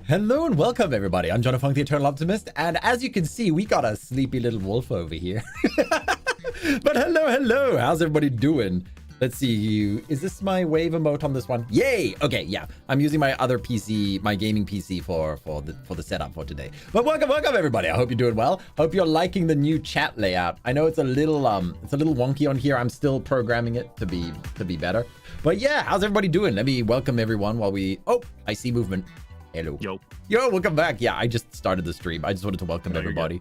Hello and welcome everybody. I'm Jono Funk, the Eternal Optimist, and as you can see, we got a sleepy little wolf over here. But hello, how's everybody doing? Let's see, is this my wave emote on this one? Yay! Okay, yeah, I'm using my other PC, my gaming PC for the setup for today. But welcome everybody. I hope you're doing well. Hope you're liking the new chat layout. I know it's a little wonky on here. I'm still programming it to be better. But yeah, how's everybody doing? Let me welcome everyone while we. Oh, I see movement. Hello. Yo, welcome back. Yeah, I just started the stream. I just wanted to welcome everybody.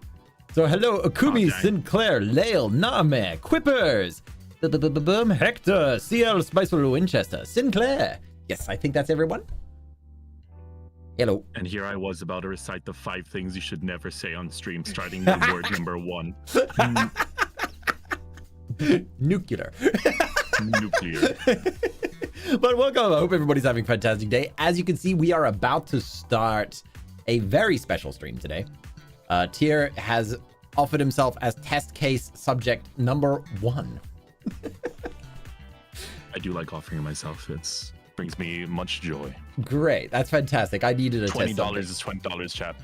So hello, Akumi, Sinclair, Lael, Name, Quippers, Hector, CL, Spiceful Winchester, Sinclair. Yes, I think that's everyone. Hello. And here I was about to recite the 5 things you should never say on stream, starting with word number 1. Nuclear. Nuclear. But welcome. I hope everybody's having a fantastic day. As you can see, we are about to start a very special stream today. Tyr has offered himself as test case subject number 1. I do like offering myself. It brings me much joy. Great. That's fantastic. I needed a test. $20 is $20, chat.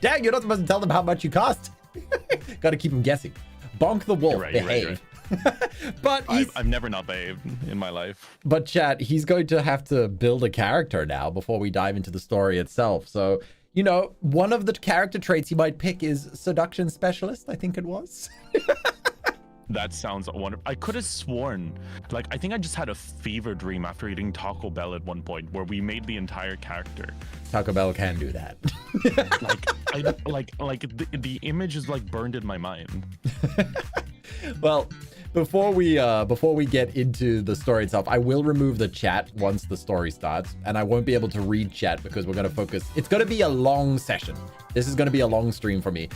Dang, you're not supposed to tell them how much you cost. Got to keep them guessing. Bonk the wolf. Right, behave. Right. But I've never not behaved in my life. But chat, he's going to have to build a character now before we dive into the story itself. So, you know, one of the character traits he might pick is seduction specialist, I think it was. That sounds wonderful. I could have sworn, like, I think I just had a fever dream after eating Taco Bell at one point where we made the entire character. Taco Bell can do that. The image is like burned in my mind. Well, before we get into the story itself, I will remove the chat once the story starts, and I won't be able to read chat because we're going to focus. It's going to be a long session. This is going to be a long stream for me.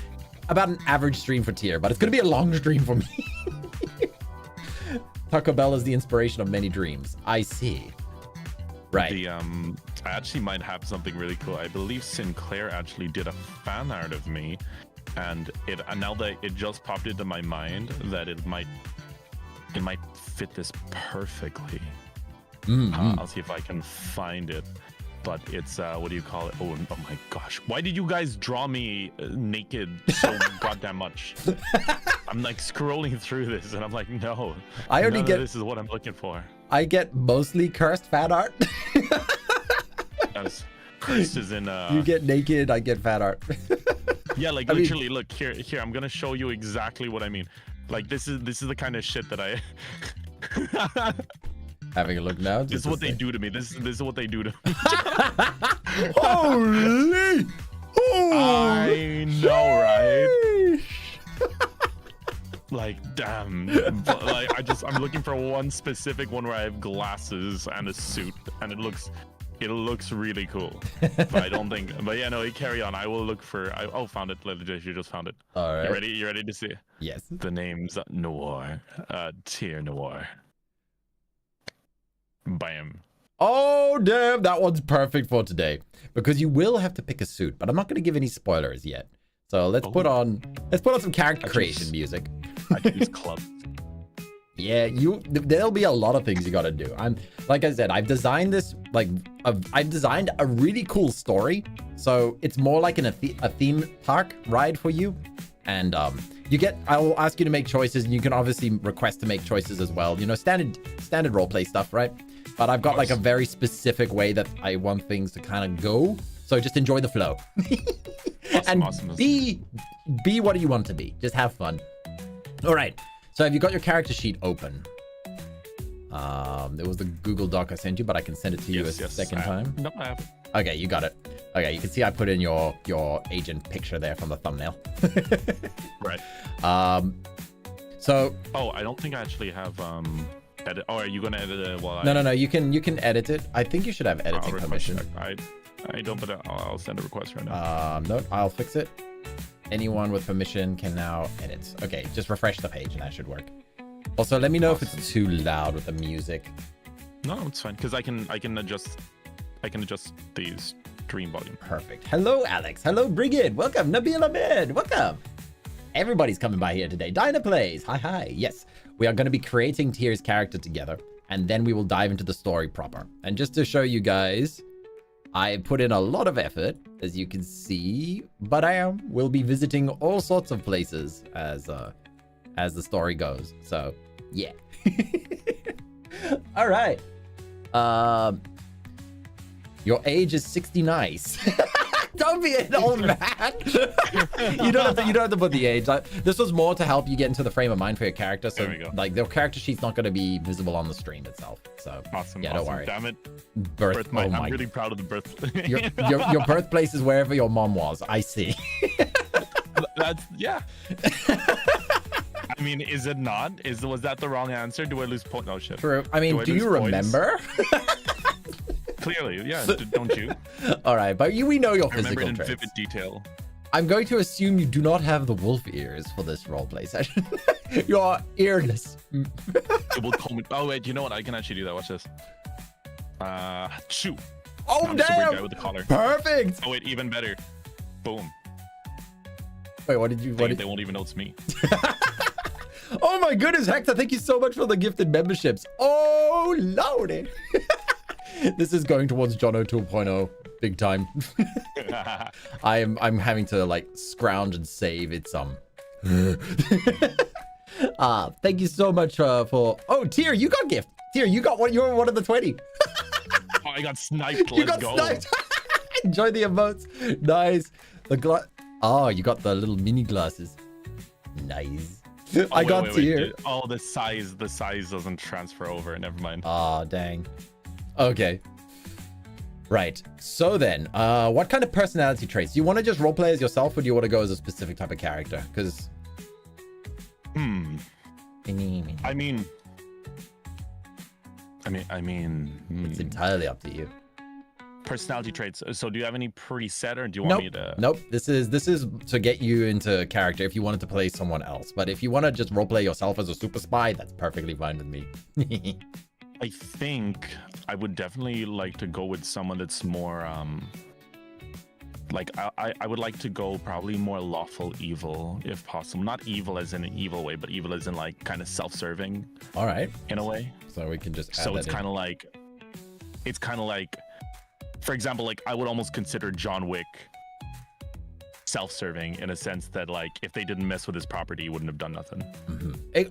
About an average stream for Tyr, but it's going to be a long stream for me. Taco Bell is the inspiration of many dreams. I see. Right. I actually might have something really cool. I believe Sinclair actually did a fan art of me, and now that it just popped into my mind that it might fit this perfectly. I'll see if I can find it. But it's what do you call it? Oh my gosh! Why did you guys draw me naked so goddamn much? I'm like scrolling through this, and I'm like, no. I only get. This is what I'm looking for. I get mostly cursed fan art. Yes, cursed is in. You get naked. I get fan art. Yeah, like literally. Look here. I'm gonna show you exactly what I mean. Like this is the kind of shit that I. Having a look now. This is what they do to me. This is what they do to me. Holy! I know, right? Like, damn. But, like, I'm looking for one specific one where I have glasses and a suit, and it looks really cool. But I don't think. But yeah, no, carry on. I will look for. Found it. You just found it. All right. You ready to see it? Yes. The name's Noir. Tyr Noir. Bam. Oh damn, that one's perfect for today because you will have to pick a suit, but I'm not going to give any spoilers yet. So let's put on some character creation music. I can use clubs. Yeah, there'll be a lot of things you got to do. Like I said, I've designed this I've designed a really cool story, so it's more like a theme park ride for you, and I will ask you to make choices, and you can obviously request to make choices as well. You know, standard roleplay stuff, right? But I've got like a very specific way that I want things to kind of go. So just enjoy the flow. Awesome. Be what you want to be. Just have fun. All right. So have you got your character sheet open? It was the Google Doc I sent you, but I can send it to you a second time. No, I haven't. Okay, you got it. Okay, you can see I put in your agent picture there from the thumbnail. Right. So. Oh, I don't think I actually have edit. Oh, are you gonna edit it while No. You can edit it. I think you should have editing permission. I don't, but I'll send a request right now. No, I'll fix it. Anyone with permission can now edit. Okay, just refresh the page and that should work. Also, let me know if it's too loud with the music. No, it's fine because I can adjust the stream volume. Perfect. Hello, Alex. Hello, Brigid. Welcome, Nabil Ahmed. Welcome. Everybody's coming by here today. Dinah Plays. Hi. Yes, we are going to be creating Tyr's character together, and then we will dive into the story proper. And just to show you guys, I put in a lot of effort, as you can see, but will be visiting all sorts of places as the story goes. So, yeah. All right. Your age is 69. Don't be an old man. you don't have to put the age. This was more to help you get into the frame of mind for your character. So, there we go. like, their character sheet's not going to be visible on the stream itself. So, Awesome. yeah, awesome. don't worry. Damn it. Birth. I'm my really proud of the birth. your birthplace is wherever your mom was. I see. That's yeah. I mean, is it not? Was that the wrong answer? Do I lose point? No shit. True. I mean, do you remember? Clearly, yeah. Don't you? All right, but we know your I remember physical it in traits. vivid detail. I'm going to assume you do not have the wolf ears for this roleplay session. You are earless. It will call me. Oh wait, you know what? I can actually do that. Watch this. Shoot. Oh, I'm the super damn. guy with the collar. Perfect. Oh wait, even better. Boom. Wait, what did you? They won't even know it's me. Oh my goodness, Hector! Thank you so much for the gifted memberships. Oh lordy. This is going towards Jono 2.0 big time. I'm having to like scrounge and save it some. Thank you so much for. Oh, Tyr, you got gift. Tyr, you got one. You're one of the 20. Oh, I got sniped. You Let's got go. sniped. Enjoy the emotes. Nice. Oh, you got the little mini glasses. Nice. Oh, I got Tyr. Oh, the size doesn't transfer over. Never mind. Oh, dang. Okay. Right. So then, what kind of personality traits? Do you want to just roleplay as yourself, or do you want to go as a specific type of character? Because... I mean... It's entirely up to you. Personality traits. So do you have any preset, or do you want me to... Nope. This is to get you into character if you wanted to play someone else. But if you want to just roleplay yourself as a super spy, that's perfectly fine with me. I think I would definitely like to go with someone that's more like I would like to go probably more lawful evil if possible. Not evil as in an evil way, but evil as in like kind of self-serving. All right. In a way. So we can just add so that it's kind of like for example, like I would almost consider John Wick self-serving in a sense that like if they didn't mess with his property, he wouldn't have done nothing.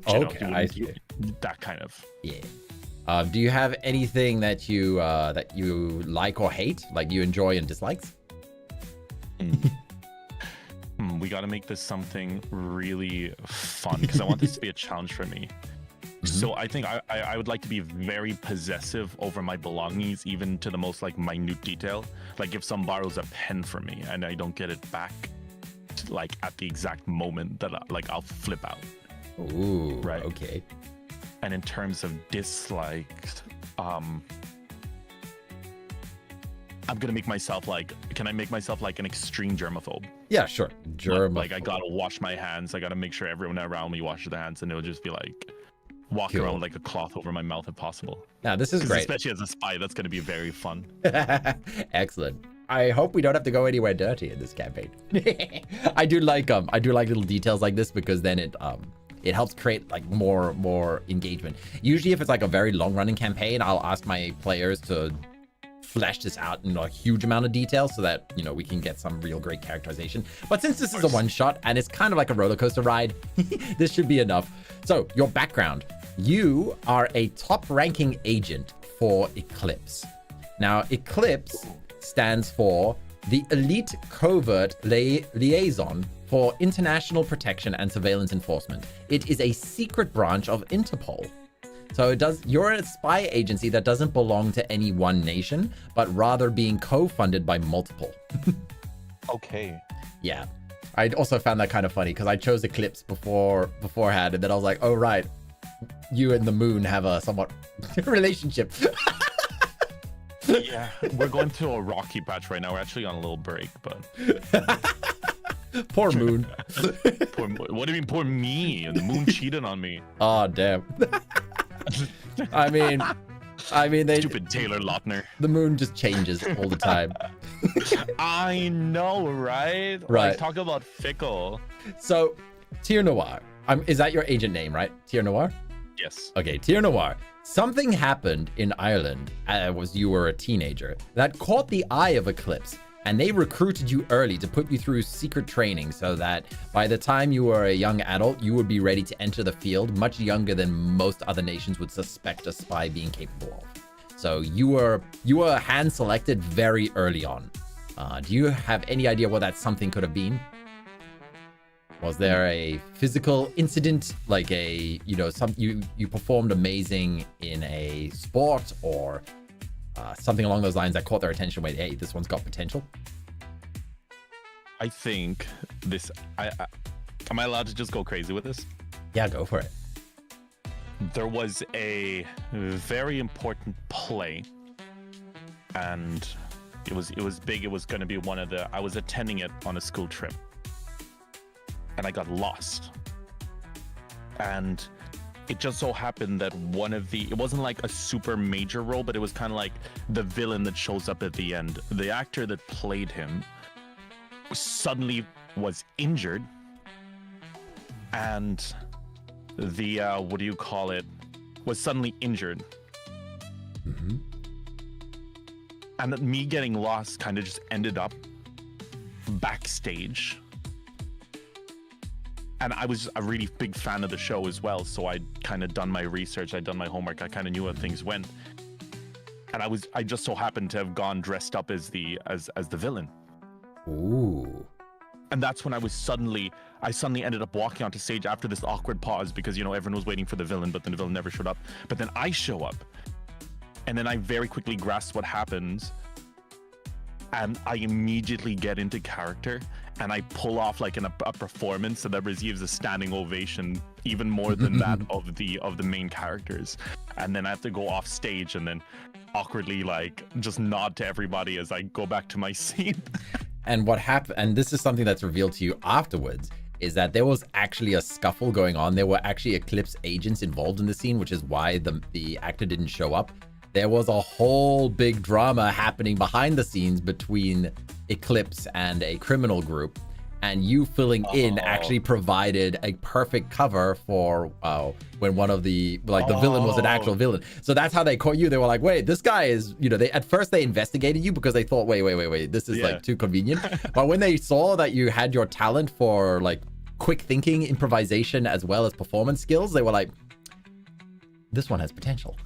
Okay, I see. That kind of. Yeah. Do you have anything that you like or hate, like you enjoy and dislikes? We got to make this something really fun because I want this to be a challenge for me. So I think I would like to be very possessive over my belongings, even to the most like minute detail. Like if someone borrows a pen from me and I don't get it back, like at the exact moment that I'll flip out. Ooh, right. Okay. And in terms of dislikes, I'm gonna make myself like, can I make myself like an extreme germaphobe? Yeah, sure. Germaphobe. Like I gotta wash my hands. I gotta make sure everyone around me washes their hands, and it'll just be like walking around with like a cloth over my mouth if possible. Now this is great. Especially as a spy, that's gonna be very fun. Excellent. I hope we don't have to go anywhere dirty in this campaign. I do like little details like this because then it helps create like more engagement. Usually if it's like a very long running campaign, I'll ask my players to flesh this out in a huge amount of detail so that, you know, we can get some real great characterization. But since this is a one shot and it's kind of like a roller coaster ride, this should be enough. So your background, you are a top ranking agent for Eclipse. Now Eclipse stands for the Elite Covert Liaison for International Protection and Surveillance Enforcement. It is a secret branch of Interpol. So you're a spy agency that doesn't belong to any one nation, but rather being co-funded by multiple. Okay. Yeah. I also found that kind of funny because I chose Eclipse beforehand, and then I was like, oh right, you and the moon have a somewhat relationship. Yeah, we're going through a rocky patch right now. We're actually on a little break, but poor moon. What do you mean, poor me? The moon cheated on me. Oh damn. I mean, Stupid Taylor Lautner. The moon just changes all the time. I know, right? Right. Like, talk about fickle. So, Tyr Noir. Is that your agent name, right? Tyr Noir? Yes. Okay, Tyr Noir. Something happened in Ireland as you were a teenager that caught the eye of Eclipse, and they recruited you early to put you through secret training so that by the time you were a young adult, you would be ready to enter the field much younger than most other nations would suspect a spy being capable of. So you were hand selected very early on. Do you have any idea what that something could have been? Was there a physical incident, like a, you know, you performed amazing in a sport, or something along those lines that caught their attention? Wait, hey, this one's got potential. I think this. Am I allowed to just go crazy with this? Yeah, go for it. There was a very important play, and it was big. It was going to be one of the. I was attending it on a school trip, and I got lost. And it just so happened that it wasn't like a super major role, but it was kind of like the villain that shows up at the end. The actor that played him suddenly was injured, and the what do you call it, was suddenly injured. Mm-hmm. And me getting lost kind of just ended up backstage. And I was a really big fan of the show as well, so I'd kind of done my research, I'd done my homework, I kind of knew how things went. And I just so happened to have gone dressed up as the villain. Ooh. And that's when I suddenly ended up walking onto stage after this awkward pause, because, you know, everyone was waiting for the villain, but then the villain never showed up. But then I show up, and then I very quickly grasp what happens, and I immediately get into character, and I pull off like a performance that receives a standing ovation, even more than that of the main characters. And then I have to go off stage and then awkwardly like just nod to everybody as I go back to my scene. And what happened, and this is something that's revealed to you afterwards, is that there was actually a scuffle going on. There were actually Eclipse agents involved in the scene, which is why the actor didn't show up. There was a whole big drama happening behind the scenes between Eclipse and a criminal group, and you filling in actually provided a perfect cover for when one of the villain was an actual villain. So that's how they caught you. They were like, wait, this guy is, you know, at first they investigated you because they thought, wait, this is like too convenient. But when they saw that you had your talent for like quick thinking, improvisation, as well as performance skills, they were like, this one has potential.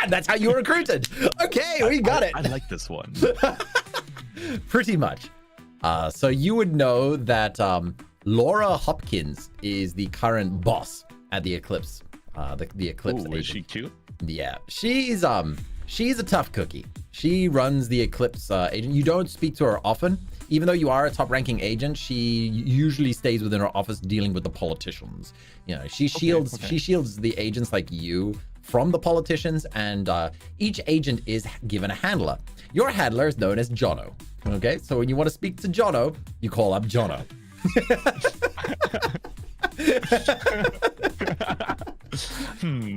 That's how you were recruited. Okay, we got it. I like this one. Pretty much. So you would know that Laura Hopkins is the current boss at the Eclipse. The Eclipse agent. Is she cute? Yeah, she's a tough cookie. She runs the Eclipse agent. You don't speak to her often. Even though you are a top-ranking agent, she usually stays within her office dealing with the politicians. You know, she shields the agents like you from the politicians, and each agent is given a handler. Your handler is known as Jono. Okay, so when you want to speak to Jono, you call up Jono.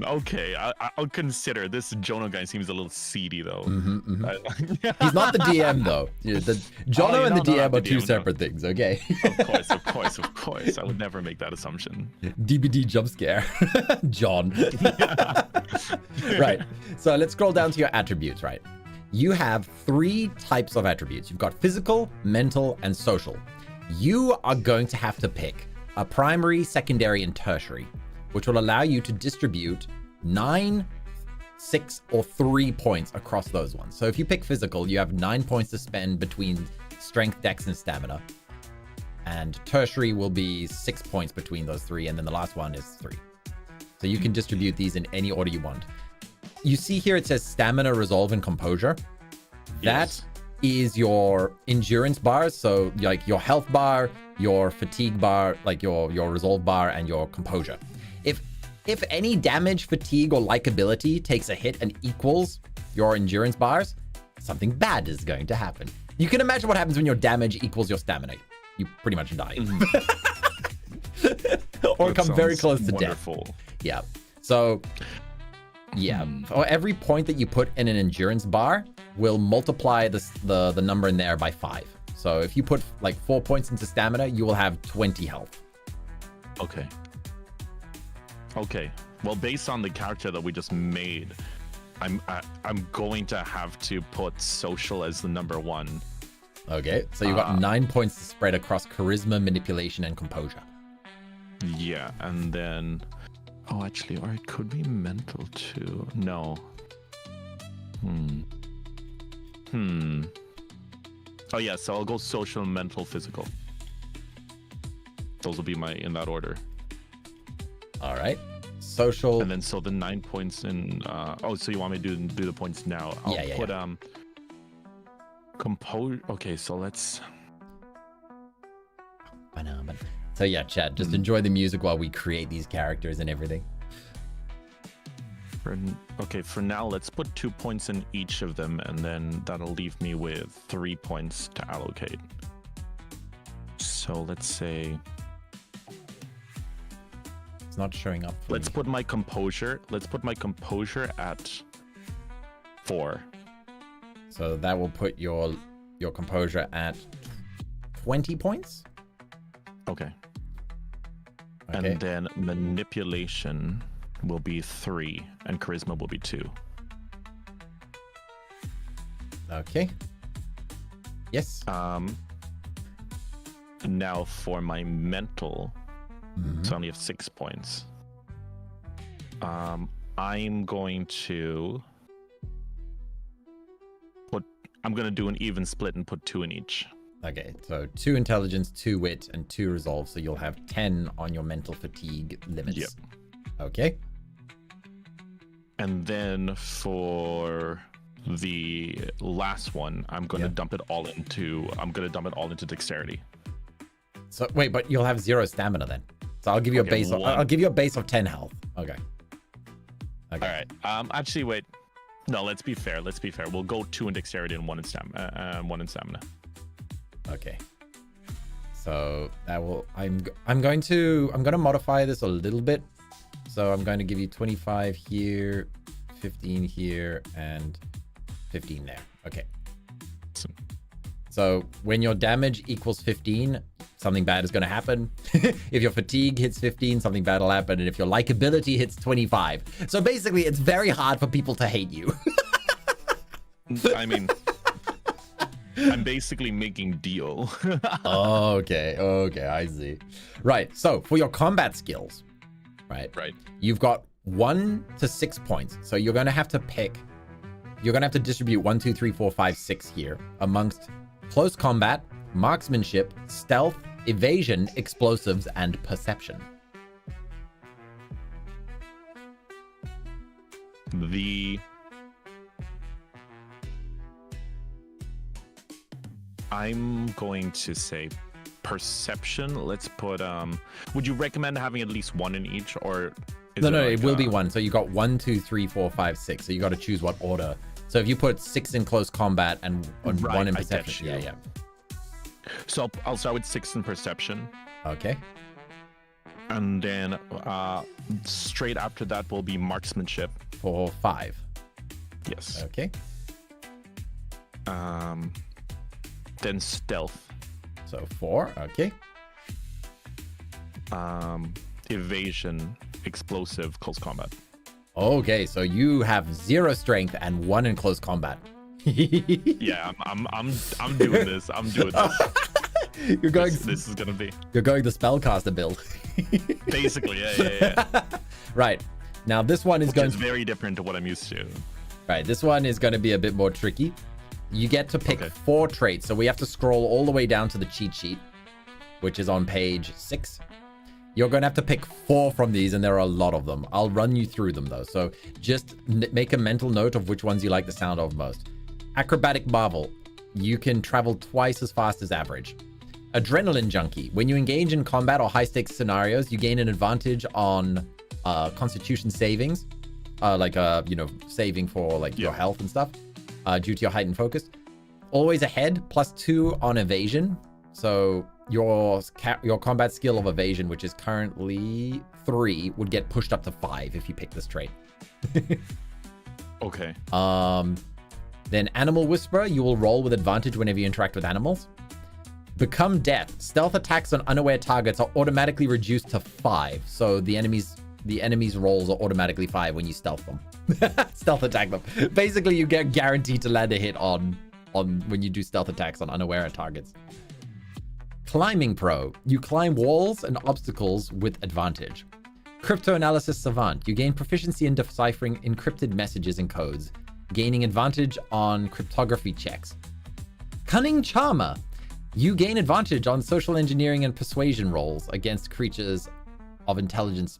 Okay, I'll consider. This Jono guy seems a little seedy though. He's not the DM though. Jono and the DM are two separate things. Okay. Of course. I would never make that assumption. DBD jump scare. John. Right. So let's scroll down to your attributes. Right. You have 3 types of attributes. You've got physical, mental, and social. You are going to have to pick a primary, secondary, and tertiary, which will allow you to distribute 9, 6, or 3 points across those ones. So if you pick physical, you have 9 points to spend between strength, dex, and stamina. And tertiary will be 6 points between those 3, and then the last one is 3. So you can distribute these in any order you want. You see here it says stamina, resolve, and composure. Yes. That is your endurance bars. So like your health bar, your fatigue bar, like your resolve bar, and your composure. If any damage, fatigue, or likability takes a hit and equals your endurance bars, something bad is going to happen. You can imagine what happens when your damage equals your stamina. You pretty much die. Or come very close to death. Yeah. So yeah, for every point that you put in an endurance bar will multiply the number in there by 5. So if you put like 4 points into stamina, you will have 20 health. Okay. Well, based on the character that we just made, I'm going to have to put social as the number 1. Okay, so you got 9 points to spread across charisma, manipulation, and composure. Yeah, and then... Oh, actually, or it could be mental too. No. Oh, yeah, so I'll go social, mental, physical. Those will be in that order. All right. Social. And then, so the 9 points in... so you want me to do the points now? I'll put, compose... Okay, so let's... So yeah, chat, just enjoy the music while we create these characters and everything. For now, let's put 2 points in each of them, and then that'll leave me with 3 points to allocate. So let's say... It's not showing up. Let's put my composure at 4. So that will put your composure at 20 points. Okay. And then manipulation will be 3 and charisma will be 2. Okay. Yes. Now for my mental, so I only have 6 points. I'm going to do an even split and put 2 in each. Okay, so 2 intelligence, 2 wit, and 2 resolve. So you'll have 10 on your mental fatigue limits. Yep. Okay. And then for the last one, I'm going to dump it all into dexterity. So wait, but you'll have 0 stamina then. So I'll give you a base. I'll give you a base of 10 health. Okay. All right. Actually, wait. No, let's be fair. We'll go 2 in dexterity and 1 in stamina. Okay. So that will I'm going to modify this a little bit. So I'm going to give you 25 here, 15 here, and 15 there. Okay. So when your damage equals 15, something bad is going to happen. If your fatigue hits 15, something bad will happen. And if your likability hits 25. So basically, it's very hard for people to hate you. I mean, I'm basically making deal. Okay, I see. Right, so for your combat skills, right, you've got 1 to 6 points. So you're going to have to distribute 1, 2, 3, 4, 5, 6 here amongst close combat, marksmanship, stealth, evasion, explosives, and perception. I'm going to say perception. Let's put would you recommend having at least 1 in each, or it will be 1. So you got 1, 2, 3, 4, 5, 6. So you got to choose what order. So if you put 6 in close combat and 1 in perception. Yeah. So I'll start with 6 in perception. Okay. And then straight after that will be marksmanship. For 5. Yes. Okay. Then stealth. So 4. Okay. Evasion, explosive, close combat. Okay, so you have 0 strength and 1 in close combat. Yeah, I'm doing this. You're going. This is gonna be. You're going the spellcaster build. Basically, yeah. Right. Now this one is very different to what I'm used to. Right. This one is going to be a bit more tricky. You get to pick 4 traits, so we have to scroll all the way down to the cheat sheet, which is on page 6. You're going to have to pick 4 from these, and there are a lot of them. I'll run you through them, though. So just make a mental note of which ones you like the sound of most. Acrobatic Marvel. You can travel twice as fast as average. Adrenaline Junkie. When you engage in combat or high-stakes scenarios, you gain an advantage on Constitution savings. Saving for your health and stuff. Due to your heightened focus. Always ahead, +2 on evasion. So your combat skill of evasion, which is currently 3, would get pushed up to 5 if you pick this trait. Okay. Then Animal Whisperer, you will roll with advantage whenever you interact with animals. Become Death. Stealth attacks on unaware targets are automatically reduced to 5. So the enemies the enemy's rolls are automatically fired when you stealth them. Stealth attack them. Basically, you get guaranteed to land a hit on when you do stealth attacks on unaware targets. Climbing Pro. You climb walls and obstacles with advantage. Cryptanalysis Savant. You gain proficiency in deciphering encrypted messages and codes, gaining advantage on cryptography checks. Cunning Charmer. You gain advantage on social engineering and persuasion rolls against creatures of intelligence.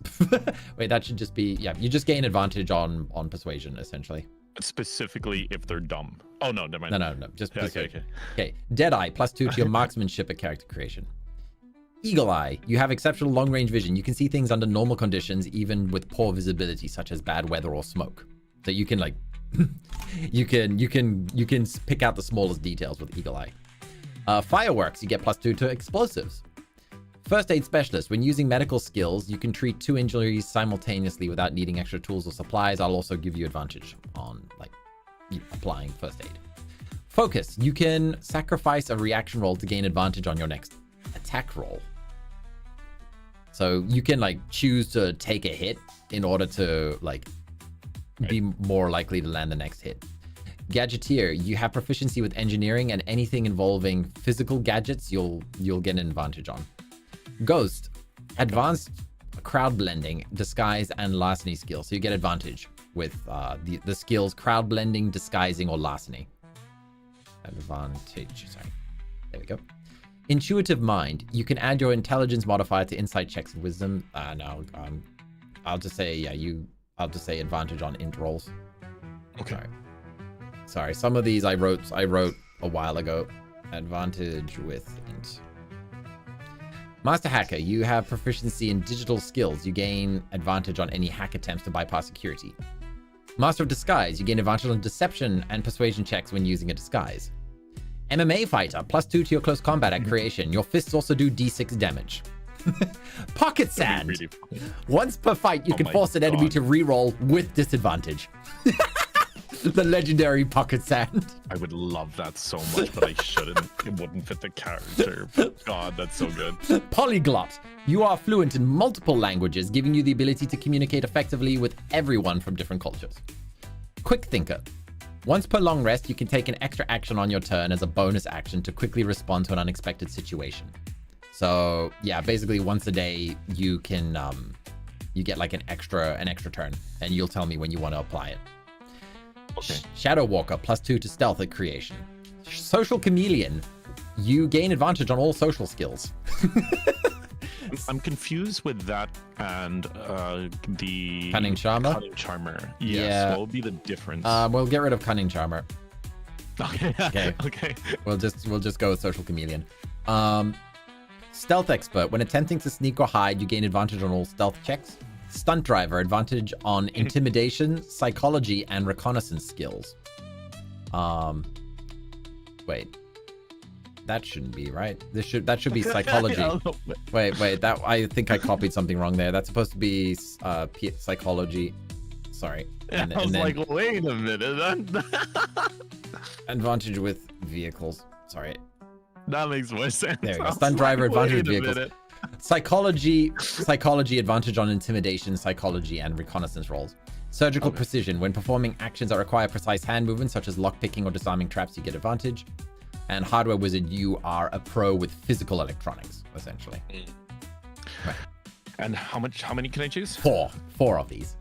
Wait, that should just be, yeah, you just gain advantage on persuasion, essentially. Specifically if they're dumb. Oh, no, never mind. No, just yeah, okay. Okay, Deadeye, +2 to your marksmanship at character creation. Eagle Eye, you have exceptional long-range vision. You can see things under normal conditions, even with poor visibility, such as bad weather or smoke. So you can, like, you can pick out the smallest details with Eagle Eye. Fireworks, you get +2 to explosives. First aid specialist, when using medical skills, you can treat 2 injuries simultaneously without needing extra tools or supplies. I'll also give you advantage on, like, applying first aid. Focus, you can sacrifice a reaction roll to gain advantage on your next attack roll. So you can, like, choose to take a hit in order to, like, be more likely to land the next hit. Gadgeteer, you have proficiency with engineering, and anything involving physical gadgets you'll get an advantage on. Ghost, advanced crowd blending, disguise, and larceny skills. So you get advantage with the skills crowd blending, disguising, or larceny. Advantage, sorry. There we go. Intuitive mind, you can add your intelligence modifier to insight checks and wisdom. No, I'll just say, yeah, I'll just say advantage on int rolls. Okay. Sorry, some of these I wrote a while ago. Advantage with int. Master Hacker, you have proficiency in digital skills. You gain advantage on any hack attempts to bypass security. Master of Disguise, you gain advantage on deception and persuasion checks when using a disguise. MMA Fighter, +2 to your close combat at creation. Your fists also do d6 damage. Pocket Sand. Really, once per fight, you can force an enemy to reroll with disadvantage. The legendary Pocket Sand. I would love that so much, but I shouldn't. It wouldn't fit the character. God, that's so good. Polyglot. You are fluent in multiple languages, giving you the ability to communicate effectively with everyone from different cultures. Quick Thinker. Once per long rest, you can take an extra action on your turn as a bonus action to quickly respond to an unexpected situation. So yeah, basically once a day you can you get like an extra turn, and you'll tell me when you want to apply it. Okay. Shadow Walker, +2 to stealth at creation. Social Chameleon, you gain advantage on all social skills. I'm confused with that and the Cunning Charmer. Cunning Charmer. Yes. Yeah. What would be the difference? We'll get rid of Cunning Charmer. Okay. Okay. We'll just go with Social Chameleon. Stealth Expert, when attempting to sneak or hide, you gain advantage on all stealth checks. Stunt Driver, advantage on intimidation, psychology, and reconnaissance skills. Wait. That shouldn't be right. That should be psychology. Wait. That I think I copied something wrong there. That's supposed to be psychology. Sorry. And I was like, wait a minute. Advantage with vehicles. Sorry. That makes more sense. There we go. Stunt Driver, advantage with vehicles. Psychology, advantage on intimidation, psychology, and reconnaissance rolls. Surgical precision, when performing actions that require precise hand movements, such as lockpicking or disarming traps, you get advantage. And hardware wizard, you are a pro with physical electronics, essentially. Right. And how many can I choose? Four of these.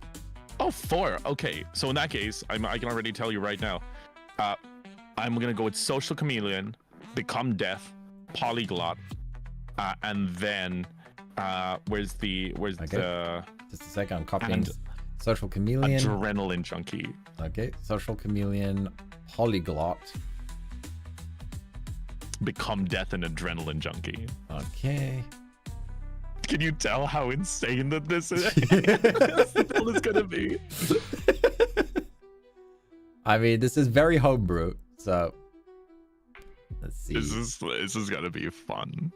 Oh, 4. Okay, so in that case, I can already tell you right now. I'm gonna go with Social Chameleon, Become Death, Polyglot, and then where's the just a second, I'm copying. Social Chameleon, Adrenaline Junkie. Okay, Social Chameleon, Polyglot, Become Death, and Adrenaline Junkie. Okay. Can you tell how insane that this is? This is gonna be. I mean, this is very homebrew, so let's see. This is gonna be fun.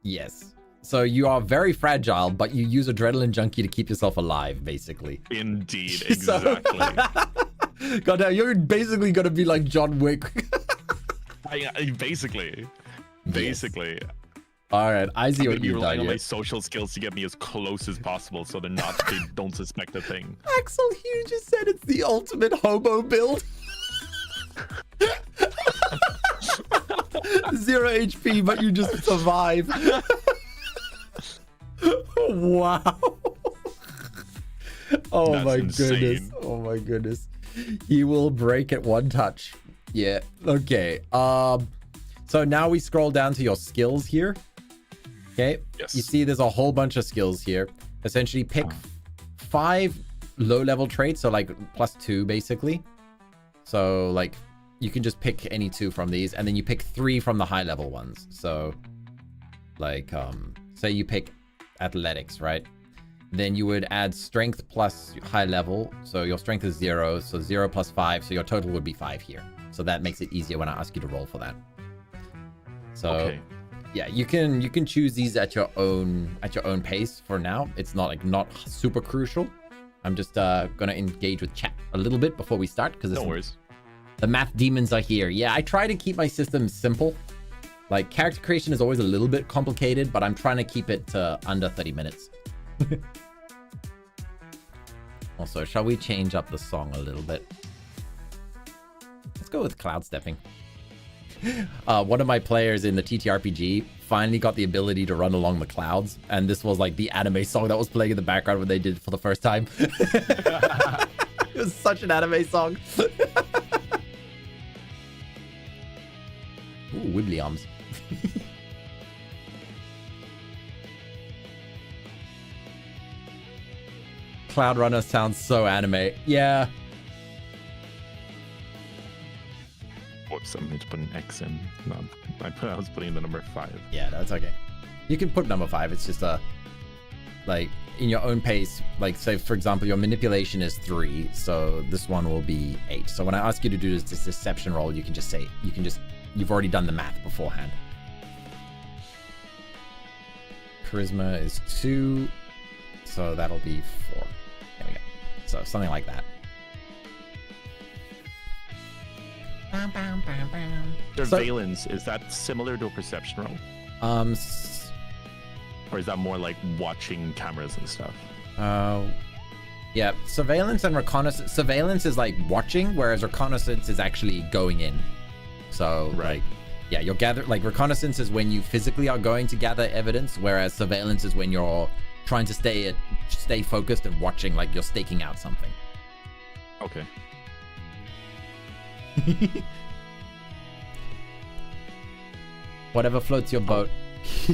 Yes. So you are very fragile, but you use Adrenaline Junkie to keep yourself alive, basically. Indeed, exactly. God damn, you're basically gonna be like John Wick. Basically. Yes. All right, I see I'm what gonna be you've relying done on my here. social skills to get me as close as possible, so they don't suspect a thing. Axel Hugh just said it's the ultimate hobo build. 0 HP, but you just survive. Wow. Oh That's my insane. goodness. Oh my goodness. He will break at one touch. Yeah. Okay. So now we scroll down to your skills here. Okay. Yes. You see there's a whole bunch of skills here. Essentially pick 5 low-level traits, so like +2 basically. So like you can just pick any 2 from these, and then you pick 3 from the high-level ones. So like say you pick athletics, right? Then you would add strength plus high level. So your strength is 0, so 0 plus 5, so your total would be 5 here. So that makes it easier when I ask you to roll for that. So Okay. yeah, you can choose these at your own pace for now. It's not super crucial. I'm just gonna engage with chat a little bit before we start because No worries. the math demons are here. Yeah, I try to keep my system simple. Like character creation is always a little bit complicated, but I'm trying to keep it to under 30 minutes. Also, shall we change up the song a little bit? Let's go with cloud stepping. One of my players in the TTRPG finally got the ability to run along the clouds, and this was like the anime song that was playing in the background when they did it for the first time. It was such an anime song. Ooh, wibbly arms. Cloud Runner sounds so anime. Yeah. Whoops, I need to put an X in. No, I was putting the number 5. Yeah, that's okay. You can put number 5. It's just like in your own pace. Like say for example, your manipulation is 3, so this one will be 8. So when I ask you to do this deception roll, you can just say you've already done the math beforehand. Charisma is 2, so that'll be 4. There we go. So something like that. Surveillance, is that similar to a perception roll? Or is that more like watching cameras and stuff? Yeah, surveillance and reconnaissance. Surveillance is like watching, whereas reconnaissance is actually going in. So Right. like, yeah, you'll gather, like reconnaissance is when you physically are going to gather evidence, whereas surveillance is when you're trying to stay focused and watching, like you're staking out something. Okay. Whatever floats your boat. 5.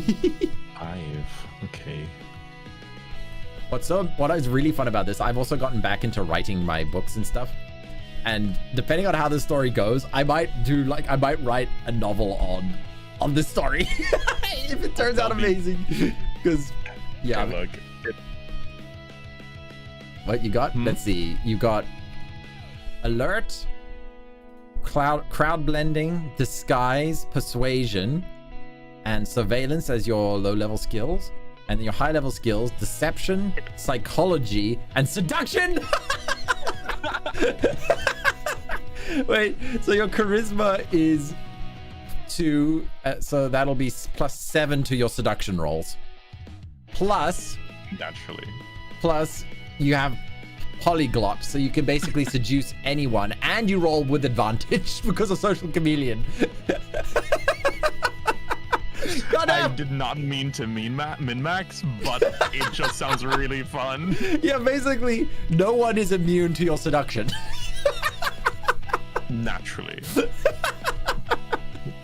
Okay. What is really fun about this, I've also gotten back into writing my books and stuff. And depending on how the story goes, I might write a novel on this story. If it turns out amazing. Because yeah. Hey, look. What you got? Let's see. You got alert, crowd blending, disguise, persuasion, and surveillance as your low-level skills. And then your high-level skills, deception, psychology, and seduction. Wait, so your charisma is 2, so that'll be +7 to your seduction rolls. Plus you have polyglot, so you can basically seduce anyone, and you roll with advantage because of social chameleon. I did not mean to min-max, but it just sounds really fun. Yeah, basically, no one is immune to your seduction. Naturally.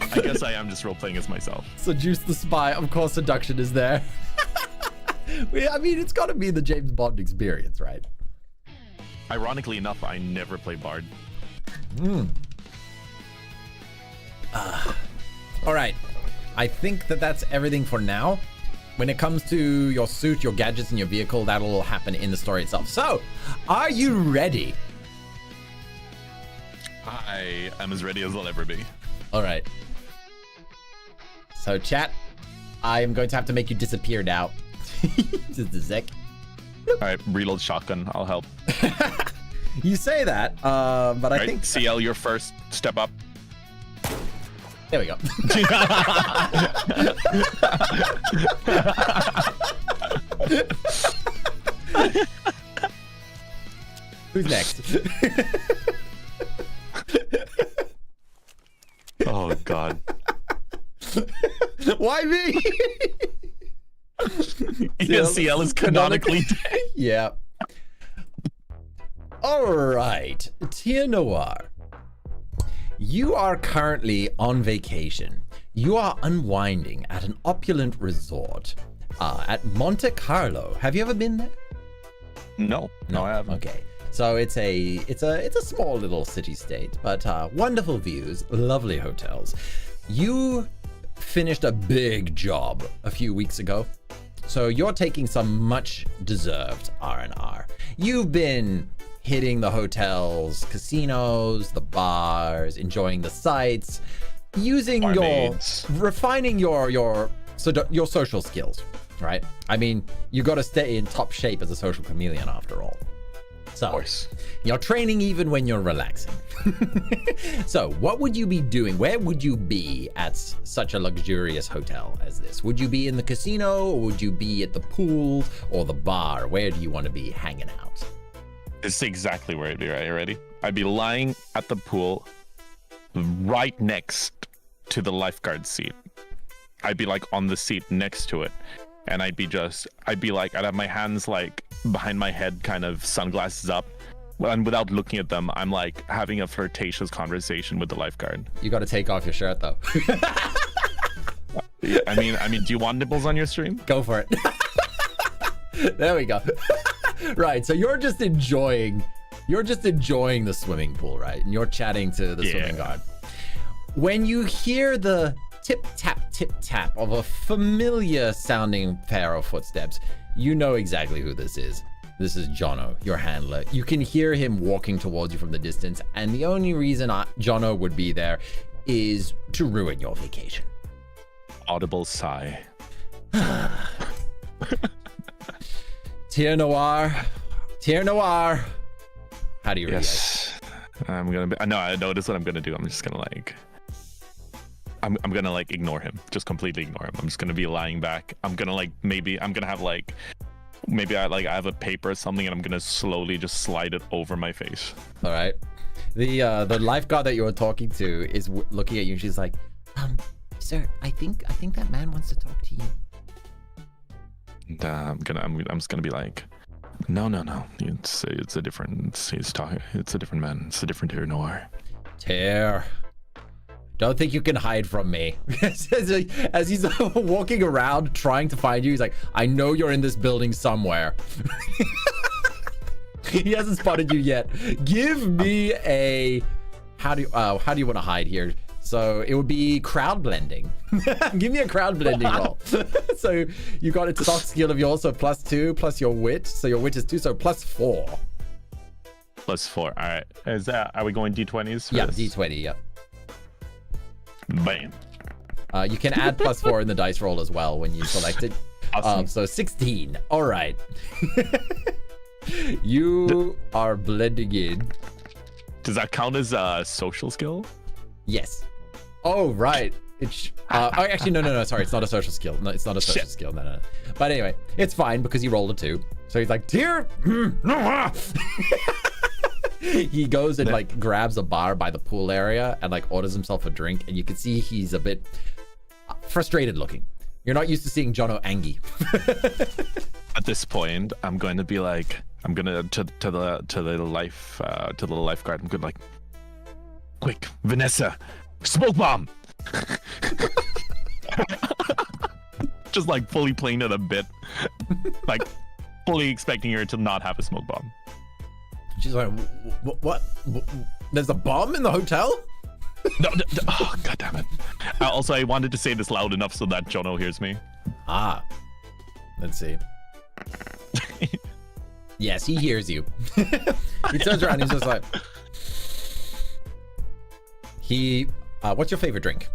I guess I am just role-playing as myself. Seduce the spy, of course seduction is there. I mean, it's got to be the James Bond experience, right? Ironically enough, I never play Bard. All right. I think that's everything for now. When it comes to your suit, your gadgets, and your vehicle, that'll happen in the story itself. So, are you ready? I am as ready as I'll ever be. All right. So, chat, I am going to have to make you disappear now. Just a sec. All right, reload shotgun. I'll help. You say that, but I think CL, you're first. Step up. There we go. Who's next? Oh God. Why me? CL is canonically dead. Yeah. All right, Tyr Noir. You are currently on vacation. You are unwinding at an opulent resort at Monte Carlo. Have you ever been there? No, I haven't. Okay. So it's a small little city-state, but wonderful views, lovely hotels. You finished a big job a few weeks ago, so you're taking some much-deserved R&R. You've been hitting the hotels, casinos, the bars, enjoying the sights, using refining your social skills, right? I mean, you got to stay in top shape as a social chameleon after all. So, of course. You're training even when you're relaxing. So, what would you be doing? Where would you be at such a luxurious hotel as this? Would you be in the casino, or would you be at the pool or the bar? Where do you want to be hanging out? This is exactly where I'd be, right? You ready? I'd be lying at the pool right next to the lifeguard seat. I'd be like on the seat next to it. And I'd be like, I'd have my hands like behind my head, kind of sunglasses up. And without looking at them, I'm like having a flirtatious conversation with the lifeguard. You got to take off your shirt though. I mean, do you want nipples on your stream? Go for it. There we go. Right. So you're just enjoying the swimming pool, right? And you're chatting to the swimming guard. When you hear the tip tap of a familiar sounding pair of footsteps, you know exactly who this is. This is Jono, your handler. You can hear him walking towards you from the distance, and the only reason Jono would be there is to ruin your vacation. Audible sigh. Tyr Noir. How do you react? Yes. I'm gonna be. No, I notice what I'm gonna do. I'm just gonna like. I'm gonna like ignore him, just completely ignore him. I'm just gonna be lying back. I'm gonna like I'm gonna have like I have a paper or something, and I'm gonna slowly just slide it over my face. All right. The lifeguard that you were talking to is looking at you, and she's like, sir, I think that man wants to talk to you. And, I'm just gonna be like, no. It's a different man. It's a different Tyr Noir. Tyr. Don't think you can hide from me. As he's walking around trying to find you, he's like, I know you're in this building somewhere. He hasn't spotted you yet. Give me a... How do you want to hide here? So it would be crowd blending. Give me a crowd blending roll. So you got a stock skill of yours, so +2 plus your wit. So your wit is 2, so +4. +4. All right. Are we going D20s? Yeah, D20. Yep. Bam. You can add +4 in the dice roll as well when you select it. Awesome. So 16. All right. You are blending in. Does that count as a social skill? Yes. Oh, right. It's actually no. Sorry, it's not a social skill. No, it's not a social skill. No. But anyway, it's fine because he rolled a 2. So he's like, Tyr. He goes and like grabs a bar by the pool area and like orders himself a drink, and you can see he's a bit frustrated looking. You're not used to seeing Jono angry. At this point, I'm going to be like, I'm gonna to the lifeguard. I'm gonna like, quick, Vanessa, smoke bomb. Just like fully playing it a bit, like fully expecting her to not have a smoke bomb. She's like, what? There's a bomb in the hotel? No, oh, God damn it. Also, I wanted to say this loud enough so that Jono hears me. Let's see. Yes, he hears you. He turns around, he's just like... what's your favorite drink?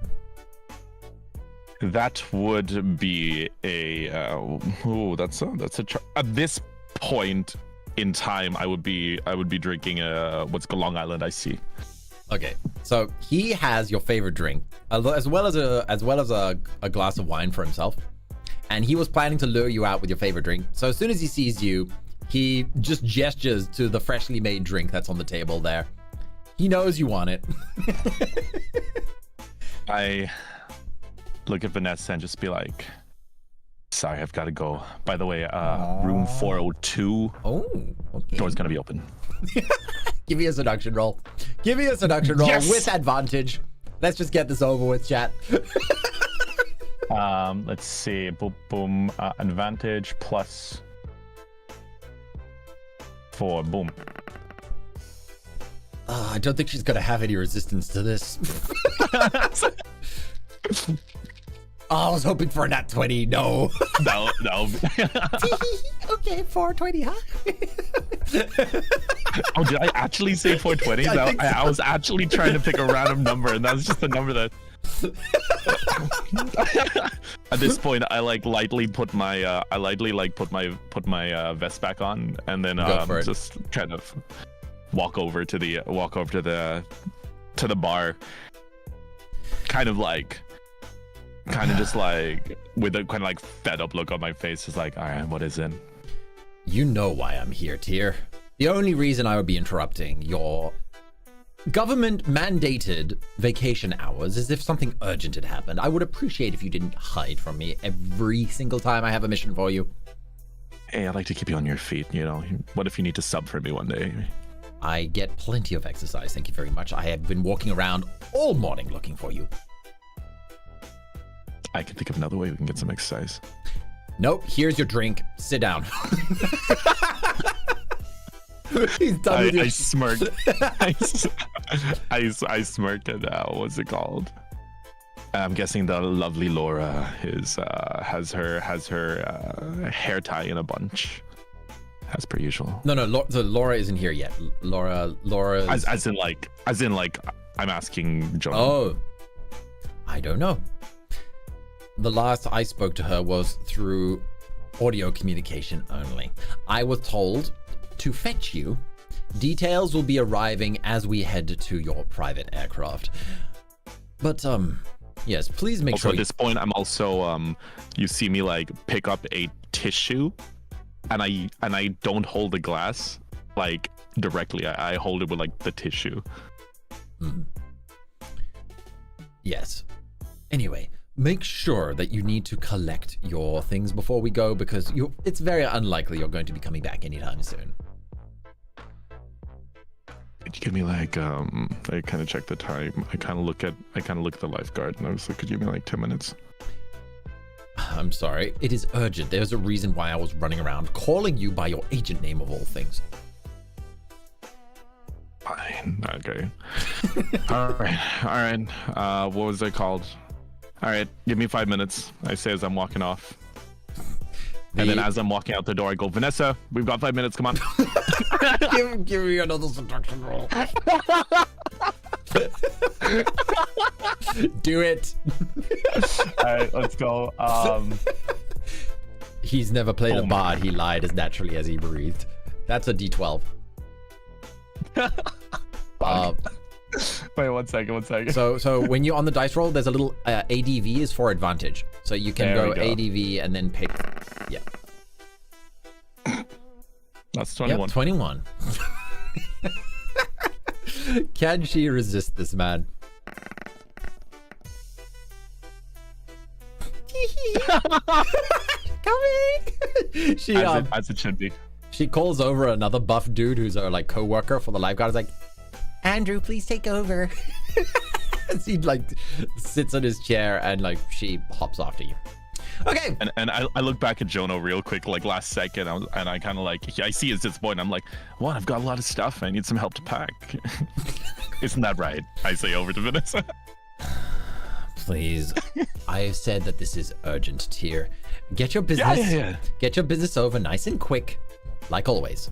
That would be a... that's a... At this point in time, I would be drinking what's called Long Island iced tea. Okay, so he has your favorite drink, as well as a glass of wine for himself, and he was planning to lure you out with your favorite drink. So as soon as he sees you, he just gestures to the freshly made drink that's on the table there. He knows you want it. I look at Vanessa and just be like, sorry, I've got to go. By the way, room 402. Oh, okay. Door's gonna be open. Give me a seduction roll. Give me a seduction roll with advantage. Let's just get this over with, chat. Let's see. Boom, boom. Advantage plus 4. Boom. I don't think she's gonna have any resistance to this. I was hoping for a nat 20. No. No. Okay, 420, huh? Oh, did I actually say 420? I was actually trying to pick a random number, and that was just the number that. At this point, I lightly put my vest back on, and then just kind of walk over to the bar, kind of just like with a kind of like fed up look on my face, just like, all right, what is it? You know why I'm here, Tyr. The only reason I would be interrupting your government-mandated vacation hours is if something urgent had happened. I would appreciate if you didn't hide from me every single time I have a mission for you. Hey, I'd like to keep you on your feet, you know. What if you need to sub for me one day? I get plenty of exercise, thank you very much. I have been walking around all morning looking for you. I can think of another way we can get some exercise. Nope, here's your drink. Sit down. He's done with I smirked. I smirked at what's it called? I'm guessing the lovely Laura has her hair tie in a bunch, as per usual. No, Laura isn't here yet. Laura. As in like, I'm asking Jono. Oh, I don't know. The last I spoke to her was through audio communication only. I was told to fetch you. Details will be arriving as we head to your private aircraft. But yes, please make sure. At this point, I'm also you see me like pick up a tissue, and I don't hold the glass like directly. I hold it with like the tissue. Yes. Anyway, make sure that you need to collect your things before we go, because it's very unlikely you're going to be coming back anytime soon. Could you give me like I kind of check the time. I kind of look at the lifeguard, and I was like, could you give me like 10 minutes? I'm sorry, it is urgent. There's a reason why I was running around calling you by your agent name of all things. Fine. Okay. All right. What was it called? All right, give me 5 minutes, I say as I'm walking off. And then as I'm walking out the door, I go, Vanessa, we've got 5 minutes, come on. give me another seduction roll. Do it. All right, let's go. He's never played a bard. He lied as naturally as he breathed. That's a D12. Wait, one second. So when you're on the dice roll, there's a little ADV is for advantage. So you can go ADV and then pick. Yeah. That's 21. Yep, 21. Can she resist this man? Coming. She as it should be. She calls over another buff dude who's her like co-worker for the lifeguard. Is like, Andrew, please take over. He like sits on his chair and like she hops after you. Okay. And I look back at Jono real quick, like last second, and I kind of like, I see his disappointment. I'm like, what? I've got a lot of stuff. I need some help to pack. Isn't that right? I say over to Vanessa. Please. I have said that this is urgent, Tyr. Get your business. Yeah. Get your business over nice and quick, like always.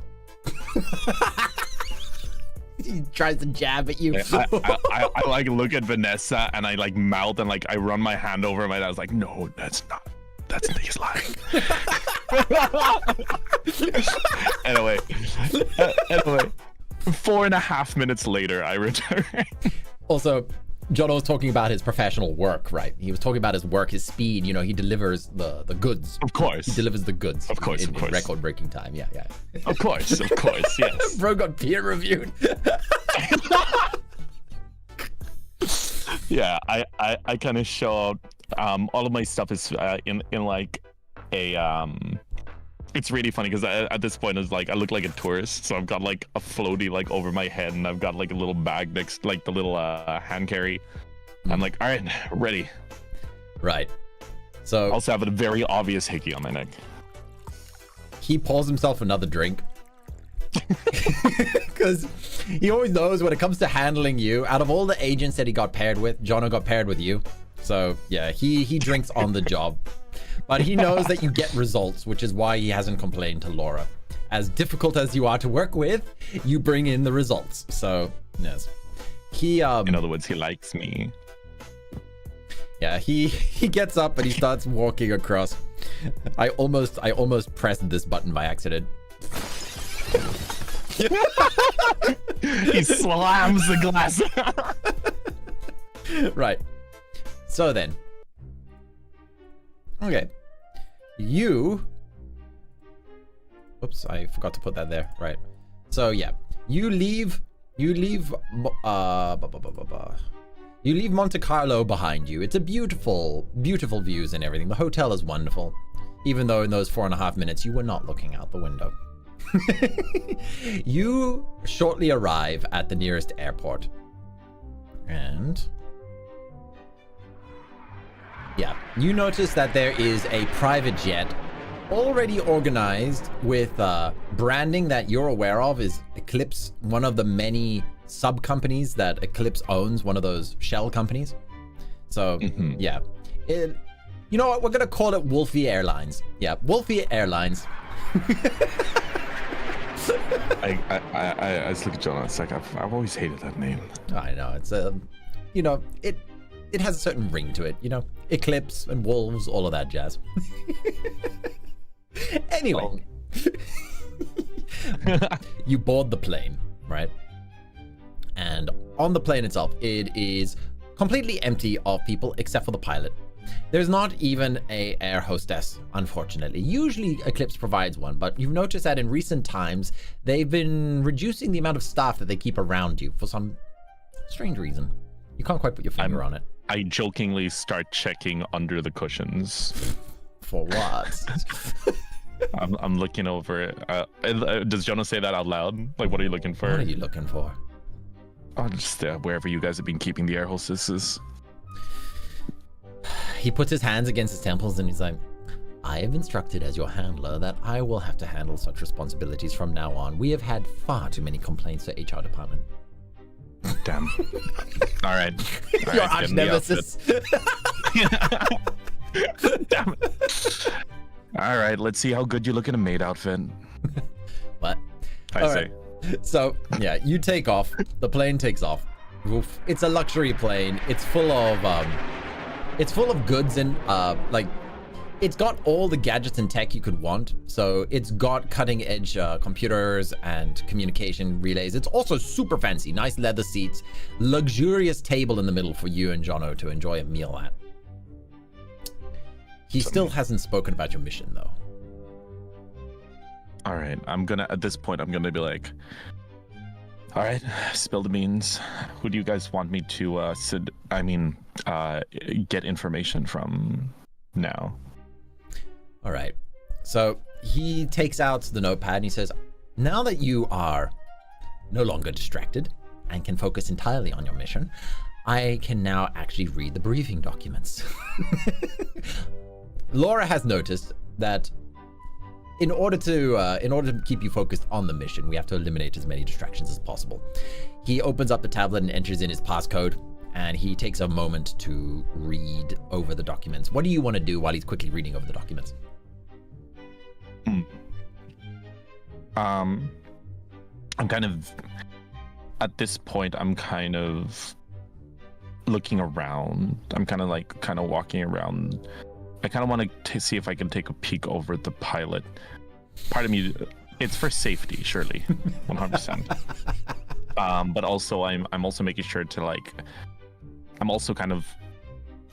He tries to jab at you. I like look at Vanessa and I like mouth and like I run my hand over my. I was like, no, that's not. He's lying. Anyway. 4.5 minutes later, I return. Also, Jono was talking about his professional work, right? He was talking about his work, his speed. You know, he delivers the goods. Of course. He delivers the goods. Of course, in record-breaking time. Yeah. Of course, yes. Bro got peer-reviewed. Yeah, I kind of show all of my stuff is in like a it's really funny because at this point it's like I look like a tourist, so I've got like a floaty like over my head, and I've got like a little bag next, like the little hand carry. I'm like, all right, ready. Right. So I also have a very obvious hickey on my neck. He pours himself another drink. Because he always knows when it comes to handling you, out of all the agents that he got paired with, Jono got paired with you. So yeah, he drinks on the job. But he knows that you get results, which is why he hasn't complained to Laura. As difficult as you are to work with, you bring in the results. So yes, he in other words, he likes me. Yeah, he gets up and he starts walking across. I almost pressed this button by accident. He slams the glass. Right. So then. Okay. You. Oops, I forgot to put that there. Right. So yeah, you leave Monte Carlo behind you. It's a beautiful views and everything. The hotel is wonderful, even though in those 4.5 minutes you were not looking out the window. You shortly arrive at the nearest airport, and yeah, you notice that there is a private jet already organized with branding that you're aware of is Eclipse, one of the many sub companies that Eclipse owns, one of those shell companies. So yeah, you know what, we're gonna call it Wolfie Airlines. Yeah, Wolfie Airlines. I just look at John. It's like I've always hated that name. I know, it's you know, it has a certain ring to it, you know, Eclipse and wolves, all of that jazz. Anyway, you board the plane, right? And on the plane itself, it is completely empty of people except for the pilot. There's not even a air hostess, unfortunately. Usually Eclipse provides one, but you've noticed that in recent times, they've been reducing the amount of staff that they keep around you for some strange reason. You can't quite put your finger on it. I jokingly start checking under the cushions. For what? I'm looking over it. Does Jono say that out loud? Like, what are you looking for? What are you looking for? Oh, just wherever you guys have been keeping the air hostesses. He puts his hands against his temples and he's like, I have instructed as your handler that I will have to handle such responsibilities from now on. We have had far too many complaints to HR department. Damn. All right. Your arch nemesis. Damn it. All right, let's see how good you look in a maid outfit. What? I say. Right. So, yeah, you take off. The plane takes off. Oof. It's a luxury plane. It's full of goods and like, it's got all the gadgets and tech you could want. So it's got cutting edge computers and communication relays. It's also super fancy, nice leather seats, luxurious table in the middle for you and Jono to enjoy a meal at. He still hasn't spoken about your mission though. All right, at this point, I'm gonna be like, all right, spill the beans. Who do you guys want me to get information from now? All right. So he takes out the notepad and he says, now that you are no longer distracted and can focus entirely on your mission, I can now actually read the briefing documents. Laura has noticed that in order to keep you focused on the mission, we have to eliminate as many distractions as possible. He opens up the tablet and enters in his passcode, and he takes a moment to read over the documents. What do you want to do while he's quickly reading over the documents? I'm kind of, at this point, I'm kind of looking around. I'm kind of walking around. I kind of want to see if I can take a peek over at the pilot. Part of me it's for safety, surely, 100%. But also, I'm also making sure to like, I'm also kind of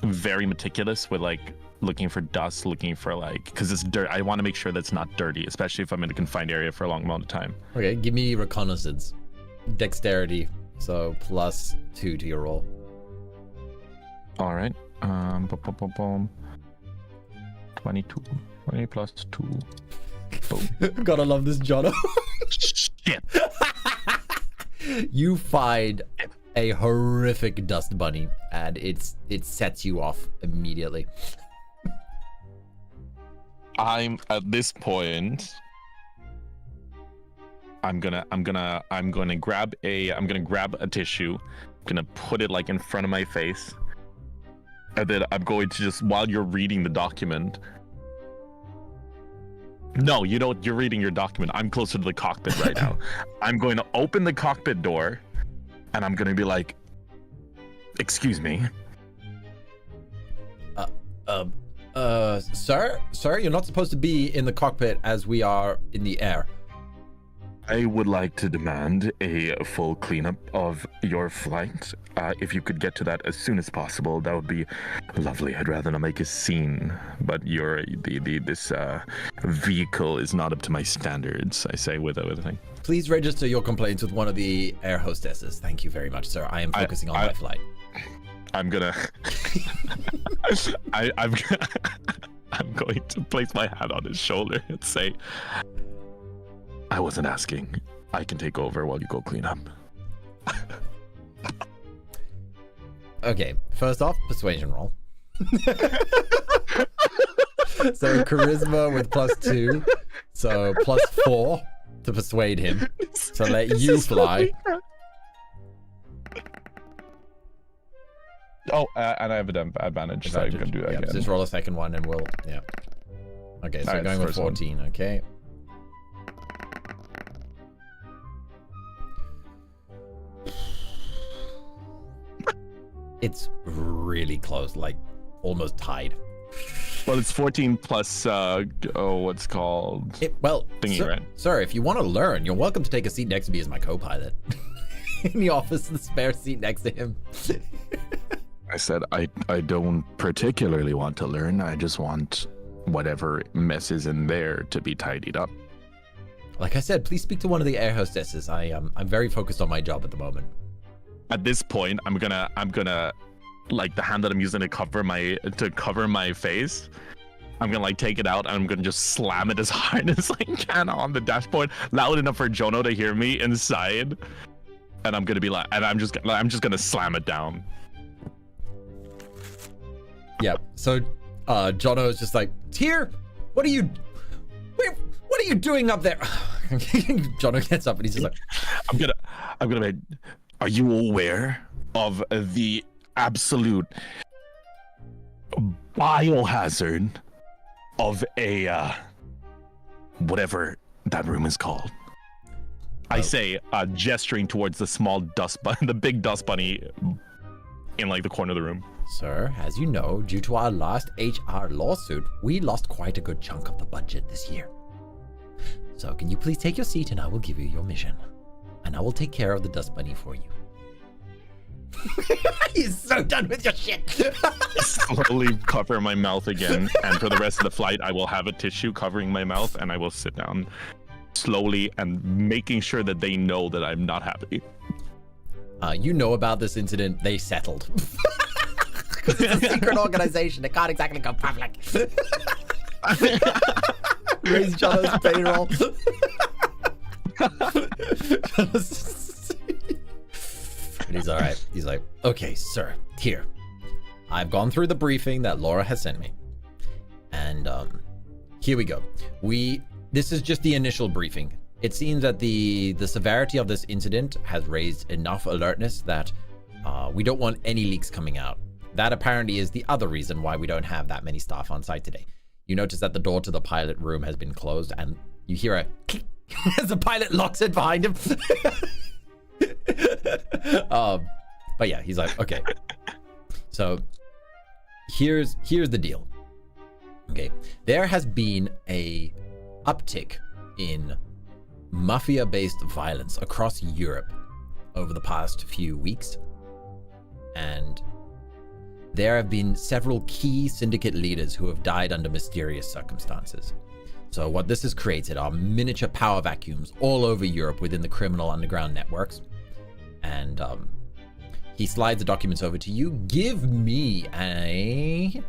very meticulous with like looking for dust, looking for like, because it's dirt. I want to make sure that's not dirty, especially if I'm in a confined area for a long amount of time. Okay, give me reconnaissance, dexterity, so +2 to your roll. All right. Boom, boom, boom, boom. 22. 20 plus 2. Boom. Gotta love this, Jono. Shit. You find a horrific dust bunny, and it sets you off immediately. I'm at this point. I'm gonna grab a tissue. I'm gonna put it like in front of my face, and then I'm going to just, while you're reading the document. No, you don't. You're reading your document. I'm closer to the cockpit right now. I'm going to open the cockpit door, and I'm going to be like, "Excuse me." Sir, you're not supposed to be in the cockpit as we are in the air. I would like to demand a full cleanup of your flight. If you could get to that as soon as possible, that would be lovely. I'd rather not make a scene, but this vehicle is not up to my standards, I say with everything. Please register your complaints with one of the air hostesses. Thank you very much, sir. I am focusing on my flight. I'm gonna I'm going to place my hand on his shoulder and say, I wasn't asking. I can take over while you go clean up. Okay, first off, persuasion roll. So charisma with +2, so +4 to persuade him to let you fly. Oh, and I have an advantage, so I'm gonna do that again. Just roll a second one and we'll, yeah. Okay, so going with 14, one. Okay. It's really close, like almost tied. Well, it's 14 plus, what's called? Thingy, sir, right? Sir, if you want to learn, you're welcome to take a seat next to me as my co-pilot. In the office, the spare seat next to him. I said, I don't particularly want to learn. I just want whatever mess is in there to be tidied up. Like I said, please speak to one of the air hostesses. I'm very focused on my job at the moment. At this point, I'm gonna like the hand that I'm using to cover my face. I'm gonna like take it out and I'm gonna just slam it as hard as I can on the dashboard, loud enough for Jono to hear me inside. And I'm gonna be like, and I'm just gonna slam it down. Yeah. So, Jono is just like, Tyr, what are you doing up there? Jono gets up and he's just like, I'm gonna. Are you aware of the absolute biohazard of a whatever that room is called? I say, gesturing towards the small the big dust bunny in like the corner of the room. Sir, as you know, due to our last HR lawsuit, we lost quite a good chunk of the budget this year. So can you please take your seat and I will give you your mission. And I will take care of the dust bunny for you. He's so done with your shit. Slowly cover my mouth again, and for the rest of the flight, I will have a tissue covering my mouth, and I will sit down slowly and making sure that they know that I'm not happy. You know about this incident. They settled. Because it's a secret organization. It can't exactly go public. Raise Jono's payroll. And he's all right. He's like, okay, sir, here. I've gone through the briefing that Laura has sent me. And here we go. This is just the initial briefing. It seems that the severity of this incident has raised enough alertness that we don't want any leaks coming out. That apparently is the other reason why we don't have that many staff on site today. You notice that the door to the pilot room has been closed and you hear a click as the pilot locks it behind him. But yeah, he's like, okay. So here's the deal. Okay, there has been a uptick in mafia-based violence across Europe over the past few weeks. And there have been several key syndicate leaders who have died under mysterious circumstances. So what this has created are miniature power vacuums all over Europe within the criminal underground networks. And he slides the documents over to you. Give me a...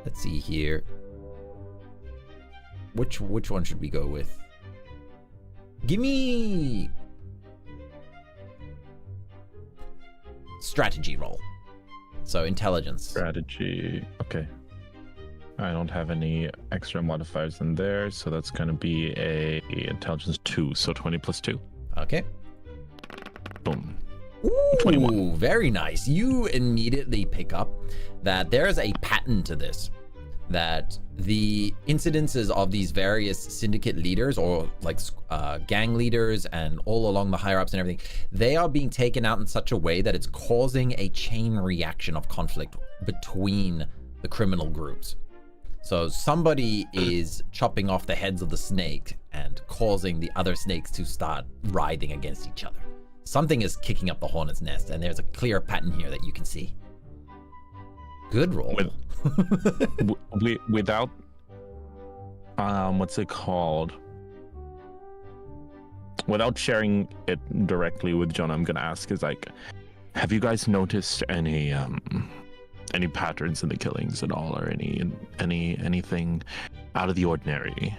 Let's see here. Which one should we go with? Give me... strategy roll. So intelligence. Strategy. Okay. I don't have any extra modifiers in there, so that's going to be a intelligence 2, so 20 plus 2. Okay. Boom. Ooh, 21. Very nice. You immediately pick up that there's a pattern to this. That the incidences of these various syndicate leaders or like gang leaders and all along the higher ups and everything, they are being taken out in such a way that it's causing a chain reaction of conflict between the criminal groups. So somebody is chopping off the heads of the snake and causing the other snakes to start writhing against each other. Something is kicking up the hornet's nest, and there's a clear pattern here that you can see. Good roll. Without what's it called? Without sharing it directly with Jono, I'm gonna ask is like, have you guys noticed any patterns in the killings at all, or anything out of the ordinary?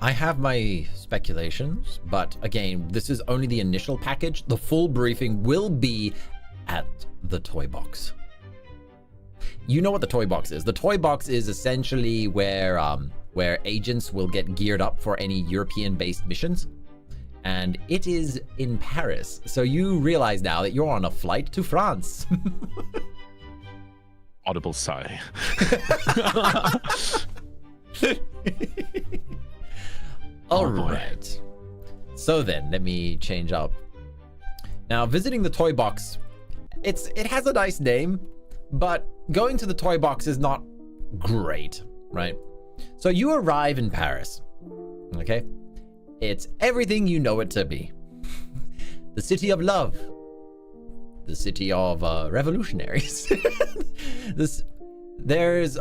I have my speculations, but again, this is only the initial package. The full briefing will be at the toy box. You know what the toy box is. The toy box is essentially where agents will get geared up for any European-based missions. And it is in Paris. So you realize now that you're on a flight to France. Audible sigh. All right. So then, let me change up. Now, visiting the toy box, it has a nice name, but going to the toy box is not great, right? So you arrive in Paris, okay? It's everything you know it to be. The city of love. The city of revolutionaries. There's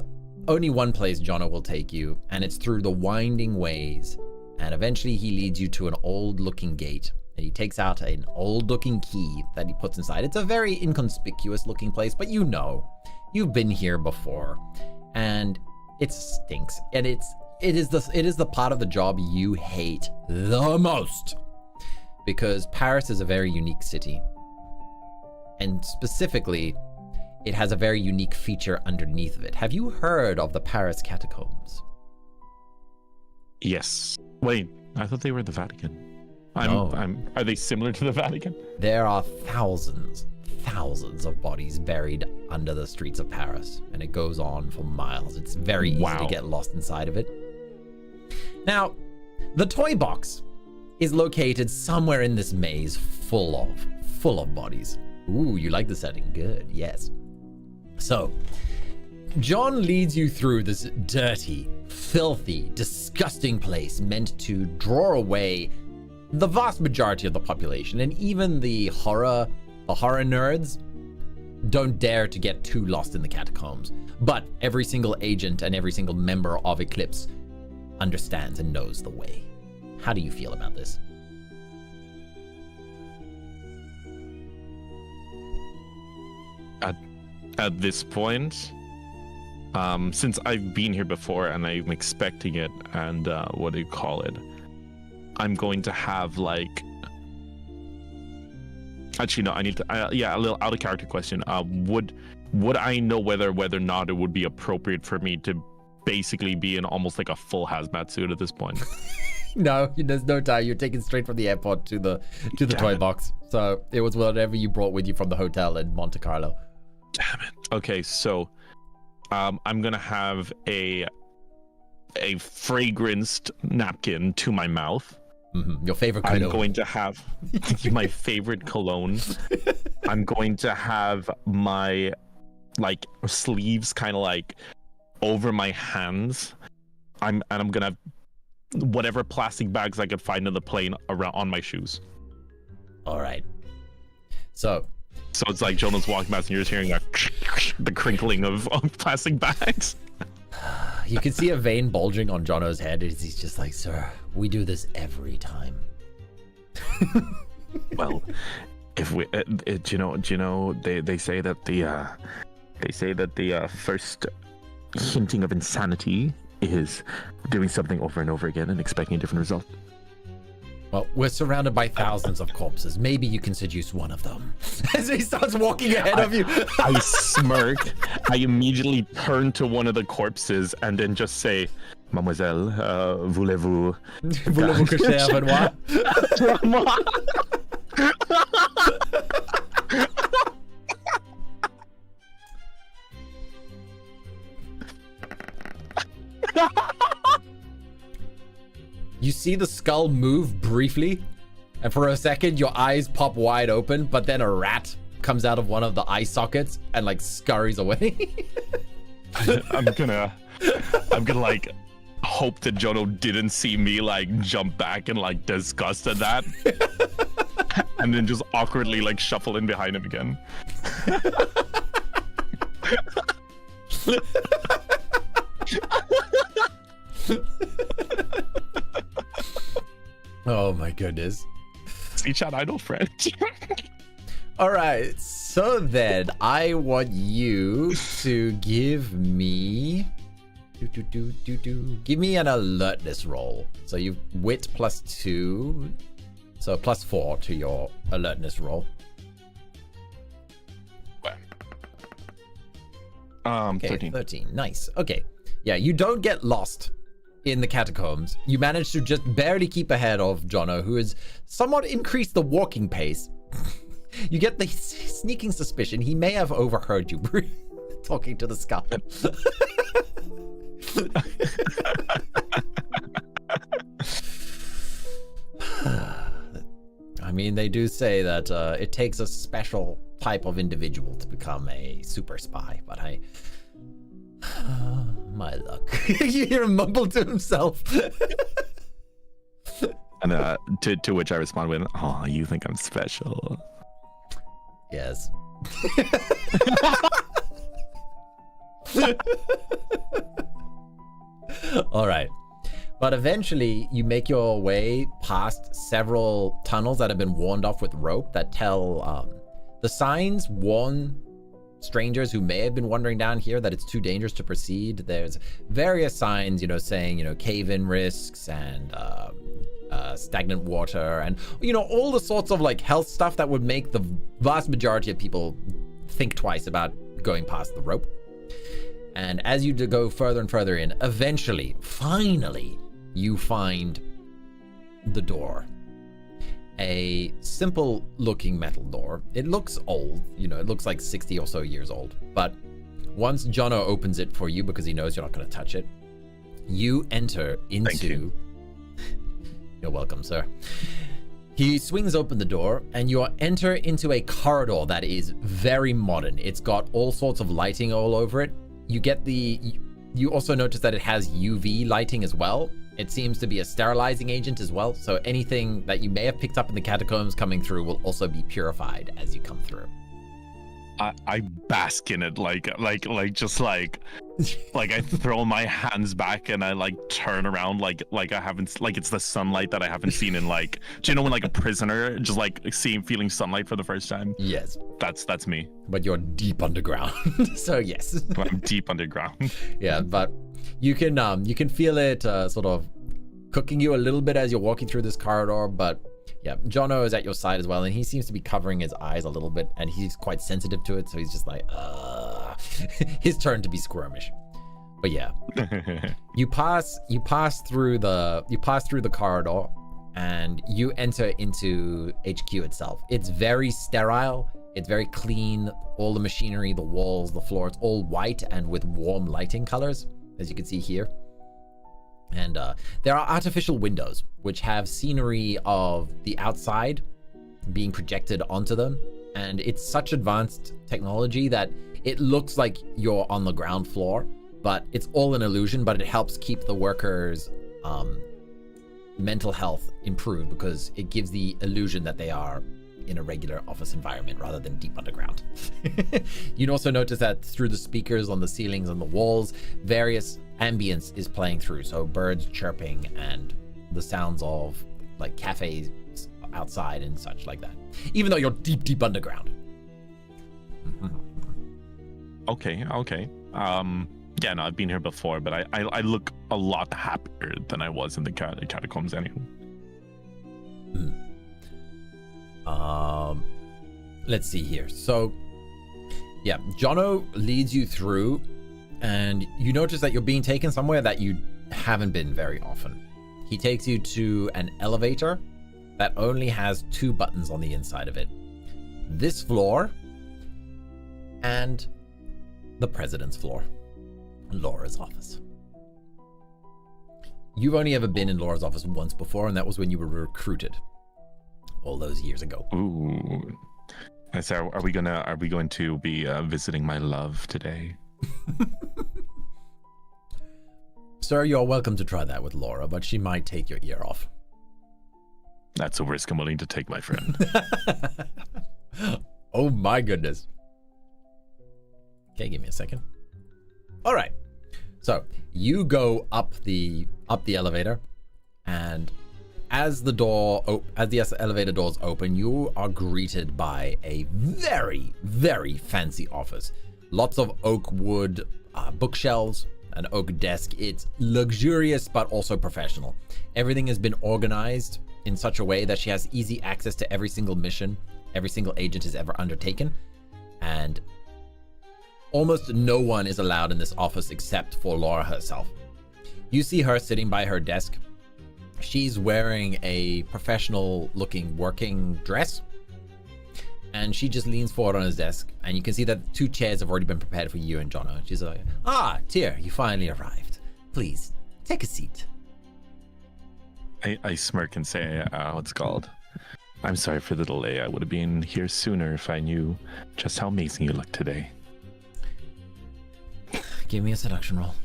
only one place Jono will take you, and it's through the winding ways. And eventually he leads you to an old-looking gate. And he takes out an old-looking key that he puts inside. It's a very inconspicuous-looking place, but you know. You've been here before. And it stinks. And it is the part of the job you hate the most. Because Paris is a very unique city. And specifically, it has a very unique feature underneath of it. Have you heard of the Paris catacombs? Yes. Wait, I thought they were the Vatican. Are they similar to the Vatican? There are thousands of bodies buried under the streets of Paris, and it goes on for miles. It's very easy to get lost inside of it. Now, the toy box is located somewhere in this maze full of bodies. Ooh, you like the setting? Good, yes. So, John leads you through this dirty, filthy, disgusting place meant to draw away the vast majority of the population, and even the horror nerds don't dare to get too lost in the catacombs. But every single agent and every single member of Eclipse understands and knows the way. How do you feel about this? At this point, since I've been here before and I'm expecting it, and what do you call it? I'm going to have like. Actually, no. I need to. A little out of character question. Would I know whether or not it would be appropriate for me to basically be in almost like a full hazmat suit at this point? No, there's no time. You're taken straight from the airport to the toy box. So it was whatever you brought with you from the hotel in Monte Carlo. Damn it. Okay, so I'm gonna have a fragranced napkin to my mouth. Mm-hmm. Your favorite cologne. I'm going to have my favorite cologne. I'm going to have my like sleeves kind of like over my hands. I'm gonna whatever plastic bags I could find in the plane around on my shoes. All right. So it's like Jono's walking past and you're just hearing the crinkling of plastic bags. you can see a vein bulging on Jono's head as he's just like, sir, we do this every time. Well, if we, do you know, they say that the first hinting of insanity is doing something over and over again and expecting a different result. Well, we're surrounded by thousands of corpses. Maybe you can seduce one of them. As he starts walking ahead of you. I smirk. I immediately turn to one of the corpses and then just say, Mademoiselle, voulez-vous... Voulez-vous coucher avec moi? You see the skull move briefly, and for a second your eyes pop wide open, but then a rat comes out of one of the eye sockets and like scurries away. I'm gonna like hope that Jono didn't see me like jump back and like disgust at that. And then just awkwardly like shuffle in behind him again. Oh my goodness. See, chat, I know French. All right, so then I want you to give me give me an alertness roll. So you've wit +2, so +4 to your alertness roll. Okay, 13. 13. Nice. Okay. Yeah, you don't get lost in the catacombs. You manage to just barely keep ahead of Jono, who has somewhat increased the walking pace. You get the sneaking suspicion he may have overheard you talking to the skull. I mean, they do say that it takes a special type of individual to become a super spy, but my luck. You hear him mumble to himself. And to which I respond with, "Oh, you think I'm special?" Yes. All right. But eventually you make your way past several tunnels that have been warned off with rope that tell the signs warn strangers who may have been wandering down here that it's too dangerous to proceed. There's various signs, saying, cave-in risks and stagnant water and, all the sorts of like health stuff that would make the vast majority of people think twice about going past the rope. And as you go further and further in, eventually, finally, you find the door. A simple looking metal door. It looks old, it looks like 60 or so years old. But once Jono opens it for you, because he knows you're not going to touch it, you enter into... Thank you. You're welcome, sir. He swings open the door and you enter into a corridor that is very modern. It's got all sorts of lighting all over it. You also notice that it has UV lighting as well. It seems to be a sterilizing agent as well. So anything that you may have picked up in the catacombs coming through will also be purified as you come through. I bask in it like I throw my hands back and I like turn around like I haven't, like it's the sunlight that I haven't seen in like, do you know when like a prisoner just like feeling sunlight for the first time? Yes. That's me. But you're deep underground. So yes. I'm deep underground. Yeah, but you can feel it sort of cooking you a little bit as you're walking through this corridor, but yeah, Jono is at your side as well, and he seems to be covering his eyes a little bit, and he's quite sensitive to it, so he's just like, his turn to be squirmish. But yeah, you pass through the corridor, and you enter into HQ itself. It's very sterile. It's very clean. All the machinery, the walls, the floor, it's all white and with warm lighting colors, as you can see here. And there are artificial windows which have scenery of the outside being projected onto them. And it's such advanced technology that it looks like you're on the ground floor, but it's all an illusion, but it helps keep the workers mental health improved because it gives the illusion that they are in a regular office environment rather than deep underground. You'd also notice that through the speakers on the ceilings and the walls, various ambience is playing through. So birds chirping and the sounds of like cafes outside and such like that, even though you're deep underground. Okay. Yeah, no, I've been here before, but I look a lot happier than I was in the catacombs anyway. Let's see here. So, yeah, Jono leads you through, and you notice that you're being taken somewhere that you haven't been very often. He takes you to an elevator that only has 2 buttons on the inside of it. This floor and the president's floor. Laura's office. You've only ever been in Laura's office once before, and that was when you were recruited all those years ago. Ooh. So are we going to be visiting my love today? Sir, you're welcome to try that with Laura, but she might take your ear off. That's a risk I'm willing to take, my friend. Oh my goodness. Okay, give me a second. All right. So you go up the elevator, and as the elevator doors open, you are greeted by a very, very fancy office. Lots of oak wood bookshelves, an oak desk. It's luxurious but also professional. Everything has been organized in such a way that she has easy access to every single mission every single agent has ever undertaken, and almost no one is allowed in this office except for Laura herself. You see her sitting by her desk. She's wearing a professional looking working dress, and she just leans forward on his desk, and you can see that 2 chairs have already been prepared for you and Jono. She's like, Tyr, you finally arrived. Please, take a seat. I smirk and say, what's it called? I'm sorry for the delay. I would have been here sooner if I knew just how amazing you look today. Give me a seduction roll.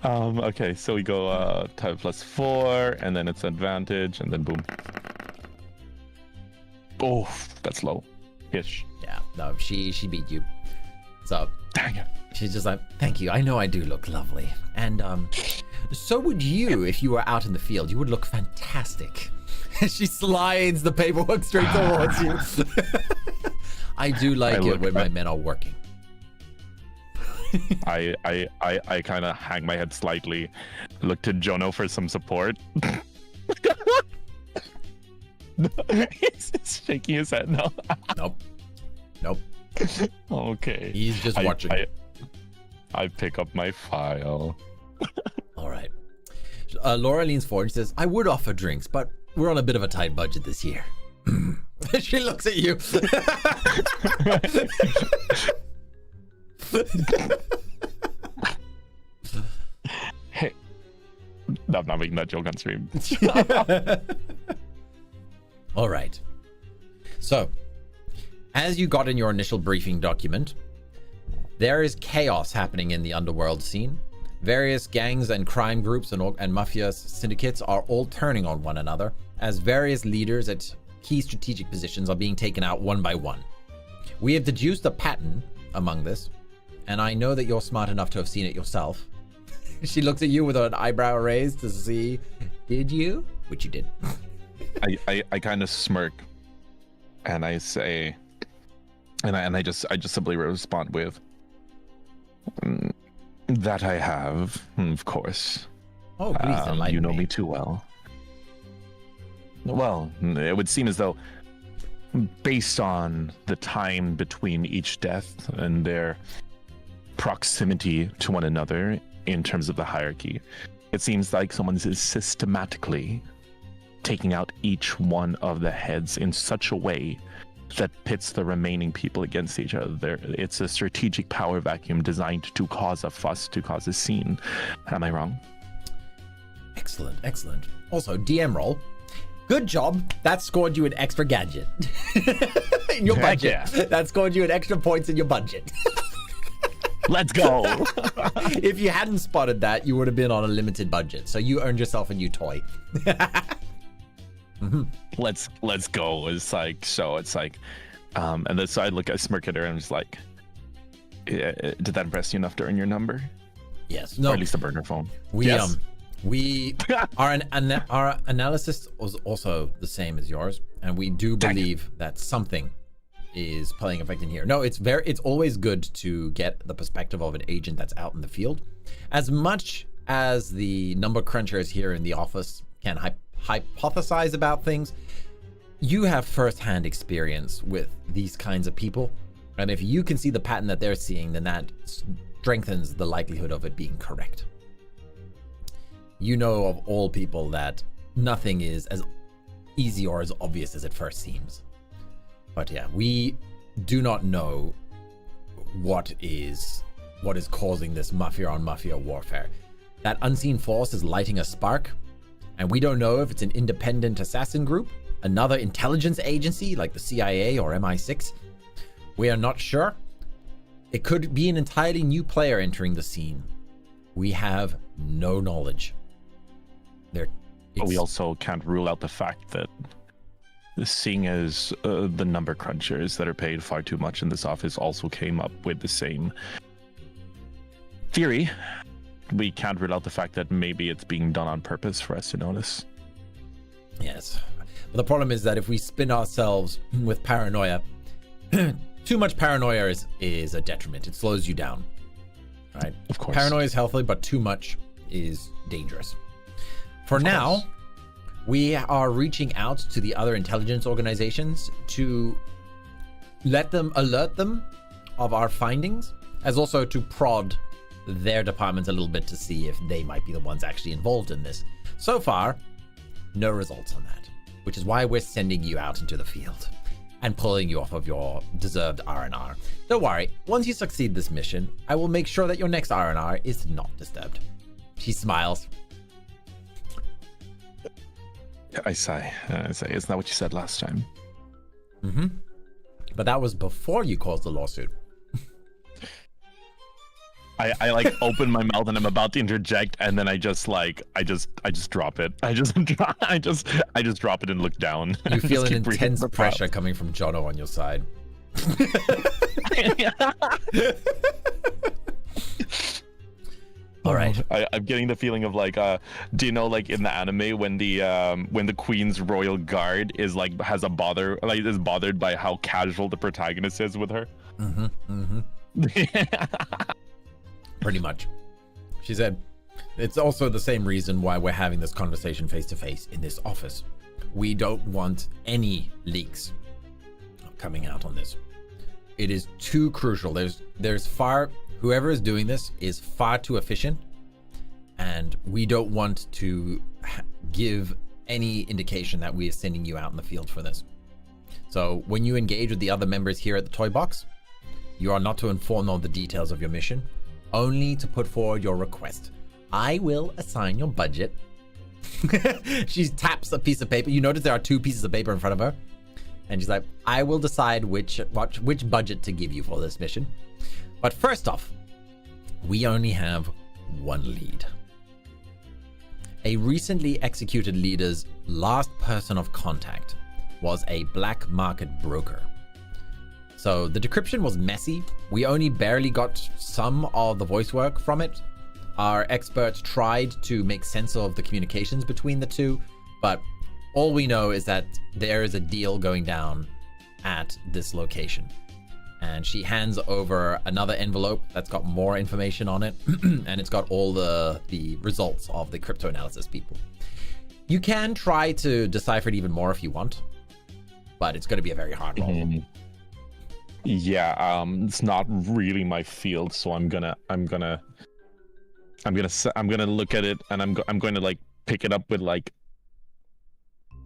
Okay, so we go type +4, and then it's advantage, and then boom. Oh, that's low. Ish. Yeah, no, she beat you. So dang it. She's just like, thank you. I know I do look lovely, and so would you if you were out in the field. You would look fantastic. She slides the paperwork straight towards you. I do like it when my men are working. I kind of hang my head slightly, look to Jono for some support. He's shaking his head now. Nope. Okay. He's just watching. I pick up my file. All right. Laura leans forward and says, I would offer drinks, but we're on a bit of a tight budget this year. She looks at you. Hey, I'm not making that joke on stream. All right. So, as you got in your initial briefing document, there is chaos happening in the underworld scene. Various gangs and crime groups and mafia syndicates are all turning on one another as various leaders at key strategic positions are being taken out one by one. We have deduced a pattern among this, and I know that you're smart enough to have seen it yourself. She looks at you with an eyebrow raised to see, did you? Which you did. I kind of smirk, and I say, and I just simply respond with, that I have, of course. Oh, please enlighten you know me. me too well. Well, it would seem as though, based on the time between each death and their proximity to one another in terms of the hierarchy, it seems like someone is systematically taking out each one of the heads in such a way that pits the remaining people against each other. It's a strategic power vacuum designed to cause a fuss, to cause a scene. Am I wrong? Excellent. Also, DM roll. Good job. That scored you an extra gadget in your budget. Yeah. That scored you an extra points in your budget. Let's go. If you hadn't spotted that, you would have been on a limited budget. So you earned yourself a new toy. Let's go. It's like, so it's like, and then so I smirk at her and I'm just like, did that impress you enough to earn your number? Yes. Or No. at least a burner phone. Our analysis was also the same as yours, and we do believe that something is playing effect in here. No, it's always good to get the perspective of an agent that's out in the field. As much as the number crunchers here in the office can hypothesize about things, you have first-hand experience with these kinds of people, and if you can see the pattern that they're seeing, then that strengthens the likelihood of it being correct. You know of all people that nothing is as easy or as obvious as it first seems. But yeah, we do not know what is causing this mafia on mafia warfare. That unseen force is lighting a spark, and we don't know if it's an independent assassin group, another intelligence agency like the CIA or MI6. We are not sure. It could be an entirely new player entering the scene. We have no knowledge. We also can't rule out the fact that, seeing as the number crunchers that are paid far too much in this office also came up with the same theory, we can't rule out the fact that maybe it's being done on purpose for us to notice. Yes. But the problem is that if we spin ourselves with paranoia, too much paranoia is a detriment. It slows you down. Right? Of course. Paranoia is healthy, but too much is dangerous. For now, we are reaching out to the other intelligence organizations to alert them of our findings, as also to prod their departments a little bit to see if they might be the ones actually involved in this. So far, no results on that, which is why we're sending you out into the field and pulling you off of your deserved R&R. Don't worry, once you succeed this mission, I will make sure that your next R&R is not disturbed. She smiles. I sigh. Isn't that what you said last time? Mm-hmm. But that was before you caused the lawsuit. I like open my mouth and I'm about to interject, and then I just drop it. I just drop it and look down. You feel an intense pressure coming from Jono on your side. All right. I'm getting the feeling of like, do you know, like in the anime when the Queen's royal guard is like is bothered by how casual the protagonist is with her? Mm-hmm. Mm-hmm. Pretty much. She said, it's also the same reason why we're having this conversation face to face in this office. We don't want any leaks coming out on this. It is too crucial. Whoever is doing this is far too efficient, and we don't want to give any indication that we are sending you out in the field for this. So when you engage with the other members here at the Toy Box, you are not to inform them of the details of your mission, only to put forward your request. I will assign your budget. She taps a piece of paper. You notice there are two pieces of paper in front of her, and she's like, I will decide which budget to give you for this mission. But first off, we only have one lead. A recently executed leader's last person of contact was a black market broker. So the decryption was messy. We only barely got some of the voice work from it. Our experts tried to make sense of the communications between the two, but all we know is that there is a deal going down at this location. And she hands over another envelope that's got more information on it, and it's got all the results of the crypto analysis people. You can try to decipher it even more if you want, but it's going to be a very hard roll. Yeah, it's not really my field, so I'm gonna look at it, and I'm going to like pick it up with like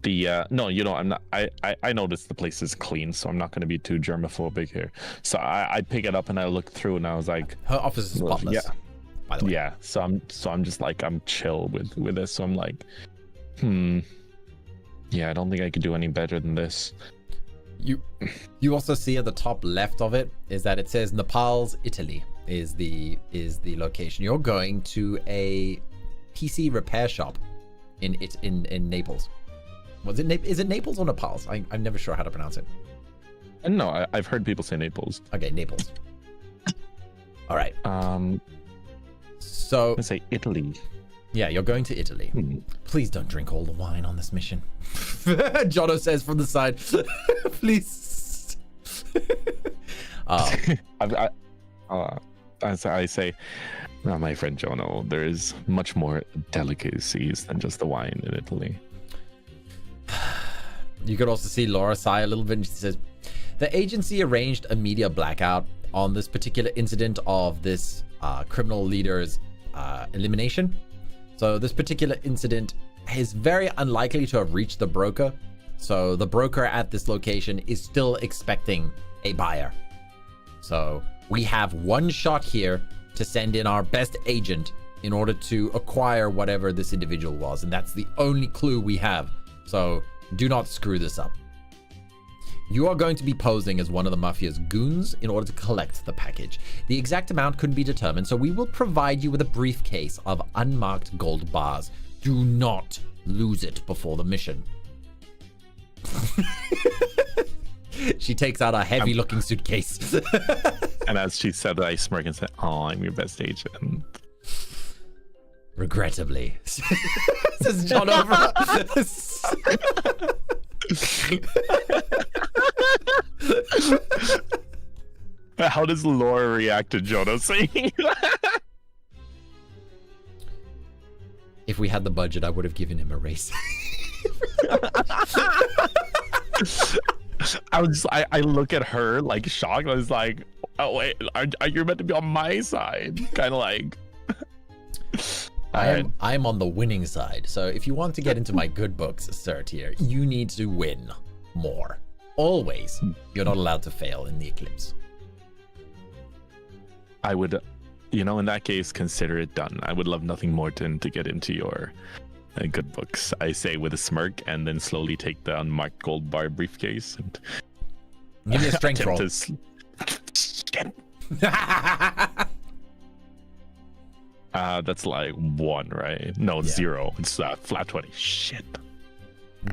the no, you know, I'm not. I noticed the place is clean, so I'm not going to be too germophobic here. So I pick it up and I look through, and I was like, her office is spotless. Yeah, by the way. Yeah. So I'm just like, I'm chill with this. So I'm like, yeah, I don't think I could do any better than this. You also see at the top left of it is that it says Nepal's Italy is the location. You're going to a PC repair shop in Naples. Is it Naples or Nepal's? I'm never sure how to pronounce it. No, I've heard people say Naples. Okay, Naples. All right. So Let's say Italy. Yeah, you're going to Italy. Please don't drink all the wine on this mission. Jono says from the side, please. As I say, my friend Jono, there is much more delicacies than just the wine in Italy. You could also see Laura sigh a little bit, and she says, the agency arranged a media blackout on this particular incident of this criminal leader's elimination. So this particular incident is very unlikely to have reached the broker. So the broker at this location is still expecting a buyer. So we have one shot here to send in our best agent in order to acquire whatever this individual was. And that's the only clue we have. So do not screw this up. You are going to be posing as one of the mafia's goons in order to collect the package. The exact amount couldn't be determined, so we will provide you with a briefcase of unmarked gold bars. Do not lose it before the mission. She takes out a heavy-looking suitcase. And as she said that, I smirk and said, "Oh, I'm your best agent." Regrettably. Says John over. How does Laura react to Jono saying that? If we had the budget, I would have given him a raise. I look at her like shocked. I was like, oh wait, are you meant to be on my side? Kind of like. I'm on the winning side. So if you want to get into my good books, Sir Tyr, you need to win more. Always. You're not allowed to fail in the eclipse. I would, in that case, consider it done. I would love nothing more to get into your good books, I say with a smirk, and then slowly take the unmarked gold bar briefcase and give me a strength roll. That's like 1, right? No, yeah. 0. It's flat 20. Shit.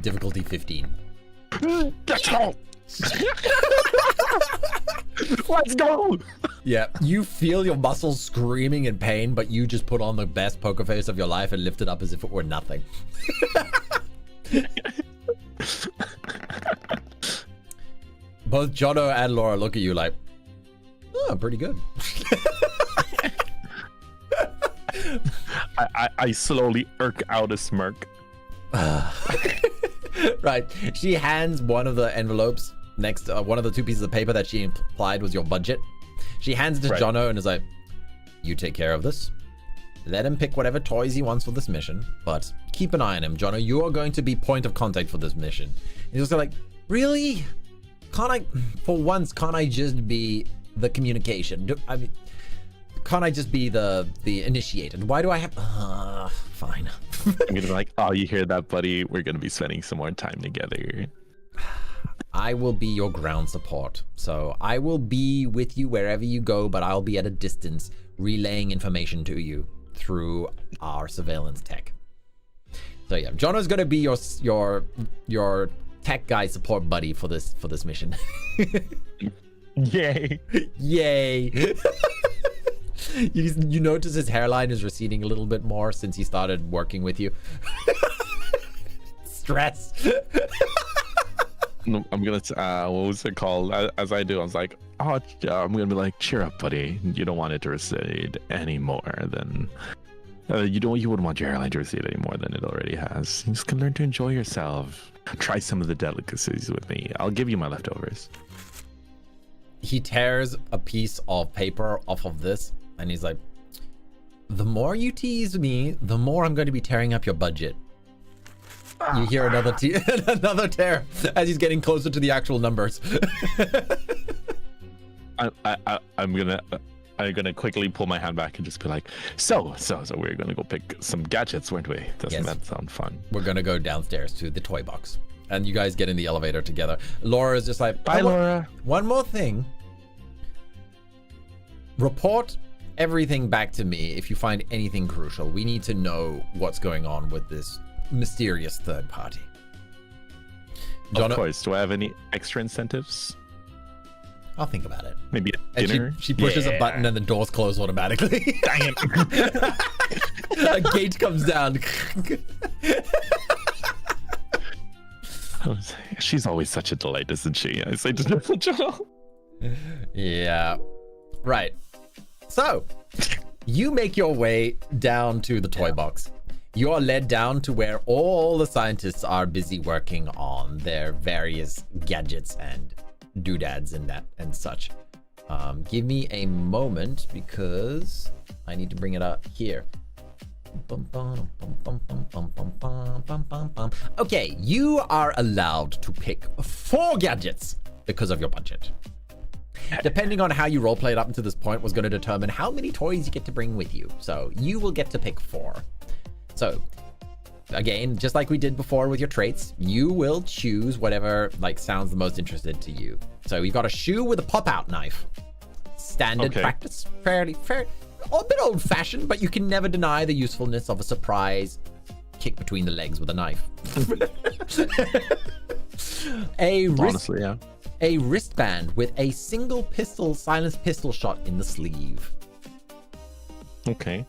Difficulty 15. That's all. Let's go. Yeah, you feel your muscles screaming in pain, but you just put on the best poker face of your life and lift it up as if it were nothing. Both Jono and Laura look at you like, oh, pretty good. I slowly irk out a smirk. Right. She hands one of the envelopes next, one of the 2 pieces of paper that she implied was your budget. She hands it to Jono and is like, you take care of this. Let him pick whatever toys he wants for this mission, but keep an eye on him, Jono. You are going to be point of contact for this mission. And he's just like, really? Can't I just be the communication? Can't I just be the initiated? Why do I have... fine. I'm gonna be like, oh, you hear that, buddy? We're gonna be spending some more time together. I will be your ground support. So I will be with you wherever you go, but I'll be at a distance relaying information to you through our surveillance tech. So yeah, Jono's gonna be your tech guy support buddy for this mission. Yay. Yay. You notice his hairline is receding a little bit more since he started working with you. Stress. I'm gonna what was it called? As I do, I was like, oh, I'm gonna be like, cheer up, buddy. You don't want it to recede any more than you wouldn't want your hairline to recede any more than it already has. You just can learn to enjoy yourself. Try some of the delicacies with me. I'll give you my leftovers. He tears a piece of paper off of this and he's like, the more you tease me, the more I'm going to be tearing up your budget. You hear another tear as he's getting closer to the actual numbers. I'm gonna quickly pull my hand back and just be like, so we're gonna go pick some gadgets, weren't we? Doesn't that sound fun? We're gonna go downstairs to the toy box. and you guys get in the elevator together. Laura is just like, bye, Laura. One more thing. Report everything back to me if you find anything crucial. We need to know what's going on with this mysterious third party. Of course. Do I have any extra incentives? I'll think about it. Maybe a dinner? And she pushes a button and the doors close automatically. Dang it. A gate comes down. She's always such a delight, isn't she? I say to Jono. Yeah. Right. So, you make your way down to the toy box. You are led down to where all the scientists are busy working on their various gadgets and doodads and that and such. Give me a moment because I need to bring it up here. Okay, you are allowed to pick 4 gadgets because of your budget. Depending on how you roleplayed up until this point was going to determine how many toys you get to bring with you. So you will get to pick 4. So again, just like we did before with your traits, you will choose whatever like sounds the most interested to you. So we've got a shoe with a pop-out knife. Standard practice, fairly fair, a bit old-fashioned, but you can never deny the usefulness of a surprise kick between the legs with a knife. Honestly, yeah. A wristband with a single pistol, silenced pistol shot in the sleeve. Okay.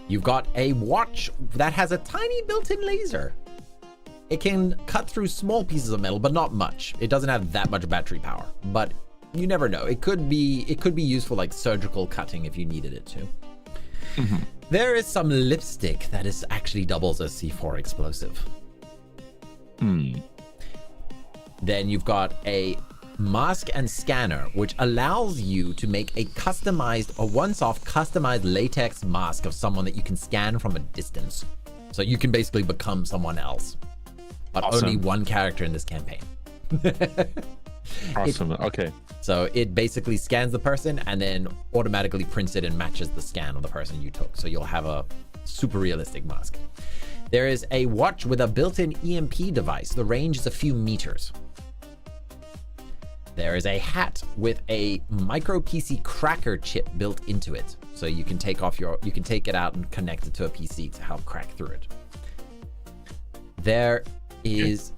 You've got a watch that has a tiny built-in laser. It can cut through small pieces of metal, but not much. It doesn't have that much battery power, but you never know. It could be used for like surgical cutting if you needed it to. Mm-hmm. There is some lipstick that is actually doubles as C4 explosive. Then you've got a mask and scanner, which allows you to make a customized or once-off customized latex mask of someone that you can scan from a distance. So you can basically become someone else, but only one character in this campaign. Awesome. Okay. So it basically scans the person and then automatically prints it and matches the scan of the person you took. So you'll have a super realistic mask. There is a watch with a built-in EMP device. The range is a few meters. There is a hat with a micro PC cracker chip built into it. So you can take it out and connect it to a PC to help crack through it. There is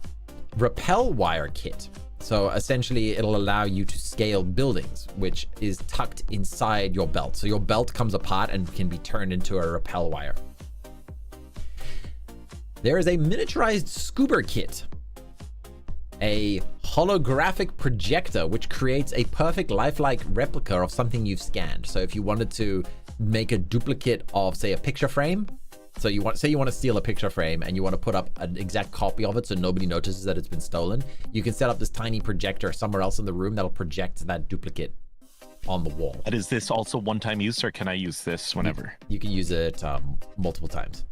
rappel wire kit. So essentially it'll allow you to scale buildings, which is tucked inside your belt. So your belt comes apart and can be turned into a rappel wire. There is a miniaturized scuba kit. A holographic projector, which creates a perfect lifelike replica of something you've scanned. So if you wanted to make a duplicate of, say, a picture frame, so you want to steal a picture frame and you want to put up an exact copy of it so nobody notices that it's been stolen, you can set up this tiny projector somewhere else in the room that'll project that duplicate on the wall. And is this also one-time use, or can I use this whenever? You can use it multiple times.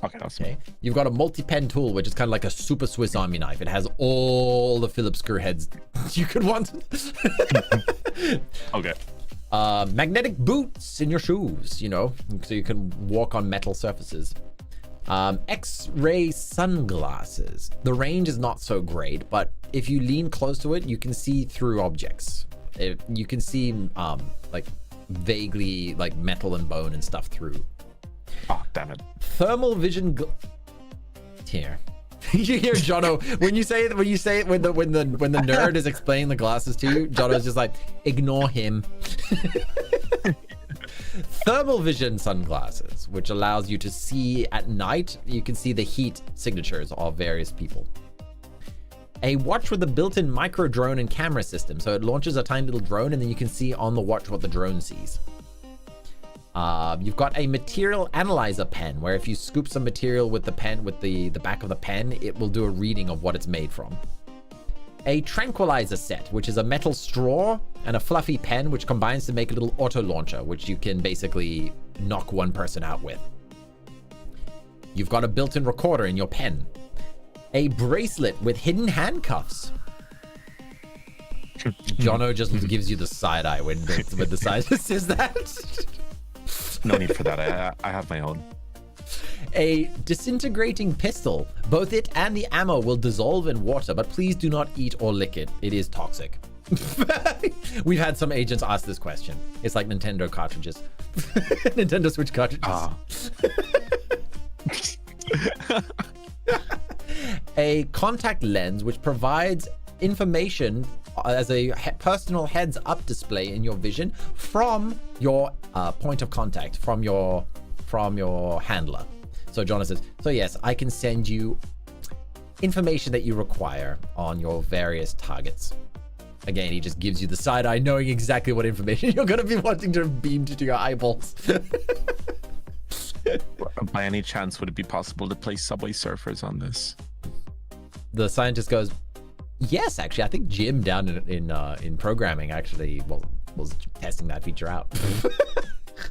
Okay, awesome. Okay. You've got a multi-pen tool, which is kind of like a super Swiss Army knife. It has all the Phillips screw heads you could want. Okay. Magnetic boots in your shoes, you know, so you can walk on metal surfaces. X-ray sunglasses. The range is not so great, but if you lean close to it, you can see through objects. You can see like vaguely like metal and bone and stuff through. Oh, damn it. Thermal vision here. You hear Jono when the nerd is explaining the glasses to you, Jono's just like, ignore him. Thermal vision sunglasses, which allows you to see at night. You can see the heat signatures of various people. A watch with a built-in micro drone and camera system. So it launches a tiny little drone and then you can see on the watch what the drone sees. You've got a material analyzer pen, where if you scoop some material with the pen, with the back of the pen, it will do a reading of what it's made from. A tranquilizer set, which is a metal straw and a fluffy pen, which combines to make a little auto launcher, which you can basically knock one person out with. You've got a built-in recorder in your pen. A bracelet with hidden handcuffs. Jono just gives you the side eye when the side says that. No need for that. I have my own. A disintegrating pistol. Both it and the ammo will dissolve in water, but please do not eat or lick it. It is toxic. We've had some agents ask this question. It's like Nintendo cartridges. Nintendo Switch cartridges. A contact lens which provides information as a personal heads-up display in your vision from your point of contact, from your handler. So Jono says, so yes, I can send you information that you require on your various targets. Again, he just gives you the side eye, knowing exactly what information you're going to be wanting to beam to your eyeballs. By any chance, would it be possible to play Subway Surfers on this? The scientist goes, yes, actually, I think Jim down in programming actually was testing that feature out.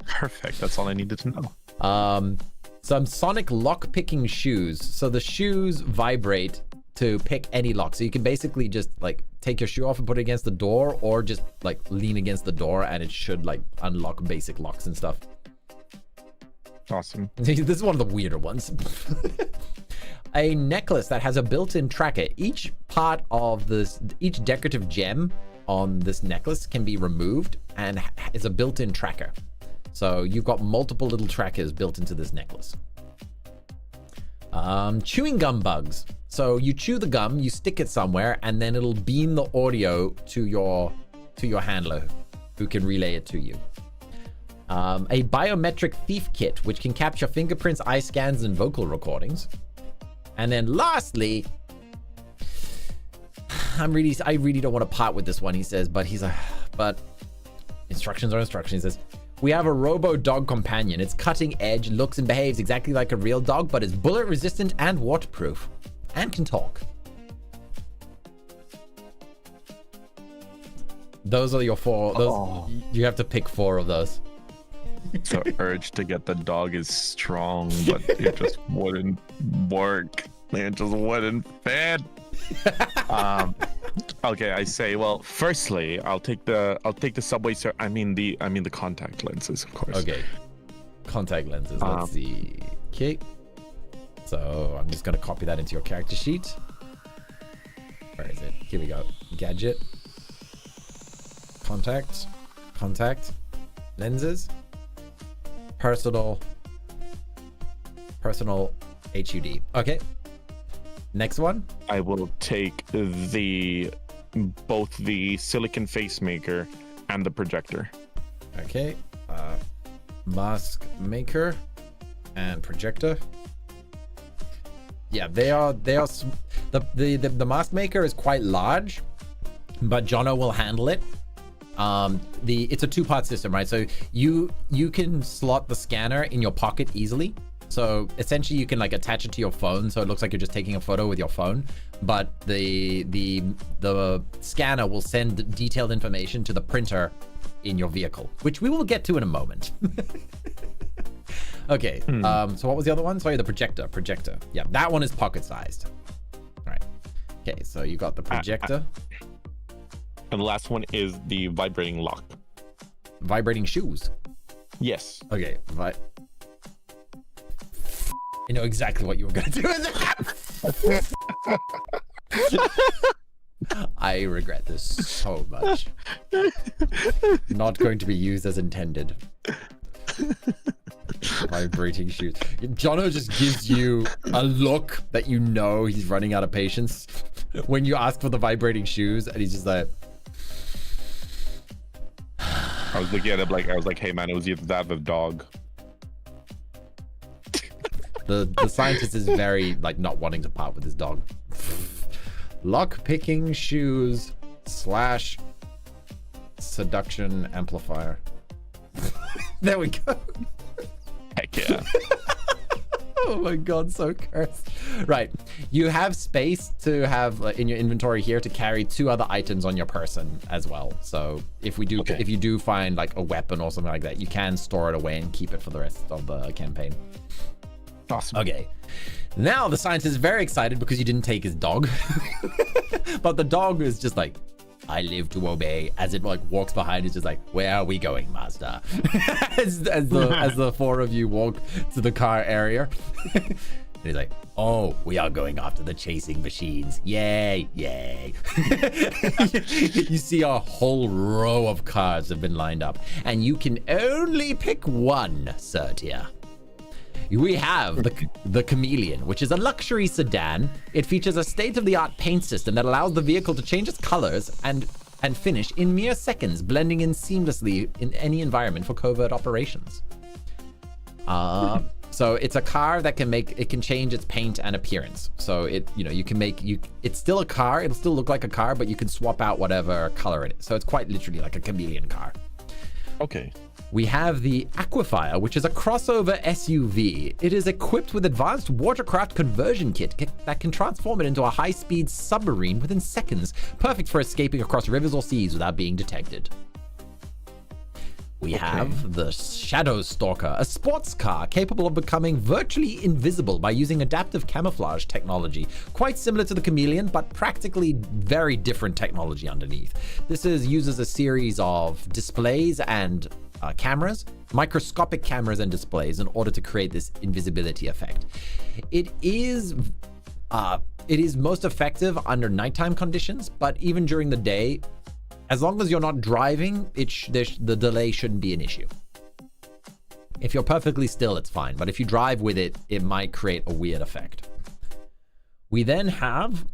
Perfect. That's all I needed to know. Some sonic lock picking shoes. So the shoes vibrate to pick any lock. So you can basically just like take your shoe off and put it against the door, or just like lean against the door and it should like unlock basic locks and stuff. Awesome. This is one of the weirder ones. A necklace that has a built-in tracker. Each part of this, each decorative gem on this necklace can be removed and is a built-in tracker. So you've got multiple little trackers built into this necklace. Chewing gum bugs. So you chew the gum, you stick it somewhere, and then it'll beam the audio to your handler, who can relay it to you. A biometric thief kit, which can capture fingerprints, eye scans, and vocal recordings. And then lastly, I really don't want to part with this one, he says, but but instructions are instructions. He says, we have a robo dog companion. It's cutting edge, looks and behaves exactly like a real dog, but is bullet resistant and waterproof, and can talk. Those are your four. You have to pick 4 of those. The urge to get the dog is strong, but it just wouldn't work. It just wouldn't fit. Okay, I say, well, firstly, I'll take the subway I mean the contact lenses, of course. Okay. Contact lenses. Let's see. Okay. So I'm just gonna copy that into your character sheet. Where is it? Here we go. Gadget. Contact lenses. Personal HUD. Okay. Next one. I will take both the silicon face maker and the projector. Okay. Mask maker and projector. Yeah, they are the mask maker is quite large, but Jono will handle it. It's a 2-part system, right? So you can slot the scanner in your pocket easily. So essentially you can like attach it to your phone, so it looks like you're just taking a photo with your phone, but the scanner will send detailed information to the printer in your vehicle, which we will get to in a moment. Okay. So what was the other one? Sorry, the projector. Yeah, that one is pocket sized. All right. Okay, so you got the projector. And the last one is the vibrating lock. Vibrating shoes. Yes. Okay. You know exactly what you were going to do. I regret this so much. Not going to be used as intended. Vibrating shoes. Jono just gives you a look that you know he's running out of patience when you ask for the vibrating shoes, and he's just like... I was looking at it like, hey man, it was either that or the dog. The scientist is very like not wanting to part with his dog. Lock picking shoes / seduction amplifier. There we go. Heck yeah. Oh my god, so cursed. Right, you have space to have in your inventory here to carry 2 other items on your person as well. So if you do find like a weapon or something like that, you can store it away and keep it for the rest of the campaign. Awesome. Okay, now the scientist is very excited because you didn't take his dog. But the dog is just like, I live to obey, as it like walks behind. It's just like, where are we going, master? as the four of you walk to the car area. And he's like, oh, we are going after the chasing machines. Yay, yay. You see a whole row of cars have been lined up, and you can only pick one, Sir Tyr. We have the Chameleon, which is a luxury sedan. It features a state-of-the-art paint system that allows the vehicle to change its colors and finish in mere seconds, blending in seamlessly in any environment for covert operations. So it's a car that can change its paint and appearance. So it's still a car. It'll still look like a car, but you can swap out whatever color it is. So it's quite literally like a chameleon car. Okay. We have the Aquifire, which is a crossover SUV. It is equipped with advanced watercraft conversion kit that can transform it into a high-speed submarine within seconds, perfect for escaping across rivers or seas without being detected. We have the Shadow Stalker, a sports car capable of becoming virtually invisible by using adaptive camouflage technology, quite similar to the Chameleon, but practically very different technology underneath. This uses a series of displays and cameras, microscopic cameras and displays in order to create this invisibility effect. It is most effective under nighttime conditions, but even during the day, as long as you're not driving, the delay shouldn't be an issue. If you're perfectly still, it's fine, but if you drive with it, it might create a weird effect. We then have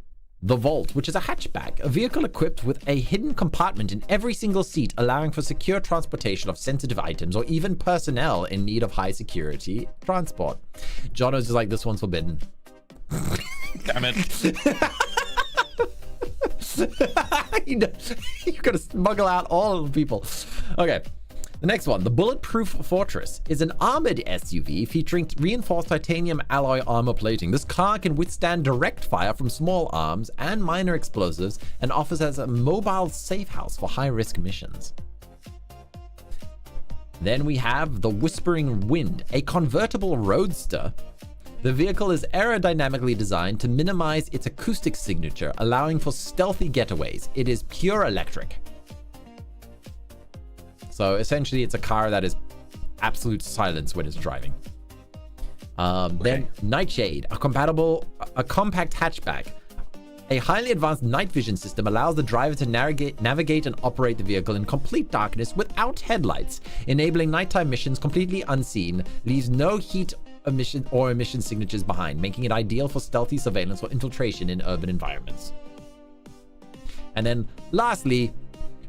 the Vault, which is a hatchback, a vehicle equipped with a hidden compartment in every single seat, allowing for secure transportation of sensitive items or even personnel in need of high security transport. Jono's just like, this one's forbidden. Damn it. You gotta smuggle out all of the people. Okay. The next one, the Bulletproof Fortress, is an armored SUV featuring reinforced titanium alloy armor plating. This car can withstand direct fire from small arms and minor explosives and offers as a mobile safe house for high-risk missions. Then we have the Whispering Wind, a convertible roadster. The vehicle is aerodynamically designed to minimize its acoustic signature, allowing for stealthy getaways. It is pure electric. So essentially, it's a car that is absolute silence when it's driving. Then Nightshade, a compact hatchback. A highly advanced night vision system allows the driver to navigate and operate the vehicle in complete darkness without headlights, enabling nighttime missions completely unseen, leaves no heat emission signatures behind, making it ideal for stealthy surveillance or infiltration in urban environments. And then lastly,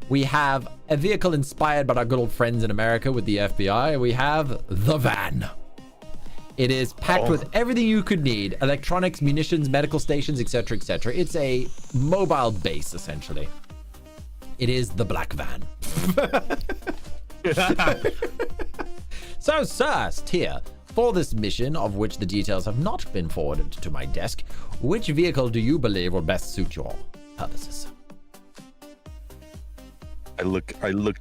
we have a vehicle inspired by our good old friends in America with the FBI. We have the van. It is packed with everything you could need: electronics, munitions, medical stations, etc., etc. It's a mobile base, essentially. It is the black van. So, Sir Tyr, for this mission, of which the details have not been forwarded to my desk, which vehicle do you believe will best suit your purposes? I look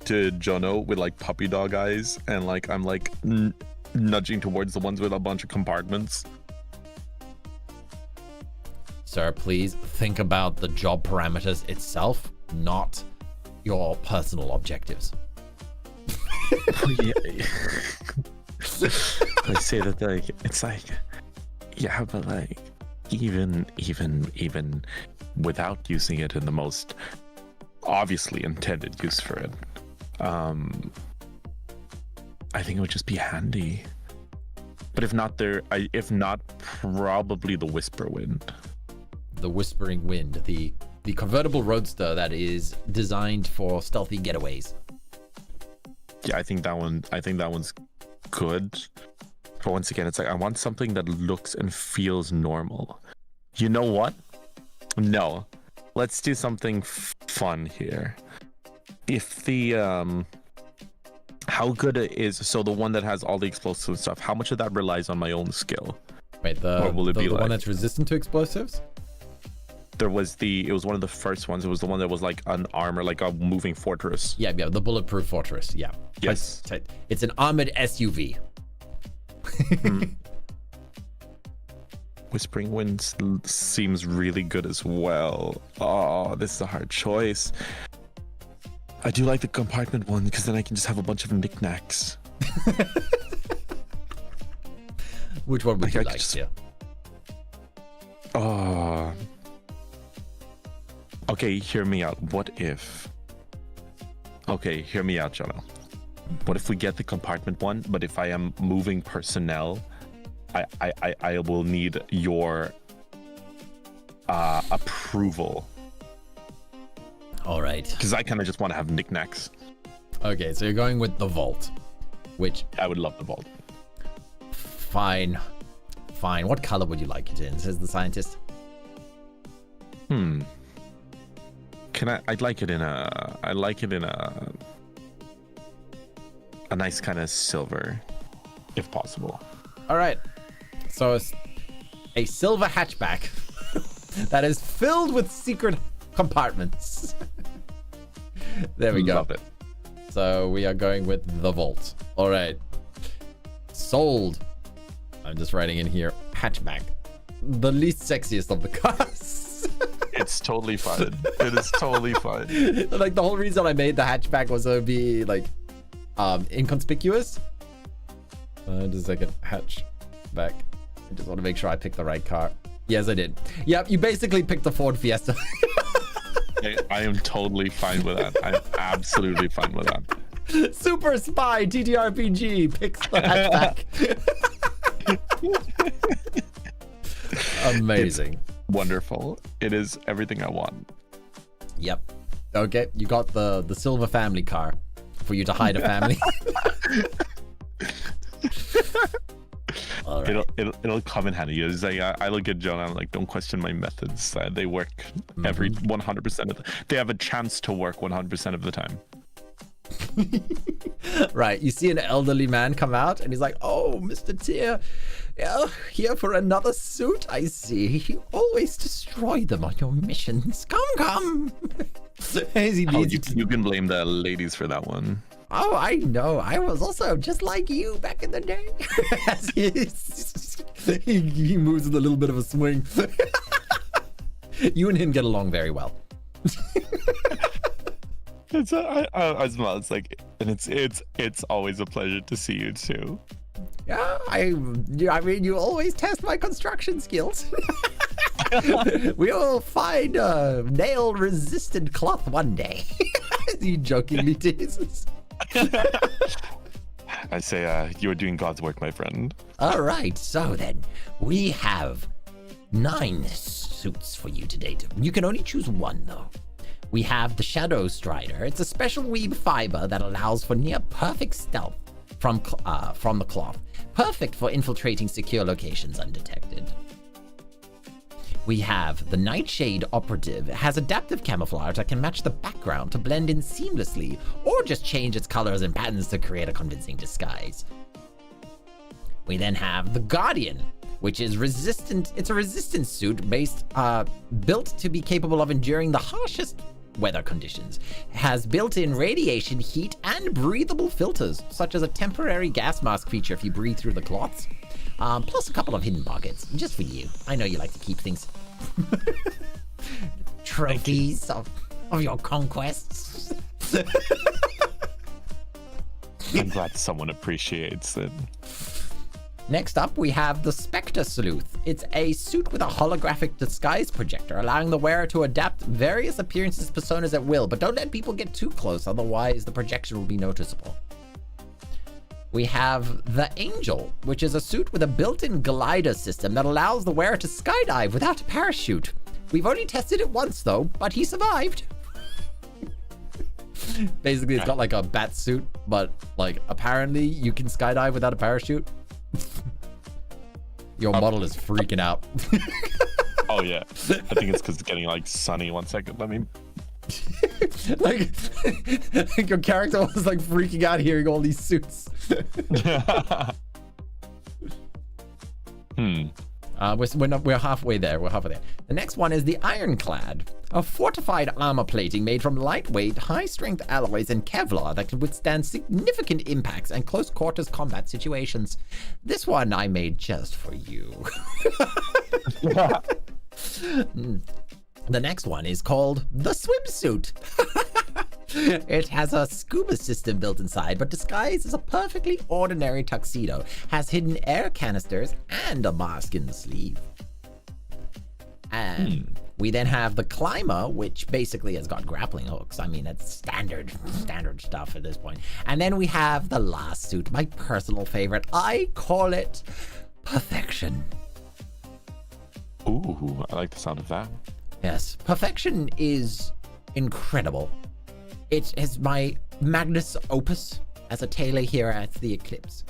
to Jono with like puppy dog eyes, and like I'm like nudging towards the ones with a bunch of compartments. Sir, please think about the job parameters itself, not your personal objectives. I say that like it's like, yeah, but like even without using it in the most obviously intended use for it, I think it would just be handy. But if not, probably the Whisper Wind. The Whispering Wind, the convertible roadster that is designed for stealthy getaways. Yeah, I think that one's good. But once again, it's like I want something that looks and feels normal. You know what? No. Let's do something fun here. If the how good it is, so the one that has all the explosive stuff, how much of that relies on my own skill? Wait, the one that's resistant to explosives? It was one of the first ones. It was the one that was like an armor, like a moving fortress. Yeah, the Bulletproof Fortress. Yeah. Yes. It's an armored SUV. Whispering Winds seems really good as well. Oh, this is a hard choice. I do like the compartment one because then I can just have a bunch of knickknacks. Which one would you I like? just- Yeah. Okay, hear me out. What if... Okay, hear me out, Jono. What if we get the compartment one, but if I am moving personnel, I will need your approval. All right. Because I kind of just want to have knickknacks. Okay, so you're going with the vault, which... I would love the vault. Fine. Fine. What color would you like it in, says the scientist? Can I'd like it in a... I like it in a nice kind of silver, if possible. All right. So it's a silver hatchback that is filled with secret compartments. There we go. Love it. So we are going with the vault. All right. Sold. I'm just writing in here, hatchback. The least sexiest of the cars. It's totally fine. It is totally fine. Like, the whole reason I made the hatchback was to be, like, inconspicuous. Just a second. Hatchback. I just want to make sure I picked the right car. Yes, I did. Yep, you basically picked the Ford Fiesta. I am totally fine with that. I'm absolutely fine with that. Super Spy TTRPG picks the hatchback. Amazing. It's wonderful. It is everything I want. Yep. Okay, you got the silver family car for you to hide a family. All right. It'll come in handy. It's like I look at Jonah, I'm like, don't question my methods. They work every 100% of they have a chance to work 100% of the time. Right, you see an elderly man come out and he's like, oh, Mr. Tyr, yeah, here for another suit, I see. You always destroy them on your missions. Come. As he leads You can blame the ladies for that one. Oh, I know. I was also just like you back in the day. As he moves with a little bit of a swing. You and him get along very well. It's as well. It's like, and it's always a pleasure to see you too. Yeah, I mean, you always test my construction skills. We will find a nail-resistant cloth one day. He jokingly teases. I say, you are doing God's work, my friend. All right, so then we have 9 suits for you today. You can only choose one, though. We have the Shadow Strider. It's a special weave fiber that allows for near perfect stealth from the cloth. Perfect for infiltrating secure locations undetected. We have the Nightshade Operative. It has adaptive camouflage that can match the background to blend in seamlessly, or just change its colors and patterns to create a convincing disguise. We then have the Guardian, which is resistant. It's a resistance suit built to be capable of enduring the harshest weather conditions. It has built-in radiation, heat, and breathable filters, such as a temporary gas mask feature if you breathe through the cloths. Plus a couple of hidden pockets, just for you. I know you like to keep things. Trophies of your conquests. I'm glad someone appreciates it. Next up, we have the Spectre Sleuth. It's a suit with a holographic disguise projector, allowing the wearer to adapt various appearances personas at will, but don't let people get too close, otherwise the projection will be noticeable. We have the Angel, which is a suit with a built-in glider system that allows the wearer to skydive without a parachute. We've only tested it once though, but he survived. Basically, it's got like a bat suit, but like apparently you can skydive without a parachute. Your model is freaking out. Oh yeah, I think it's because it's getting like sunny. 1 second, let me. like your character was like freaking out hearing all these suits. We're halfway there. The next one is the Ironclad, a fortified armor plating made from lightweight, high-strength alloys and Kevlar that can withstand significant impacts and close quarters combat situations. This one I made just for you. The next one is called the Swimsuit. It has a scuba system built inside, but disguised as a perfectly ordinary tuxedo. Has hidden air canisters and a mask in the sleeve. And we then have the climber, which basically has got grappling hooks. I mean, it's standard stuff at this point. And then we have the last suit, my personal favorite. I call it Perfection. Ooh, I like the sound of that. Yes, Perfection is incredible. It is my magnus opus as a tailor here at the Eclipse.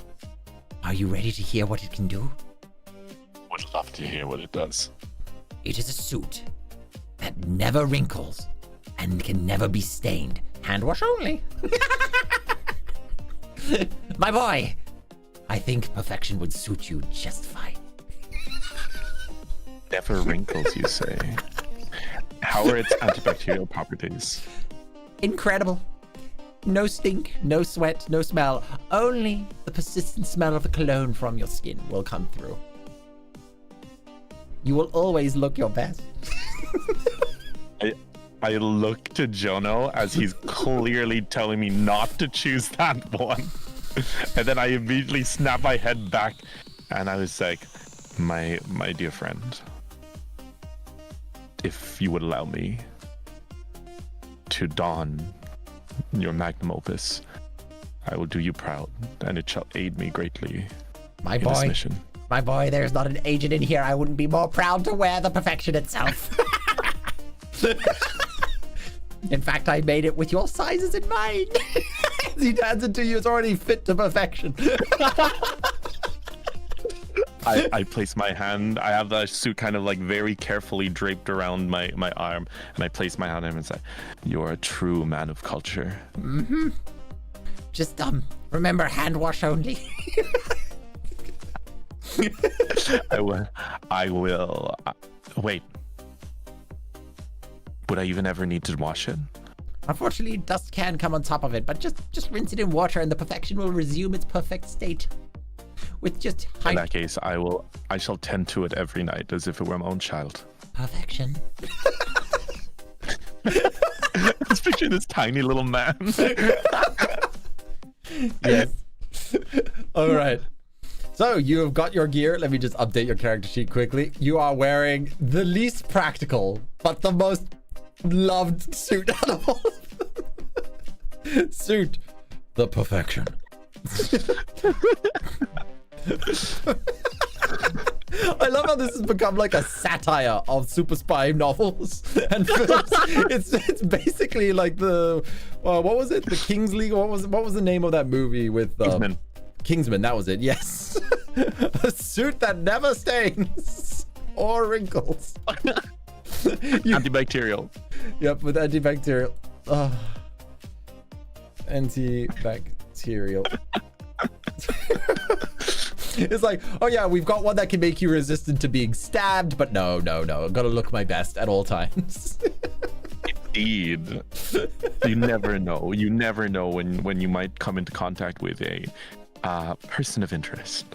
Are you ready to hear what it can do? Would love to hear what it does. It is a suit that never wrinkles and can never be stained. Hand wash only. My boy, I think Perfection would suit you just fine. Never wrinkles, you say? How are its antibacterial properties? Incredible. No stink, no sweat, no smell. Only the persistent smell of the cologne from your skin will come through. You will always look your best. I look to Jono as he's clearly telling me not to choose that one. And then I immediately snap my head back and I was like, my dear friend, if you would allow me to don your magnum opus, I will do you proud, and it shall aid me greatly My in boy. this mission. My boy, there's not an agent in here I wouldn't be more proud to wear the Perfection itself. In fact, I made it with your sizes in mind. As he hands it to you, it's already fit to perfection. I place my hand, I have the suit kind of like very carefully draped around my arm, and I place my hand on him and say, you're a true man of culture. Mm-hmm. Just, remember, hand wash only. I will. Wait. Would I even ever need to wash it? Unfortunately, dust can come on top of it, but just rinse it in water and the Perfection will resume its perfect state. With just In that case, I shall tend to it every night as if it were my own child. Perfection. Just picture this tiny little man. Yes. All right. So you have got your gear. Let me just update your character sheet quickly. You are wearing the least practical, but the most loved suit out of all. Suit. The Perfection. I love how this has become like a satire of super spy novels and films. It's basically like the what was it? The Kingsley? What was the name of that movie with Kingsman. Kingsman, that was it. Yes. A suit that never stains or wrinkles. Antibacterial. Yep, with antibacterial. Antibacterial. It's like, oh yeah, we've got one that can make you resistant to being stabbed, but no. I've got to look my best at all times. Indeed. You never know. You never know when you might come into contact with a person of interest.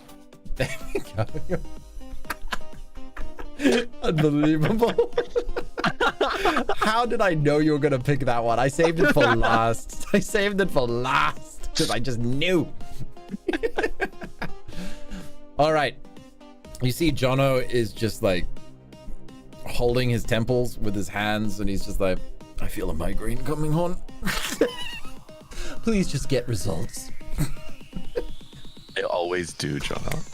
There we go. Unbelievable. How did I know you were going to pick that one? I saved it for last. Because I just knew. All right. You see Jono is just like holding his temples with his hands and he's just like, I feel a migraine coming on. Please just get results. I always do, Jono.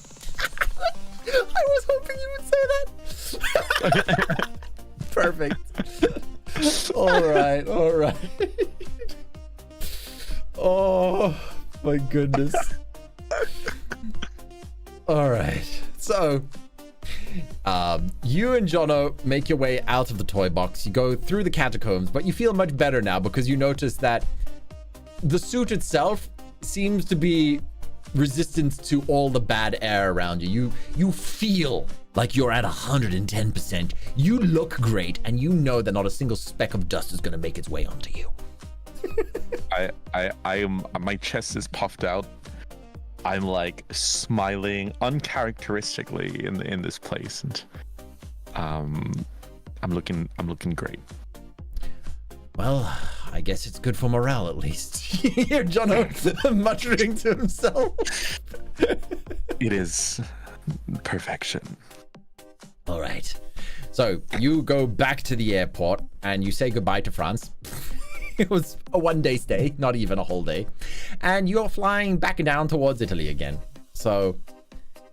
I was hoping you would say that. Perfect. All right. Oh my goodness. All right. So, you and Jono make your way out of the toy box. You go through the catacombs, but you feel much better now because you notice that the suit itself seems to be resistant to all the bad air around you. You feel like you're at 110%. You look great, and you know that not a single speck of dust is going to make its way onto you. I am. My chest is puffed out. I'm like smiling uncharacteristically in this place, and I'm looking great. Well, I guess it's good for morale at least. You hear Jono muttering to himself. It is perfection. All right. So you go back to the airport and you say goodbye to France. It was a one-day stay, not even a whole day. And you're flying back down towards Italy again. So,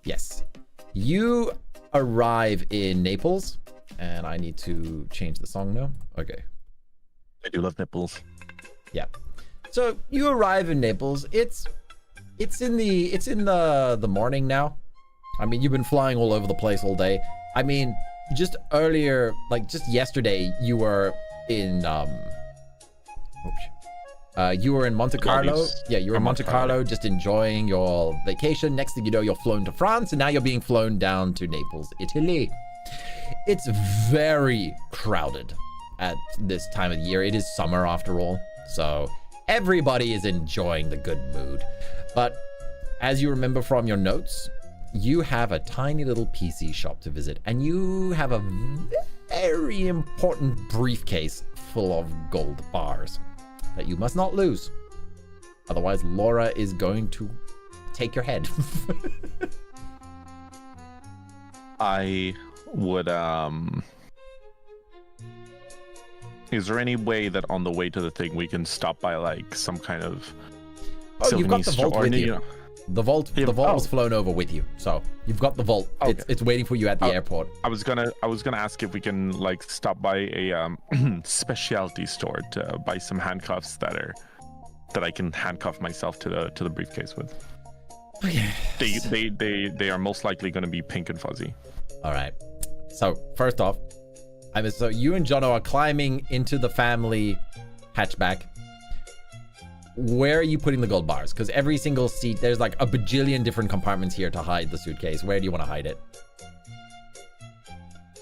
yes. You arrive in Naples. And I need to change the song now. Okay. I do love nipples. Yeah. So you arrive in Naples. It's in the morning now. I mean, you've been flying all over the place all day. I mean, just earlier, like just yesterday, you were in you were in Monte Carlo. Yeah, you were in Monte Carlo just enjoying your vacation. Next thing you know, you're flown to France, and now you're being flown down to Naples, Italy. It's very crowded at this time of the year. It is summer after all, so everybody is enjoying the good mood. But as you remember from your notes, you have a tiny little PC shop to visit, and you have a very important briefcase full of gold bars that you must not lose. Otherwise, Laura is going to take your head. I would, is there any way that on the way to the thing we can stop by like some kind of... Oh, you've got the vault with you. The vault was flown over with you, so you've got the vault. Okay. It's waiting for you at the airport. I was gonna ask if we can like stop by a specialty store to buy some handcuffs that I can handcuff myself to the briefcase with. Okay. They are most likely going to be pink and fuzzy. All right. So first off, so you and Jono are climbing into the family hatchback. Where are you putting the gold bars? Because every single seat, there's like a bajillion different compartments here to hide the suitcase. Where do you want to hide it?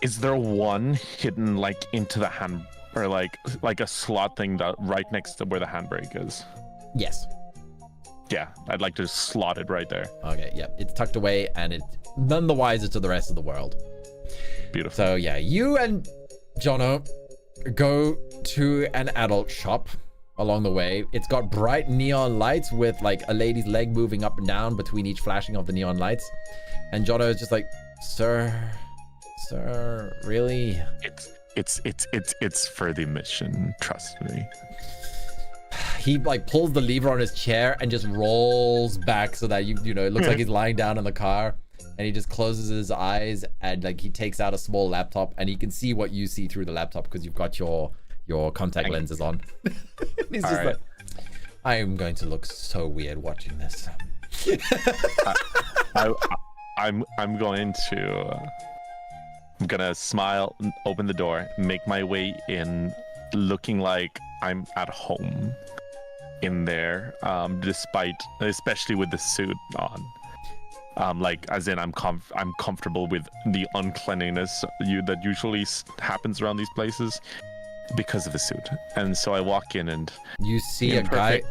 Is there one hidden like into the hand, or like a slot thing that right next to where the handbrake is? Yes. Yeah, I'd like to slot it right there. Okay, yeah, it's tucked away, and it's none the wiser to the rest of the world. Beautiful. So yeah, you and Jono go to an adult shop. Along the way, it's got bright neon lights with like a lady's leg moving up and down between each flashing of the neon lights, and Jono is just like, sir, really? It's for the mission, trust me. He like pulls the lever on his chair and just rolls back so that you know it looks like he's lying down in the car, and he just closes his eyes and like he takes out a small laptop, and he can see what you see through the laptop because you've got your contact lenses on. He's just like, I am going to look so weird watching this. I'm gonna smile, open the door, make my way in, looking like I'm at home in there, especially with the suit on. Like, as in, I'm comfortable with the uncleanliness that usually happens around these places because of the suit. And so I walk in, and you see a guy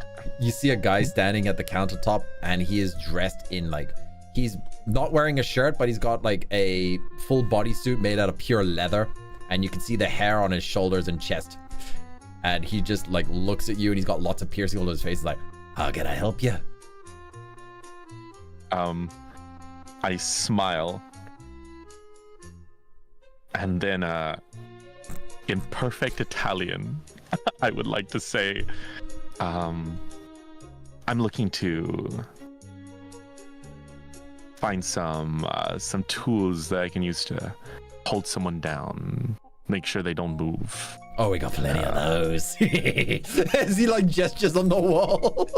standing at the countertop, and he is dressed in like, he's not wearing a shirt, but he's got like a full bodysuit made out of pure leather, and you can see the hair on his shoulders and chest, and he just like looks at you, and he's got lots of piercing all over his face. He's like, how can I help you? I smile, and then in perfect Italian, I would like to say, I'm looking to find some tools that I can use to hold someone down, make sure they don't move. Oh, we got plenty of those. As he like gestures on the wall.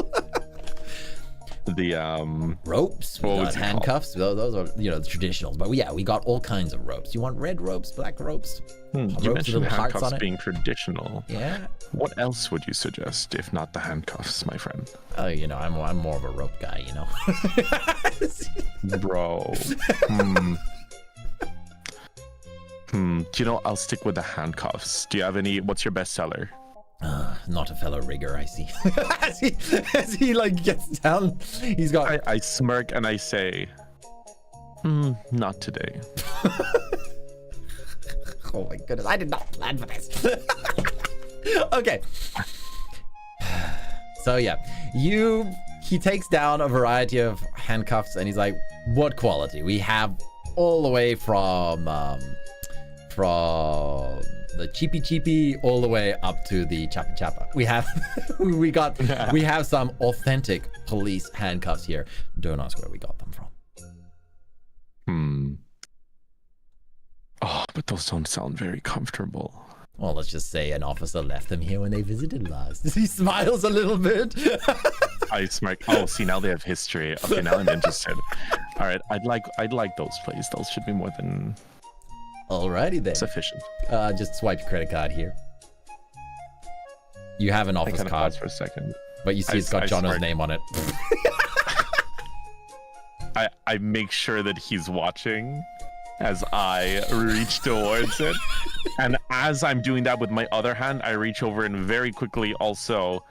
The ropes, we got handcuffs. Those are, you know, the traditionals. But yeah, we got all kinds of ropes. You want red ropes, black ropes? You mentioned handcuffs being traditional. Yeah. What else would you suggest if not the handcuffs, my friend? Oh, you know, I'm more of a rope guy, you know. Bro. You know, I'll stick with the handcuffs. Do you have any? What's your bestseller? Not a fellow rigger, I see. as he like gets down, he's got. I smirk and I say, not today. Oh my goodness, I did not plan for this. Okay, So yeah, he takes down a variety of handcuffs and he's like, what quality? We have all the way from the cheapy all the way up to the chapa. We have we have some authentic police handcuffs here. Don't ask where we got them from. Oh, but those don't sound very comfortable. Well, let's just say an officer left them here when they visited last. He smiles a little bit. I smirk. Oh, see, now they have history. Okay, now I'm interested. All right, I'd like those, please. Those should be more than alrighty then. sufficient. Just swipe your credit card here. You have an office card pause for a second, but you see it's got Jono's name on it. I make sure that he's watching as I reach towards it, and as I'm doing that with my other hand, I reach over and very quickly also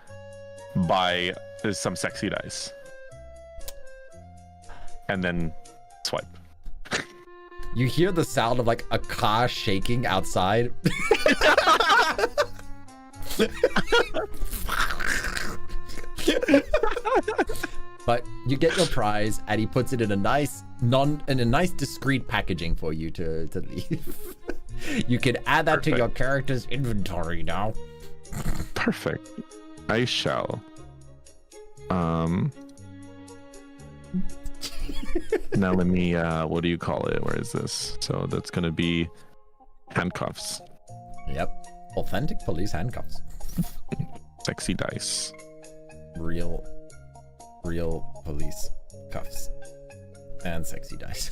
buy some sexy dice, and then swipe. You hear the sound of like a car shaking outside. But you get your prize, and he puts it in a nice discreet packaging for you to leave. You can add that to your character's inventory now. Perfect. I shall. Now let me, what do you call it? Where is this? So that's gonna be handcuffs. Yep. Authentic police handcuffs. Sexy dice. Real police cuffs. And sexy dice.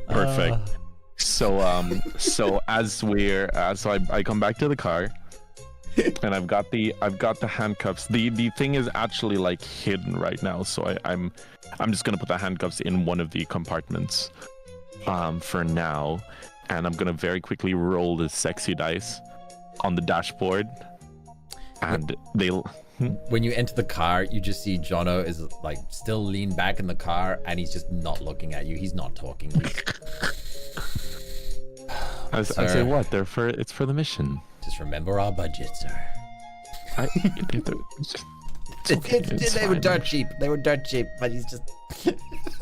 Perfect. So I come back to the car. And I've got the handcuffs. The thing is actually like hidden right now, so I'm just gonna put the handcuffs in one of the compartments for now, and I'm gonna very quickly roll the sexy dice on the dashboard, and when you enter the car, you just see Jono is like still leaned back in the car, and he's just not looking at you. He's not talking. I say what? It's for the mission. Just remember our budget, sir. They were dirt cheap. They were dirt cheap, but he's just.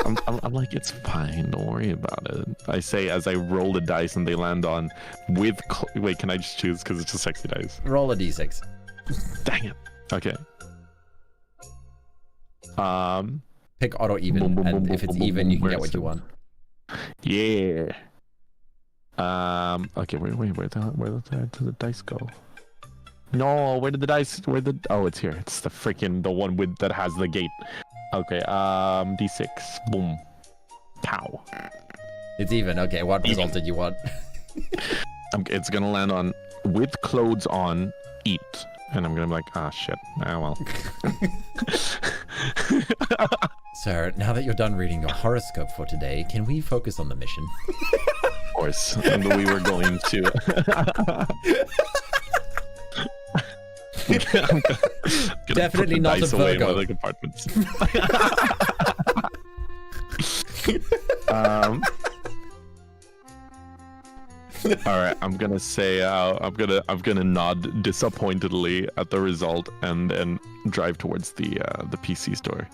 I'm like, it's fine. Don't worry about it. I say as I roll the dice and they land on with. Wait, can I just choose because it's just sexy dice? Roll a d6. Dang it. Okay. Pick auto even, and if it's even, you can get what you want. Yeah. Okay. Where did the dice go? No, where did the dice? Oh, it's here. It's the one that has the gate. Okay. D6. Boom. Pow. It's even. Okay. What result did you want? It's gonna land on with clothes on. Eat. And I'm gonna be like, shit. Well. Sir, now that you're done reading your horoscope for today, can we focus on the mission? Of course. And we were going to. Definitely not a Virgo. The compartments. All right, I'm gonna say I'm gonna nod disappointedly at the result and then drive towards the PC store.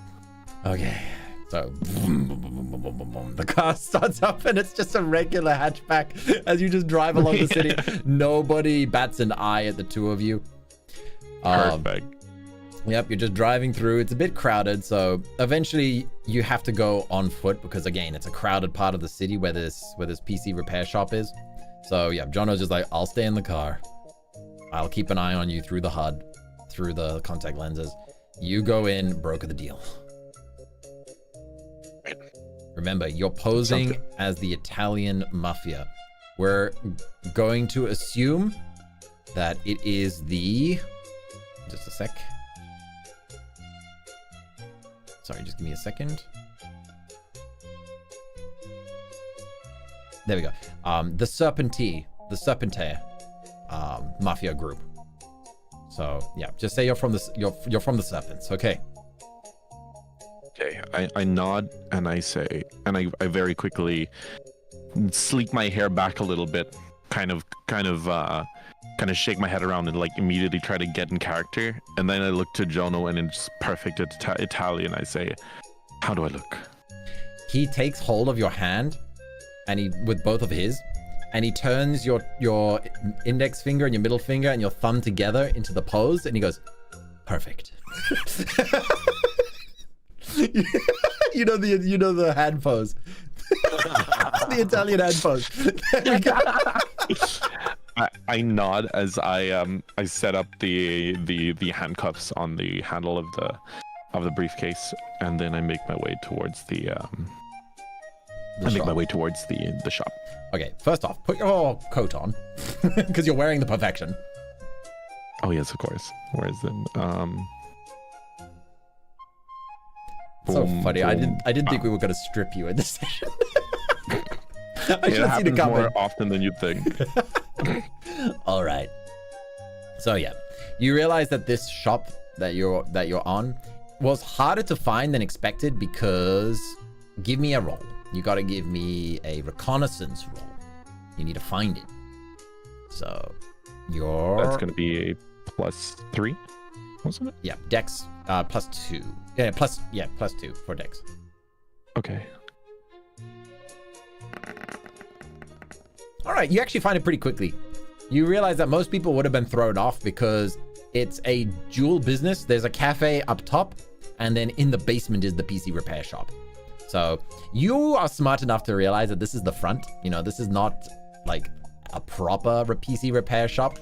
Okay, so the car starts up and it's just a regular hatchback as you just drive along the city. Nobody bats an eye at the two of you. Perfect. Yep, you're just driving through. It's a bit crowded, so eventually you have to go on foot because again, it's a crowded part of the city where this PC repair shop is. So yeah, Jono's just like, I'll stay in the car. I'll keep an eye on you through the HUD, through the contact lenses. You go in, broker the deal. Remember, you're posing as the Italian mafia. We're going to assume that it is the... Just a sec. Sorry, just give me a second. There we go. The Serpentine mafia group. So yeah, just say you're from the Serpents, okay? Okay, I nod and I say, and I very quickly sleek my hair back a little bit kind of shake my head around and like immediately try to get in character. And then I look to Jono and in just perfect Italian, I say, "How do I look?" He takes hold of your hand, and he with both of his, and he turns your index finger and your middle finger and your thumb together into the pose, and he goes, "Perfect." you know the hand pose. The Italian hand pose. I nod as I set up the handcuffs on the handle of the briefcase, and then I make my way towards the shop. Okay, first off, put your coat on because you're wearing the perfection. Oh yes, of course. Where is it? So Boom, funny. boom. I didn't think we were gonna strip you in this session. I should It have seen it happens coming. more often than you'd think. All right. So yeah, you realize that this shop that you're on was harder to find than expected because give me a roll. You got to give me a reconnaissance roll. You need to find it. So That's gonna be a +3, wasn't it? yeah, Dex +2. Yeah, +2 for Dex. Okay. All right, you actually find it pretty quickly. You realize that most people would have been thrown off because it's a dual business. There's a cafe up top, and then in the basement is the PC repair shop. So you are smart enough to realize that this is the front. You know, this is not like a proper PC repair shop,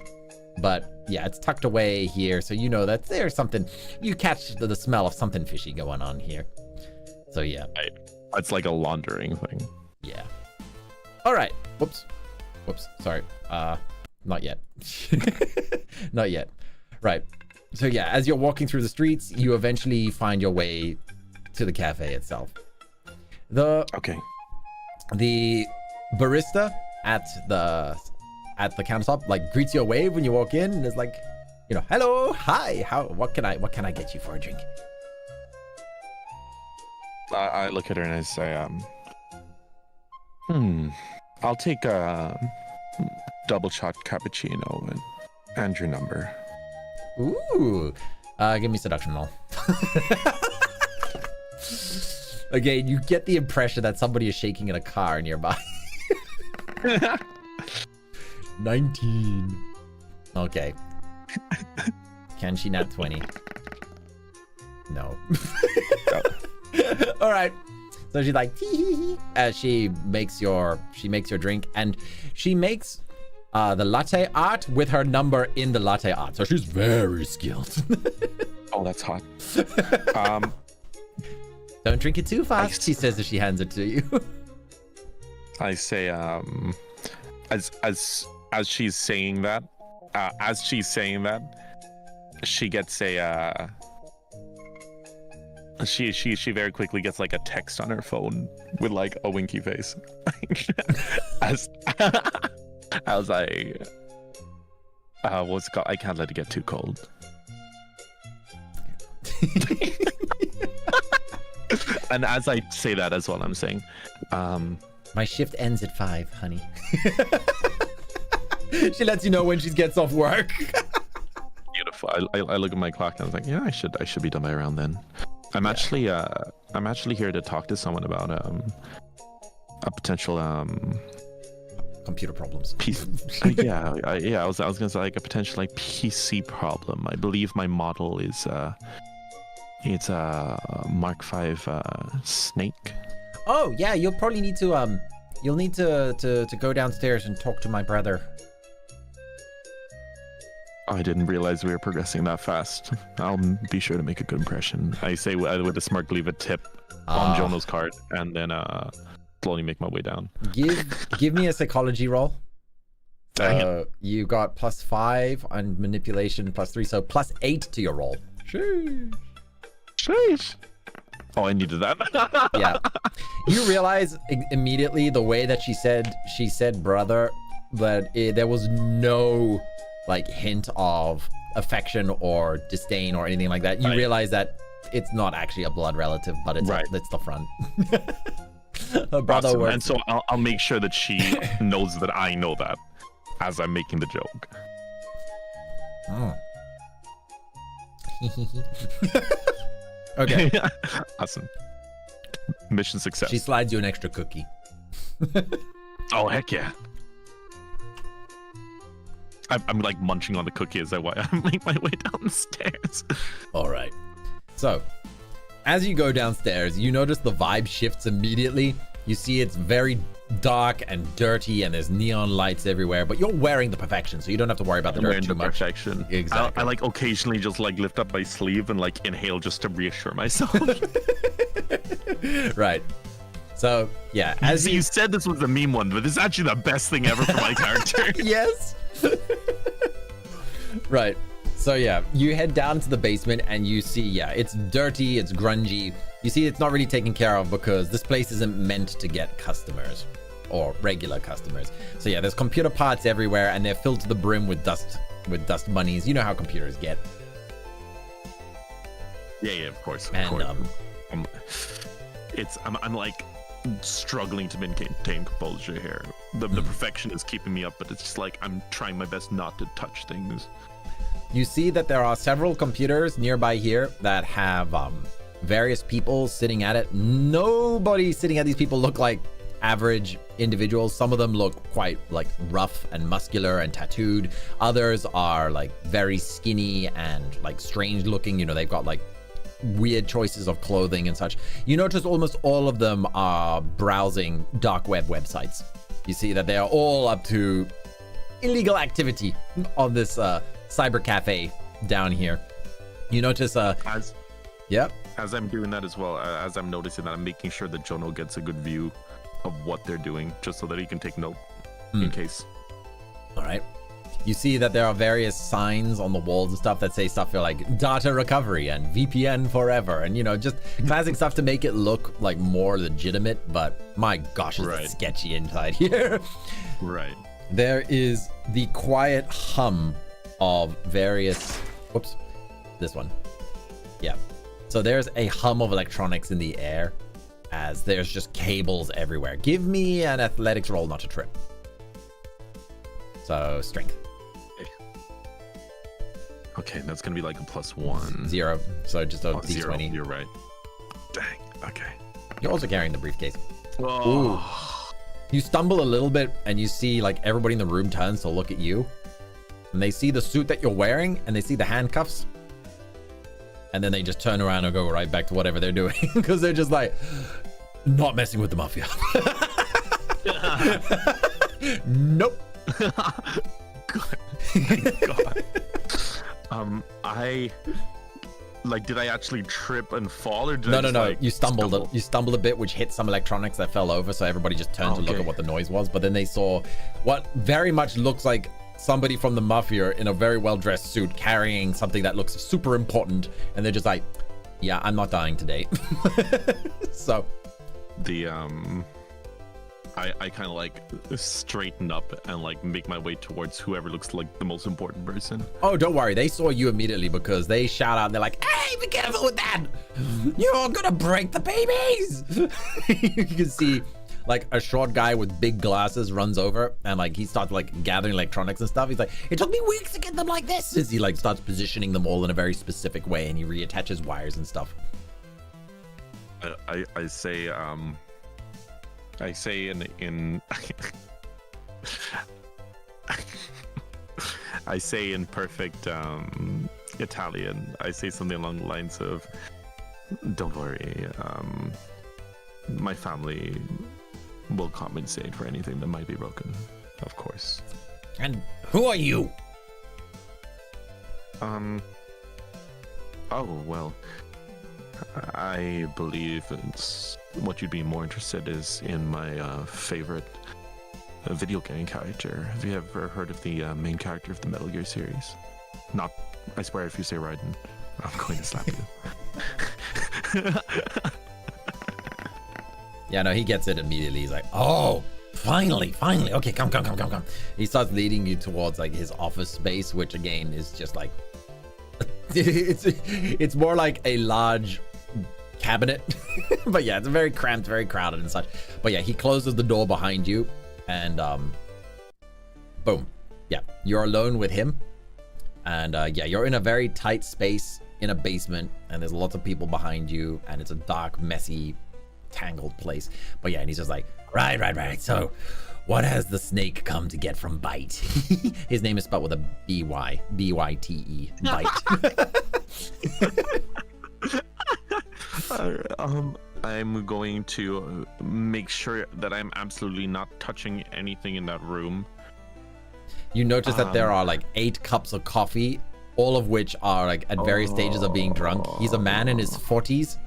but yeah, it's tucked away here. So you know that there's something, you catch the smell of something fishy going on here. So yeah. It's like a laundering thing. Yeah. All right. Whoops. Sorry. Not yet. Not yet. Right. So yeah, as you're walking through the streets, you eventually find your way to the cafe itself. The barista at the countertop like greets you a wave when you walk in and is like, you know, "Hello, hi, what can I get you for a drink?" I look at her and I say, I'll take a double shot cappuccino and your number. Ooh. Give me seduction roll. Again, you get the impression that somebody is shaking in a car nearby. 19. Okay. Can she nat 20? No. All right. So she's like, hee hee hee, as she makes your drink, and she makes the latte art with her number in the latte art. So she's very skilled. Oh, that's hot. Don't drink it too fast, she says as she hands it to you. I say, as she's saying that, she gets a she very quickly gets like a text on her phone with like a winky face. as I what's it called? I can't let it get too cold. And as I say that as well, I'm saying, my shift ends at 5, honey. She lets you know when she gets off work. Beautiful. I look at my clock and I was like, yeah, I should be done by around then. I'm actually here to talk to someone about a potential computer problems. I was gonna say like a potential like PC problem. I believe my model is it's a Mark V snake. Oh yeah, you'll probably need to you'll need to go downstairs and talk to my brother. I didn't realize we were progressing that fast. I'll be sure to make a good impression. I say with a smirk, leave a tip on Jono's card, and then slowly make my way down. Give me a psychology roll. You got +5 on manipulation, +3, so +8 to your roll. Sheesh. Oh, I needed that. Yeah. You realize immediately the way that she said brother, but there was no like hint of affection or disdain or anything like that. You realize that it's not actually a blood relative, but it's it's the front. Her brother awesome. works. And so I'll make sure that she knows that I know that. as I'm making the joke. Oh. Okay. Awesome. Mission success. She slides you an extra cookie. Oh, heck yeah. I'm like munching on the cookie as I make my way down the stairs. All right. So, as you go downstairs, you notice the vibe shifts immediately. You see it's very dark and dirty, and there's neon lights everywhere, but you're wearing the perfection, so you don't have to worry about the dirt too much. Perfection. Exactly. I like occasionally just like lift up my sleeve and like inhale just to reassure myself. Right. So, yeah. As you said this was a meme one, but this is actually the best thing ever for my character. Yes. Right. So yeah, you head down to the basement and you see, yeah, it's dirty, it's grungy. You see it's not really taken care of because this place isn't meant to get customers or regular customers. So yeah, there's computer parts everywhere and they're filled to the brim with dust bunnies. You know how computers get. Yeah, of course. And I'm like struggling to maintain composure here. The perfection is keeping me up, but it's just like I'm trying my best not to touch things. You see that there are several computers nearby here that have various people sitting at it. Nobody sitting at these people look like average individuals. Some of them look quite like rough and muscular and tattooed. Others are like very skinny and like strange looking. You know, they've got like weird choices of clothing and such. You notice almost all of them are browsing dark web websites. You see that they are all up to illegal activity on this cyber cafe down here. You notice as yep, as I'm doing that as well, as I'm noticing that, I'm making sure that Jono gets a good view of what they're doing, just so that he can take note in case. All right. You see that there are various signs on the walls and stuff that say stuff like data recovery and VPN forever, and you know, just classic stuff to make it look like more legitimate. But my gosh, it's sketchy inside here. Right. There is the quiet hum of various, whoops, this one. Yeah. So there's a hum of electronics in the air as there's just cables everywhere. Give me an athletics roll not to trip. So strength. Okay, that's gonna be like a +1. 0. So just a D20. 0. You're right. Dang. Okay. You're also carrying the briefcase. Oh. Ooh. You stumble a little bit and you see like everybody in the room turns to look at you. And they see the suit that you're wearing and they see the handcuffs. And then they just turn around and go right back to whatever they're doing because they're just like, not messing with the mafia. Nope. God. Did I actually trip and fall, or did I just, No. like, You stumbled a bit, which hit some electronics that fell over. So everybody just turned to look at what the noise was. But then they saw what very much looks like somebody from the mafia in a very well-dressed suit carrying something that looks super important. And they're just like, yeah, I'm not dying today. So the I kind of like straighten up and like make my way towards whoever looks like the most important person. Oh, don't worry. They saw you immediately because they shout out and they're like, hey, be careful with that. You're gonna break the babies. You can see like a short guy with big glasses runs over and like he starts like gathering electronics and stuff. He's like, it took me weeks to get them like this. As he like starts positioning them all in a very specific way and he reattaches wires and stuff. I say in I say in perfect Italian, I say something along the lines of, don't worry, my family will compensate for anything that might be broken, of course. And who are you? Oh, well, I believe it's what you'd be more interested is in my favorite video game character. Have you ever heard of the main character of the Metal Gear series? Not, I swear, if you say Raiden, I'm going to slap you. Yeah, no, he gets it immediately. He's like, oh, finally. Okay, come. He starts leading you towards like his office space, which again is just like, it's more like a large cabinet. But yeah, it's very cramped, very crowded and such. But yeah, he closes the door behind you and boom, yeah, you're alone with him. And yeah, you're in a very tight space in a basement, and there's lots of people behind you, and it's a dark, messy, tangled place. But yeah, and he's just like, right. So what has the snake come to get from Bite? His name is spelled with a B-Y, B-Y-T-E, Bite. I'm going to make sure that I'm absolutely not touching anything in that room. You notice that there are like 8 cups of coffee, all of which are like at various stages of being drunk. He's a man in his 40s.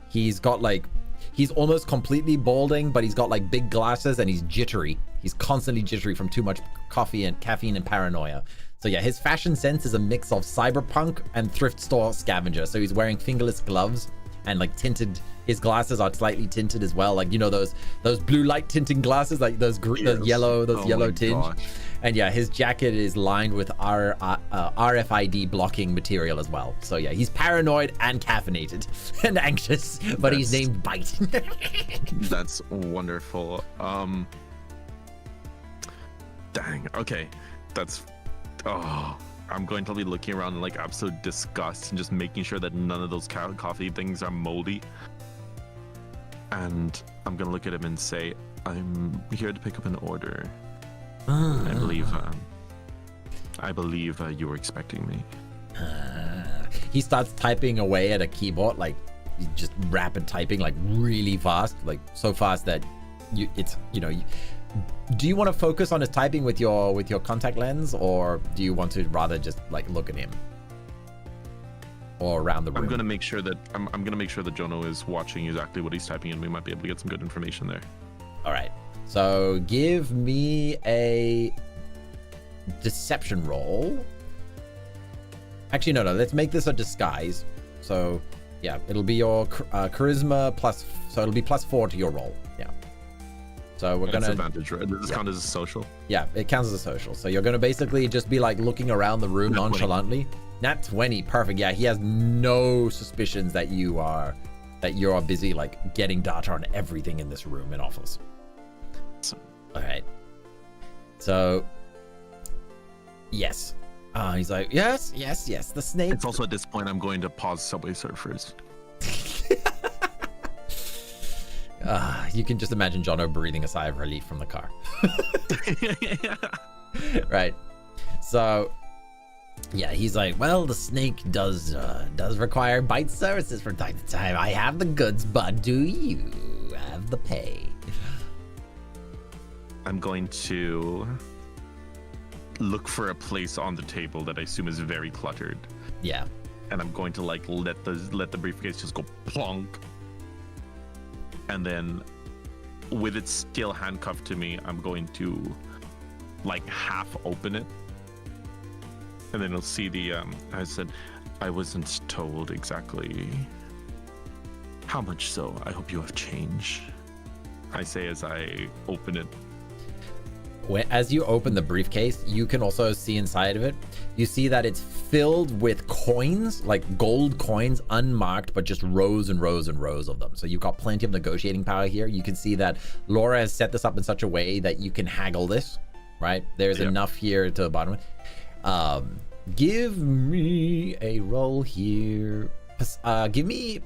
He's got like, he's almost completely balding, but he's got like big glasses and he's jittery. He's constantly jittery from too much coffee and caffeine and paranoia. So yeah, his fashion sense is a mix of cyberpunk and thrift store scavenger. So he's wearing fingerless gloves and like tinted, his glasses are slightly tinted as well. Like, you know, those blue light tinting glasses, like those yellow tinge. Gosh. And yeah, his jacket is lined with RFID blocking material as well. So yeah, he's paranoid and caffeinated and anxious, but he's named Bite. That's wonderful. Dang. Okay. I'm going to be looking around in like absolute disgust and just making sure that none of those coffee things are moldy. And I'm going to look at him and say, I'm here to pick up an order. I believe you were expecting me. He starts typing away at a keyboard, like just rapid typing, like really fast, like so fast that do you want to focus on his typing with your contact lens, or do you want to rather just like look at him or around the room? I'm gonna make sure that Jono is watching exactly what he's typing, and we might be able to get some good information there. All right. So give me a deception roll. Actually, no. Let's make this a disguise. So yeah, it'll be your charisma plus. So it'll be +4 to your roll. Yeah. So we're gonna advantage, right? Does this count as a social? Yeah, it counts as a social. So you're gonna basically just be like looking around the room nonchalantly. Nat 20, perfect. Yeah, he has no suspicions that you're busy like getting data on everything in this room and office. All right. So, yes. He's like, yes, the snake. It's also at this point I'm going to pause Subway Surfers. You can just imagine Jono breathing a sigh of relief from the car. Right. So, yeah, he's like, well, the snake does require Bite services from time to time. I have the goods, but do you have the pay? I'm going to look for a place on the table that I assume is very cluttered. Yeah. And I'm going to like let the briefcase just go plonk. And then with it still handcuffed to me, I'm going to like half open it. And then you'll see I said, I wasn't told exactly how much, so I hope you have change. I say as I open it. As you open the briefcase, you can also see inside of it. You see that it's filled with coins, like gold coins, unmarked, but just rows and rows and rows of them. So you've got plenty of negotiating power here. You can see that Laura has set this up in such a way that you can haggle this, right? There's enough here to the bottom of it. Give me a roll here. Give me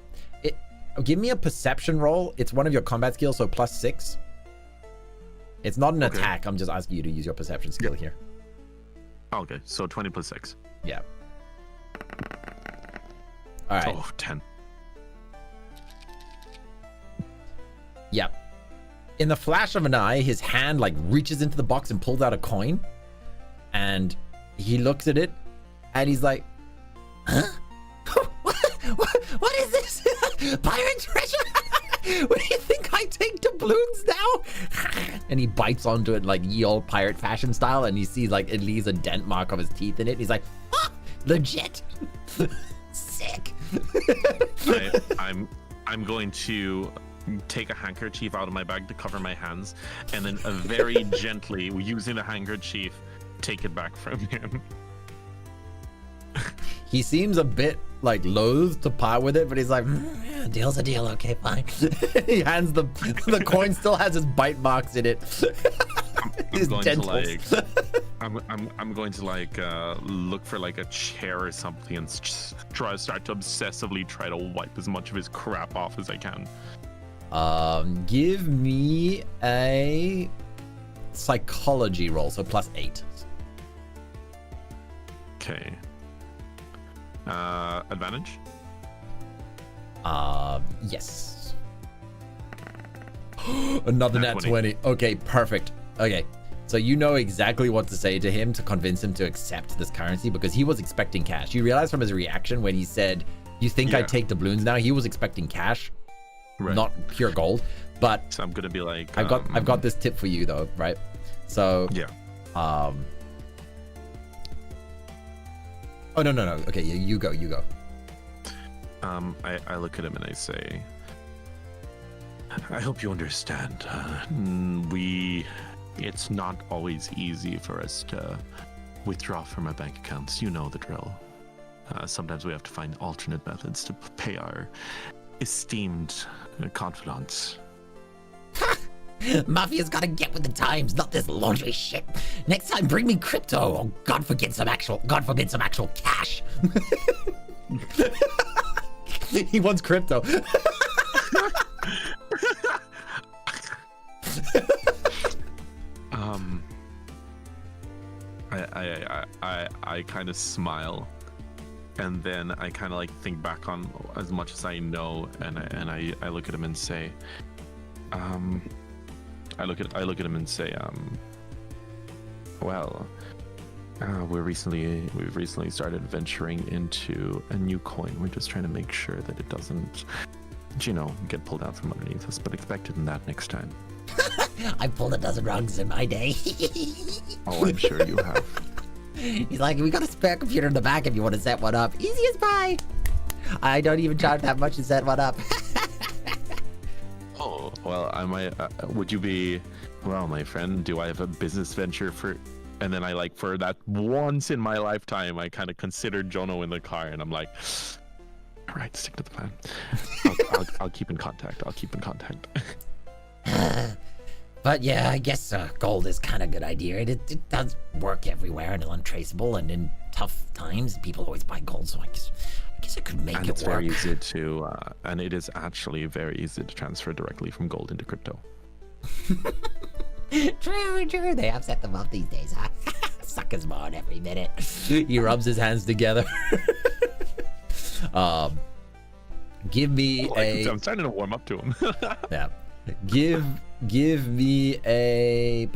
a perception roll. It's one of your combat skills, so +6. It's not an attack. I'm just asking you to use your perception skill here. Okay, so 20 + 6. Yeah. All right. Oh, 10. Yeah. In the flash of an eye, his hand like reaches into the box and pulls out a coin. And he looks at it and he's like, huh? What is this? Pirate treasure? What do you think I take doubloons now? And he bites onto it like ye old pirate fashion style, and you see like it leaves a dent mark of his teeth in it. He's like, legit. Sick. I'm going to take a handkerchief out of my bag to cover my hands, and then very gently, using the handkerchief, take it back from him. He seems a bit like loath to part with it, but he's like, yeah, deal's a deal. Okay, fine. He hands the coin, still has his bite marks in it. I'm going to like I'm going to like look for like a chair or something and start to obsessively try to wipe as much of his crap off as I can. Give me a psychology roll, so +8. Okay. Advantage? Yes. Another nat 20. Okay, perfect. Okay. So you know exactly what to say to him to convince him to accept this currency, because he was expecting cash. You realize from his reaction when he said, "You think I take doubloons now?" He was expecting cash, right, not pure gold. But so I'm gonna be like, I've got this tip for you though, right? So yeah. Oh no. Okay, you go. I look at him and I say, I hope you understand. It's not always easy for us to withdraw from our bank accounts. You know the drill. Sometimes we have to find alternate methods to pay our esteemed confidants. Mafia's gotta get with the times, not this laundry shit. Next time, bring me crypto, or God forbid some actual cash. He wants crypto. I kind of smile, and then I kind of like think back on as much as I know, and I look at him and say, I look at him and say, well, we've recently started venturing into a new coin. We're just trying to make sure that it doesn't, get pulled out from underneath us, but expect it in that next time. I've pulled a dozen rugs in my day. Oh, I'm sure you have. He's like, we got a spare computer in the back if you want to set one up. Easy as pie. I don't even charge that much to set one up. Oh, well, I might, would you be, well, my friend, do I have a business venture for, and then for that once in my lifetime, I kind of considered Jono in the car, and I'm like, all right, stick to the plan. I'll keep in contact. But yeah, I guess gold is kind of a good idea. It does work everywhere and it's untraceable, and in tough times, people always buy gold, so I guess I could make it work. It's very easy to, and it is actually very easy to transfer directly from gold into crypto. True. They have set them up these days, huh? Suckers mod every minute. He rubs his hands together. Give me I'm starting to warm up to him. Yeah. Give me a.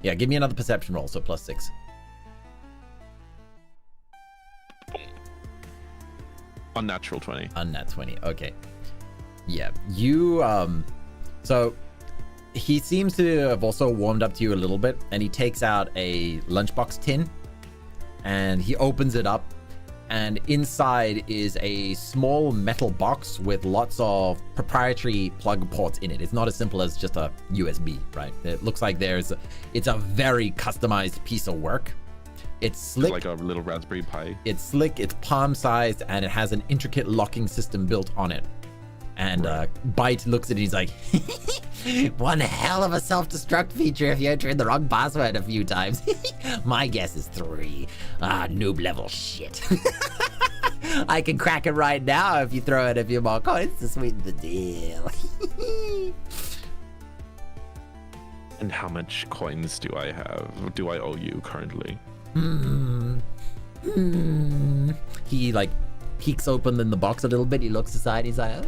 Yeah, give me another perception roll, so +6. Unnatural 20. Unnat 20. Okay. Yeah. You so he seems to have also warmed up to you a little bit, and he takes out a lunchbox tin and he opens it up, and inside is a small metal box with lots of proprietary plug ports in it. It's not as simple as just a USB, right? It looks like it's a very customized piece of work. It's slick. Like a little Raspberry Pi. It's slick, it's palm-sized, and it has an intricate locking system built on it. And Byte looks at it, he's like, one hell of a self-destruct feature if you enter in the wrong password a few times. My guess is 3. Noob level shit. I can crack it right now if you throw in a few more coins to sweeten the deal. And how much coins do I owe you currently? He peeks open in the box a little bit. He looks aside. He's like,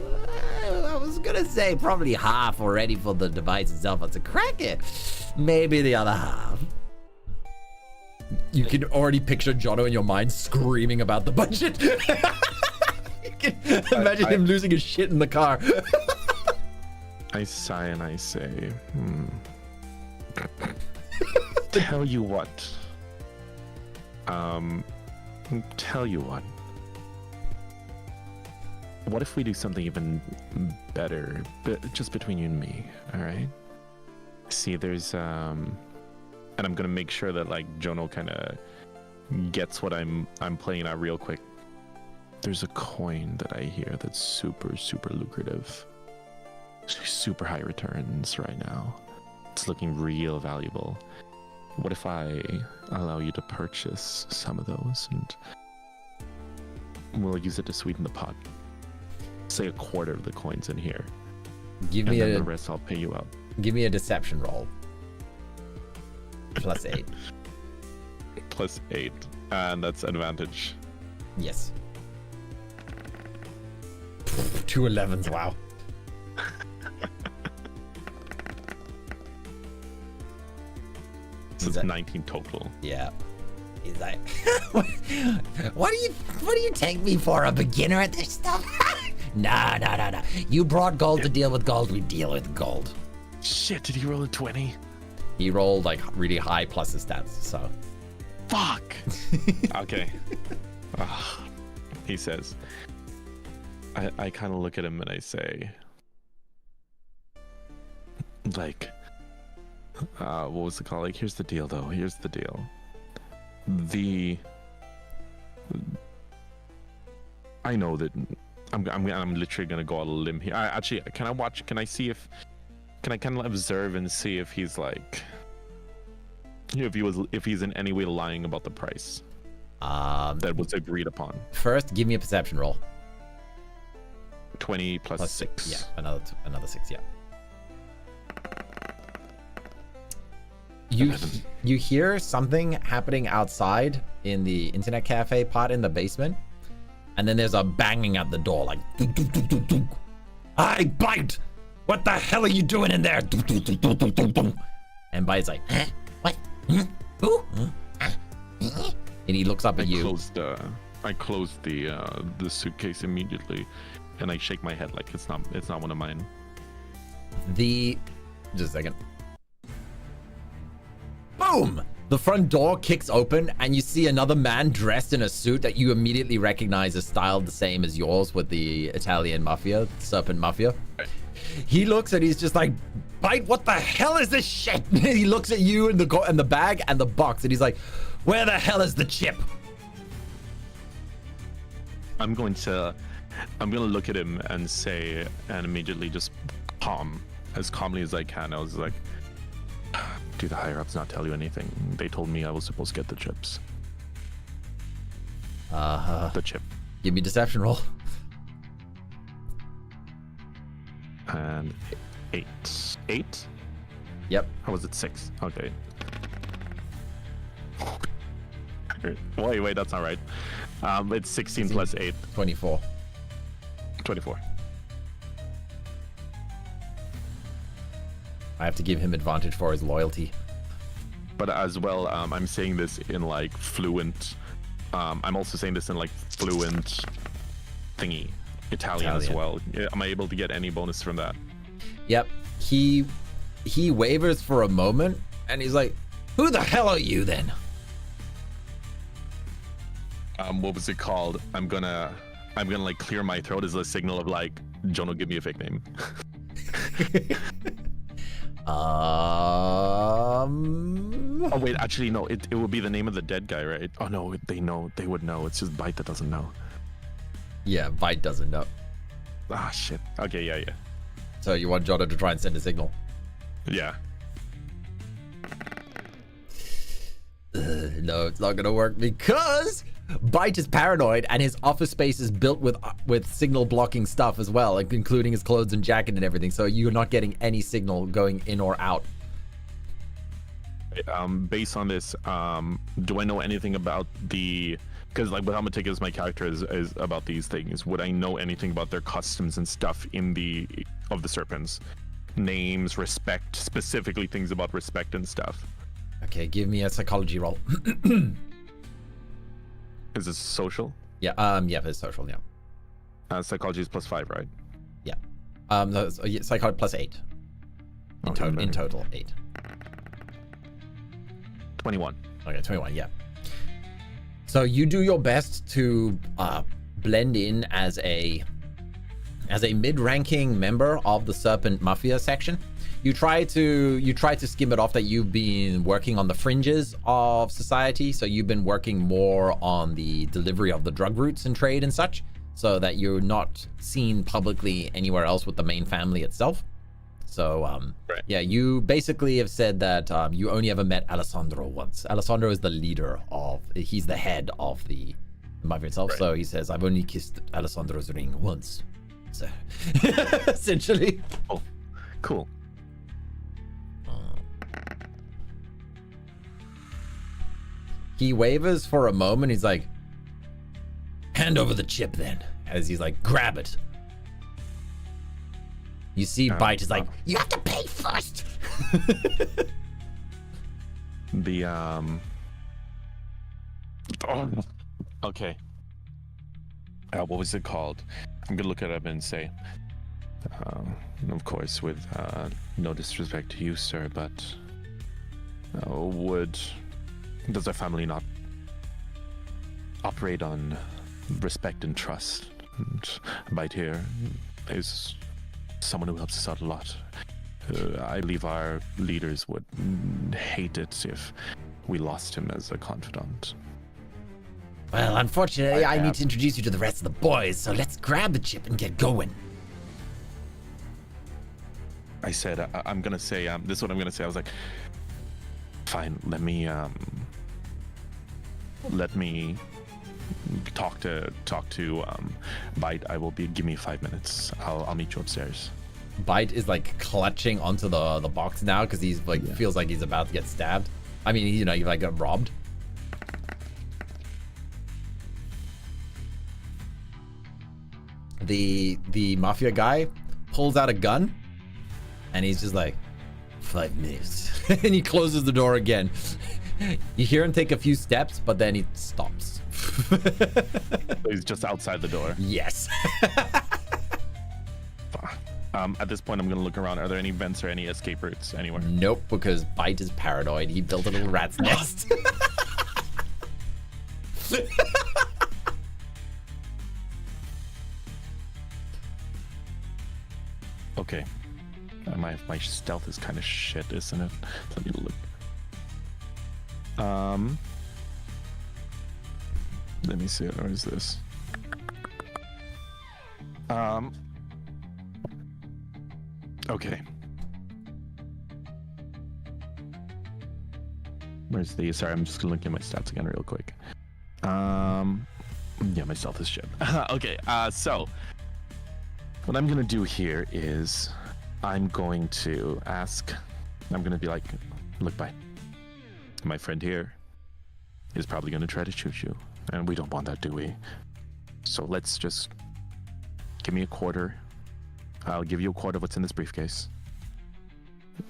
I was gonna say probably half already for the device itself, but to crack it, maybe the other half. You can already picture Jono in your mind screaming about the budget. You can imagine him losing his shit in the car. I sigh and I say, Tell you what. What if we do something even better, just between you and me, all right? See, there's and I'm gonna make sure that Jono kind of gets what I'm playing out real quick. There's a coin that I hear that's super lucrative, super high returns right now, It's looking real valuable. What if I allow you to purchase some of those and we'll use it to sweeten the pot? Say a quarter of the coins in here. Give me the rest I'll pay you out. Give me a deception roll. +8. +8. And that's advantage. Yes. 2 11s, wow. So it's 19 total. Yeah. He's like, what do you take me for, a beginner at this stuff? Nah. You brought gold to deal with gold. We deal with gold. Shit, did he roll a 20? He rolled like really high plus his stats, so. Fuck. Okay. He says, I kind of look at him and I say, like, what was the call? Like, here's the deal, though. Here's the deal. I know that I'm literally gonna go out on a limb here. Actually, can I see if, can I kind of observe and see if he's like, if he's in any way lying about the price that was agreed upon? First, give me a perception roll. 20 plus 6. Yeah, another 6, yeah. You hear something happening outside in the internet cafe part in the basement, and then there's a banging at the door, like, dunk, dunk, dunk, dunk, dunk. "Hi, Bite! What the hell are you doing in there?" Dunk, dunk, dunk, dunk, dunk, dunk. And Bite's like, "Huh? What? Who?" And he looks up at you. I closed the suitcase immediately, and I shake my head like it's not one of mine. Just a second. Boom! The front door kicks open, and you see another man dressed in a suit that you immediately recognize as styled the same as yours with the Italian mafia, Serpent Mafia. He looks and he's just like, "Bite, what the hell is this shit?" He looks at you and the bag and the box, and he's like, "Where the hell is the chip?" I'm gonna look at him and say, and immediately just as calmly as I can. I was like, "Do the higher ups not tell you anything? They told me I was supposed to get the chips." The chip. Give me deception roll. And 8. 8? Yep. Or was it 6? Okay. Wait, that's not right. It's 16 plus 8. 24. 24. I have to give him advantage for his loyalty. But as well, I'm saying this in like fluent. I'm also saying this in like fluent thingy, Italian as well. Am I able to get any bonus from that? Yep. He wavers for a moment, and he's like, "Who the hell are you then?" What was it called? I'm gonna like clear my throat as a signal of like, "Jono, give me a fake name." Oh wait, actually no. It would be the name of the dead guy, right? Oh no, they know. They would know. It's just Bite that doesn't know. Yeah, Bite doesn't know. Ah shit. Okay, yeah. So you want Jono to try and send a signal? Yeah. No, it's not gonna work because Bite is paranoid, and his office space is built with signal blocking stuff as well, like including his clothes and jacket and everything. So you're not getting any signal going in or out. Based on this, do I know anything about because like what I'm gonna take as my character is about these things. Would I know anything about their customs and stuff of the serpents? Names, respect, specifically things about respect and stuff. Okay, give me a psychology roll. Is this social? Yeah, it's social, yeah. Psychology is +5, right? Yeah. Psychology +8. In total, 8. 21. Okay, 21, yeah. So you do your best to blend in as a mid-ranking member of the Serpent Mafia section. You try to skim it off that you've been working on the fringes of society, so you've been working more on the delivery of the drug routes and trade and such, so that you're not seen publicly anywhere else with the main family itself. So, Right. yeah, you basically have said that you only ever met Alessandro once. Alessandro is the leader he's the head of the mafia itself. Right. So he says, I've only kissed Alessandro's ring once. So, essentially. Oh, cool. He wavers for a moment. He's like, hand over the chip then. As he's like, grab it. You see Bite is like, you have to pay first. Okay. What was it called? I'm gonna look it up and say, of course, with no disrespect to you, sir, but does our family not operate on respect and trust? And Bite here is someone who helps us out a lot. I believe our leaders would hate it if we lost him as a confidant. Well, unfortunately, I need to introduce you to the rest of the boys, so let's grab the chip and get going. I said, I'm gonna say, this is what I'm gonna say. I was like, fine, let me talk to Bite. Give me 5 minutes. I'll meet you upstairs. Bite is like clutching onto the box now because he's like feels like he's about to get stabbed. I mean, you know, he like got robbed. The mafia guy pulls out a gun and he's just like, 5 minutes. And he closes the door again. You hear him take a few steps, but then he stops. He's just outside the door. Yes. At this point, I'm gonna look around. Are there any vents or any escape routes anywhere? Nope, because Bite is paranoid. He built a little rat's nest. Okay. My stealth is kind of shit, isn't it? Let me look. Let me see. Where is this? Okay. Where's the? Sorry, I'm just looking at my stats again real quick. Yeah, my stealth is shit. Okay. So what I'm gonna do here is I'm going to ask. I'm gonna be like, look, Bite. My friend here is probably gonna try to shoot you, and we don't want that, do we? So let's just give me a quarter. I'll give you a quarter of what's in this briefcase.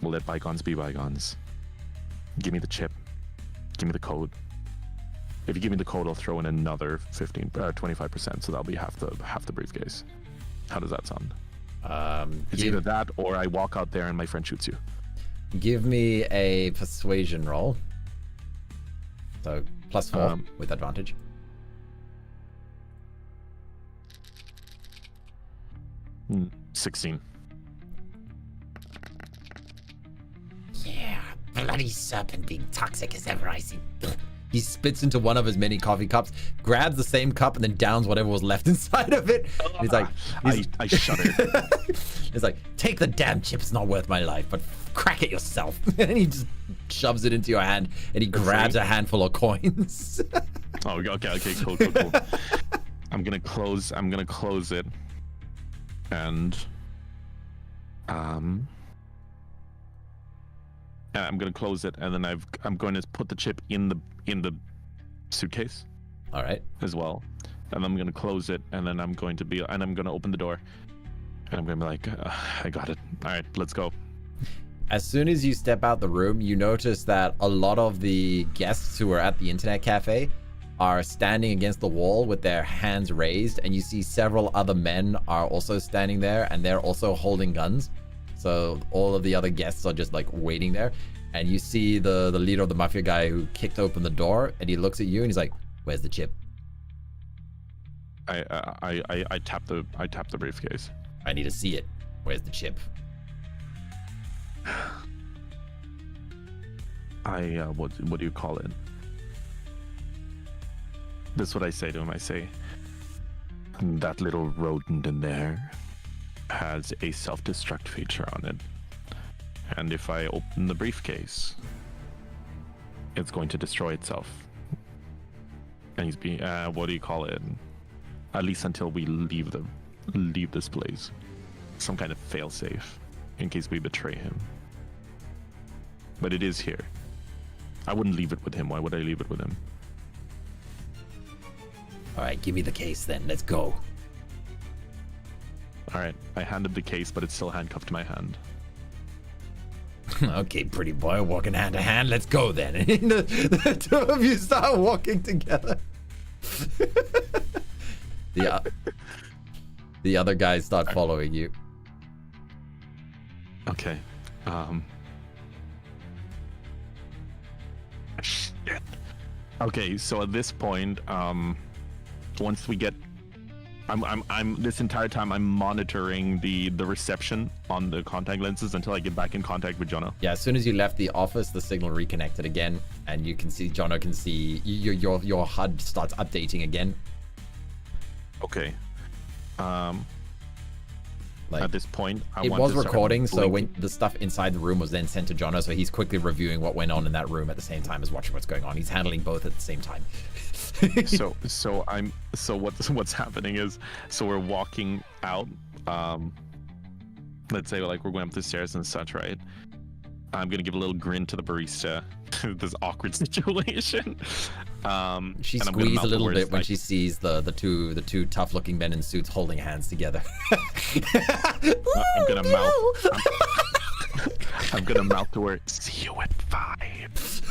We'll let bygones be bygones. Give me the chip. Give me the code. If you give me the code, I'll throw in another 25%, so that'll be half the briefcase. How does that sound? It's either that or I walk out there and my friend shoots you. Give me a persuasion roll. So +4 with advantage. Mm, 16. Yeah, bloody serpent being toxic as ever, I see. He spits into one of his many coffee cups, grabs the same cup, and then downs whatever was left inside of it. He's like, I shudder. It's like, take the damn chip, it's not worth my life, but crack it yourself. And he just shoves it into your hand, and he grabs a handful of coins. Oh, okay, cool. I'm gonna close it, and I'm gonna close it, and then I'm going to put the chip in the suitcase. All right. As well, and I'm gonna close it, and then I'm going to open the door, and I'm gonna be like, I got it. All right, let's go. As soon as you step out the room, you notice that a lot of the guests who are at the internet cafe are standing against the wall with their hands raised, and you see several other men are also standing there, and they're also holding guns. So all of the other guests are just like waiting there, and you see the leader of the mafia guy who kicked open the door, and he looks at you and he's like, "Where's the chip?" I tap the briefcase. I need to see it. Where's the chip? What do you call it? This is what I say to him. I say, that little rodent in there has a self-destruct feature on it. And if I open the briefcase, it's going to destroy itself. And he's being, what do you call it? At least until we leave this place. Some kind of failsafe in case we betray him. But it is here. I wouldn't leave it with him. Why would I leave it with him? All right, give me the case then. Let's go. All right, I handed the case, but it's still handcuffed to my hand. Okay, pretty boy, walking hand to hand. Let's go then. And the two of you start walking together. The other guys start following you. Okay. Shit. Okay, so at this point, once we get, I'm this entire time I'm monitoring the reception on the contact lenses until I get back in contact with Jono. Yeah, as soon as you left the office, the signal reconnected again, and you can see Jono can see your HUD starts updating again. Okay. Like, at this point, it was recording, so when the stuff inside the room was then sent to Jono, so he's quickly reviewing what went on in that room at the same time as watching what's going on. He's handling both at the same time. so what's happening is, so we're walking out. Let's say like we're going up the stairs and such, right? I'm gonna give a little grin to the barista. This awkward situation. She squeezes a little bit when she sees the two tough looking men in suits holding hands together. I'm gonna mouth. I'm gonna mouth to her. See you at 5.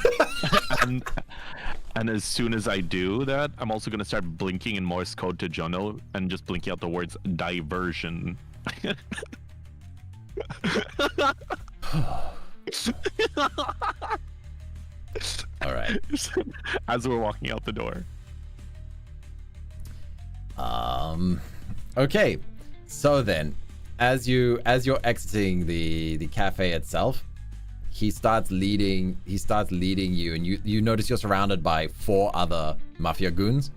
and as soon as I do that, I'm also gonna start blinking in Morse code to Jono and just blinking out the words diversion. All right. As we're walking out the door. Okay. So then, as you're exiting the cafe itself, he starts leading you, and you notice you're surrounded by 4 other mafia goons.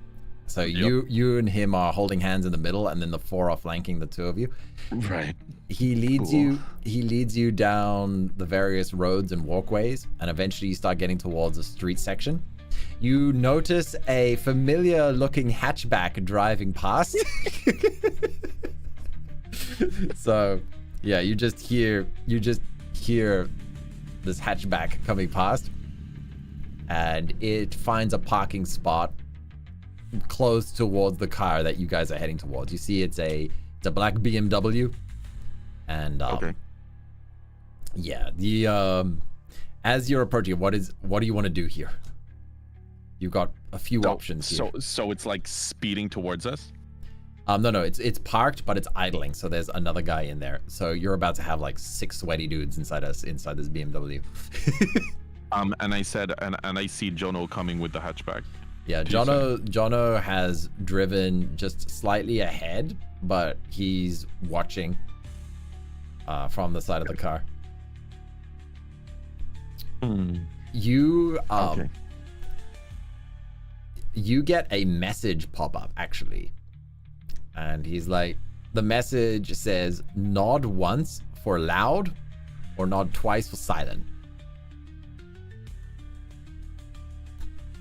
So Yep. you and him are holding hands in the middle, and then the 4 are flanking the 2 of you. Right. He leads you down the various roads and walkways, and eventually you start getting towards a street section. You notice a familiar looking hatchback driving past. So yeah, you just hear this hatchback coming past, and it finds a parking spot close towards the car that you guys are heading towards. You see it's a black BMW, and Okay. yeah, the as you're approaching, what do you want to do here? You've got a few options here. So it's like speeding towards us. No, it's parked, but it's idling. So there's another guy in there. So you're about to have like 6 sweaty dudes inside this BMW. And I said, and I see Jono coming with the hatchback. Yeah, Jono has driven just slightly ahead, but he's watching from the side of the car. You Okay. You get a message pop up actually, and he's like, the message says nod once for loud or nod twice for silent.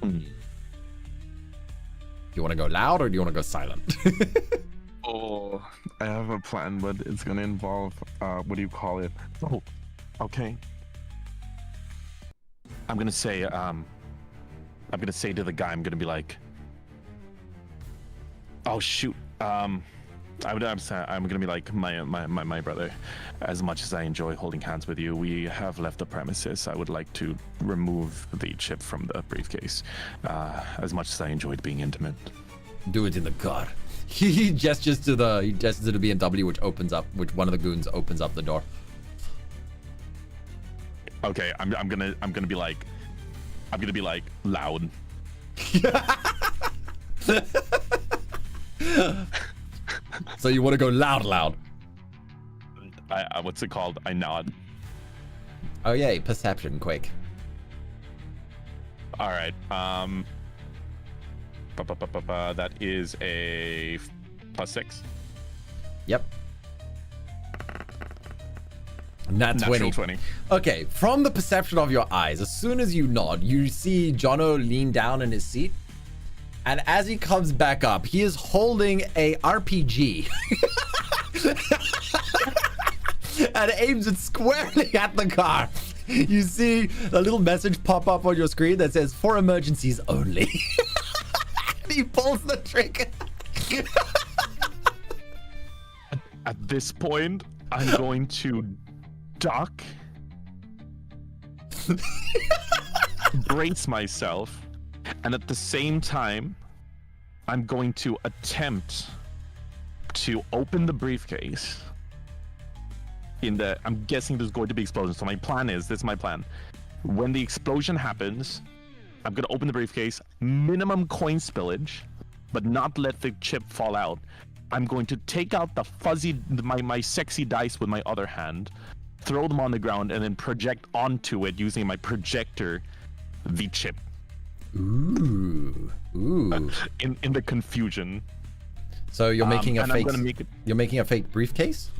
Do you want to go loud or do you want to go silent? Oh, I have a plan, but it's gonna involve what do you call it? Oh, okay. I'm gonna say to the guy, I'm gonna be like, oh shoot, I'm gonna be like, my brother, as much as I enjoy holding hands with you, we have left the premises. I would like to remove the chip from the briefcase, as much as I enjoyed being intimate. Do it in the car. He gestures to the BMW, which one of the goons opens up the door. Okay, I'm gonna be like loud. So you want to go loud? I what's it called? I nod. Oh yeah, perception, quick. All right. That is a +6. Yep. Nat 20. Natural 20. Okay, from the perception of your eyes, as soon as you nod, you see Jono lean down in his seat. And as he comes back up, he is holding a RPG. And aims it squarely at the car. You see a little message pop up on your screen that says, "For emergencies only." And he pulls the trigger. At this point, I'm going to duck, brace myself, and at the same time, I'm going to attempt to open the briefcase. I'm guessing there's going to be explosions. So my plan is, this is my plan. When the explosion happens, I'm going to open the briefcase, minimum coin spillage, but not let the chip fall out. I'm going to take out the my sexy dice with my other hand, throw them on the ground, and then project onto it using my projector the chip. Ooh. In the confusion. So you're making a and fake. I'm gonna make it, You're making a fake briefcase.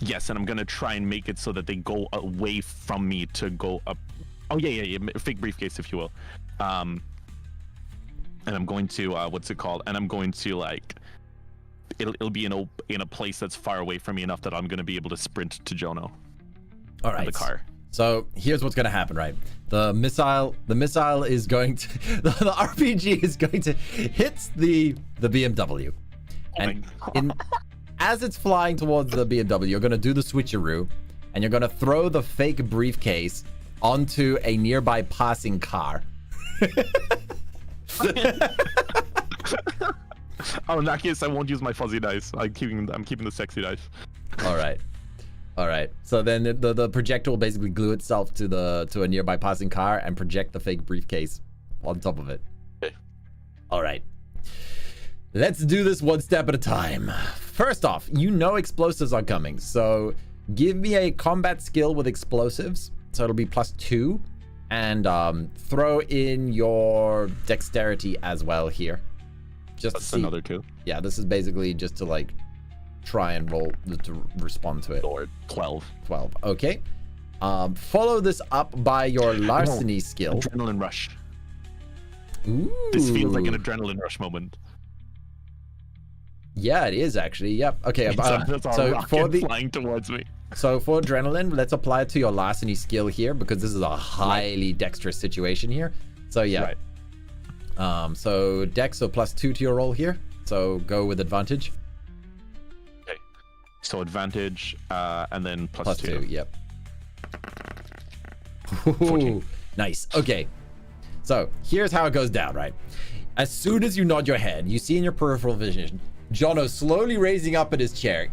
yes, and I'm gonna try and make it so that they go away from me to go up. Oh yeah, fake briefcase, if you will. And I'm going to what's it called? And I'm going to like, it'll be in a place that's far away from me enough that I'm gonna be able to sprint to Jono. All right. The car. So here's what's going to happen, right? The missile is going to, the RPG is going to hit the BMW. And as it's flying towards the BMW, you're going to do the switcheroo, and you're going to throw the fake briefcase onto a nearby passing car. Oh, in that case, I won't use my fuzzy dice. I'm keeping the sexy dice. All right. So then the projector will basically glue itself to a nearby passing car and project the fake briefcase on top of it. Okay. All right. Let's do this one step at a time. First off, you know explosives are coming, so give me a combat skill with explosives. So it'll be +2, and throw in your dexterity as well here. Just That's to see. another 2. Yeah, this is basically just to like try and roll to respond to it. Or 12. 12. Okay. Follow this up by your larceny skill. Adrenaline rush. Ooh. This feels like an adrenaline rush moment. Yeah, it is actually. Yep. Okay. That's a So rocket flying towards me. So for adrenaline, let's apply it to your larceny skill here, because this is a highly dexterous situation here. So yeah. Right. So dex, so +2 to your roll here. So go with advantage. Okay. So advantage, and then +2. +2. Yep. 14. Nice. Okay. So here's how it goes down, right? As soon as you nod your head, you see in your peripheral vision Jono slowly raising up in his chair,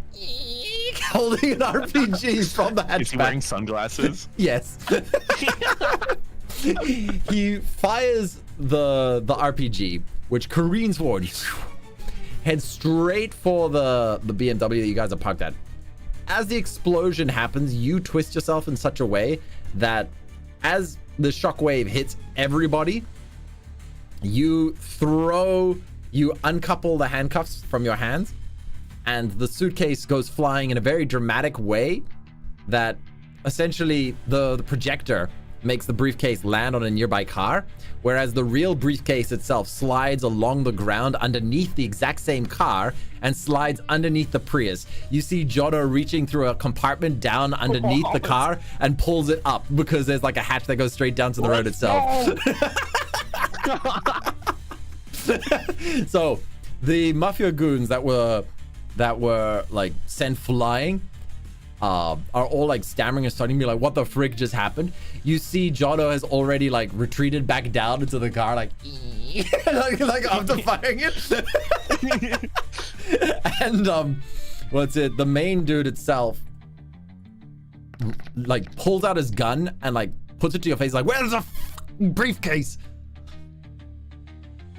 holding an RPG from the hatchback. Is he wearing sunglasses? Yes. He fires the RPG, which careens forward, heads straight for the BMW that you guys are parked at. As the explosion happens, you twist yourself in such a way that as the shockwave hits everybody, you uncouple the handcuffs from your hands, and the suitcase goes flying in a very dramatic way that essentially the projector makes the briefcase land on a nearby car, whereas the real briefcase itself slides along the ground underneath the exact same car and slides underneath the Prius. You see Jono reaching through a compartment down underneath the car and pulls it up because there's like a hatch that goes straight down to the road itself. So the mafia goons that were like sent flying are all like stammering and starting to be like, what the frick just happened? You see Jono has already like retreated back down into the car, like like after firing it. And what's it, the main dude itself like pulls out his gun and like puts it to your face like, where's the briefcase?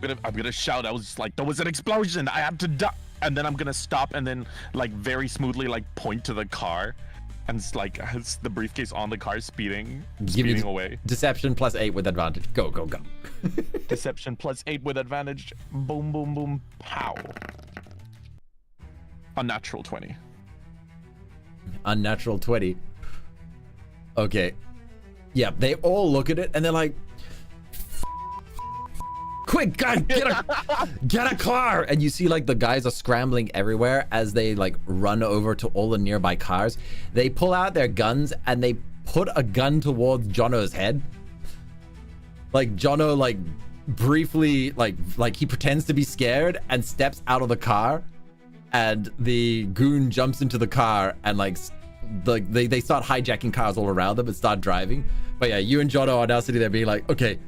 I'm gonna shout. I was just like, there was an explosion. I had to duck. And then I'm gonna stop and then like very smoothly like point to the car, and it's like has the briefcase on the car speeding away. Deception +8 with advantage. Go. Deception +8 with advantage. Boom, boom, boom, pow. Unnatural 20. Unnatural 20. Okay. Yeah, they all look at it and they're like, quick, guys, get a car. And you see like the guys are scrambling everywhere as they like run over to all the nearby cars. They pull out their guns and they put a gun towards Jono's head. Like Jono like briefly like he pretends to be scared and steps out of the car, and the goon jumps into the car and like they start hijacking cars all around them and start driving. But yeah, you and Jono are now sitting there being like, okay.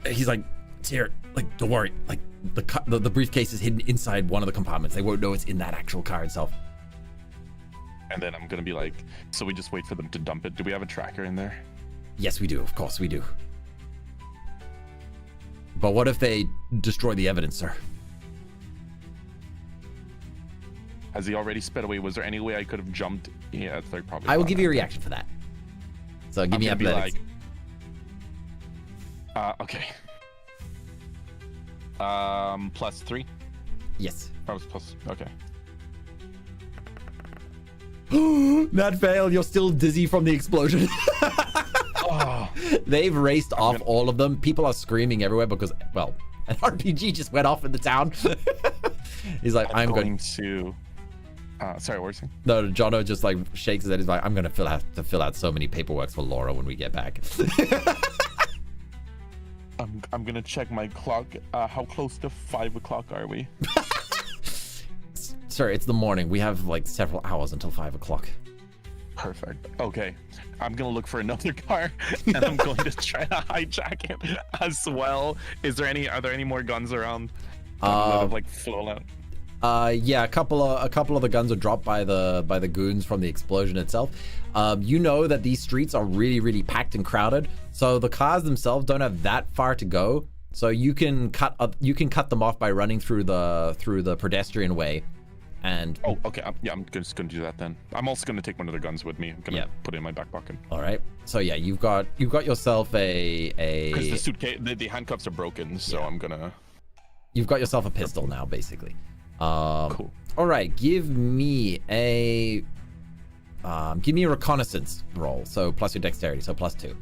He's like, Tyr, like, don't worry, like the briefcase is hidden inside one of the compartments. They won't know it's in that actual car itself. And then I'm gonna be like, so we just wait for them to dump it. Do we have a tracker in there? Yes, we do. Of course we do. But what if they destroy the evidence, sir? Has he already sped away? Was there any way I could have jumped? Yeah, it's like probably. I will give you a reaction for that. So give me athletics. Okay. +3. Yes. That was plus. Okay. Not fail. You're still dizzy from the explosion. Oh. They've raced off all of them. People are screaming everywhere because, well, an RPG just went off in the town. He's like, I'm going to. Sorry, what were you saying? No, Jono just like shakes his head. He's like, I'm gonna fill out so many paperwork for Laura when we get back. I'm gonna check my clock. How close to 5 o'clock are we? Sir, it's the morning. We have like several hours until 5 o'clock. Perfect. Okay. I'm gonna look for another car and I'm going to try to hijack it as well. Are there any more guns around that have like flown out? Yeah, a couple of the guns are dropped by the goons from the explosion itself. You know that these streets are really, really packed and crowded, so the cars themselves don't have that far to go. So you can cut them off by running through the pedestrian way. And oh, okay. I'm just gonna do that then. I'm also gonna take one of the guns with me. I'm gonna put it in my back pocket. All right. So yeah, you've got yourself a because the suitcase, the handcuffs are broken. So I'm gonna. You've got yourself a pistol now, basically. Cool. All right, give me a reconnaissance roll. So plus your dexterity, so +2.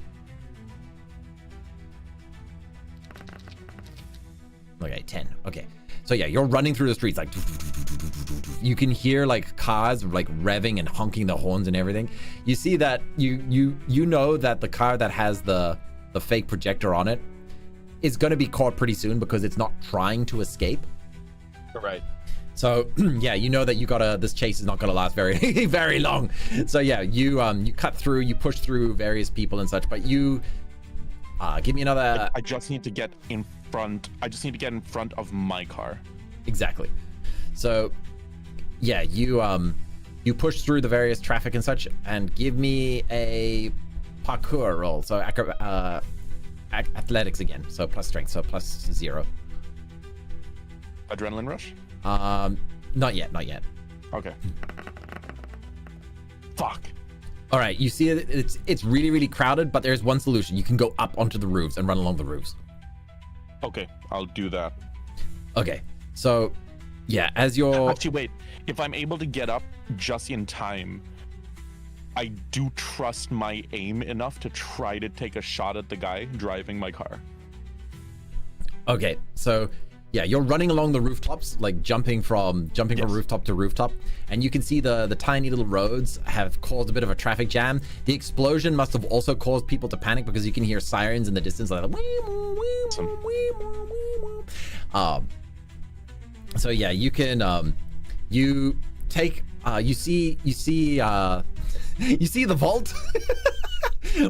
Okay, 10. Okay. So yeah, you're running through the streets like you can hear like cars like revving and honking the horns and everything. You see that you know that the car that has the fake projector on it is going to be caught pretty soon because it's not trying to escape. Right. So yeah, you know that this chase is not going to last very very long. So yeah, you cut through, you push through various people and such, but you give me another. I just need to get in front. I just need to get in front of my car. Exactly. So yeah, you push through the various traffic and such, and give me a parkour roll. So athletics again. So plus strength. So +0. Adrenaline rush? Not yet. Okay. Fuck. All right, you see it's really, really crowded, but there's one solution. You can go up onto the roofs and run along the roofs. Okay, I'll do that. Okay, so yeah, as you're... Actually, wait. If I'm able to get up just in time, I do trust my aim enough to try to take a shot at the guy driving my car. Okay, so... yeah, you're running along the rooftops, like jumping from rooftop to rooftop, and you can see the tiny little roads have caused a bit of a traffic jam. The explosion must have also caused people to panic because you can hear sirens in the distance, like so yeah, you can you take you see the vault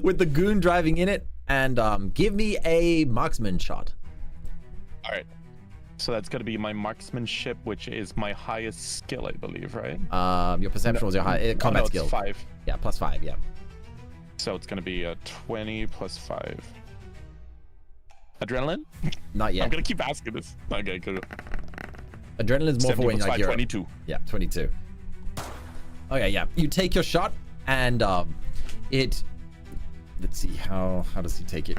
with the goon driving in it, and give me a marksman shot. All right. So that's going to be my marksmanship, which is my highest skill, I believe, right? Your perception was your combat skill. It's 5. Yeah, +5, yeah. So it's going to be a 20 + 5. Adrenaline? Not yet. I'm going to keep asking this. Okay, good. Adrenaline's more for when you're 22. Yeah, 22. Okay, yeah. You take your shot, and let's see, how does he take it?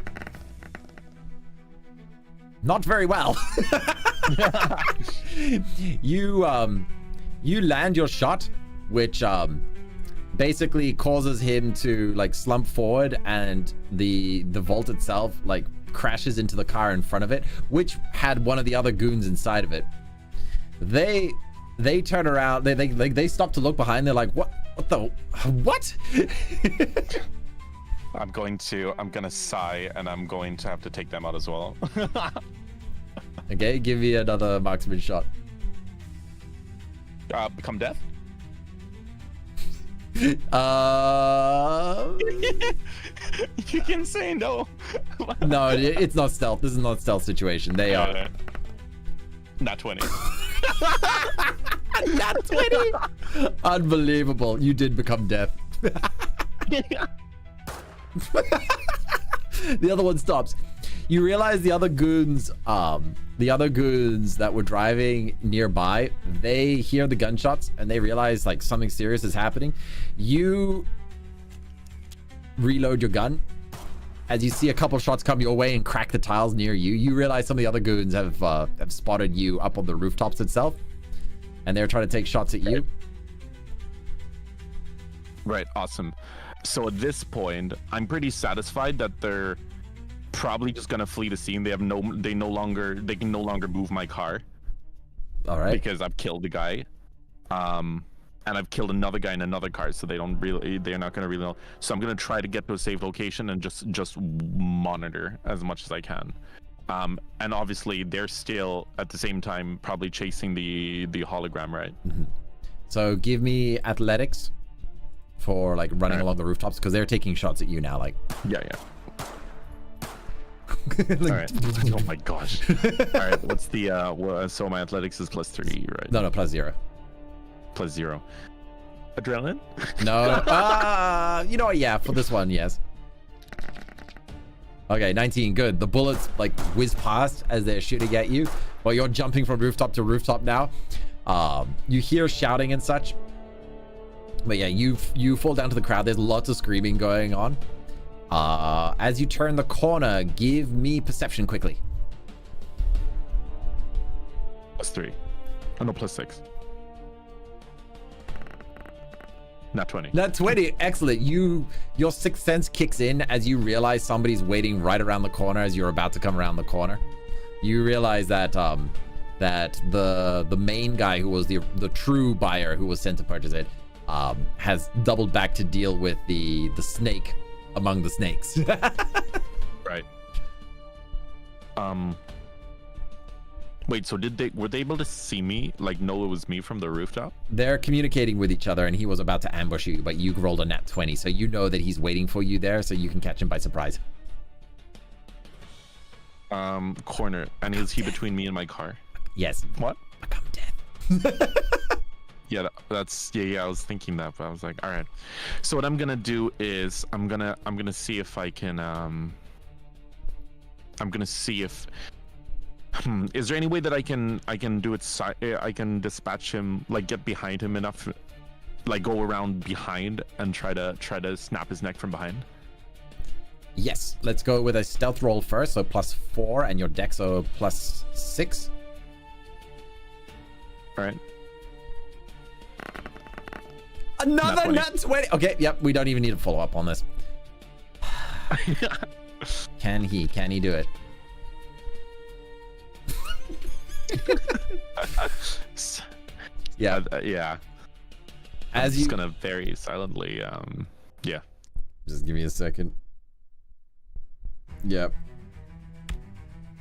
Not very well. You land your shot, which basically causes him to like slump forward, and the vault itself like crashes into the car in front of it, which had one of the other goons inside of it. They turn around, they stop to look behind. They're like, what I'm gonna sigh, and I'm going to have to take them out as well. Okay, give me another marksman shot. Become death. You can say no. No, it's not stealth. This is not stealth situation. They are. Not 20. Not 20. Unbelievable. You did become death. The other one stops. You realize the other goons that were driving nearby, they hear the gunshots and they realize like something serious is happening. You reload your gun as you see a couple shots come your way and crack the tiles near you. You realize some of the other goons have spotted you up on the rooftops itself, and they're trying to take shots at you. Right, awesome. So at this point, I'm pretty satisfied that they're probably just gonna flee the scene. They can no longer move my car. All right. Because I've killed the guy, and I've killed another guy in another car, so they're not gonna really know. So I'm gonna try to get to a safe location and just monitor as much as I can. And obviously they're still at the same time probably chasing the hologram, right? Mm-hmm. So give me athletics for like running along the rooftops, because they're taking shots at you now. Like yeah. Like, all right. Oh my gosh. All right. What's the so my athletics is +3, right? No, +0. +0. Adrenaline? No. You know what? Yeah, for this one, yes. Okay, 19. Good. The bullets like whiz past as they're shooting at you, while you're jumping from rooftop to rooftop now. You hear shouting and such. But yeah, you fall down to the crowd. There's lots of screaming going on. As you turn the corner, give me perception quickly. +3. Oh no, +6. Not 20. Not 20. Excellent. Your sixth sense kicks in as you realize somebody's waiting right around the corner as you're about to come around the corner. You realize that that the main guy who was the true buyer who was sent to purchase it has doubled back to deal with the snake among the snakes. Right. Wait, so were they able to see me, like know it was me from the rooftop? They're communicating with each other, and he was about to ambush you, but you rolled a nat 20, so you know that he's waiting for you there, so you can catch him by surprise. Corner, and is he between me and my car? Yes. What? Become death. Yeah, I was thinking that, but I was like, all right. So what I'm gonna do is I'm gonna see if I can I'm gonna see if is there any way that I can do it I can dispatch him, like get behind him enough, like go around behind and try to snap his neck from behind? Yes, let's go with a stealth roll first, so +4, and your dex so +6. All right. Another nat 20. Okay, yep, we don't even need to follow up on this. Can he do it? Yeah. Yeah. I'm just gonna very silently, yeah. Just give me a second. Yep.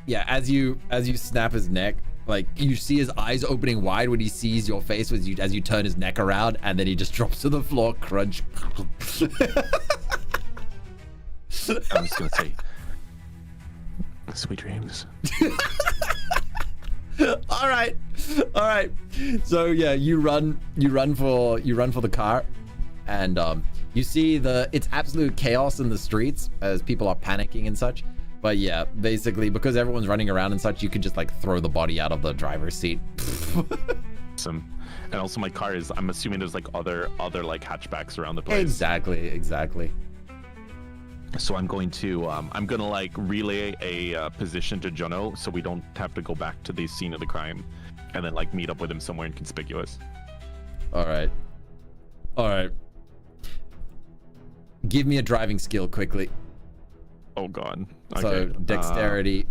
Yeah, as you snap his neck, like you see his eyes opening wide when he sees your face as you turn his neck around, and then he just drops to the floor, crunch. I'm just gonna say, sweet dreams. All right. So yeah, you run for the car, and you see it's absolute chaos in the streets as people are panicking and such. But yeah, basically because everyone's running around and such, you could just like throw the body out of the driver's seat. Awesome. And also my car is, I'm assuming there's like other like hatchbacks around the place. Exactly. So I'm going to like relay a position to Jono so we don't have to go back to the scene of the crime, and then like meet up with him somewhere inconspicuous. All right. Give me a driving skill quickly. Oh god. So Okay. dexterity.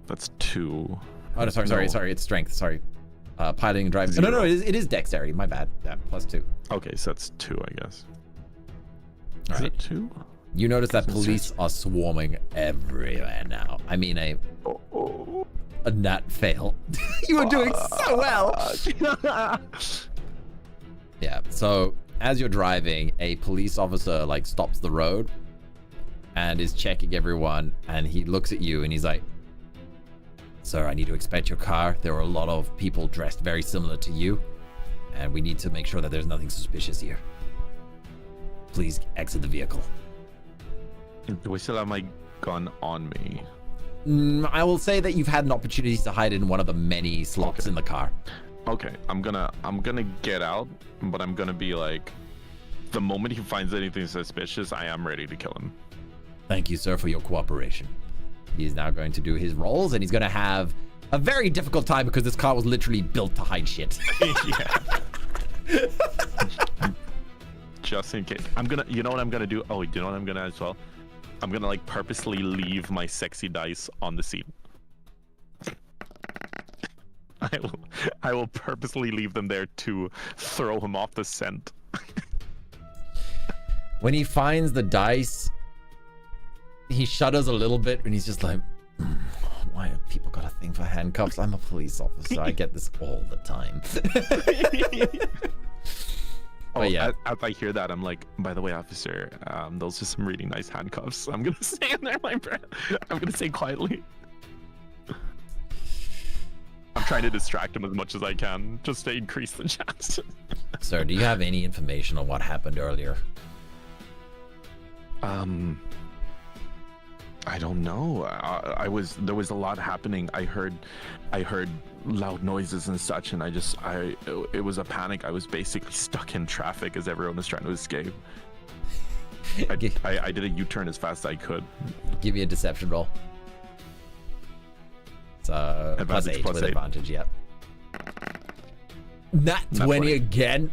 That's 2. Oh no, sorry. It's strength. Sorry. Piloting and driving. 0. No, it is dexterity. My bad. Yeah, +2. Okay, so that's 2, I guess. All Is right. it 2? You notice that That's police are swarming everywhere now. I mean, a nat fail. You were doing so well. Yeah. So as you're driving, a police officer like stops the road and is checking everyone, and he looks at you and he's like, "Sir, I need to inspect your car. There are a lot of people dressed very similar to you, and we need to make sure that there's nothing suspicious here. Please exit the vehicle." Do I still have my gun on me? I will say that you've had an opportunity to hide in one of the many slots in the car. Okay, I'm gonna get out, but I'm gonna be like, the moment he finds anything suspicious, I am ready to kill him. Thank you, sir, for your cooperation. He's now going to do his rolls, and he's going to have a very difficult time because this car was literally built to hide shit. Yeah. Just in case. You know what I'm gonna do? Oh, you know what I'm gonna as well? I'm gonna like purposely leave my sexy dice on the seat. I will purposely leave them there to throw him off the scent. When he finds the dice, he shudders a little bit, and he's just like, why have people got a thing for handcuffs? I'm a police officer. I get this all the time. But yeah. As I hear that, I'm like, by the way, officer, those are some really nice handcuffs. I'm gonna say in there, my breath. I'm gonna say quietly. I'm trying to distract him as much as I can, just to increase the chance. Sir, do you have any information on what happened earlier? I don't know. There was a lot happening. I heard loud noises and such, and it was a panic. I was basically stuck in traffic as everyone was trying to escape. I did a U-turn as fast as I could. Give me a deception roll. It's +8 with advantage, yep. Nat 20 again?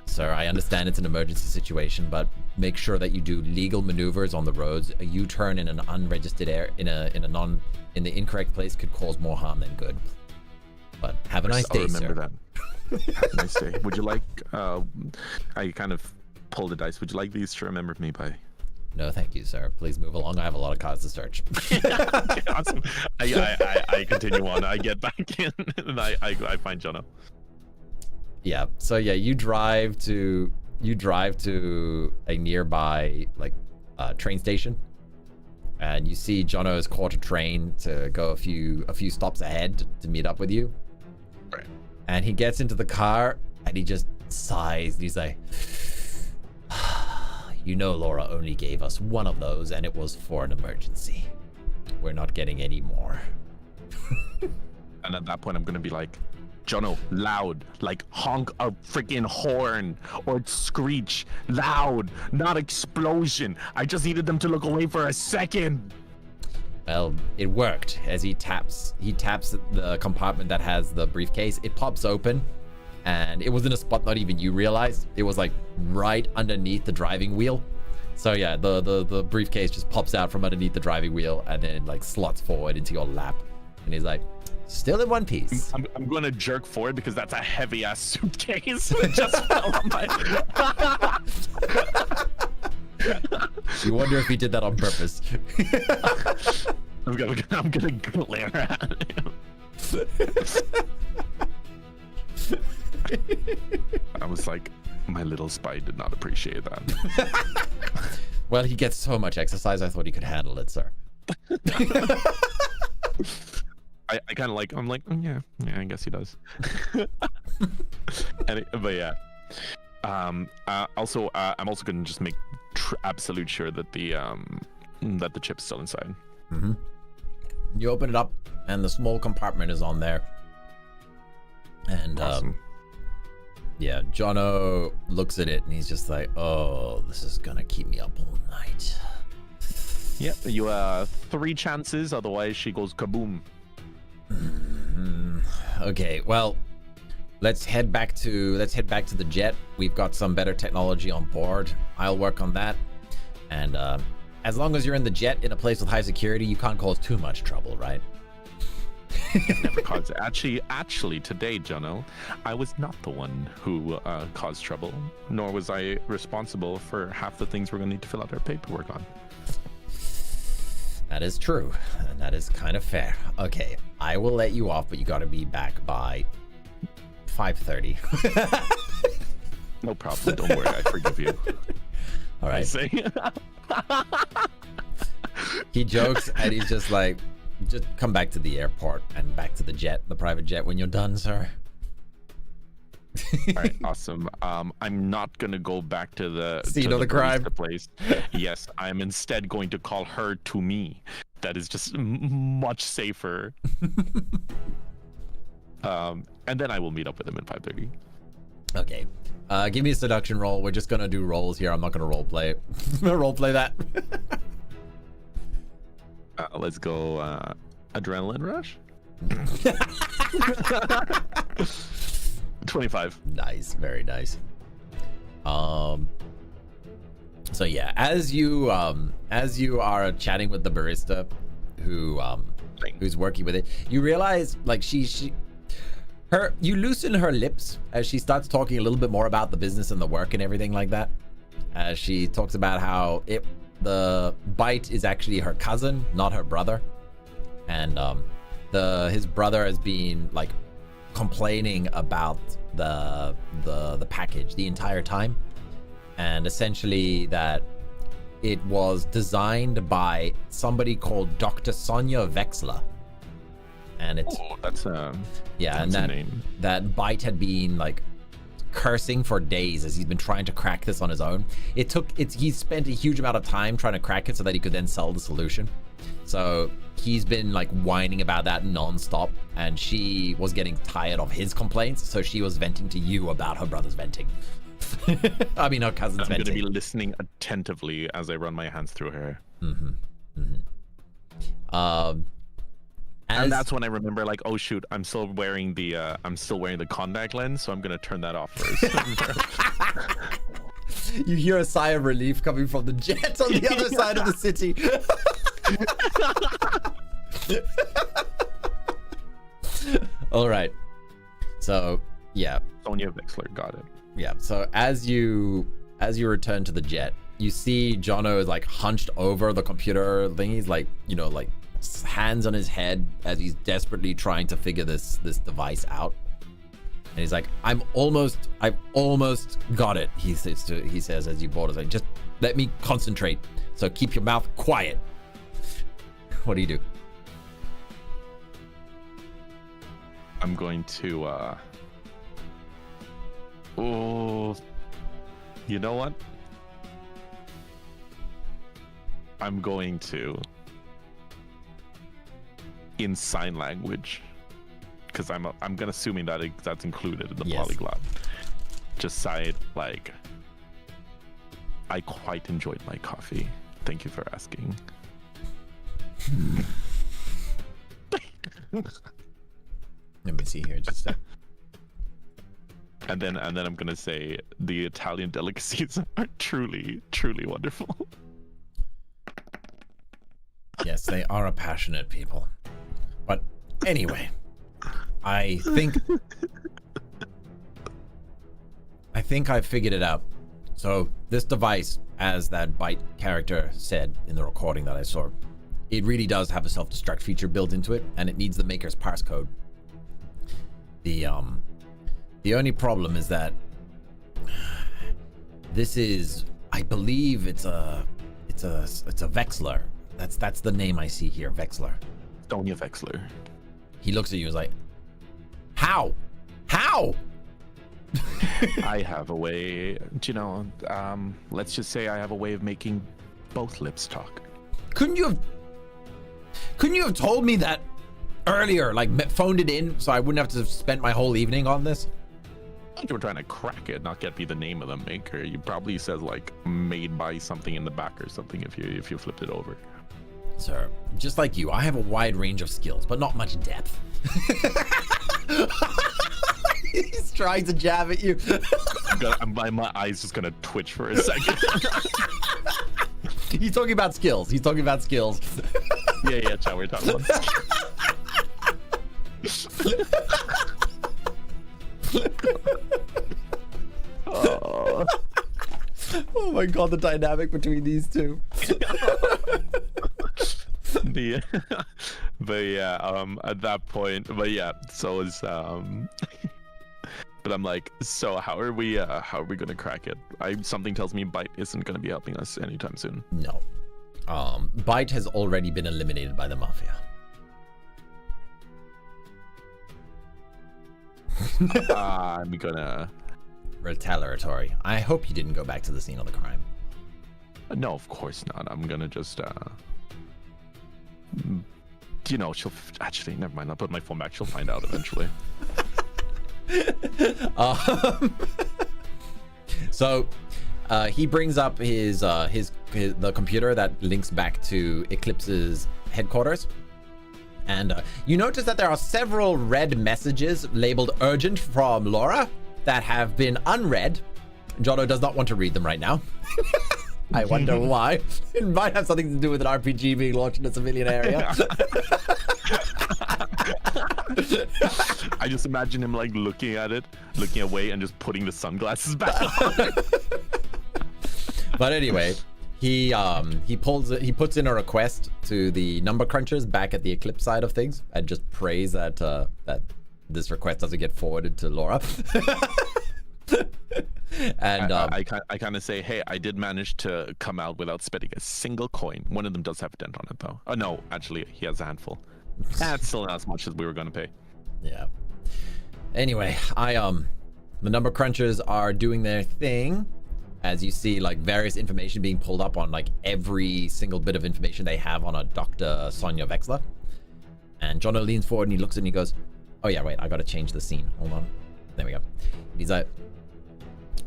Sir, I understand it's an emergency situation, but make sure that you do legal maneuvers on the roads. A U-turn in an unregistered in the incorrect place could cause more harm than good. But have a nice day, sir. I'll remember that. Have a nice day. Would you like? I kind of pulled the dice. Would you like these to remember me by? No, thank you, sir. Please move along. I have a lot of cars to search. Okay, awesome. I continue on. I get back in, and I find Jono. Yeah. So yeah, you drive to a nearby train station, and you see Jono has caught a train to go a few stops ahead to meet up with you. Right. And he gets into the car and he just sighs. He's like, "You know, Laura only gave us one of those, and it was for an emergency. We're not getting any more." And at that point, I'm gonna be like, Jono, loud, like honk a freaking horn or screech, loud, not explosion. I just needed them to look away for a second. Well, it worked. As he taps the compartment that has the briefcase, it pops open, and it was in a spot not even you realized. It was like right underneath the driving wheel. So yeah, the briefcase just pops out from underneath the driving wheel and then like slots forward into your lap. And he's like, still in one piece. I'm going to jerk forward because that's a heavy ass suitcase. It just fell on my. You wonder if he did that on purpose. I'm gonna glare at him. I was like, my little spy did not appreciate that. Well, he gets so much exercise, I thought he could handle it, sir. I kind of like, I'm like, yeah, I guess he does. But yeah. Also, I'm also gonna just make absolute sure that the chip's still inside. Mm-hmm. You open it up, and the small compartment is on there. And Awesome. yeah, Jono looks at it, and he's just like, "Oh, this is gonna keep me up all night." Yep, you have 3 chances, otherwise she goes kaboom. Okay, well, let's head back to the jet. We've got some better technology on board. I'll work on that. And as long as you're in the jet in a place with high security, you can't cause too much trouble, right? Never caused. Actually, today, Jono, I was not the one who caused trouble, nor was I responsible for half the things we're going to need to fill out our paperwork on. That is true, and that is kind of fair. Okay, I will let you off, but you got to be back by 5:30. No problem. Don't worry. I forgive you. All right. I say. He jokes, and he's just like, just come back to the airport and back to the jet, the private jet, when you're done, sir. All right, awesome. I'm not gonna go back to the scene of the crime place. Yes, I'm instead going to call her to me. That is just much safer. And then I will meet up with him at 5:30. Okay. Give me a seduction roll. We're just gonna do rolls here. I'm not gonna role play it. I'm gonna role play that. Let's go. Adrenaline rush. 25. Nice, very nice. So yeah, as you are chatting with the barista who's working with it, you realize like you loosen her lips as she starts talking a little bit more about the business and the work and everything like that. As she talks about how the bite is actually her cousin, not her brother, and his brother has been like complaining about the package the entire time, and essentially that it was designed by somebody called Dr. Sonia Vexler, and it's that's yeah, and that bite had been like cursing for days as he's been trying to crack this on his own. He spent a huge amount of time trying to crack it so that he could then sell the solution. So he's been like whining about that non-stop, and she was getting tired of his complaints, so she was venting to you about her brother's venting. I mean, her cousin's venting. I'm going to be listening attentively as I run my hands through her. And that's when I remember, like, oh shoot, I'm still wearing the contact lens, so I'm gonna turn that off first. You hear a sigh of relief coming from the jet on the other side of the city. All right. So yeah. Sonia Vexler, got it. Yeah. So as you return to the jet, you see Jono is like hunched over the computer thing. He's like, like hands on his head as he's desperately trying to figure this device out. And he's like, I've almost got it. He says as you board us, like, just let me concentrate. So keep your mouth quiet. What do you do? I'm going to you know what? I'm going to, in sign language, because I'm gonna assuming that that's included in the polyglot. Just side like, I quite enjoyed my coffee. Thank you for asking. Let me see here, just a sec. And then I'm gonna say the Italian delicacies are truly, truly wonderful. Yes, they are a passionate people. But anyway, I think I figured it out. So this device, as that Byte character said in the recording that I saw, it really does have a self-destruct feature built into it, and it needs the maker's parse code. The only problem is that this is, I believe it's a Vexler. That's the name I see here, Vexler. Sonia Vexler. He looks at you and is like, How? I have a way, let's just say I have a way of making both lips talk. Couldn't you have told me that earlier, like phoned it in so I wouldn't have to spend my whole evening on this? I think you were trying to crack it, not get me the name of the maker. You probably says like made by something in the back or something if you flipped it over. Sir, just like you, I have a wide range of skills, but not much depth. He's trying to jab at you. My eyes just gonna twitch for a second. He's talking about skills. He's talking about skills. Yeah, chat. We're talking about. Oh. Oh my god, the dynamic between these two. But yeah, at that point, but yeah, so is but I'm like, so how are we gonna crack it? Something tells me Bite isn't gonna be helping us anytime soon. No. Bite has already been eliminated by the Mafia. I'm gonna retaliatory. I hope you didn't go back to the scene of the crime. No, of course not. I'm gonna just she'll actually never mind. I'll put my phone back. She'll find out eventually. So he brings up his the computer that links back to Eclipse's headquarters. And you notice that there are several red messages labeled urgent from Laura that have been unread. Jono does not want to read them right now. I wonder why. It might have something to do with an RPG being launched in a civilian area. I just imagine him like looking at it, looking away, and just putting the sunglasses back on. But anyway, he puts in a request to the number crunchers back at the Eclipse side of things, and just prays that that this request doesn't get forwarded to Laura. And I kind of say, hey, I did manage to come out without spending a single coin. One of them does have a dent on it, though. Oh no, actually, he has a handful. That's still not as much as we were going to pay. Yeah. Anyway, the number crunchers are doing their thing. As you see, like, various information being pulled up on, like, every single bit of information they have on a Dr. Sonia Vexler. And Jono leans forward and he looks and he goes, oh yeah, wait, I gotta change the scene. Hold on. There we go. He's like,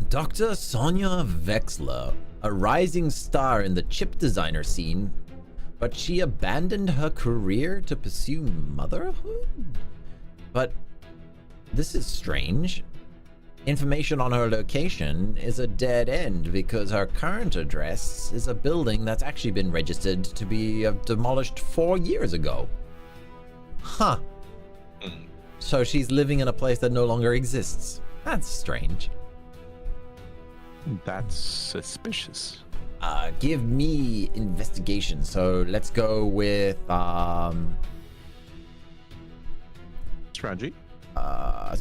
Dr. Sonia Vexler, a rising star in the chip designer scene, but she abandoned her career to pursue motherhood? But this is strange. Information on her location is a dead end because her current address is a building that's actually been registered to be demolished 4 years ago. Huh. So she's living in a place that no longer exists. That's strange. That's suspicious. Give me investigation. So let's go with Strategy?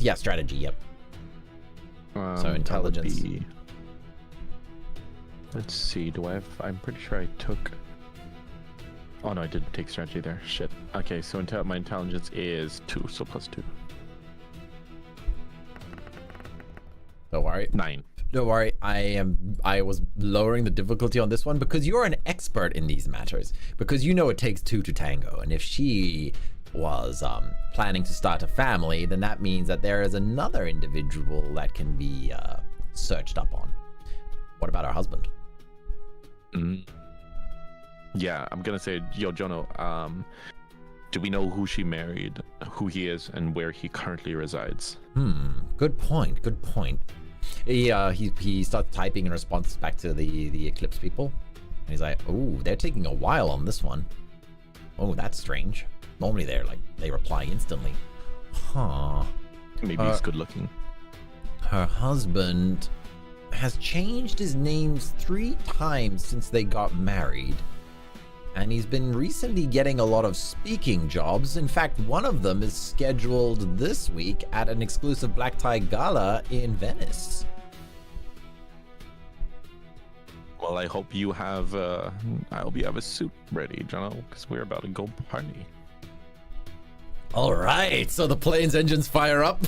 Yeah, strategy, yep. So intelligence. Let's see, do I have... I'm pretty sure I took... Oh no, I didn't take strategy there. Shit. Okay, so my intelligence is 2, so +2. Don't worry. 9. Don't worry, I was lowering the difficulty on this one because you're an expert in these matters. Because you know it takes 2 to tango, and if she was planning to start a family, then that means that there is another individual that can be searched up on. What about her husband? Yeah, I'm gonna say, yo, Jono, do we know who she married, who he is, and where he currently resides? Good point, good point. He starts typing in response back to the Eclipse people. And he's like, oh, they're taking a while on this one. Oh, that's strange. Normally they reply instantly. Huh. Maybe he's good looking. Her husband has changed his names 3 times since they got married. And he's been recently getting a lot of speaking jobs. In fact, one of them is scheduled this week at an exclusive black tie gala in Venice. Well, I hope you have a suit ready, Jono, because we're about to go party. All right, so the plane's engines fire up.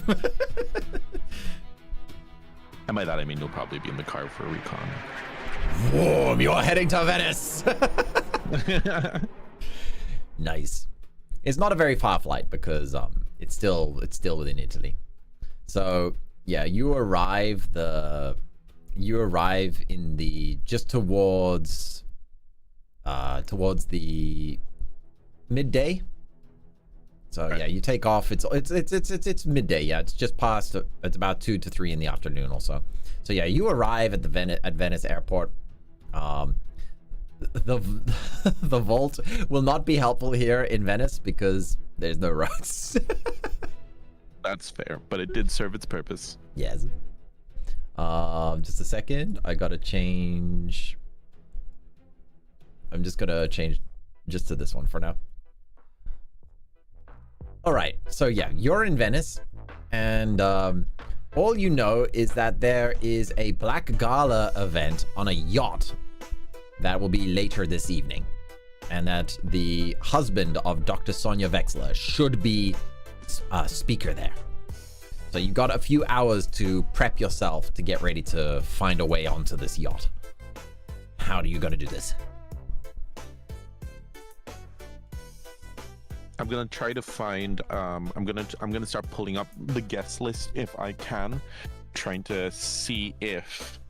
And by that I mean you'll probably be in the car for a recon. Boom, you're heading to Venice. Nice. It's not a very far flight because it's still within Italy. So yeah, you arrive in the just towards the midday. So yeah, you take off. It's midday. Yeah, it's just past. It's about 2 to 3 in the afternoon also. So yeah, you arrive at the Venice airport. The the vault will not be helpful here in Venice because there's no roads. That's fair, but it did serve its purpose. Yes. Just a second. I gotta change. I'm just gonna change just to this one for now. All right. So yeah, you're in Venice, and all you know is that there is a Black Gala event on a yacht that will be later this evening, and that the husband of Dr. Sonia Wexler should be a speaker there. So you got a few hours to prep yourself to get ready to find a way onto this yacht. How do you gotta do this? I'm gonna try to find. I'm gonna start pulling up the guest list if I can, trying to see if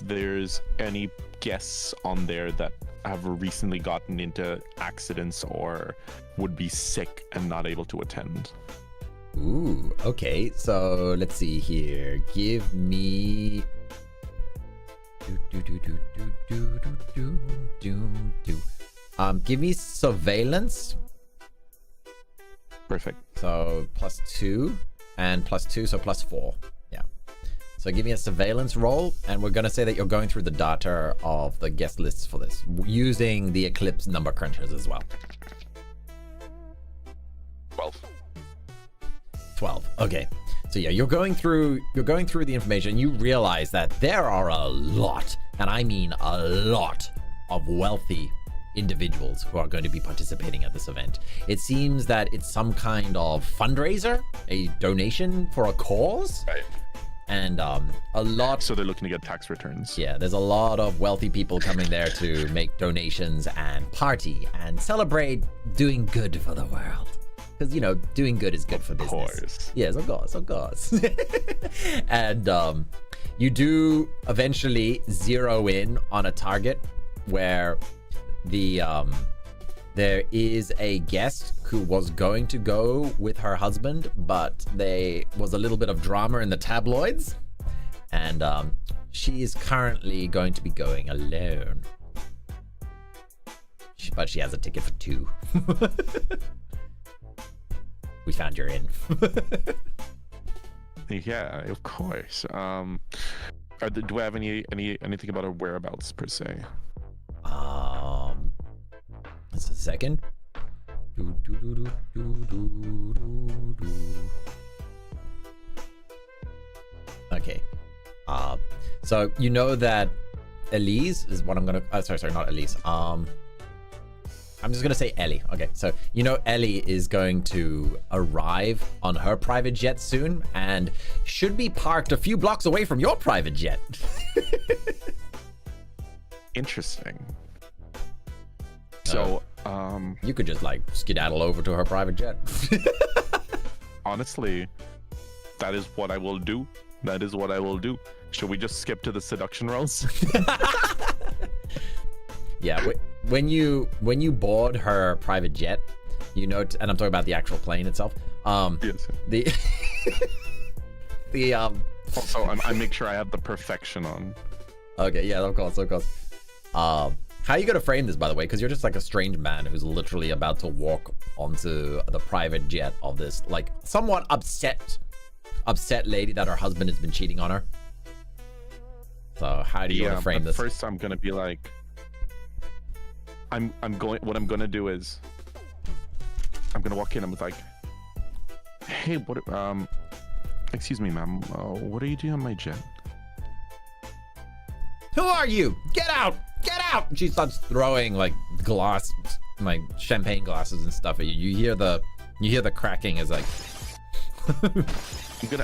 there's any guests on there that have recently gotten into accidents or would be sick and not able to attend. Ooh, okay. So let's see here. Give me. Give me surveillance. Perfect. So +2 and +2, so +4. Yeah. So give me a surveillance roll, and we're gonna say that you're going through the data of the guest lists for this, using the Eclipse number crunchers as well. 12. Okay. So yeah, you're going through the information. You realize that there are a lot, and I mean a lot, of wealthy individuals who are going to be participating at this event. It seems that it's some kind of fundraiser, a donation for a cause. Right. And a lot. So they're looking to get tax returns. Yeah, there's a lot of wealthy people coming there to make donations and party and celebrate doing good for the world. Because, you know, doing good is good for business. Of course. Yes, of course. And you do eventually zero in on a target where there is a guest who was going to go with her husband, but there was a little bit of drama in the tabloids, and she is currently going to be going alone. But she has a ticket for 2. We found your in. Yeah, of course. Do I have anything about her whereabouts per se? Just a second. Okay. So you know that Elise is what I'm gonna. Sorry, not Elise. I'm just gonna say Ellie. Okay, so you know Ellie is going to arrive on her private jet soon, and should be parked a few blocks away from your private jet. Interesting. So, you could just like skedaddle over to her private jet. Honestly, that is what I will do. Should we just skip to the seduction rolls? Yeah, when you board her private jet, you know, and I'm talking about the actual plane itself. Yes. Also, I make sure I have the perfection on. Okay, yeah, of course. How are you gonna frame this, by the way? Because you're just like a strange man who's literally about to walk onto the private jet of this, like, somewhat upset lady that her husband has been cheating on her. So how do you want to frame this? First, I'm gonna be like, what I'm gonna do is, I'm gonna walk in. I'm like, hey, excuse me, ma'am. What are you doing on my jet? Who are you? Get out! Get out! She starts throwing like champagne glasses and stuff at you. You hear the cracking as like.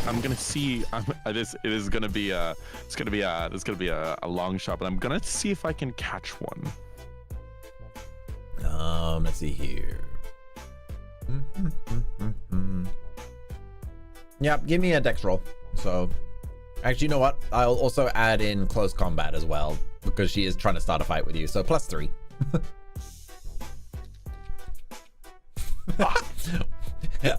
I'm gonna see. This is gonna be a long shot, but I'm gonna see if I can catch one. Let's see here. Yep, give me a dex roll. So, actually, you know what? I'll also add in close combat as well, because she is trying to start a fight with you. So +3. An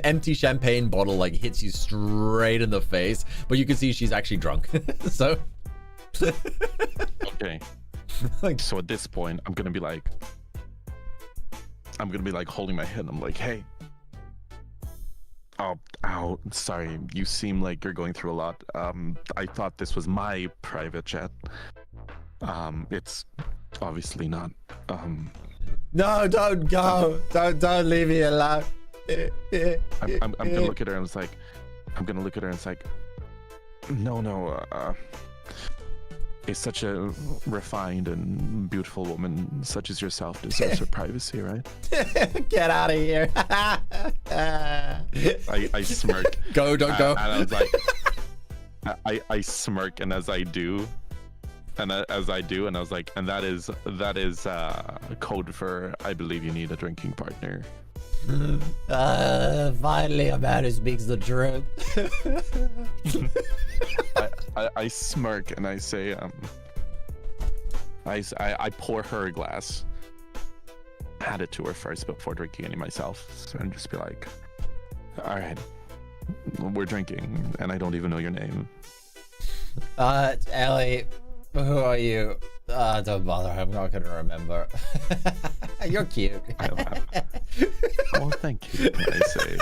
empty champagne bottle like hits you straight in the face, but you can see she's actually drunk. So Okay. like, So at this point, I'm gonna be like holding my head. I'm like, hey. Oh, ow. Sorry. You seem like you're going through a lot. I thought this was my private jet. It's obviously not. no, don't go. Don't leave me alone. I'm gonna look at her and it's like, no. It's such a refined and beautiful woman such as yourself deserves her privacy, right? Get out of here. I smirk. Go, don't go. And I was like, I smirk, and as I do, and I was like, and that is code for I believe you need a drinking partner. Finally a man who speaks the truth. I smirk and I say, I pour her a glass, hand it to her first before drinking any myself, so and just be like, all right, we're drinking, and I don't even know your name. Ellie, who are you? Don't bother, I'm not gonna remember. You're cute. Oh, thank you. I say,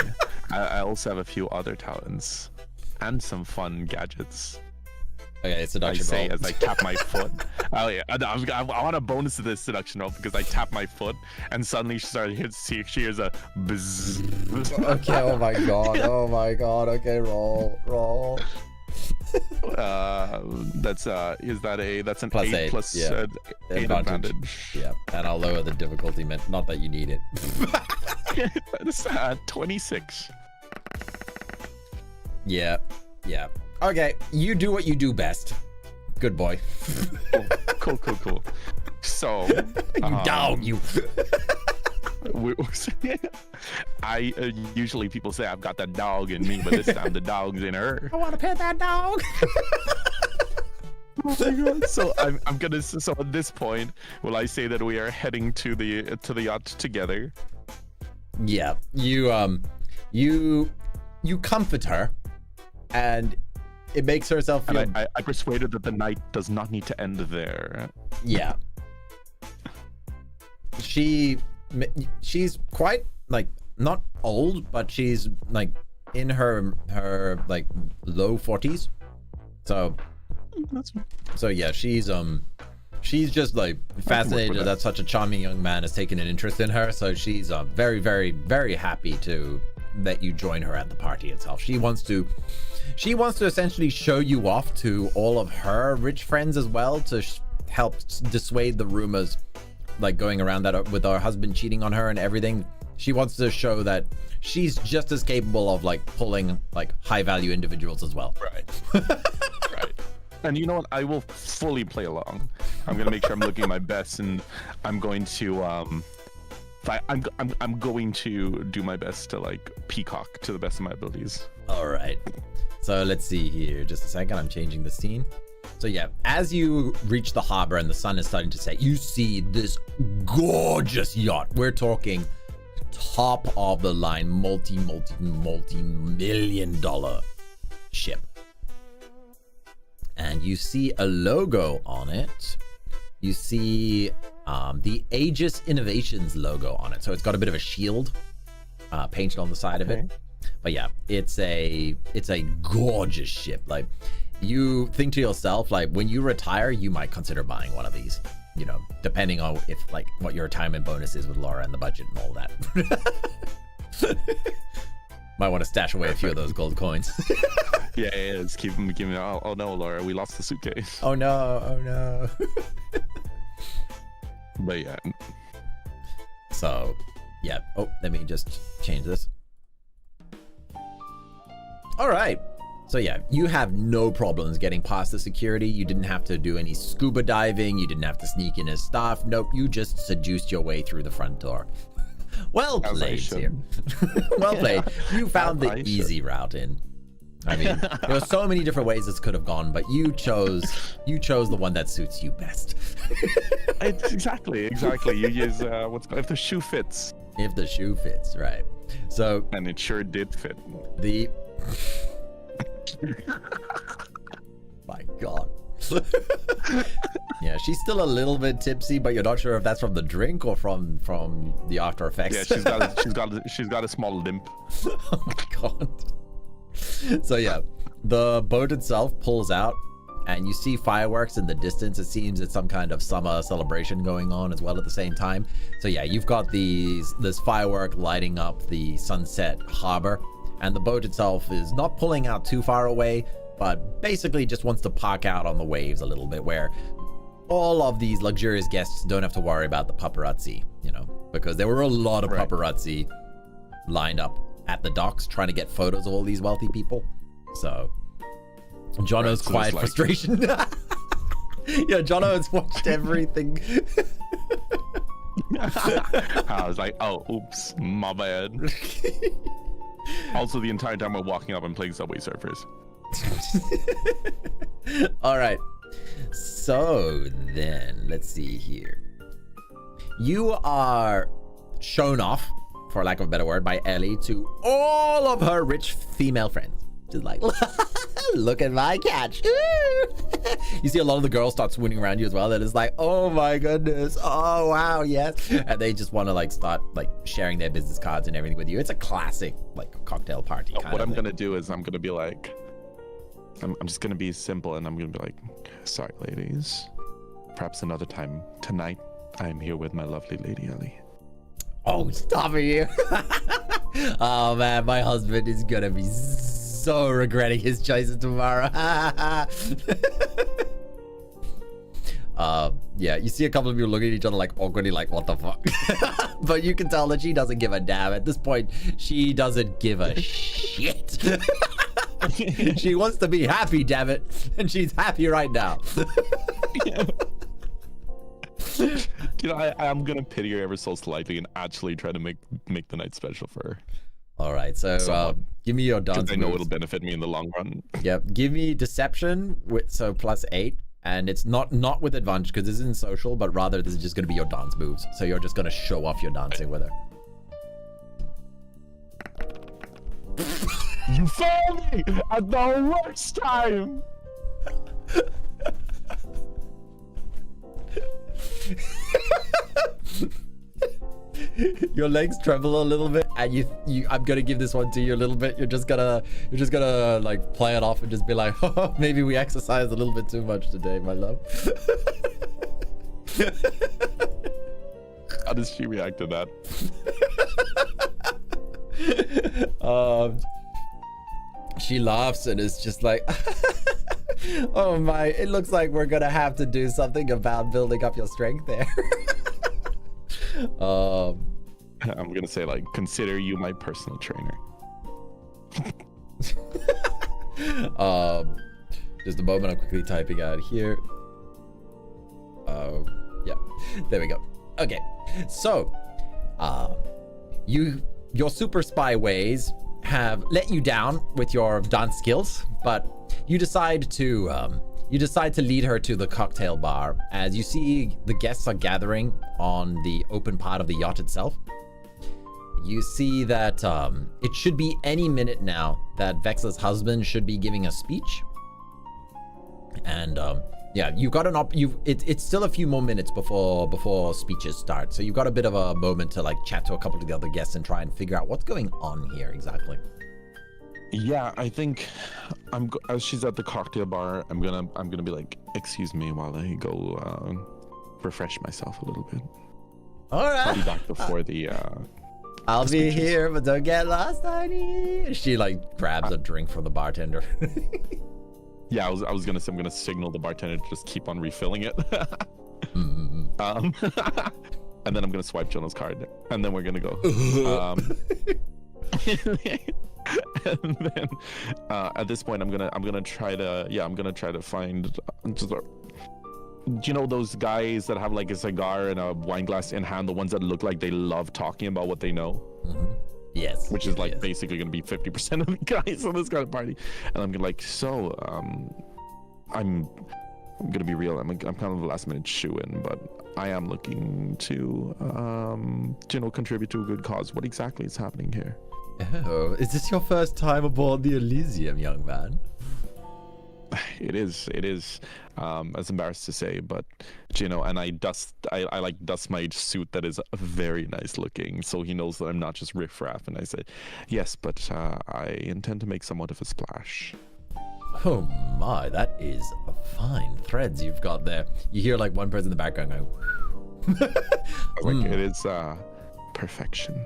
I also have a few other talents and some fun gadgets. Okay, seduction I say roll. as I tap my foot. Oh yeah, I want a bonus to this seduction roll because I tap my foot and suddenly she hears a buzz. Okay, oh my god, okay, roll. That's an Plus 8 8, plus yeah. 8 advantage. Yeah, and I'll lower the difficulty, not that you need it. That's 26. Yeah. Okay, you do what you do best. Good boy. Cool. So, You dog, you. I usually people say I've got that dog in me, but this time the dog's in her. I want to pet that dog. Oh my God. So I'm gonna. So at this point, will I say that we are heading to the yacht together? Yeah, you comfort her, and it makes herself feel. And I persuaded that the night does not need to end there. Yeah. She's quite like not old, but she's like in her like low 40s. So yeah, she's just like fascinated that such a charming young man has taken an interest in her. So she's very, very, very happy to let you join her at the party itself. She wants to essentially show you off to all of her rich friends as well to help dissuade the rumors like going around that with her husband cheating on her and everything. She wants to show that she's just as capable of like pulling like high value individuals as well. Right. Right. And you know what? I will fully play along. I'm gonna make sure I'm looking my best, and I'm going to I'm going to do my best to like peacock to the best of my abilities. All right. So let's see here. Just a second. I'm changing the scene. So yeah, as you reach the harbor and the sun is starting to set, you see this gorgeous yacht. We're talking top of the line, multi-million-dollar ship. And you see a logo on it. You see the Aegis Innovations logo on it. So it's got a bit of a shield painted on the side of it. But yeah, it's a gorgeous ship. Like, you think to yourself, like, when you retire, you might consider buying one of these, you know, depending on if like what your retirement bonus is with Laura and the budget and all that. Might want to stash away a few of those gold coins. Yeah, just keep them. Give me. Oh no, Laura, we lost the suitcase. Oh no. But yeah. So, yeah. Oh, let me just change this. All right. So yeah, you have no problems getting past the security. You didn't have to do any scuba diving. You didn't have to sneak in his stuff. Nope, you just seduced your way through the front door. Well played, here. Well played. You found the easy route in. I mean, there were so many different ways this could have gone, but you chose the one that suits you best. Exactly. You use what's called if the shoe fits. If the shoe fits, right? So, and it sure did fit. The my God. Yeah, she's still a little bit tipsy, but you're not sure if that's from the drink or from the after effects. Yeah, she's got a small limp. Oh my God. So yeah, the boat itself pulls out and you see fireworks in the distance. It seems it's some kind of summer celebration going on as well at the same time. So yeah, you've got this firework lighting up the sunset harbor, and the boat itself is not pulling out too far away, but basically just wants to park out on the waves a little bit, where all of these luxurious guests don't have to worry about the paparazzi, because there were a lot of paparazzi lined up at the docks trying to get photos of all these wealthy people. So Jono's quiet frustration. Yeah, Jono has watched everything. I was like, oh, oops, my bad. Also, the entire time we're walking up and playing Subway Surfers. All right. So then, let's see here. You are shown off, for lack of a better word, by Ellie to all of her rich female friends. Just like, look at my catch. You see a lot of the girls start swooning around you as well. That is like, oh my goodness. Oh, wow, yes. And they just want to start sharing their business cards and everything with you. It's a classic cocktail party kind what of I'm thing. going to do is I'm going to be like, I'm just going to be simple, and I'm going to be like, sorry, ladies. Perhaps another time. Tonight, I'm here with my lovely lady, Ellie. Oh, stop it, you. Oh, man, my husband is going to be so regretting his choices tomorrow. Yeah, you see a couple of people looking at each other awkwardly, what the fuck? But you can tell that she doesn't give a damn. At this point, she doesn't give a shit. She wants to be happy, damn it. And she's happy right now. I'm gonna pity her ever so slightly and actually try to make the night special for her. All right, so give me your dance moves. I know it'll benefit me in the long run. Yep, give me deception with +8, and it's not with advantage because this isn't social, but rather this is just gonna be your dance moves. So you're just gonna show off your dancing with her. You failed me at the worst time. Your legs tremble a little bit, and you I'm gonna give this one to you a little bit. You're just gonna play it off and just be like, oh, maybe we exercised a little bit too much today, my love. How does she react to that? She laughs and is just like, oh my, it looks like we're gonna have to do something about building up your strength there. I'm gonna say consider you my personal trainer. Just a moment, I'm quickly typing out here. Yeah, there we go. Okay, so your super spy ways have let you down with your dance skills, but you decide to lead her to the cocktail bar. As you see, the guests are gathering on the open part of the yacht itself. You see that it should be any minute now that Vex's husband should be giving a speech. And yeah, you've got it's still a few more minutes before speeches start. So you've got a bit of a moment to chat to a couple of the other guests and try and figure out what's going on here exactly. Yeah, I think as she's at the cocktail bar, I'm gonna be like, excuse me while I go refresh myself a little bit. All right. I'll be back before the I'll be here, but don't get lost, honey. She grabs a drink from the bartender. Yeah, I was gonna say I'm gonna signal the bartender to just keep on refilling it. And then I'm gonna swipe Jono's card, and then we're gonna go. And then at this point, I'm gonna try to find. Do you know those guys that have a cigar and a wine glass in hand? The ones that look like they love talking about what they know. Yes. which is like yes. basically going to be 50% of the guys on this kind of party. And I'm like, so I'm gonna be real. I'm kind of a last minute shoe-in, but I am looking to contribute to a good cause. What exactly is happening here? Oh, is this your first time aboard the Elysium, young man? It is. As embarrassed to say, but and I like dust my suit that is very nice looking, so he knows that I'm not just riffraff. And I say, yes, but I intend to make somewhat of a splash. Oh my, that is fine threads you've got there. You hear like one person in the background going, It is perfection.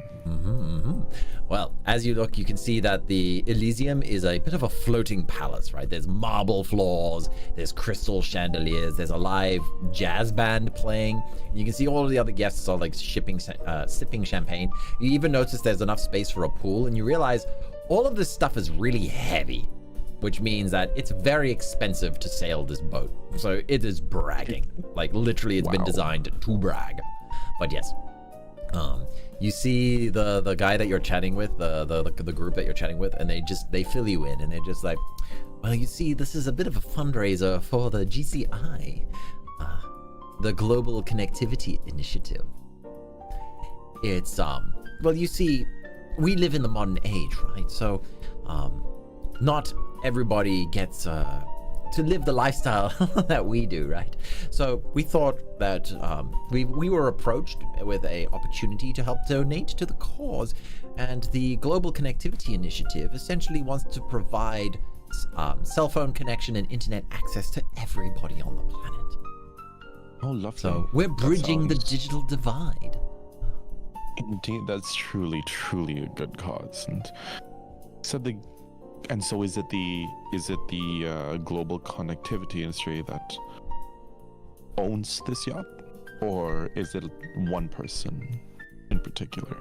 Well, as you look, you can see that the Elysium is a bit of a floating palace, right? There's marble floors, there's crystal chandeliers, there's a live jazz band playing. You can see all of the other guests are like sipping champagne. You even notice there's enough space for a pool, and you realize all of this stuff is really heavy, which means that it's very expensive to sail this boat. So it is bragging. Like literally it's been designed to brag. But yes. You see the guy that you're chatting with, the group that you're chatting with, and they fill you in, and they're just like, well, you see, this is a bit of a fundraiser for the GCI, the Global Connectivity Initiative. It's well, you see, we live in the modern age, right? So not everybody gets to live the lifestyle that we do, right? So we thought that we were approached with a opportunity to help donate to the cause, and the Global Connectivity Initiative essentially wants to provide cell phone connection and internet access to everybody on the planet. Oh, lovely. So we're bridging the digital divide. Indeed, that's truly a good cause. And so is it the global connectivity industry that owns this yacht, or is it one person in particular?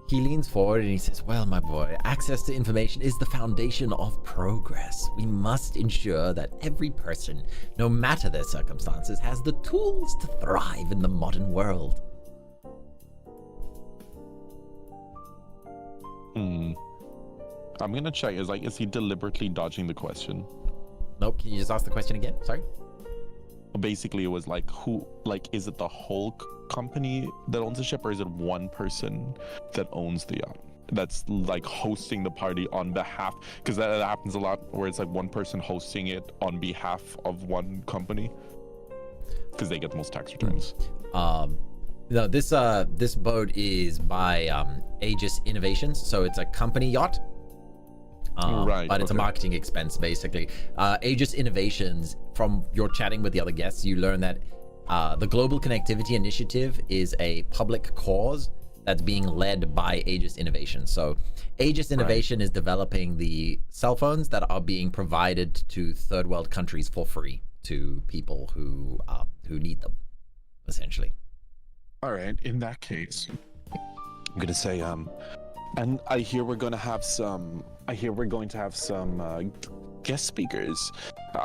He leans forward and he says, well, my boy, access to information is the foundation of progress. We must ensure that every person, no matter their circumstances, has the tools to thrive in the modern world. I'm gonna check. Is he deliberately dodging the question? Nope. Can you just ask the question again? Sorry. Basically, it was like, is it the whole company that owns the ship, or is it one person that owns the yacht that's like hosting the party on behalf? Because that happens a lot, where it's like one person hosting it on behalf of one company, because they get the most tax returns. No, this boat is by Aegis Innovations, so it's a company yacht. Right, but it's a marketing expense, basically. Aegis Innovations, from your chatting with the other guests, you learn that the Global Connectivity Initiative is a public cause that's being led by Aegis Innovations. So Aegis Innovation is developing the cell phones that are being provided to third world countries for free to people who need them, essentially. All right, in that case, I'm gonna say, and I hear we're going to have some guest speakers,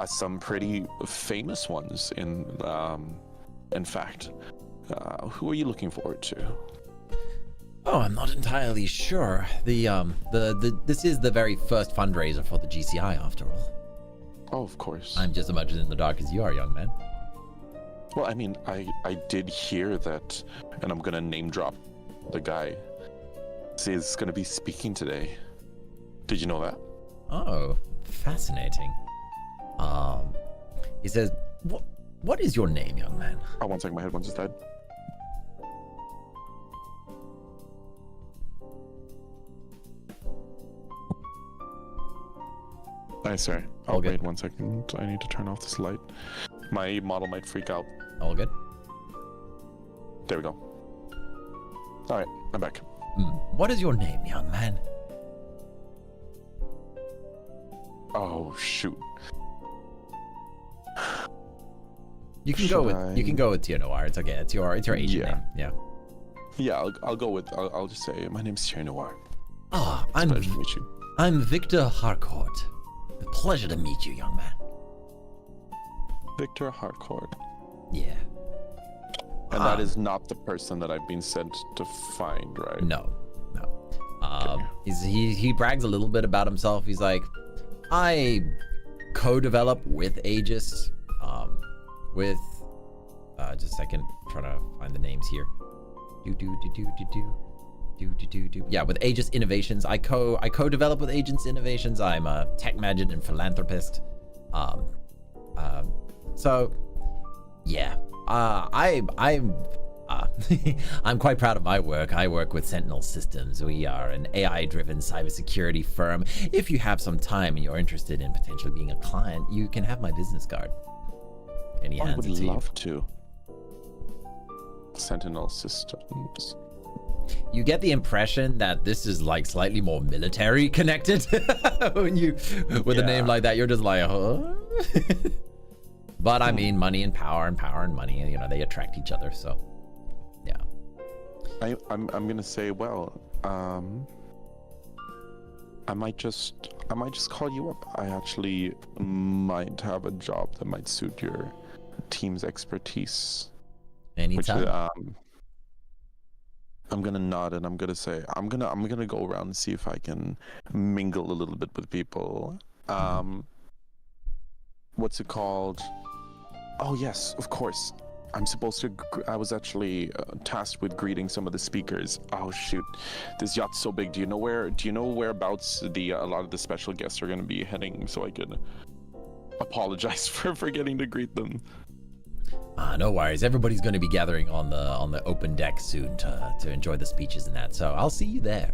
some pretty famous ones. In fact, who are you looking forward to? Oh, I'm not entirely sure. This is the very first fundraiser for the GCI, after all. Oh, of course. I'm just as much in the dark as you are, young man. Well, I mean, I did hear that, and I'm gonna name drop the guy. Is going to be speaking today. Did you know that? Oh, fascinating. He says, what is your name, young man? Oh, 1 second, my headphones just died. Sorry. All good. Wait 1 second. I need to turn off this light. My model might freak out. All good. There we go. All right, I'm back. What is your name, young man? Oh shoot. You can go with Tyr Noir. It's okay. It's your agent name. Yeah. Yeah, I'll just say my name's Tyr Noir. Oh, I'm Victor Harcourt. A pleasure to meet you, young man. Victor Harcourt. Yeah. And that is not the person that I've been sent to find, right? No. He brags a little bit about himself. He's like, I co-develop with Aegis, with just a second, trying to find the names here. Yeah, with Aegis Innovations. I co-develop with Aegis Innovations. I'm a tech magician and philanthropist. So yeah, I'm quite proud of my work. I work with Sentinel Systems. We are an AI-driven cybersecurity firm. If you have some time and you're interested in potentially being a client, you can have my business card. And he hands it to you. I would love to. Sentinel Systems. You get the impression that this is like slightly more military connected. When you, with a name like that, you're just like, huh? But I mean, money and power and money, you know, they attract each other. So, yeah. I'm gonna say, well, I might just call you up. I actually might have a job that might suit your team's expertise. Anytime. Which, I'm gonna nod and I'm gonna say I'm gonna go around and see if I can mingle a little bit with people. What's it called? Oh yes, of course. I was actually tasked with greeting some of the speakers. Oh shoot, this yacht's so big. Do you know whereabouts a lot of the special guests are gonna be heading, so I could apologize for forgetting to greet them? No worries. Everybody's going to be gathering on the open deck soon to enjoy the speeches and that. So I'll see you there.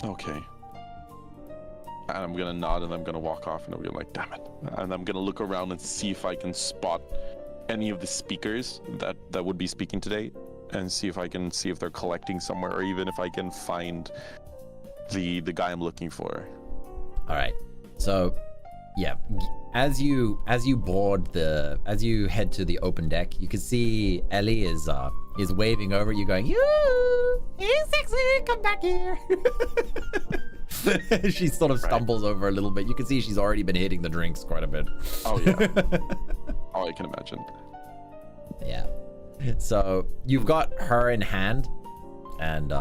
Okay. And I'm gonna nod and I'm gonna walk off and I'll be like, damn it. And I'm gonna look around and see if I can spot any of the speakers that would be speaking today, and see if they're collecting somewhere, or even if I can find the guy I'm looking for. All right. So, yeah, as you head to the open deck, you can see Ellie is waving over you, going, "You, hey sexy, come back here." She sort of stumbles over a little bit. You can see she's already been hitting the drinks quite a bit. Oh yeah. Oh, I can imagine. Yeah. So you've got her in hand, and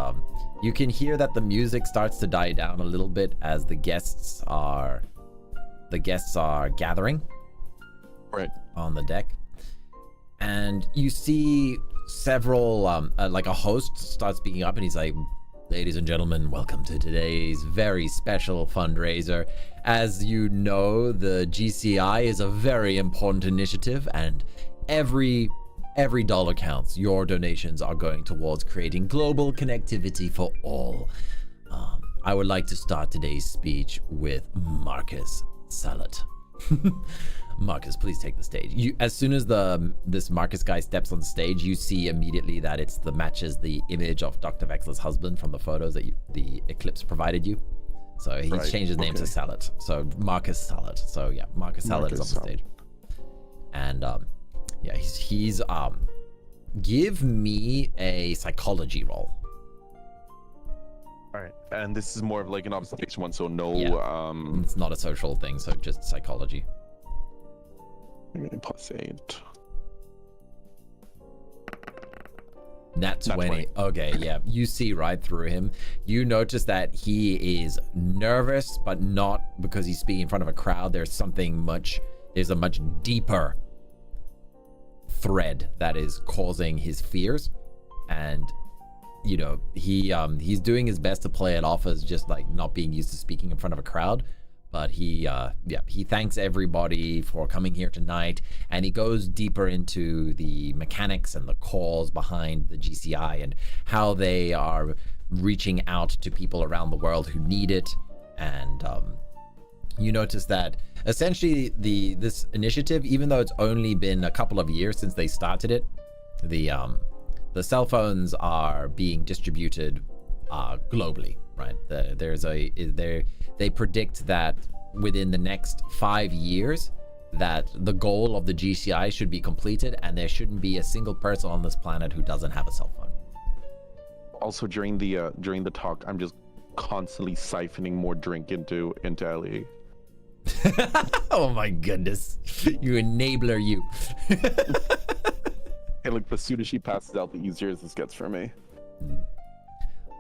you can hear that the music starts to die down a little bit as the guests are gathering on the deck. And you see several like a host starts speaking up, and he's like, "Ladies and gentlemen, welcome to today's very special fundraiser. As you know, the GCI is a very important initiative, and every dollar counts. Your donations are going towards creating global connectivity for all. I would like to start today's speech with Marcus Salat." Marcus, please take the stage. As soon as this Marcus guy steps on stage, you see immediately that matches the image of Dr. Vexler's husband from the photos that the Eclipse provided you. So he's changed his name to Salat. So Marcus Salat. So yeah, Marcus Salat is on the stage. And yeah, he's give me a psychology roll. All right, and this is more of like an observation one, so no. Yeah. It's not a social thing, so just psychology. +8. Nat 20. Okay, yeah. You see right through him. You notice that he is nervous, but not because he's speaking in front of a crowd. There's a much deeper thread that is causing his fears. And you know, he's doing his best to play it off as just like not being used to speaking in front of a crowd. But he thanks everybody for coming here tonight, and he goes deeper into the mechanics and the cause behind the GCI and how they are reaching out to people around the world who need it. And you notice that essentially this initiative, even though it's only been a couple of years since they started it, the cell phones are being distributed globally, right? They predict that within the next 5 years that the goal of the GCI should be completed, and there shouldn't be a single person on this planet who doesn't have a cell phone. Also, during the talk, I'm just constantly siphoning more drink into Ellie. Oh my goodness, you enabler, you. Hey, look, the sooner she passes out, the easier this gets for me.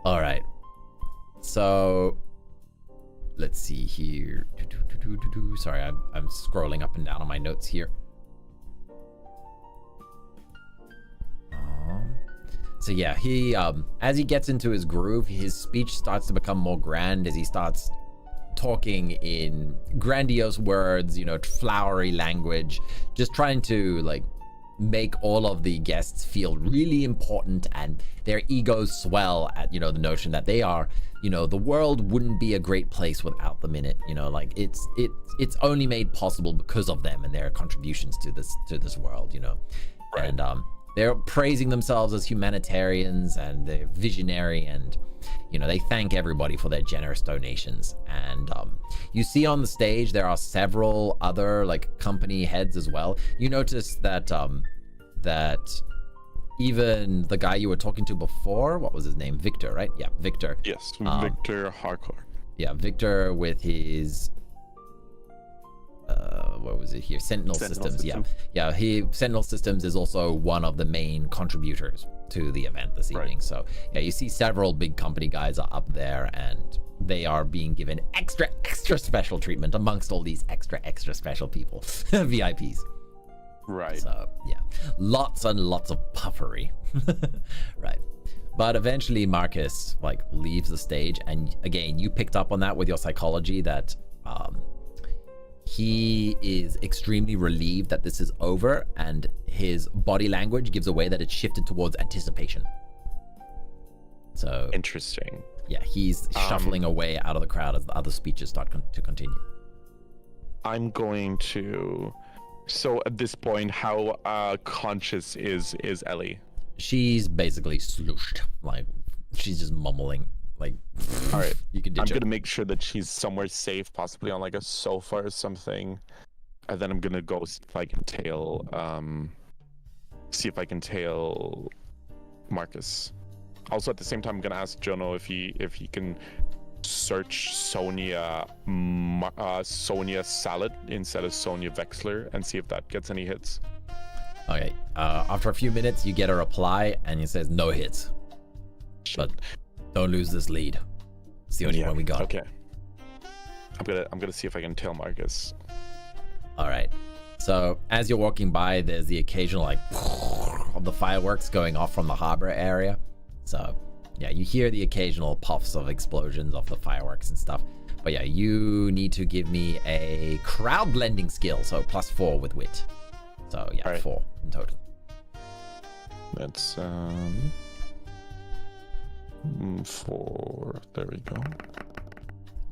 All right. So let's see here. Sorry, I'm scrolling up and down on my notes here. So yeah, he as he gets into his groove, his speech starts to become more grand as he starts talking in grandiose words, you know, flowery language, just trying to like make all of the guests feel really important, and their egos swell at, you know, the notion that they are, you know, the world wouldn't be a great place without them in it, you know, like it's only made possible because of them and their contributions to this world, you know. Right. And they're praising themselves as humanitarians, and they're visionary, and you know, they thank everybody for their generous donations. And you see on the stage there are several other like company heads as well. You notice that that even the guy you were talking to before, what was his name? Victor, right? Yeah, Victor. Yes, Victor Harcourt. Yeah, Victor with his what was it here? Sentinel Systems. Yeah. Sentinel Systems is also one of the main contributors to the event this evening. Right. So yeah, you see several big company guys are up there, and they are being given extra special treatment amongst all these extra special people, VIPs. Right. So yeah, lots and lots of puffery. Right. But eventually Marcus like leaves the stage, and again, you picked up on that with your psychology that he is extremely relieved that this is over, and his body language gives away that it's shifted towards anticipation. So interesting. Yeah, he's shuffling away out of the crowd as the other speeches start to continue. I'm going to. So at this point, how conscious is Ellie? She's basically slooshed, like she's just mumbling. Like, all right, you can. I'm gonna make sure that she's somewhere safe, possibly on like a sofa or something, and then I'm gonna go see if I can tail Marcus. Also, at the same time, I'm gonna ask Jono if he can search Sonia Salad instead of Sonia Vexler and see if that gets any hits. Okay. After a few minutes, you get a reply, and it says no hits. But don't lose this lead. It's the only one we got. Okay. I'm gonna see if I can tail Marcus. All right. So as you're walking by, there's the occasional like of the fireworks going off from the harbor area. So yeah, you hear the occasional puffs of explosions of the fireworks and stuff. But yeah, you need to give me a crowd blending skill. So +4 with wit. So yeah, right. 4 in total. That's 4. There we go.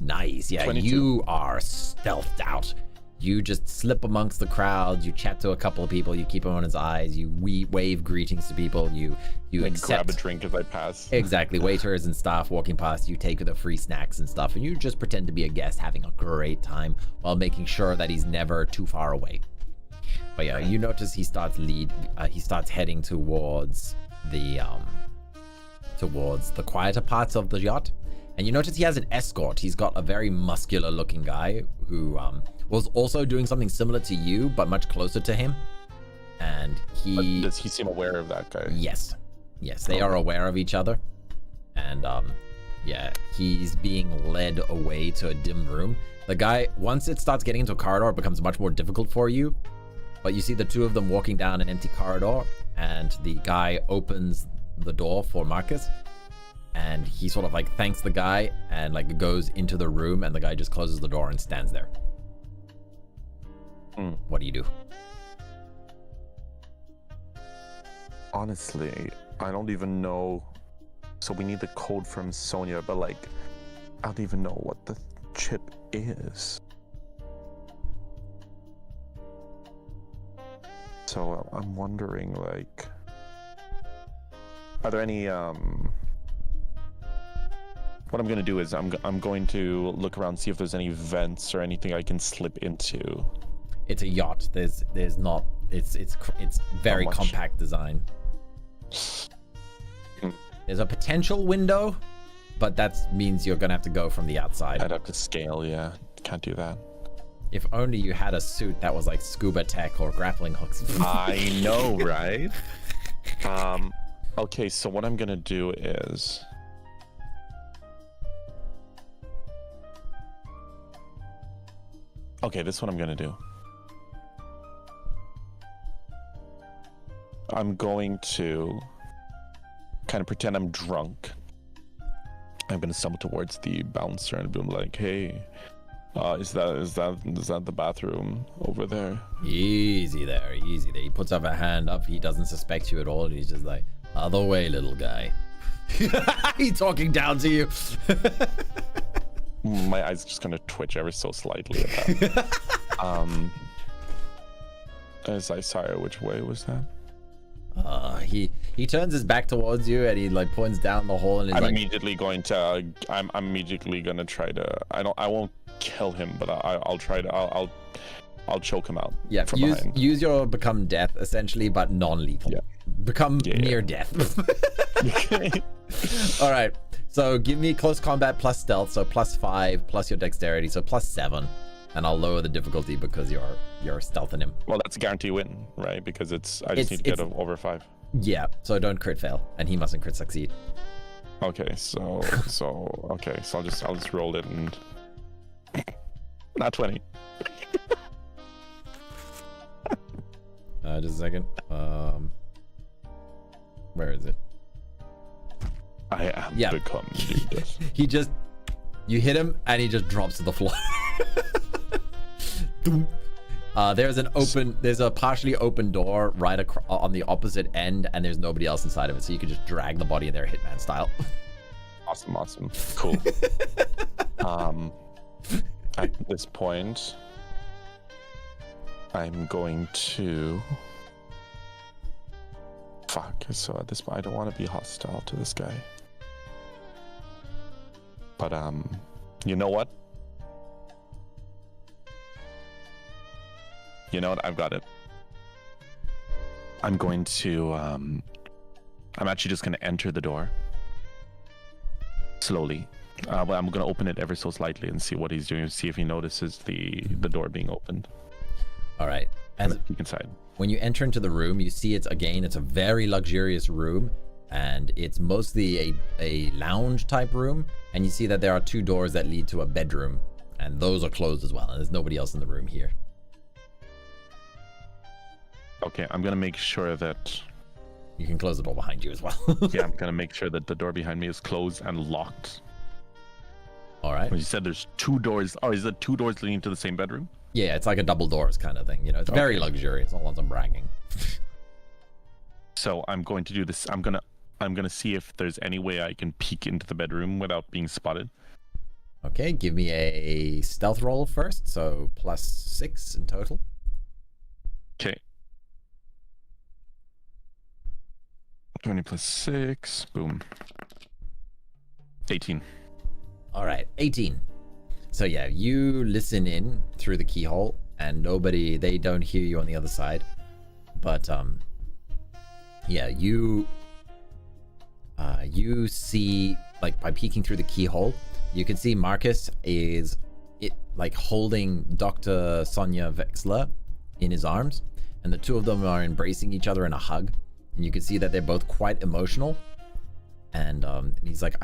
Nice. Yeah, 22. You are stealthed out. You just slip amongst the crowd. You chat to a couple of people. You keep him on his eyes. You wave greetings to people. You like accept, grab a drink as I pass. Exactly. Waiters and staff walking past. You take the free snacks and stuff, and you just pretend to be a guest having a great time while making sure that he's never too far away. But yeah, you notice he starts heading towards the quieter parts of the yacht, and you notice he has an escort. He's got a very muscular looking guy who was also doing something similar to you but much closer to him, and does he seem aware of that guy? Yes they are aware of each other, and yeah, he's being led away to a dim room. The guy, once it starts getting into a corridor, it becomes much more difficult for you, but you see the two of them walking down an empty corridor, and the guy opens the door for Marcus, and he sort of like thanks the guy and like goes into the room, and the guy just closes the door and stands there. What do you do? Honestly, I don't even know. So we need the code from Sonia, but like I don't even know what the chip is. So I'm wondering, like, are there any what I'm going to do is I'm going to look around, see if there's any vents or anything I can slip into. It's a yacht. There's not. It's very compact design. There's a potential window, but that means you're gonna have to go from the outside. I'd have to scale. Yeah, can't do that. If only you had a suit that was like scuba tech or grappling hooks. I know, right? Okay, so what I'm gonna do is Okay, this is what I'm gonna do. I'm going to kind of pretend I'm drunk. I'm gonna stumble towards the bouncer and be like, "Hey, is that the bathroom over there?" Easy there, easy there. He puts up a hand up. He doesn't suspect you at all. He's just like, other way, little guy. He's talking down to you. My eyes just kind of twitch ever so slightly at that. As I sire, which way was that? He turns his back towards you and he like points down the hall and is I'm like, immediately going to. I'm immediately gonna try to. I won't kill him, but I'll try to. I'll choke him out. yeah, from behind. use your become death essentially, but non-lethal. Yeah. Become near death. All right. So give me close combat plus stealth, so +5 plus your dexterity, so +7, and I'll lower the difficulty because you're stealthing him. Well, that's a guarantee win, right? Because I just need to get over 5. Yeah. So don't crit fail, and he mustn't crit succeed. Okay, so I'll just roll it and not 20. Just a second. Where is it? I am become genius. You hit him and he just drops to the floor. There's a partially open door right on the opposite end, and there's nobody else inside of it, so you can just drag the body in there, Hitman style. Awesome, cool. At this point, I'm going to. Fuck. So at this point, I don't want to be hostile to this guy. But you know what? I've got it. I'm going to I'm actually just going to enter the door slowly. But I'm going to open it ever so slightly and see what he's doing, see if he notices the door being opened. All right. Peek inside. When you enter into the room, you see it's a very luxurious room, and it's mostly a lounge type room, and you see that there are 2 doors that lead to a bedroom, and those are closed as well, and there's nobody else in the room here. Okay, I'm gonna make sure that you can close the door behind you as well. Yeah, I'm gonna make sure that the door behind me is closed and locked. All right. When you said there's 2 doors, is it 2 doors leading to the same bedroom? Yeah, it's like a double doors kind of thing. It's very luxurious. All I'm bragging. So I'm going to do this. I'm gonna see if there's any way I can peek into the bedroom without being spotted. Okay, give me a stealth roll first. So +6 in total. Okay. 20 + 6. Boom. 18. All right, 18. So yeah, you listen in through the keyhole, and they don't hear you on the other side. But yeah, you see, like, by peeking through the keyhole, you can see Marcus is holding Dr. Sonia Vexler in his arms, and the 2 of them are embracing each other in a hug, and you can see that they're both quite emotional. And he's like,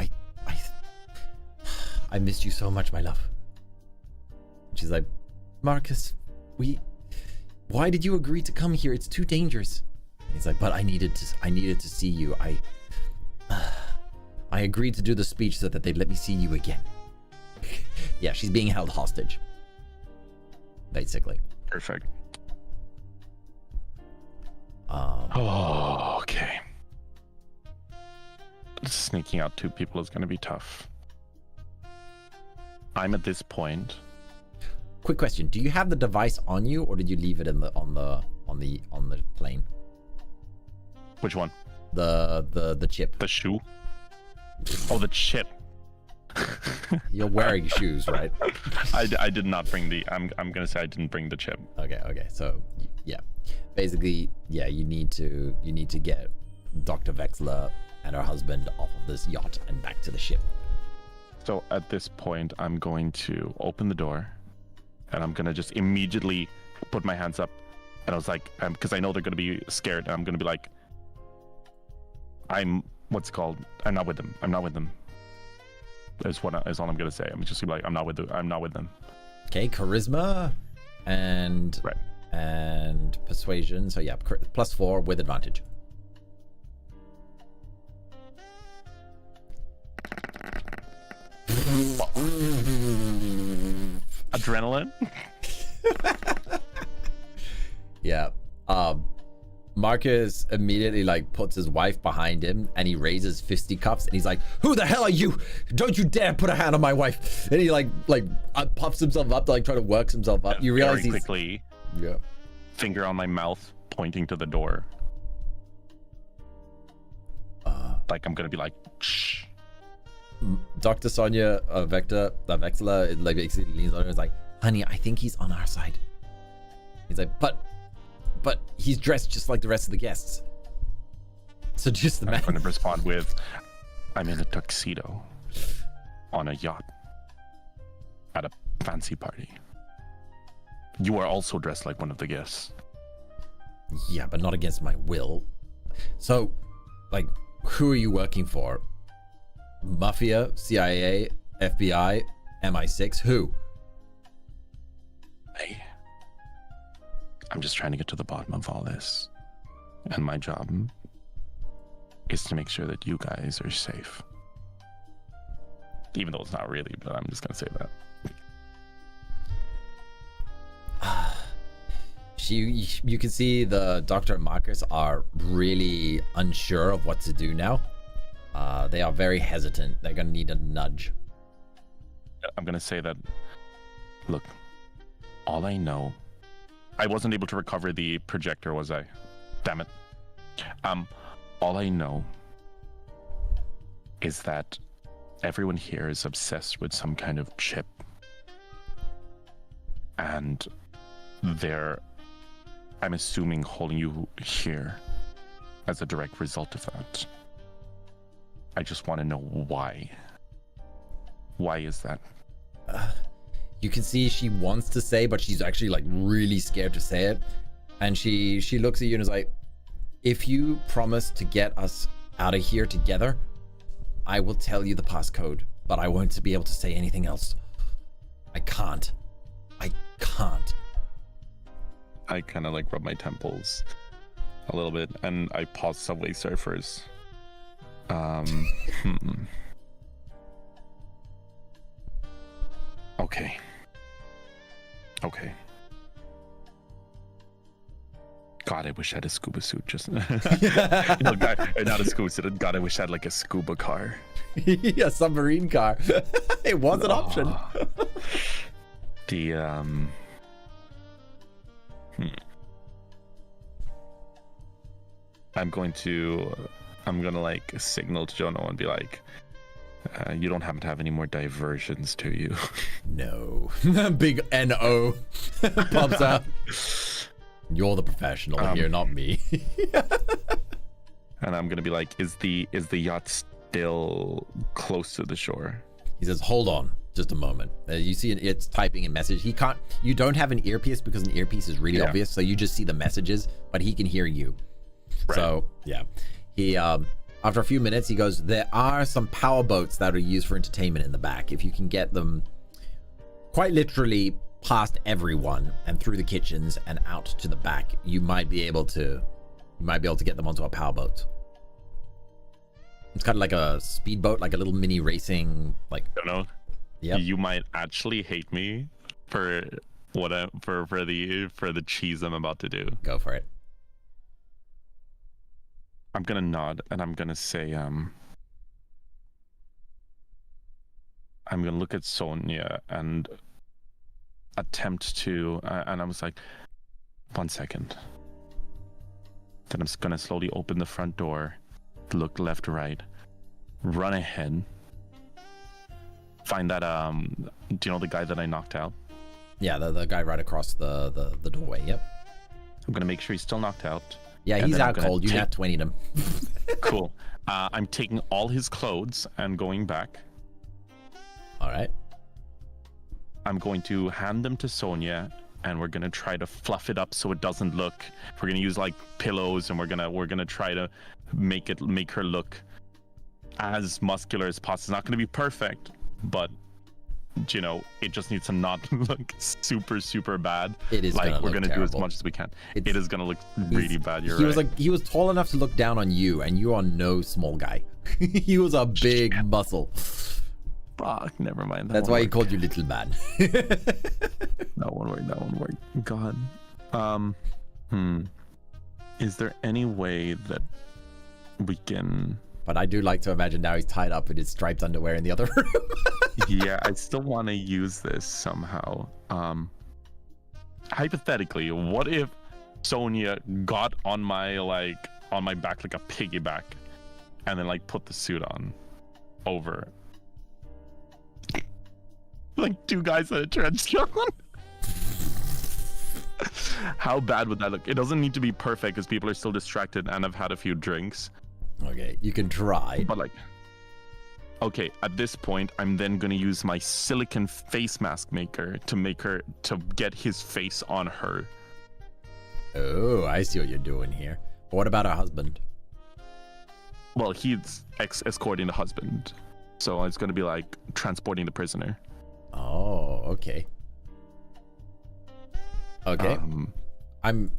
I missed you so much, my love. She's like, Marcus, why did you agree to come here? It's too dangerous. And he's like, but I needed to see you. I agreed to do the speech so that they'd let me see you again. Yeah, she's being held hostage, basically. Perfect. Oh, okay. Sneaking out 2 people is going to be tough. I'm at this point. Quick question: do you have the device on you, or did you leave it on the plane? Which one? The chip. The shoe? Oh, the chip. You're wearing shoes, right? I did not bring the. I'm gonna say I didn't bring the chip. Okay. So yeah, basically, yeah, you need to get Dr. Vexler and her husband off of this yacht and back to the ship. So at this point, I'm going to open the door, and I'm gonna just immediately put my hands up, and I was like, because I know they're gonna be scared, and I'm gonna be like, I'm not with them. I'm not with them. Is all I'm gonna say. I'm just gonna be like, I'm not with them. Okay, charisma. and Right. and persuasion. So yeah, +4 with advantage. Adrenaline. Yeah. Marcus immediately like puts his wife behind him and he raises fisticuffs and he's like, "Who the hell are you? Don't you dare put a hand on my wife!" And he like puffs himself up to like try to work himself up. You realize very quickly. Yeah. Finger on my mouth, pointing to the door. Like I'm gonna be like, shh. Dr. Sonia Vexler like basically leans on her and is like, "Honey, I think he's on our side." He's like, but he's dressed just like the rest of the guests. So just the man. I'm gonna respond with, "I'm in a tuxedo on a yacht at a fancy party. You are also dressed like one of the guests." Yeah, but not against my will. So, like, who are you working for? Mafia, CIA, FBI, MI6? Who? I'm just trying to get to the bottom of all this. And my job is to make sure that you guys are safe. Even though it's not really, but I'm just going to say that. You can see the Dr. and Marcus are really unsure of what to do now. They are very hesitant. They're going to need a nudge. I'm going to say that, look, all I know, I wasn't able to recover the projector, was I? Damn it. All I know is that everyone here is obsessed with some kind of chip. And they're, I'm assuming, holding you here as a direct result of that. I just want to know why. Why is that? You can see she wants to say, but she's actually like really scared to say it. And she looks at you and is like, "If you promise to get us out of here together, I will tell you the passcode, but I won't be able to say anything else. I can't. I can't." I kind of like rub my temples a little bit, and I pause Subway Surfers. Okay. God, I wish I had a scuba suit. Just not a scuba suit. God, I wish I had like a scuba car. A submarine car. It was an option. I'm gonna like signal to Jono and be like, "You don't happen to have any more diversions, do you?" No. Big NO pops out. You're the professional here, not me. And I'm gonna be like, is the yacht still close to the shore? He says, "Hold on just a moment." You see it's typing a message. You don't have an earpiece because an earpiece is really obvious, so you just see the messages, but he can hear you. Right. So yeah, he after a few minutes he goes, "There are some power boats that are used for entertainment in the back. If you can get them quite literally past everyone and through the kitchens and out to the back, you might be able to get them onto a power boat." It's kind of like a speedboat, like a little mini racing, like. I don't know. Yeah. You might actually hate me for the cheese I'm about to do. Go for it. I'm gonna nod and I'm gonna say, I'm gonna look at Sonia and attempt to, and I was like, 1 second. Then I'm just gonna slowly open the front door, look left, right, run ahead, find that, do you know the guy that I knocked out? Yeah, the guy right across the doorway, yep. I'm gonna make sure he's still knocked out. Yeah, he's out cold. You nat 20'd him. Cool. I'm taking all his clothes and going back. All right. I'm going to hand them to Sonia, and we're gonna try to fluff it up so it doesn't look. We're gonna use like pillows, and we're gonna try to make her look as muscular as possible. It's not gonna be perfect, but you know, it just needs to not look super bad. It is like we're look gonna terrible. do as much as we can. It is gonna look really bad. You're he right. was he was tall enough to look down on you, and you are no small guy. He was a big muscle. Fuck, never mind. That's why he called you little man. That one worked. God. Is there any way that we can... But I do like to imagine now he's tied up in his striped underwear in the other room. Yeah, I still want to use this somehow. Hypothetically, what if Sonia got on my back like a piggyback, and then like put the suit on over, like two guys in a trench coat? How bad would that look? It doesn't need to be perfect because people are still distracted and have had a few drinks. Okay, you can try. But like, okay, at this point, I'm then gonna use my silicon face mask maker to get his face on her. Oh, I see what you're doing here. But what about her husband? Well, he's escorting the husband, so it's gonna be like transporting the prisoner. Oh, okay. Okay.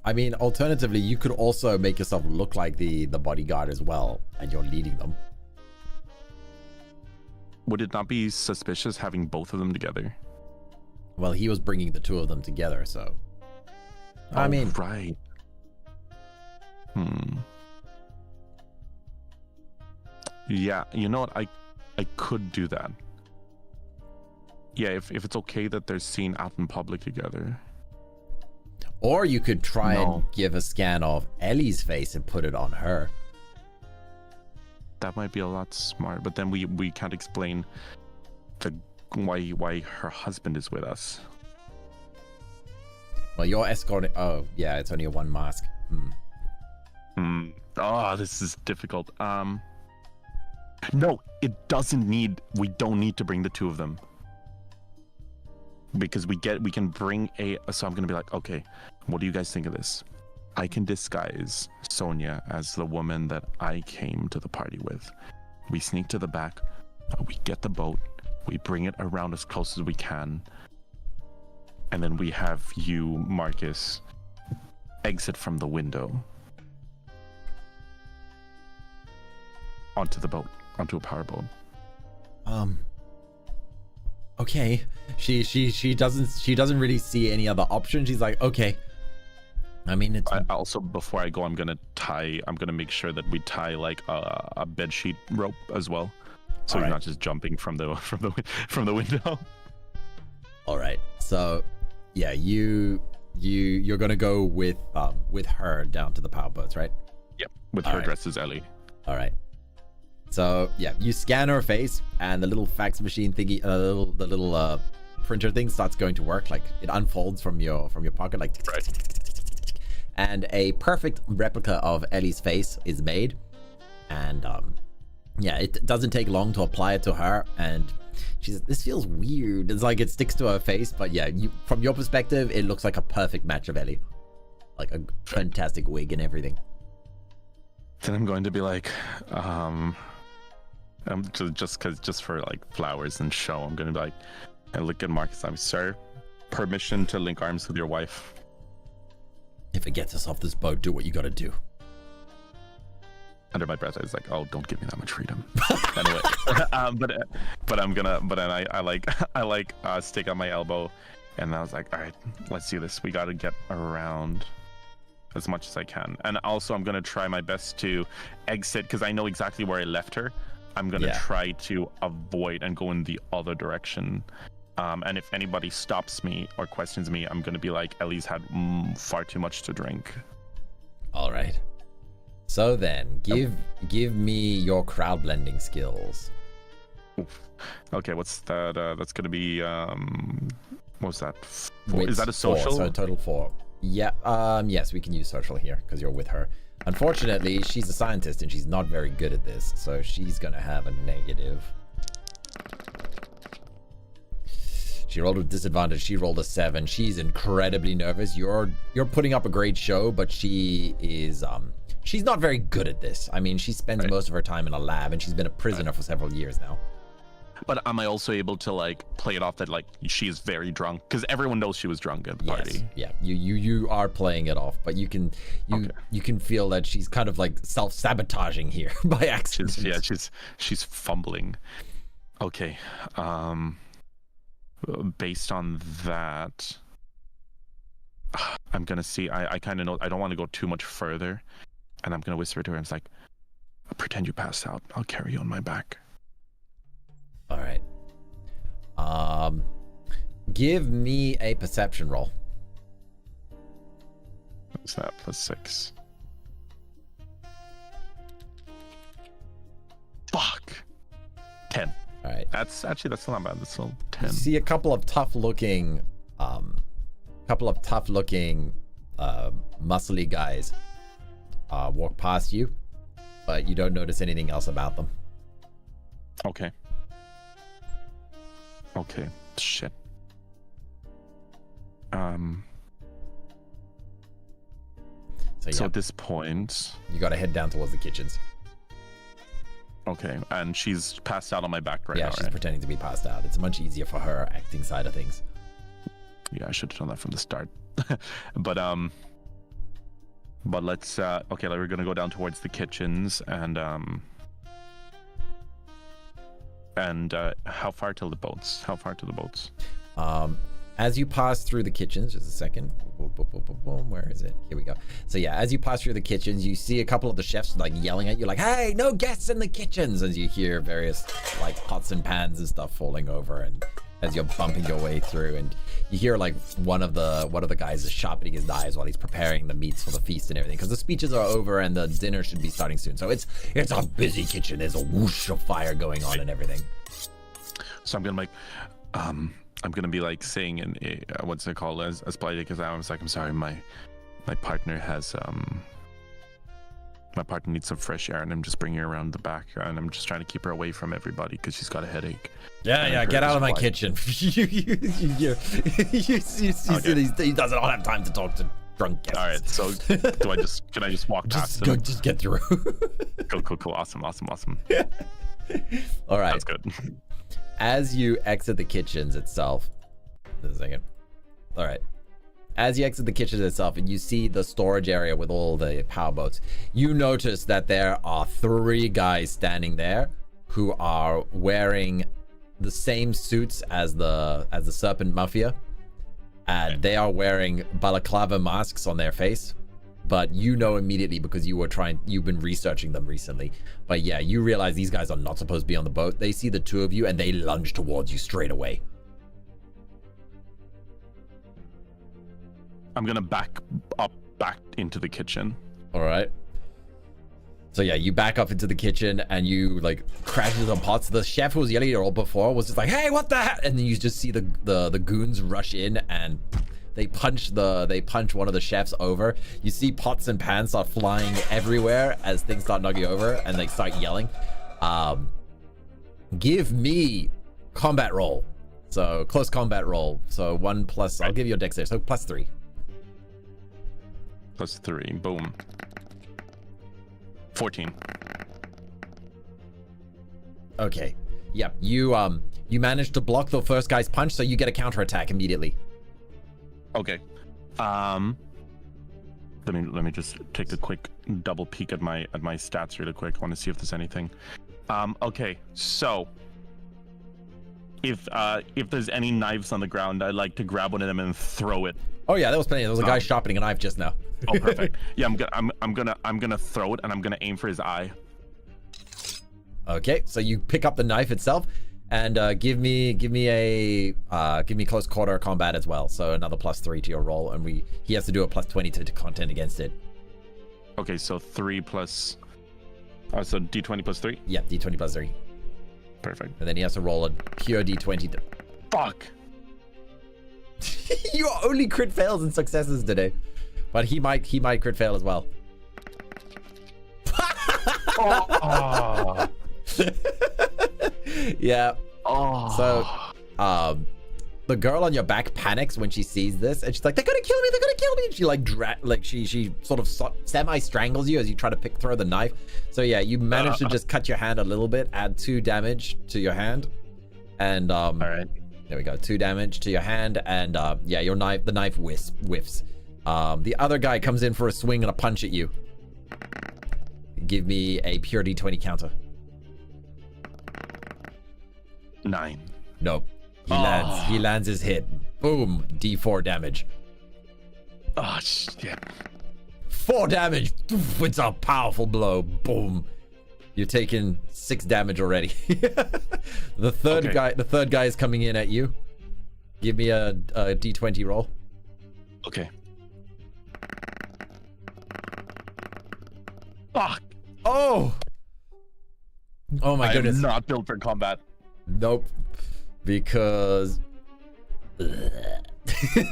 I mean, alternatively, you could also make yourself look like the bodyguard as well, and you're leading them. Would it not be suspicious having both of them together? Well, he was bringing the two of them together, so. I mean, right. Yeah, you know what? I could do that. Yeah, if it's okay that they're seen out in public together. Or you could try and give a scan of Ellie's face and put it on her. That might be a lot smart, but then we can't explain why her husband is with us. Well, you're escorting. Oh, yeah, it's only a one mask. Oh, this is difficult. No, it doesn't need. We don't need to bring the two of them. Because we can bring so I'm gonna be like, okay, what do you guys think of this? I can disguise Sonia as the woman that I came to the party with. We sneak to the back, we get the boat, we bring it around as close as we can, and then we have you, Marcus, exit from the window onto the boat, onto a powerboat. Okay. She doesn't really see any other option. She's like, okay. I mean, it's also, before I go, I'm gonna make sure that we tie like a bed sheet rope as well, so you're not just jumping from the window. All right. So, yeah, you're gonna go with her down to the powerboats, right? Yep. With her dressed as Ellie. All right. So yeah, you scan her face, and the little fax machine thingy, the little printer thing starts going to work. Like it unfolds from your pocket, like, and a perfect replica of Ellie's face is made. And yeah, it doesn't take long to apply it to her, and she's, this feels weird. It's like it sticks to her face, but yeah, from your perspective, it looks like a perfect match of Ellie, like a fantastic wig and everything. Then I'm going to be like, just for like flowers and show, I'm gonna be like, and look at Marcus. I'm sir, permission to link arms with your wife. If it gets us off this boat, do what you gotta do. Under my breath, I was like, oh, don't give me that much freedom. Anyway, but I'm gonna, but then I stick out my elbow, and I was like, all right, let's do this. We gotta get around as much as I can, and also I'm gonna try my best to exit because I know exactly where I left her. I'm gonna try to avoid and go in the other direction. And if anybody stops me or questions me, I'm gonna be like, Ellie's had far too much to drink. All right. So then, give me your crowd blending skills. Oof. Okay, what's that? That's gonna be what's that? Is that a social? 4, so total 4. Yeah. Yes, we can use social here because you're with her. Unfortunately, she's a scientist and she's not very good at this, so she's gonna have a negative. She rolled with disadvantage. She rolled a 7. She's incredibly nervous. You're putting up a great show, but she is she's not very good at this. I mean, she spends most of her time in a lab, and she's been a prisoner for several years now. But am I also able to like play it off that like she's very drunk? Because everyone knows she was drunk at the party. Yeah, you are playing it off, but you can feel that she's kind of like self-sabotaging here by accident. She's fumbling. Okay. Based on that, I'm gonna see. I kind of know. I don't want to go too much further, and I'm gonna whisper to her. And it's like, pretend you passed out. I'll carry you on my back. All right. Give me a perception roll. What's that? +6. Fuck. 10. All right. That's still not bad. That's still 10. You see a couple of tough looking, muscly guys walk past you, but you don't notice anything else about them. Okay. Shit. So at this point, you got to head down towards the kitchens. Okay, and she's passed out on my back right now. Yeah, she's right? pretending to be passed out. It's much easier for her acting side of things. Yeah, I should have done that from the start. but let's okay, we're gonna go down towards the kitchens and how far to the boats? As you pass through the kitchens, just a second. Where is it? Here we go. So yeah, as you pass through the kitchens, you see a couple of the chefs like yelling at you, like, "Hey, no guests in the kitchens!" As you hear various like pots and pans and stuff falling over, and as you're bumping your way through, and you hear like one of the guys is sharpening his knives while he's preparing the meats for the feast and everything, because the speeches are over and the dinner should be starting soon. So it's a busy kitchen. There's a whoosh of fire going on and everything. So I'm gonna be like saying in what's it called as polite as I was like, I'm sorry, my partner has my partner needs some fresh air, and I'm just bringing her around the back, and I'm just trying to keep her away from everybody because she's got a headache. Yeah, get out of my kitchen. you see, he doesn't have time to talk to drunk guests. All right, so can I just walk past him? Just get through. Cool, awesome. All right, that's good. As you exit the kitchens itself, just a second. All right. As you exit the kitchen itself and you see the storage area with all the power boats, you notice that there are 3 guys standing there who are wearing the same suits as the Serpent Mafia, and they are wearing balaclava masks on their face. But you know immediately because you've been researching them recently. But yeah, you realize these guys are not supposed to be on the boat. They see the 2 of you and they lunge towards you straight away. I'm gonna back into the kitchen. All right. So yeah, you back up into the kitchen and you like crash into the pots. The chef who was yelling at you all before was just like, "Hey, what the heck?" And then you just see the goons rush in and they punch one of the chefs over. You see pots and pans start flying everywhere as things start knocking over and they start yelling. Give me combat roll. So close combat roll. So 1 plus. I'll give you a dex there. So +3. +3. Boom. 14. Okay. Yep. You managed to block the first guy's punch, so you get a counterattack immediately. Okay. Let me just take a quick double peek at my stats really quick. I want to see if there's anything. Okay. So if there's any knives on the ground, I'd like to grab one of them and throw it. Oh yeah, there was plenty. There was a guy sharpening a knife just now. Oh, perfect. Yeah, I'm gonna throw it and I'm gonna aim for his eye. Okay, so you pick up the knife itself and give me close quarter combat as well. So another +3 to your roll, and he has to do a +20 to contend against it. Okay, so 3 plus. So D20 +3. Yeah, D20 +3. Perfect. And then he has to roll a pure D20. Fuck. You are only crit fails and successes today, but he might crit fail as well. Oh. Yeah. Oh. So, the girl on your back panics when she sees this, and she's like, "They're gonna kill me! They're gonna kill me!" And she she sort of semi strangles you as you try to throw the knife. So yeah, you manage to just cut your hand a little bit, add 2 damage to your hand, And All right. there we go. 2 damage to your hand, and yeah, the knife whiffs. The other guy comes in for a swing and a punch at you. Give me a pure D20 counter. 9. Nope. He lands his hit. Boom. D4 damage. Oh shit. 4 damage. It's a powerful blow. Boom. You're taking 6 damage already. The third guy is coming in at you. Give me a D20 roll. Okay. Fuck. Oh my goodness. I'm not built for combat. Nope. Because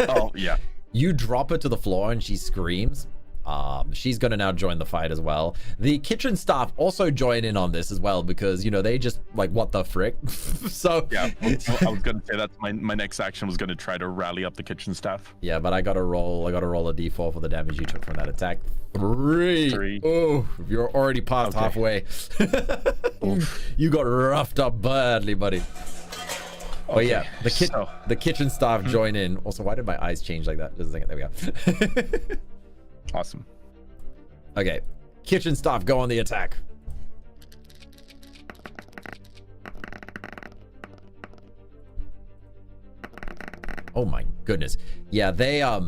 Oh yeah. you drop her to the floor and she screams. She's gonna now join the fight as well. The kitchen staff also join in on this as well because, you know, they just like, what the frick? So Yeah, I was gonna say that's my next action was gonna try to rally up the kitchen staff. yeah, but I gotta roll a D4 for the damage you took from that attack. 3. Oh, you're already past halfway. You got roughed up badly, buddy. But yeah, the kitchen staff join in. Also, why did my eyes change like that? Just a second. There we go. Awesome. Okay, kitchen staff go on the attack. Oh my goodness. Yeah, they are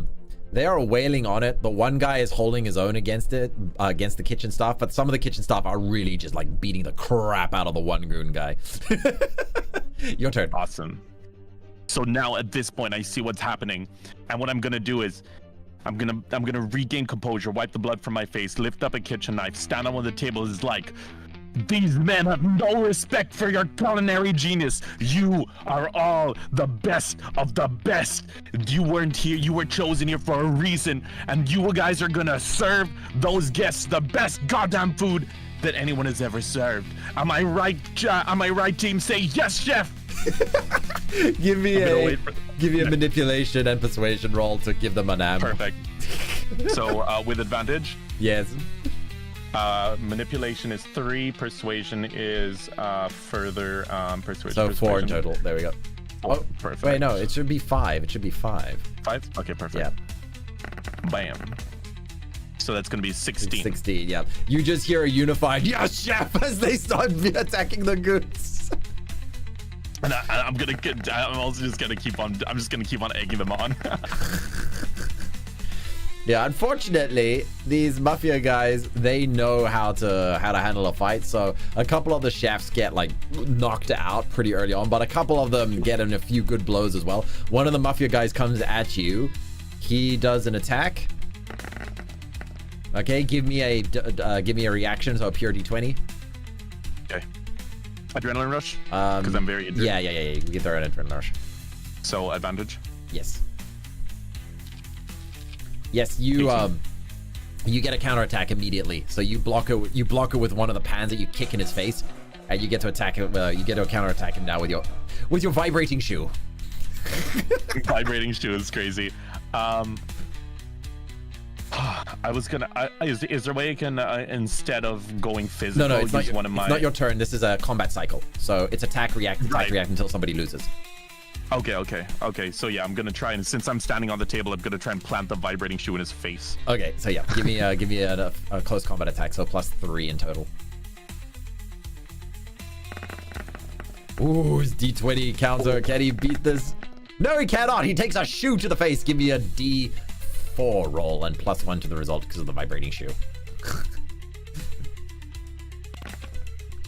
wailing on it. The one guy is holding his own against it, against the kitchen staff, but some of the kitchen staff are really just like beating the crap out of the one goon guy. Your turn. Awesome. So now at this point I see what's happening, and what I'm gonna do is I'm gonna regain composure, wipe the blood from my face, lift up a kitchen knife, stand on one of the tables, is like, these men have no respect for your culinary genius. You are all the best of the best. You weren't here, you were chosen here for a reason, and you guys are gonna serve those guests the best goddamn food that anyone has ever served. Am I right, team? Say yes, chef. Give me a manipulation and persuasion roll to give them an ammo. Perfect. So with advantage? Yes. Manipulation is 3, persuasion is further persuasion. So 4 in total. There we go. 4. Oh, perfect. Wait, no, it should be 5. It should be 5. 5? Okay, perfect. Yeah. Bam. So that's gonna be 16. 16, yeah. You just hear a unified yes, chef, as they start attacking the goons. And I'm also just gonna keep on. I'm just gonna keep on egging them on. Yeah, unfortunately, these mafia guys, they know how to handle a fight. So a couple of the chefs get like knocked out pretty early on, but a couple of them get in a few good blows as well. One of the mafia guys comes at you. He does an attack. Okay, give me a reaction, so a pure D20. Okay. Adrenaline rush. Because I'm very injured. Yeah. You get their adrenaline rush. So advantage. Yes. Yes, you 18. You get a counterattack immediately. So you block it. You block it with one of the pans that you kick in his face, and you get to attack it. You get to counterattack him now with your vibrating shoe. Vibrating shoe is crazy. I was gonna. Is there a way I can instead of going physical? No, it's not. It's not your turn. This is a combat cycle. So it's attack, react, react until somebody loses. Okay. So yeah, I'm gonna try, and since I'm standing on the table, I'm gonna try and plant the vibrating shoe in his face. Okay, so yeah, give me a close combat attack. So +3 in total. Ooh, his D20 counter. Can he beat this? No, he cannot. He takes a shoe to the face. Give me a D4 roll and +1 to the result because of the vibrating shoe.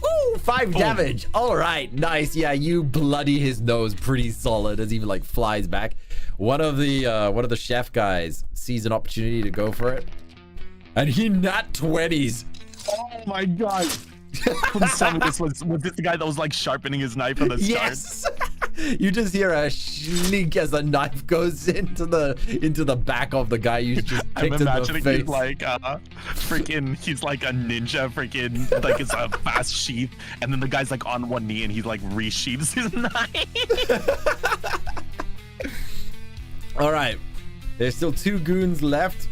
Ooh, 5 damage. All right, nice. Yeah, you bloody his nose pretty solid as he like flies back. One of the chef guys sees an opportunity to go for it, and he nat 20s. Oh my god. was this the guy that was like sharpening his knife at the start? Yes. You just hear a shliek as the knife goes into the back of the guy you just I'm kicked in the imagining face. he's like he's like a ninja, like it's a fast sheath, and then the guy's like on one knee and he like resheaths his knife. All right, there's still 2 goons left,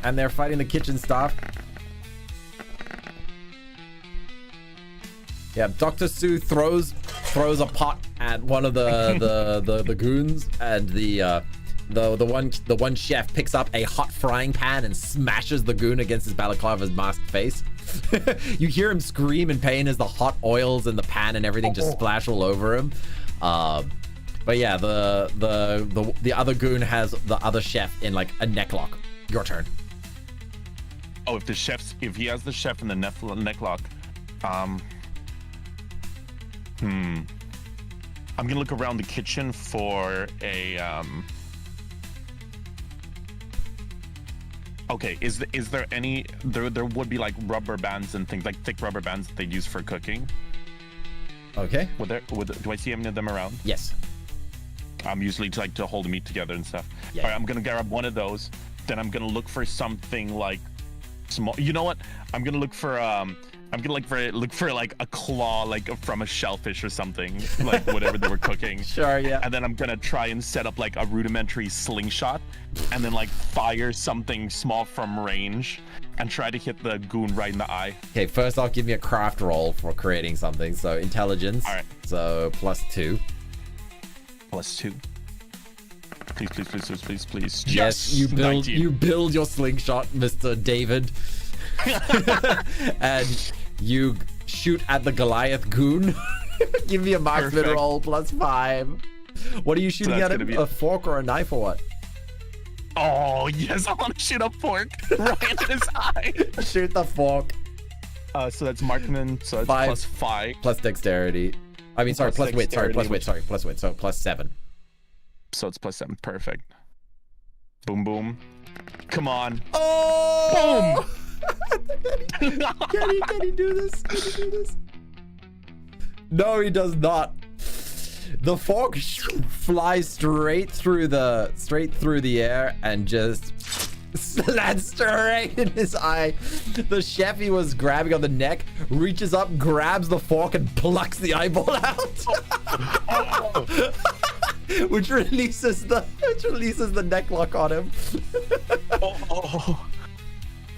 and they're fighting the kitchen staff. Yeah, Dr. Sue throws throws a pot at one of the goons, and the one chef picks up a hot frying pan and smashes the goon against his balaclava's masked face. You hear him scream in pain as the hot oils in the pan and everything just splash all over him. But yeah, the other goon has the other chef in like a necklock. Your turn. Oh, if he has the chef in the necklock, I'm gonna look around the kitchen for a Okay, is there any there would be like rubber bands and things, like thick rubber bands that they'd use for cooking? Okay. Do I see any of them around? Yes. Usually to hold the meat together and stuff. Yeah. All right, I'm gonna grab one of those. Then I'm gonna look for something like small. You know what? I'm gonna look for look for like a claw, like from a shellfish or something, like whatever they were cooking. Sure, yeah. And then I'm gonna try and set up like a rudimentary slingshot, and then like fire something small from range, and try to hit the goon right in the eye. Okay, first off, give me a craft roll for creating something. So intelligence. All right. So +2. +2. Please. Yes, you build 19. you build your slingshot, Mr. David. And you shoot at the Goliath goon. Give me a marksman Perfect. roll +5. What are you shooting that's at him? gonna be- A fork or a knife or what? Oh yes, I want to shoot a fork right in his eye. Shoot the fork. So that's marksman. So Five. that's +5. Plus dexterity. I mean, sorry, Plus plus wit. Sorry, dexterity, plus wit. which- Sorry, plus wit. So +7. So it's +7. Perfect. Boom, boom. Come on. Oh! Boom! Can he do this? Can he do this? No, he does not. The fork flies straight through the air and just lands straight in his eye. The chef he was grabbing on the neck reaches up, grabs the fork, and plucks the eyeball out. Which releases the necklock on him.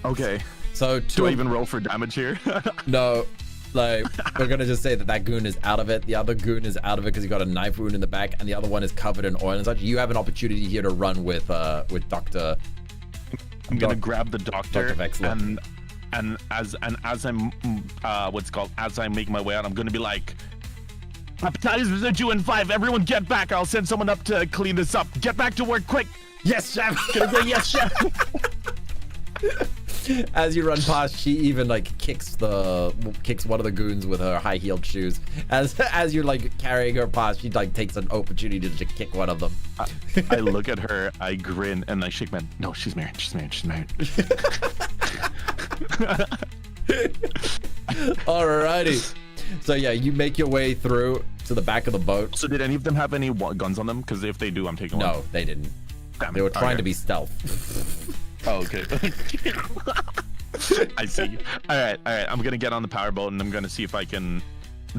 Okay. So Do I even roll for damage here? No, like we're gonna just say that goon is out of it. The other goon is out of it because he got a knife wound in the back, and the other one is covered in oil and such. You have an opportunity here to run with Doctor. I'm gonna grab the doctor, Dr. Vexler. and as I'm as I make my way out, I'm gonna be like, appetizers are due in 5. Everyone get back. I'll send someone up to clean this up. Get back to work quick. Yes, chef. Can I say yes, chef? As you run past, she even like kicks one of the goons with her high-heeled shoes. As you're like carrying her past, she like takes an opportunity to kick one of them. I look at her, I grin, and I shake my head. No, she's married. She's married. She's married. Alrighty. So yeah, you make your way through to the back of the boat. So did any of them have any guns on them? Because if they do, I'm taking one. No, they didn't. Damn They it. were trying Okay. to be stealth. Oh, okay. I see. All right. I'm gonna get on the powerboat and I'm gonna see if I can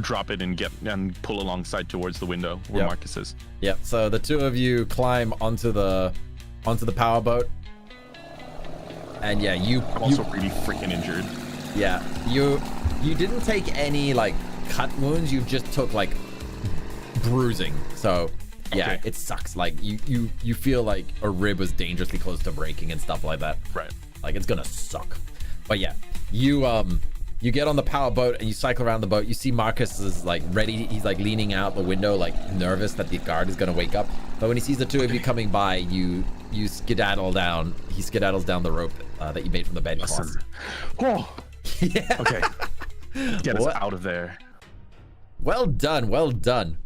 drop it and pull alongside towards the window where Yep. Marcus is. Yep. So the two of you climb onto the powerboat, and yeah, I'm also really freaking injured. you didn't take any like cut wounds. You just took like bruising. So yeah, Okay. it sucks. Like you feel like a rib was dangerously close to breaking and stuff like that. Right. Like it's gonna suck. But yeah, you get on the power boat and you cycle around the boat. You see Marcus is like ready. He's like leaning out the window, like nervous that the guard is gonna wake up. But when he sees the two of you coming by, you skedaddle down. He skedaddles down the rope that you made from the bed cloth. Oh. Yeah. Okay. Get us What? out of there. Well done. Well done.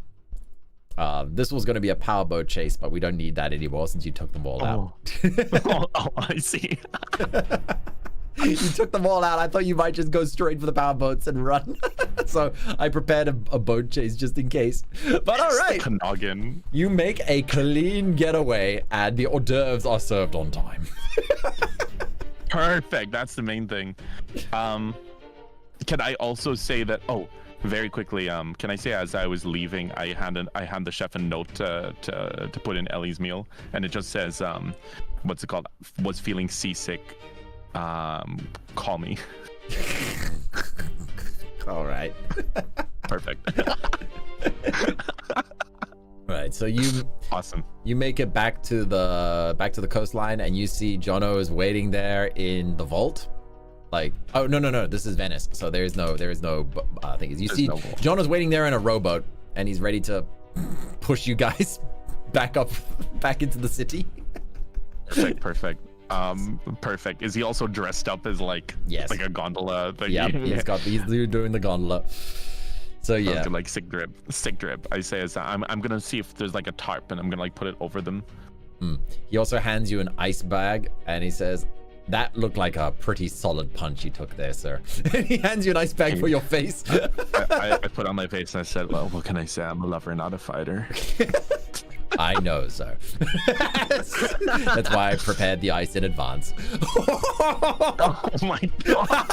This was going to be a powerboat chase, but we don't need that anymore since you took them all out. Oh, I see. You took them all out. I thought you might just go straight for the powerboats and run. So I prepared a boat chase just in case. But all right. Noggin. You make a clean getaway and the hors d'oeuvres are served on time. Perfect. That's the main thing. Can I also say that? Oh, very quickly. Can I say as I was leaving, I hand the chef a note to put in Ellie's meal, and it just says, what's it called? Was feeling seasick. Call me. All right. Perfect. Right, so you Awesome. you make it back to the coastline, and you see Jono is waiting there in the vault. Like, oh no, this is Venice, so there is no thing. You see Jono's waiting there in a rowboat, and he's ready to push you guys back into the city. Perfect. Perfect. Is he also dressed up as like a gondola thing? Yeah, he's doing the gondola. So yeah, like sick drip. I say I'm gonna see if there's like a tarp, and I'm gonna like put it over them. He also hands you an ice bag, and he says, "That looked like a pretty solid punch you took there, sir." And he hands you an ice bag for your face. I put on my face and I said, "Well, what can I say? I'm a lover, not a fighter." I know, sir. That's why I prepared the ice in advance. Oh my god.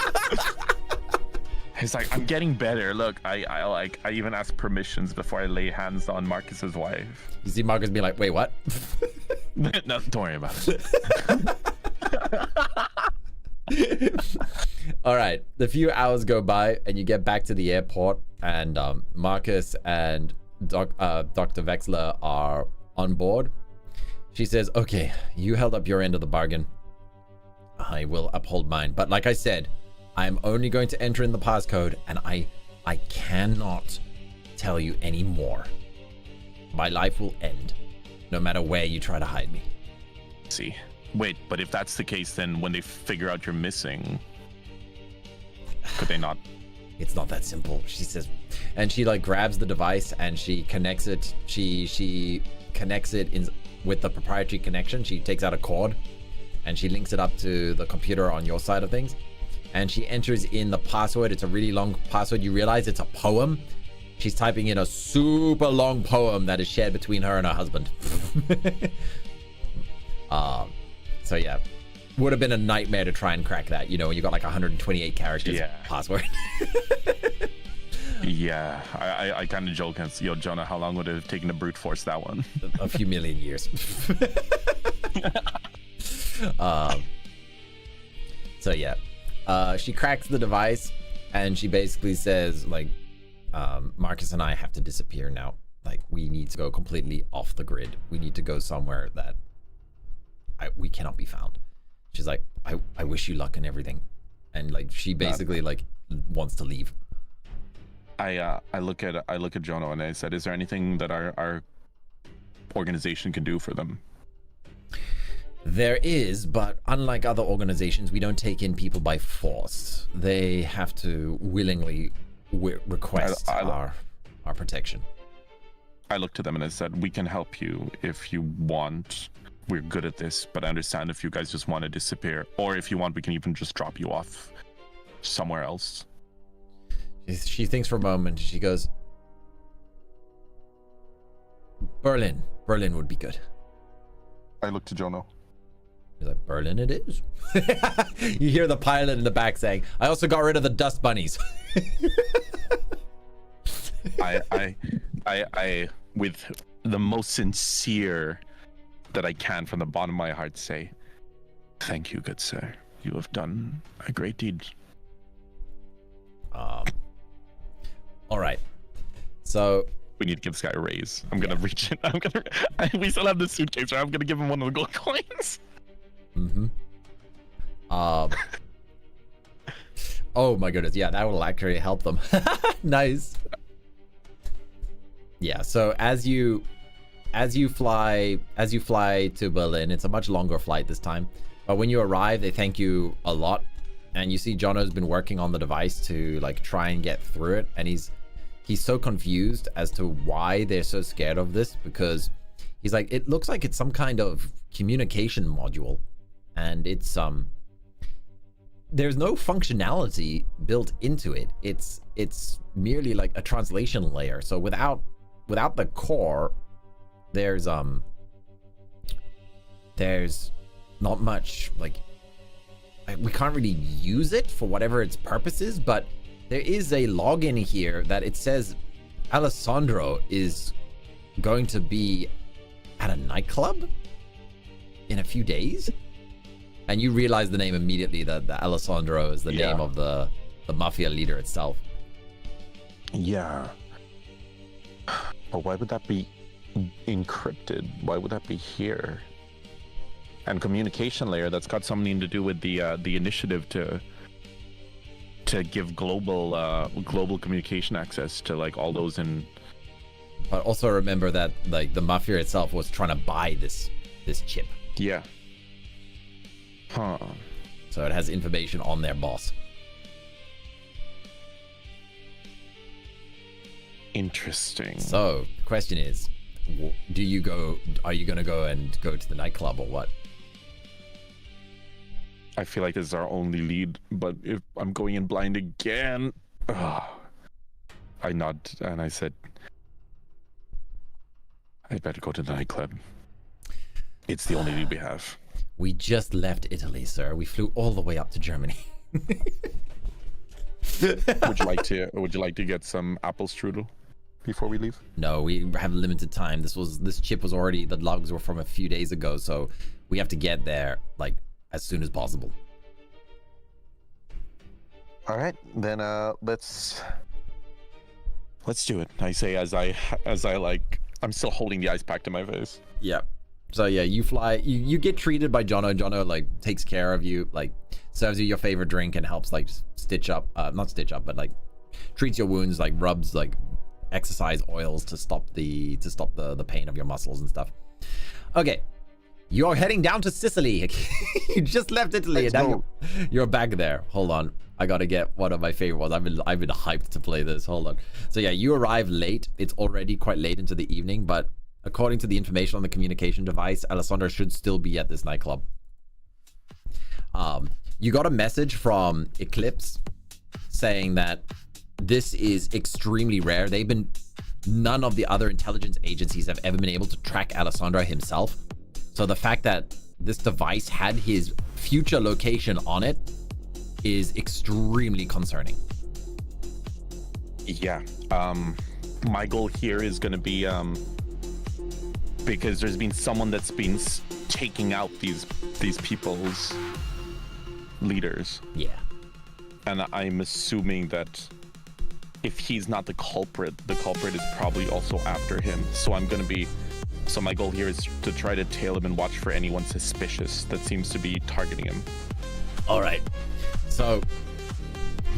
He's like, I'm getting better. Look, I even asked permissions before I lay hands on Marcus's wife. You see Marcus being like, wait, what? No, don't worry about it. All right. The few hours go by, and you get back to the airport, and Marcus and Dr. Vexler are on board. She says, okay, you held up your end of the bargain. I will uphold mine. But like I said, I'm only going to enter in the passcode, and I cannot tell you any more. My life will end, no matter where you try to hide me. See, wait, but if that's the case, then when they figure out you're missing, could they not? It's not that simple, she says, and she like grabs the device and she connects it. She connects it in with the proprietary connection. She takes out a cord and she links it up to the computer on your side of things. And she enters in the password. It's a really long password. You realize it's a poem. She's typing in a super long poem that is shared between her and her husband. So yeah, would have been a nightmare to try and crack that. You know, when you got like 128 characters password. Yeah, I kind of joke and yo, Jonah, how long would it have taken to brute force that one? A few million years. So yeah. She cracks the device and she basically says, like, Marcus and I have to disappear now. Like, we need to go completely off the grid. We need to go somewhere that we cannot be found. She's like, I wish you luck and everything. And like, she basically like wants to leave. I look at Jono and I said, is there anything that our organization can do for them? There is, but unlike other organizations, we don't take in people by force. They have to willingly request our protection. I looked to them and I said, we can help you if you want. We're good at this, but I understand if you guys just want to disappear. Or if you want, we can even just drop you off somewhere else. She thinks for a moment. She goes, Berlin would be good. I look to Jono. He's like, Berlin it is. You hear the pilot in the back saying, I also got rid of the dust bunnies. I with the most sincere that I can from the bottom of my heart say, thank you, good sir. You have done a great deed. All right. So we need to give this guy a raise. I'm gonna reach in. We still have the suitcase, right? I'm gonna give him one of the gold coins. Mm-hmm. Oh my goodness, yeah, that will actually help them. Nice. Yeah, so as you fly to Berlin, it's a much longer flight this time. But when you arrive, they thank you a lot. And you see Jono's been working on the device to like try and get through it, and he's so confused as to why they're so scared of this, because he's like, it looks like it's some kind of communication module, and it's there's no functionality built into it. It's merely like a translation layer. So without the core, there's not much, like, we can't really use it for whatever its purpose is, but there is a login here that it says Alessandro is going to be at a nightclub in a few days. And you realize the name immediately, that the Alessandro is the name of the mafia leader itself. Yeah. Or why would that be encrypted? Why would that be here? And communication layer, that's got something to do with the initiative to give global communication access to like all those in. But also remember that like the mafia itself was trying to buy this chip. Yeah. Huh. So it has information on their boss. Interesting. So the question is, are you going to go to the nightclub or what? I feel like this is our only lead, but if I'm going in blind again, I nodded and I said, I better go to the nightclub. It's the only lead we have. We just left Italy, sir. We flew all the way up to Germany. Would you like to get some apple strudel before we leave? No, we have limited time. This chip was already, the logs were from a few days ago, so we have to get there like as soon as possible. All right, then let's do it. I say as I like, I'm still holding the ice pack to my face. Yeah. So yeah, you fly, you get treated by Jono. Jono like takes care of you, like serves you your favorite drink and helps like stitch up, not stitch up, but like treats your wounds, like rubs like exercise oils to stop the pain of your muscles and stuff. Okay. You're heading down to Sicily. You just left Italy and now you're back there. Hold on. I gotta get one of my favorite ones. I've been hyped to play this. Hold on. So yeah, you arrive late. It's already quite late into the evening, but according to the information on the communication device, Alessandra should still be at this nightclub. You got a message from Eclipse saying that this is extremely rare. None of the other intelligence agencies have ever been able to track Alessandra himself. So the fact that this device had his future location on it is extremely concerning. Yeah. My goal here is going to be because there's been someone that's been taking out these people's leaders. Yeah. And I'm assuming that if he's not the culprit is probably also after him. So my goal here is to try to tail him and watch for anyone suspicious that seems to be targeting him. All right. So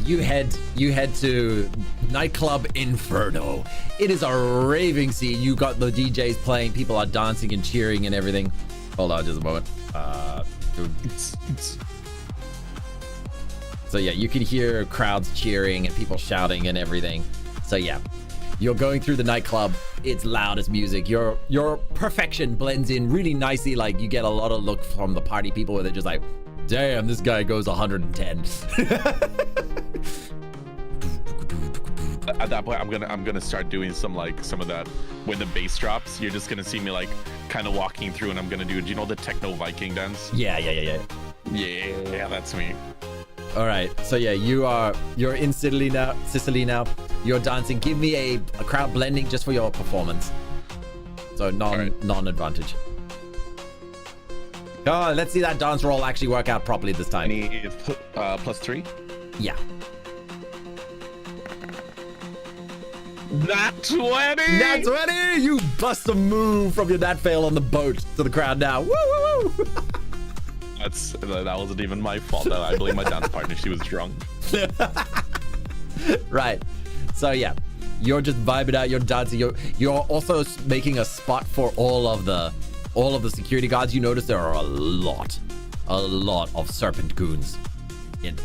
you head to nightclub Inferno. It is a raving scene. You got the DJs playing, people are dancing and cheering and everything. Hold on just a moment. So yeah, you can hear crowds cheering and people shouting and everything. So yeah, you're going through the nightclub. It's loud as music. Your perfection blends in really nicely. Like you get a lot of look from the party people where they're just like, damn, this guy goes 110. At that point, I'm gonna start doing some of that. When the bass drops, you're just gonna see me like kind of walking through, and I'm gonna do you know the techno Viking dance? Yeah. Yeah, that's me. All right, so yeah, you're in Sicily now. You're dancing. Give me a crowd blending just for your performance. So non-advantage. Oh, let's see that dance roll actually work out properly this time. Any +3? Yeah. Nat 20! Nat 20! You bust a move from your nat fail on the boat to the crowd now. Woo, woo, woo! That wasn't even my fault. I blame my dance partner. She was drunk. Right. So yeah, you're just vibing out. You're dancing. You're also making a spot for all of the security guards. You notice there are a lot of serpent goons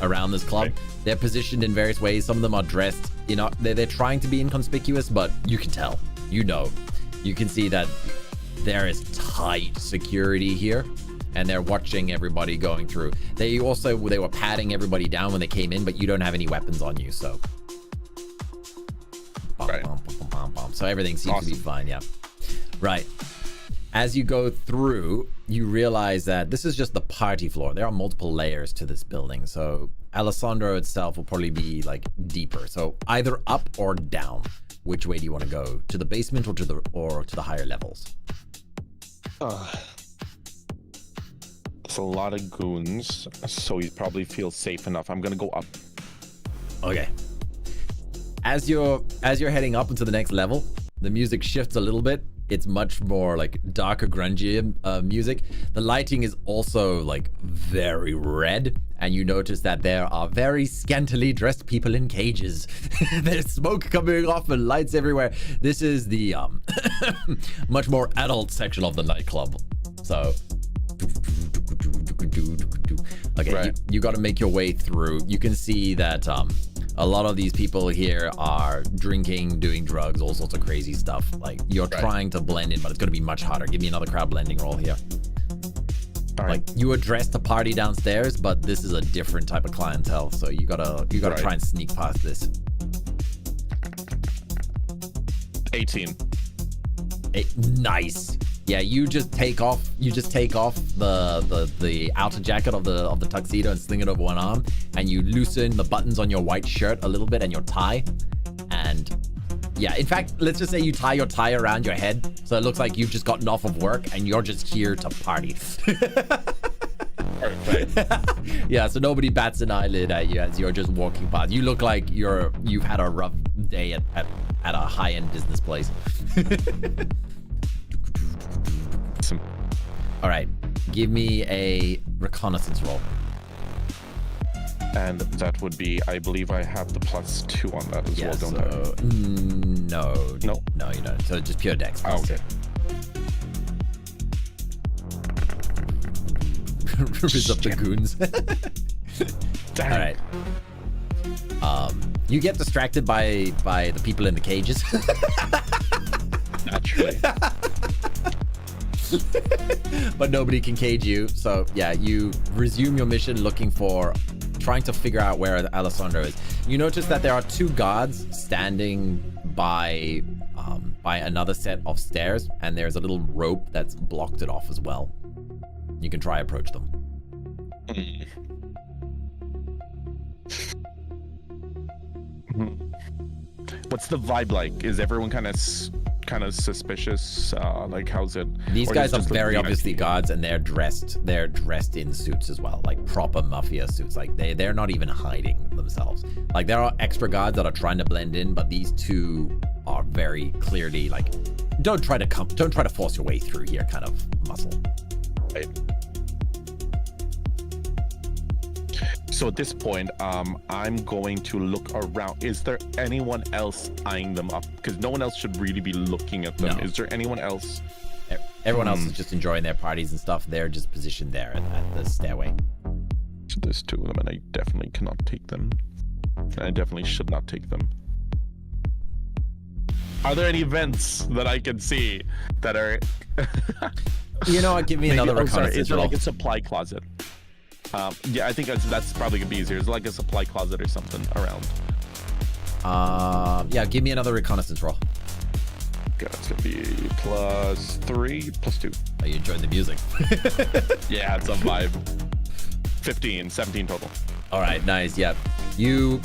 around this club. Okay. They're positioned in various ways. Some of them are dressed. They're trying to be inconspicuous, but you can tell. You can see that there is tight security here. And they're watching everybody going through. They were patting everybody down when they came in, but you don't have any weapons on you, so. Right. So everything seems to be fine, yeah. Right. As you go through, you realize that this is just the party floor. There are multiple layers to this building, so Alessandro itself will probably be like deeper. So either up or down. Which way do you want to go? To the basement or to the higher levels? It's a lot of goons, so he probably feels safe enough. I'm gonna go up. Okay. As you're heading up into the next level, the music shifts a little bit. It's much more like darker, grungy music. The lighting is also like very red, and you notice that there are very scantily dressed people in cages. There's smoke coming off and lights everywhere. This is the much more adult section of the nightclub. So okay, right. you got to make your way through. You can see that a lot of these people here are drinking, doing drugs, all sorts of crazy stuff. Like, you're trying to blend in, but it's going to be much harder. Give me another crowd blending roll here. All right. Like, you address the party downstairs, but this is a different type of clientele, so you gotta try and sneak past this. 18. Nice. Yeah, you just take off the outer jacket of the tuxedo and sling it over one arm, and you loosen the buttons on your white shirt a little bit and your tie. And yeah, in fact, let's just say you tie your tie around your head, so it looks like you've just gotten off of work and you're just here to party. Perfect. Yeah, so nobody bats an eyelid at you as you're just walking past. You look like you've had a rough day at a high-end business place. All right, give me a reconnaissance roll. And that would be, I believe I have the +2 on that as well, don't I? No, you don't. So just pure dex. Oh, okay. Rips up the goons. Dang. All right. You get distracted by the people in the cages. Naturally. But nobody can cage you. So yeah, you resume your mission trying to figure out where Alessandro is. You notice that there are 2 guards standing by another set of stairs, and there's a little rope that's blocked it off as well. You can try approach them. What's the vibe like? Is everyone kind of suspicious? Like, how's it? These guys are very obviously guards, and they're dressed in suits as well, like proper mafia suits. Like they're not even hiding themselves. Like, there are extra guards that are trying to blend in, but these 2 are very clearly like, don't try to force your way through here kind of muscle. Right. So at this point, I'm going to look around. Is there anyone else eyeing them up? Because no one else should really be looking at them. No. Is there anyone else? Everyone else is just enjoying their parties and stuff. They're just positioned there at the stairway. So there's 2 of them, and I definitely cannot take them. And I definitely should not take them. Are there any vents that I can see that are... You know what? Give me another reconnaissance. Is there like a supply closet? Yeah, I think that's probably gonna be easier. Is like a supply closet or something around? Yeah, give me another reconnaissance roll. Okay, that's gonna be +3, +2. Oh, you enjoyed the music. Yeah, it's a vibe. 15, 17 total. All right, nice. Yeah, you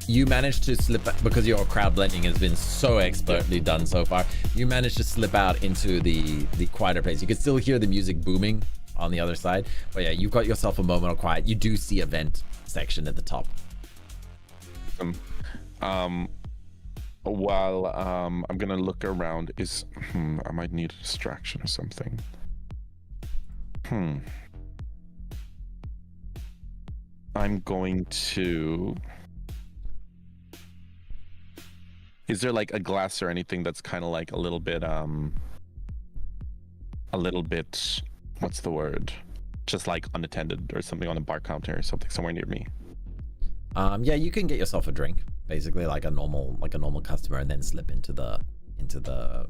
managed to slip, because your crowd blending has been so expertly done so far. You managed to slip out into the quieter place. You can still hear the music booming on the other side, but yeah, you've got yourself a moment of quiet. You do see a vent section at the top. While I'm gonna look around, I might need a distraction or something. I'm going to... Is there like a glass or anything that's kind of like a little bit, what's the word? Just like unattended or something on a bar counter or something somewhere near me? Yeah, you can get yourself a drink, basically like a normal customer, and then slip into the.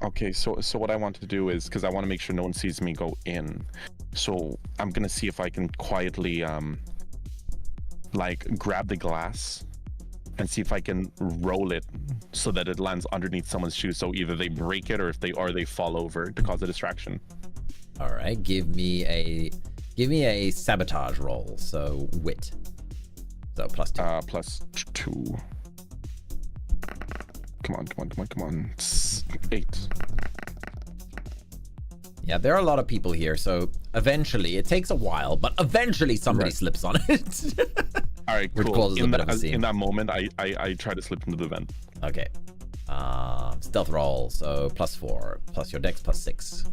Okay, so what I want to do is, because I want to make sure no one sees me go in, so I'm gonna see if I can quietly like grab the glass and see if I can roll it so that it lands underneath someone's shoe, so either they break it or if they fall over to cause a distraction. All right, give me a sabotage roll. So wit. So +2. +2. Come on. 8. Yeah, there are a lot of people here, so eventually, it takes a while, but eventually somebody slips on it. All right, Which cool. causes a bit of a scene. In that moment, I try to slip into the vent. Okay. Stealth roll, so +4, plus your dex +6.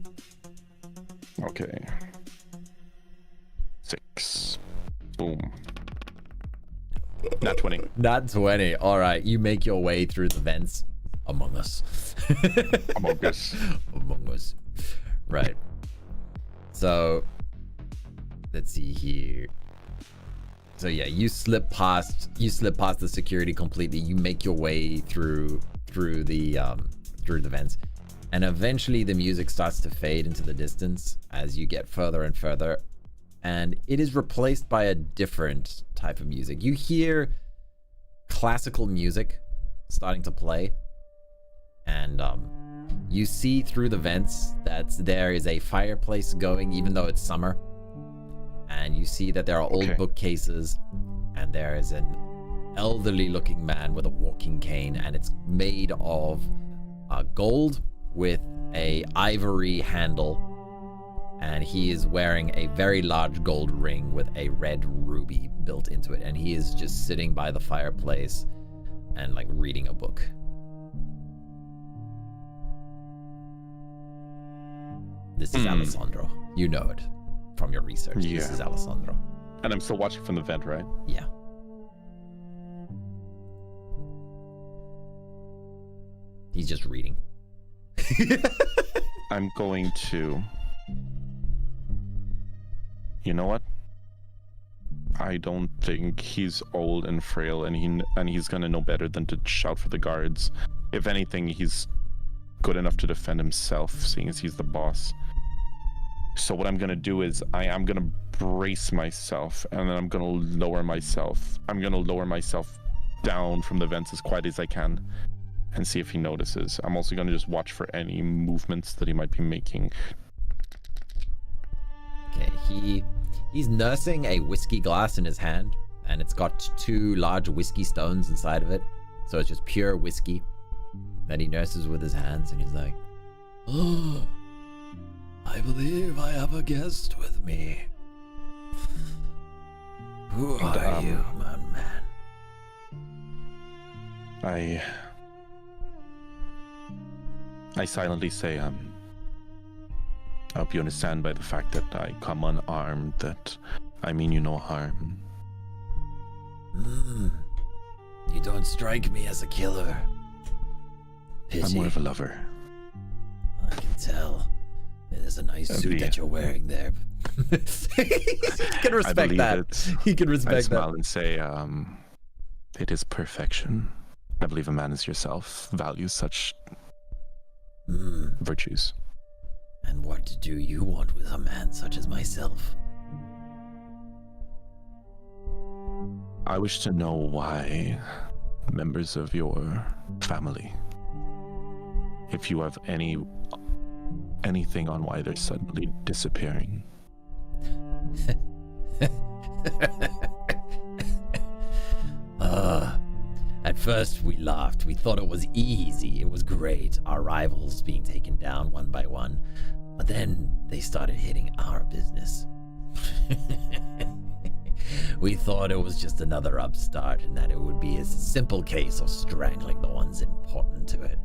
Okay. 6. Boom. Not 20. Not 20. All right, you make your way through the vents. Among Us. Among Us. Among Us. Right. So, let's see here. So yeah, you slip past the security completely. You make your way through the vents, and eventually the music starts to fade into the distance as you get further and further, and it is replaced by a different type of music. You hear classical music starting to play, and you see through the vents that there is a fireplace going, even though it's summer. And you see that there are old bookcases, and there is an elderly looking man with a walking cane, and it's made of gold with a ivory handle, and he is wearing a very large gold ring with a red ruby built into it, and he is just sitting by the fireplace and like reading a book. This is Alessandro. You know it from your research. Yeah. This is Alessandro. And I'm still watching from the vent, right? Yeah. He's just reading. I'm going to... You know what? I don't think he's old and frail, and he's gonna know better than to shout for the guards. If anything, he's good enough to defend himself, seeing as he's the boss. So what I'm gonna do is I am gonna brace myself, and then I'm gonna lower myself. I'm gonna lower myself down from the vents as quiet as I can, and see if he notices. I'm also gonna just watch for any movements that he might be making. Okay, he's nursing a whiskey glass in his hand, and it's got 2 large whiskey stones inside of it. So it's just pure whiskey that he nurses with his hands, and he's like, "Oh, I believe I have a guest with me. Who are you, my man?" I silently say, I hope you understand by the fact that I come unarmed that I mean you no harm. You don't strike me as a killer. Pity. I'm more of a lover. I can tell. There's a nice suit that you're wearing there. He can respect that. He can respect that. I smile and say, it is perfection. I believe a man as yourself values such virtues. And what do you want with a man such as myself? I wish to know why members of your family, if you have anything on why they're suddenly disappearing. At first we laughed. We thought it was easy. It was great. Our rivals being taken down one by one. But then they started hitting our business. We thought it was just another upstart and that it would be a simple case of strangling the ones important to it.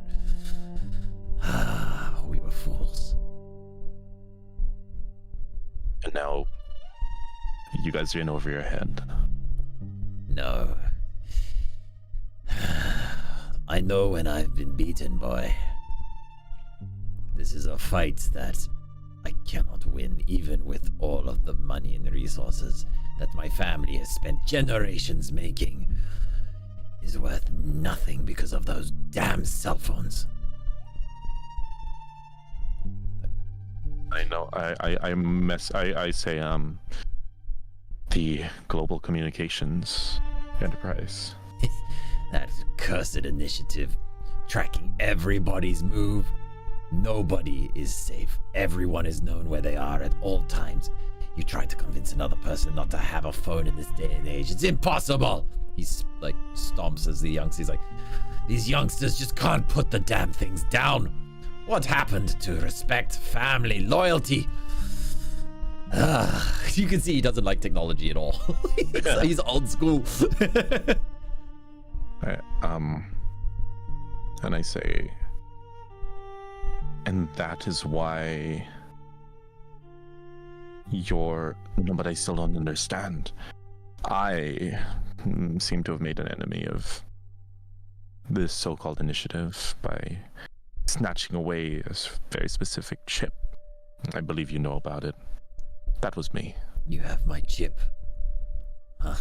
We were fools. And now you guys are in over your head. No. I know when I've been beaten, boy. This is a fight that I cannot win, even with all of the money and resources that my family has spent generations making. Is worth nothing because of those damn cell phones. I know. I say the global communications enterprise. That cursed initiative, tracking everybody's move. Nobody is safe. Everyone is known where they are at all times. You try to convince another person not to have a phone in this day and age. It's impossible. He's like stomps as the youngsters. He's like, these youngsters just can't put the damn things down. What happened to respect, family, loyalty? You can see he doesn't like technology at all. He's old school. and I say, and that is why you're... No, but I still don't understand. I seem to have made an enemy of this so-called initiative by snatching away a very specific chip. I believe you know about it. That was me. You have my chip. Huh?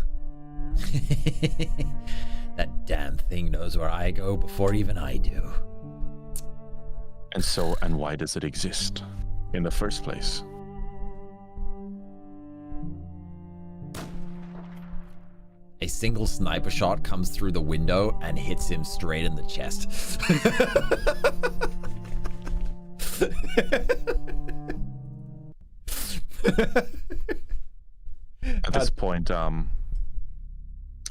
That damn thing knows where I go before even I do. And why does it exist in the first place? A single sniper shot comes through the window and hits him straight in the chest. At this point, I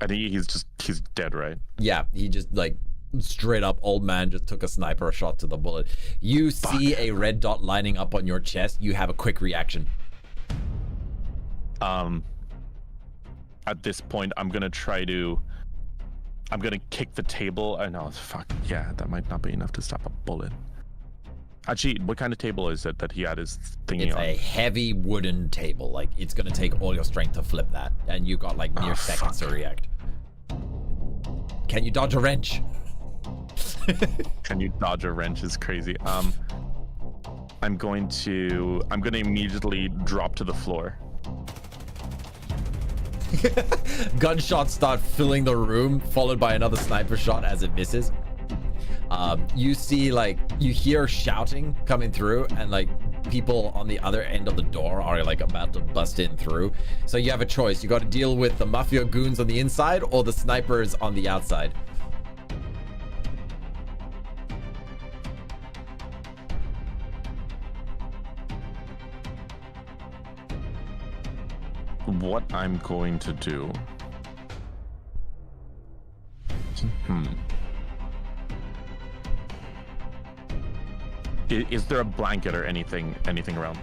think he's dead, right? Yeah, he just like straight up old man just took a sniper shot to the bullet. You see a red dot lining up on your chest. You have a quick reaction. At this point, I'm gonna kick the table. I know, fuck, yeah, that might not be enough to stop a bullet. Actually, what kind of table is it that he had his thingy It's on? a heavy wooden table. Like, it's gonna take all your strength to flip that, and you got like mere seconds to react. Can you dodge a wrench? Can you dodge a wrench is crazy. I'm gonna immediately drop to the floor. Gunshots start filling the room, followed by another sniper shot as it misses. You see, like, you hear shouting coming through, and like people on the other end of the door are like about to bust in through. So you have a choice. You got to deal with the mafia goons on the inside or the snipers on the outside. What I'm going to do... Is there a blanket or anything around?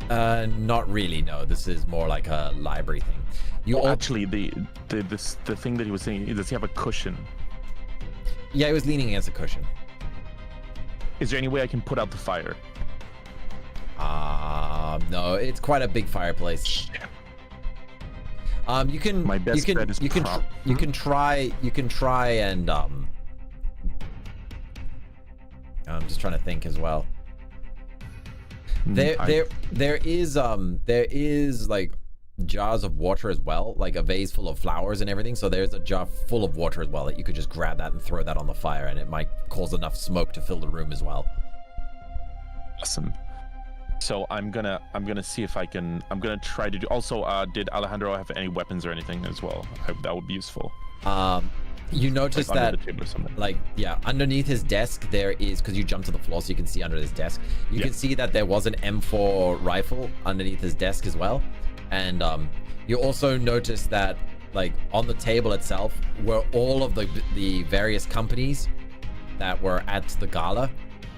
Not really. No, this is more like a library thing. Actually, the thing that he was saying, does he have a cushion? Yeah, he was leaning against a cushion. Is there any way I can put out the fire? No, it's quite a big fireplace. You can. My best bet is you can try and I'm just trying to think as well. There is like jars of water as well, like a vase full of flowers and everything. So there's a jar full of water as well that you could just grab that and throw that on the fire, and it might cause enough smoke to fill the room as well. Awesome. So I'm gonna see if I can. I'm gonna try to do. Also, did Alejandro have any weapons or anything as well? That would be useful. You notice like that, under the table or something. like, yeah, underneath his desk there is, because you jumped to the floor, so you can see under his desk. You can see that there was an M4 rifle underneath his desk as well, and you also notice that, like, on the table itself were all of the various companies that were at the gala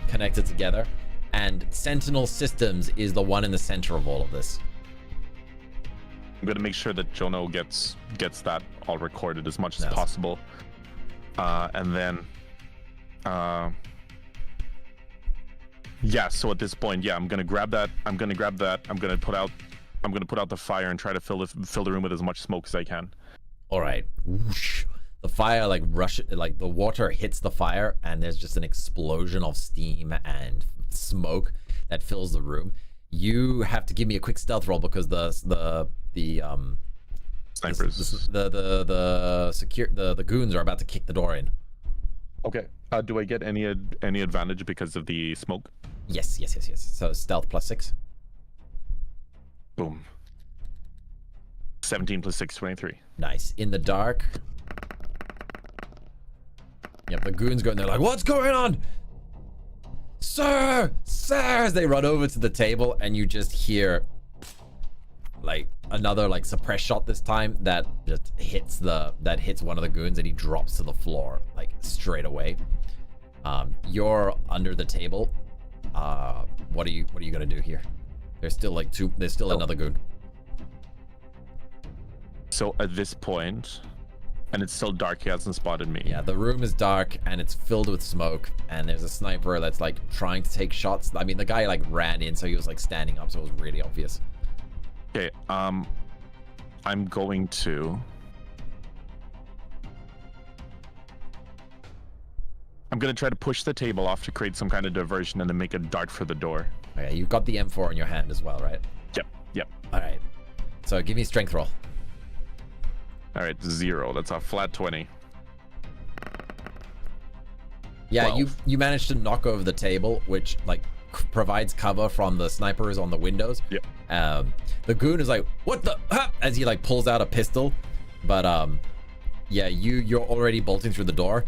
connected together. And Sentinel Systems is the one in the center of all of this. I'm gonna make sure that Jono gets that all recorded as much as possible, and then, yeah. So at this point, yeah, I'm gonna grab that. I'm gonna put out the fire and try to fill the room with as much smoke as I can. All right. Whoosh. The fire like the water hits the fire, and there's just an explosion of steam and smoke that fills the room. You have to give me a quick stealth roll because the snipers, the goons are about to kick the door in. Okay. Do I get any advantage because of the smoke? Yes. So stealth +6. Boom. 17 + 6, 23. Nice. In the dark. Yep, the goons go and they're like, "What's going on? Sir! As they run over to the table, and you just hear like another like suppress shot this time that just hits one of the goons, and he drops to the floor like straight away. You're under the table. What are you gonna do here? There's still like another goon. So at this point, And it's still dark. He hasn't spotted me. Yeah, the room is dark and it's filled with smoke, and there's a sniper that's like trying to take shots. I mean, the guy like ran in, so he was like standing up, so it was really obvious. Okay, I'm going to... I'm gonna try to push the table off to create some kind of diversion and then make a dart for the door. Okay, you've got the M4 in your hand as well, right? Yep. All right. So give me a strength roll. All right, 0. That's a flat 20. Yeah, 12. you managed to knock over the table, which like provides cover from the snipers on the windows. Yep. The goon is like, what the, as he like pulls out a pistol, but yeah, you're already bolting through the door.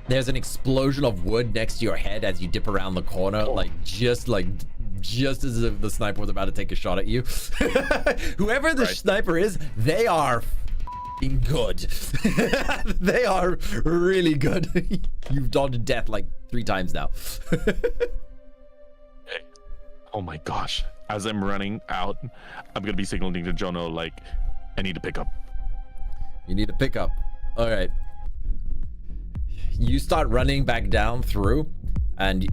There's an explosion of wood next to your head as you dip around the corner, like just as if the sniper was about to take a shot at you. Whoever the sniper is, they are f***ing good. They are really good. You've dodged death like 3 times now. Oh my gosh. As I'm running out, I'm gonna be signaling to Jono like, I need to pick up. You need to pick up. All right. You start running back down through, and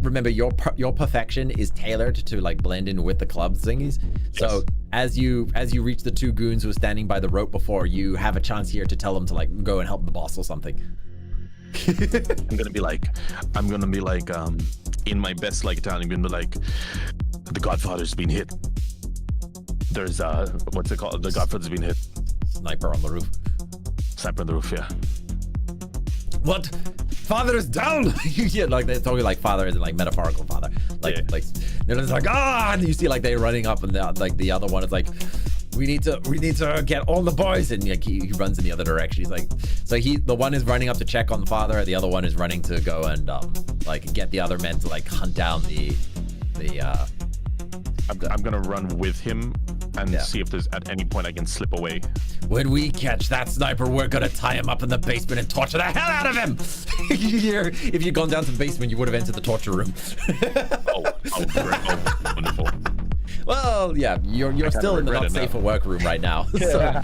remember your perfection is tailored to like blend in with the club thingies. So as you reach the 2 goons who were standing by the rope before, you have a chance here to tell them to like go and help the boss or something. I'm gonna be like, in my best like Italian, I'm gonna be like, the Godfather's been hit. There's what's it called? The Godfather's been hit. Sniper on the roof. Sniper on the roof, yeah. What? Father is down. Yeah, like they're talking like father is like metaphorical father. Like they're just like, ah, and you see like they're running up, and the other one is like, we need to get all the boys, and like he runs in the other direction. He's like, so the one is running up to check on the father, the other one is running to go and like get the other men to like hunt down the I'm gonna run with him and see if there's at any point I can slip away. When we catch that sniper, we're gonna tie him up in the basement and torture the hell out of him. If you'd gone down to the basement, you would have entered the torture room. Great. Wonderful. Well, yeah, you're still in the not safe for work room right now. So,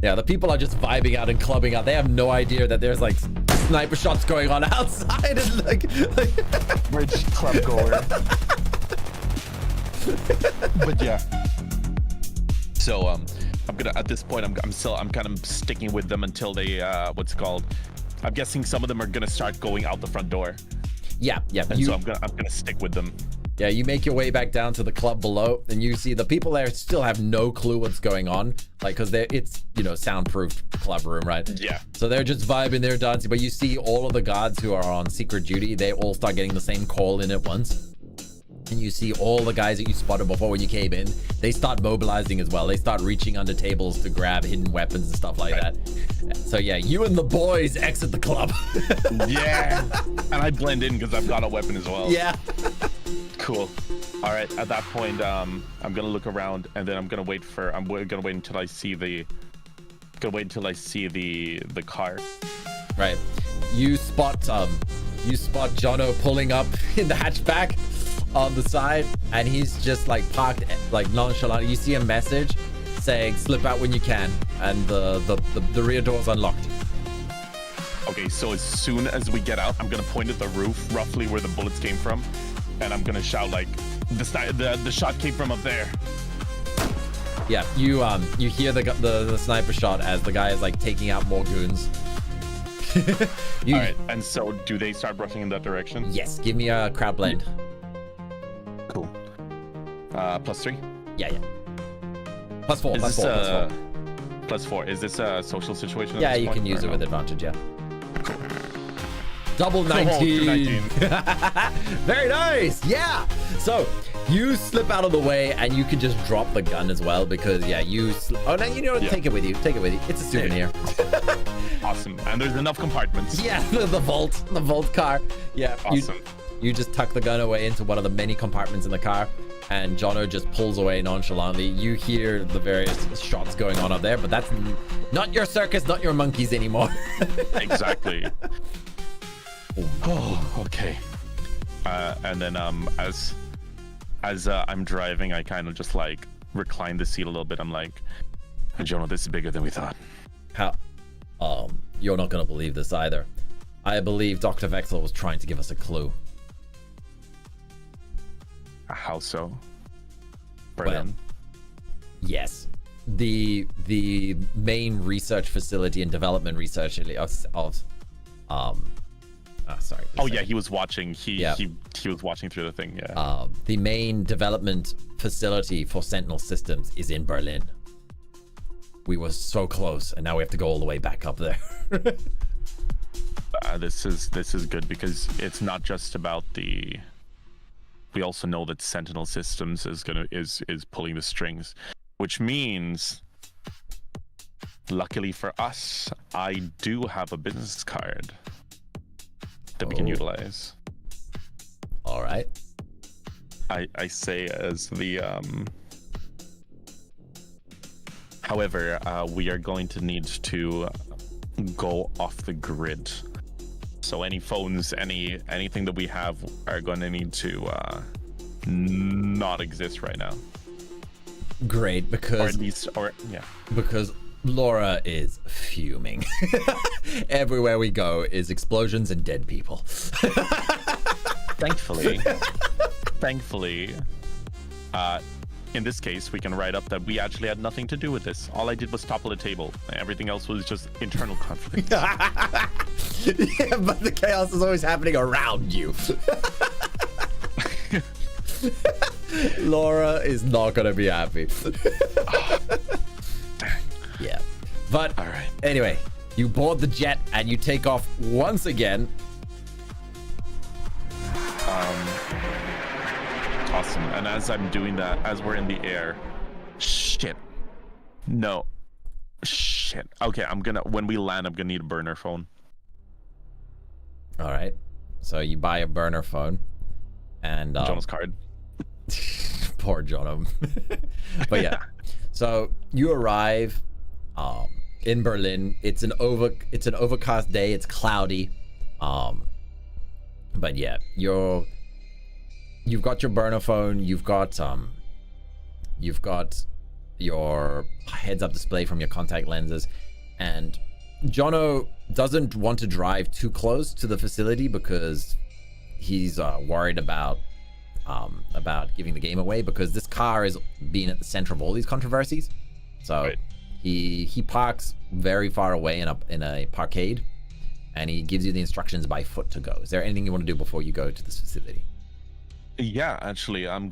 yeah, the people are just vibing out and clubbing out. They have no idea that there's like sniper shots going on outside and like rich club goer. But yeah. So I'm gonna at this point I'm kind of sticking with them until they what's it called? I'm guessing some of them are gonna start going out the front door. Yeah. And so I'm gonna stick with them. Yeah, you make your way back down to the club below, and you see the people there still have no clue what's going on, like because it's soundproof club room, right? Yeah. So they're just vibing, they're dancing, but you see all of the guards who are on secret duty, they all start getting the same call in at once. And you see all the guys that you spotted before when you came in, they start mobilizing as well. They start reaching under tables to grab hidden weapons and stuff like that. So yeah, you and the boys exit the club. Yeah. And I blend in because I've got a weapon as well. Yeah. Cool. All right. At that point, I'm gonna look around and then I'm gonna wait until I see the car. Right. You spot Jono pulling up in the hatchback on the side, and he's just like parked like nonchalant. You see a message saying slip out when you can, and the rear door's unlocked. Okay, so as soon as we get out, I'm gonna point at the roof roughly where the bullets came from, and I'm gonna shout like the shot came from up there. Yeah, you hear the sniper shot as the guy is like taking out more goons. All right, and so do they start rushing in that direction? Yes, give me a crowd blend. Cool. +3? Yeah. +4. +4. Is this a social situation? Yeah, you can use it with advantage, yeah. Cool. Double 19. Very nice. Yeah. So you slip out of the way and you can just drop the gun as well because take it with you. It's a souvenir. Awesome. And there's enough compartments. Yeah, the vault car. Yeah. Awesome. You just tuck the gun away into one of the many compartments in the car, and Jono just pulls away nonchalantly. You hear the various shots going on up there, but that's not your circus, not your monkeys anymore. Exactly. Oh, okay. And then as I'm driving, I kind of just like recline the seat a little bit. I'm like, Jono, this is bigger than we thought. How? You're not gonna believe this either. I believe Dr. Vexel was trying to give us a clue. How so? Berlin? Well, yes. The main research facility and development research sorry. Oh yeah, he was watching. He was watching through the thing. Yeah. The main development facility for Sentinel systems is in Berlin. We were so close, and now we have to go all the way back up there. This is good because it's not just about the. We also know that Sentinel Systems is pulling the strings, which means, luckily for us, I do have a business card that we can utilize. All right. I say as the however, we are going to need to go off the grid. So any phones, anything that we have are going to need to not exist right now. Great, because because Laura is fuming. Everywhere we go is explosions and dead people. Thankfully, in this case, we can write up that we actually had nothing to do with this. All I did was topple a table. Everything else was just internal conflict. Yeah, but the chaos is always happening around you. Laura is not gonna be happy. Dang. Yeah, but all right. Anyway, you board the jet and you take off once again. Awesome. And as I'm doing that, as we're in the air, shit. No. Shit. Okay, when we land, I'm gonna need a burner phone. All right. So you buy a burner phone, and Jono's card. Poor Jono. But yeah. So you arrive in Berlin. It's an overcast day. It's cloudy. But yeah, you've got your burner phone. You've got your heads-up display from your contact lenses, and Jono doesn't want to drive too close to the facility because he's worried about giving the game away, because this car is being at the center of all these controversies. So right. he parks very far away in a parkade, and he gives you the instructions by foot to go. Is there anything you want to do before you go to this facility? Yeah, actually, I'm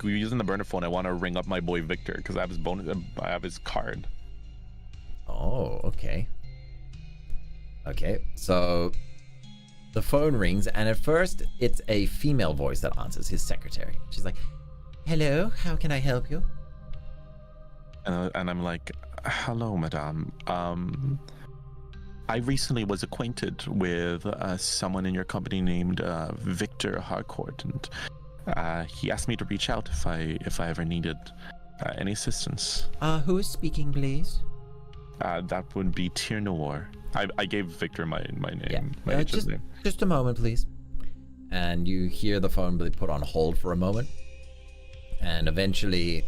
using the burner phone. I want to ring up my boy Victor because I have his card. Oh, okay. Okay, so the phone rings, and at first it's a female voice that answers, his secretary. She's like, "Hello, how can I help you?" And I'm like, "Hello, madame. I recently was acquainted with someone in your company named Victor Harcourt, and he asked me to reach out if I ever needed any assistance." Who is speaking, please? That would be Tyr Noir. I gave Victor my name. Yeah. My agent's name. Just a moment, please. And you hear the phone be put on hold for a moment, and eventually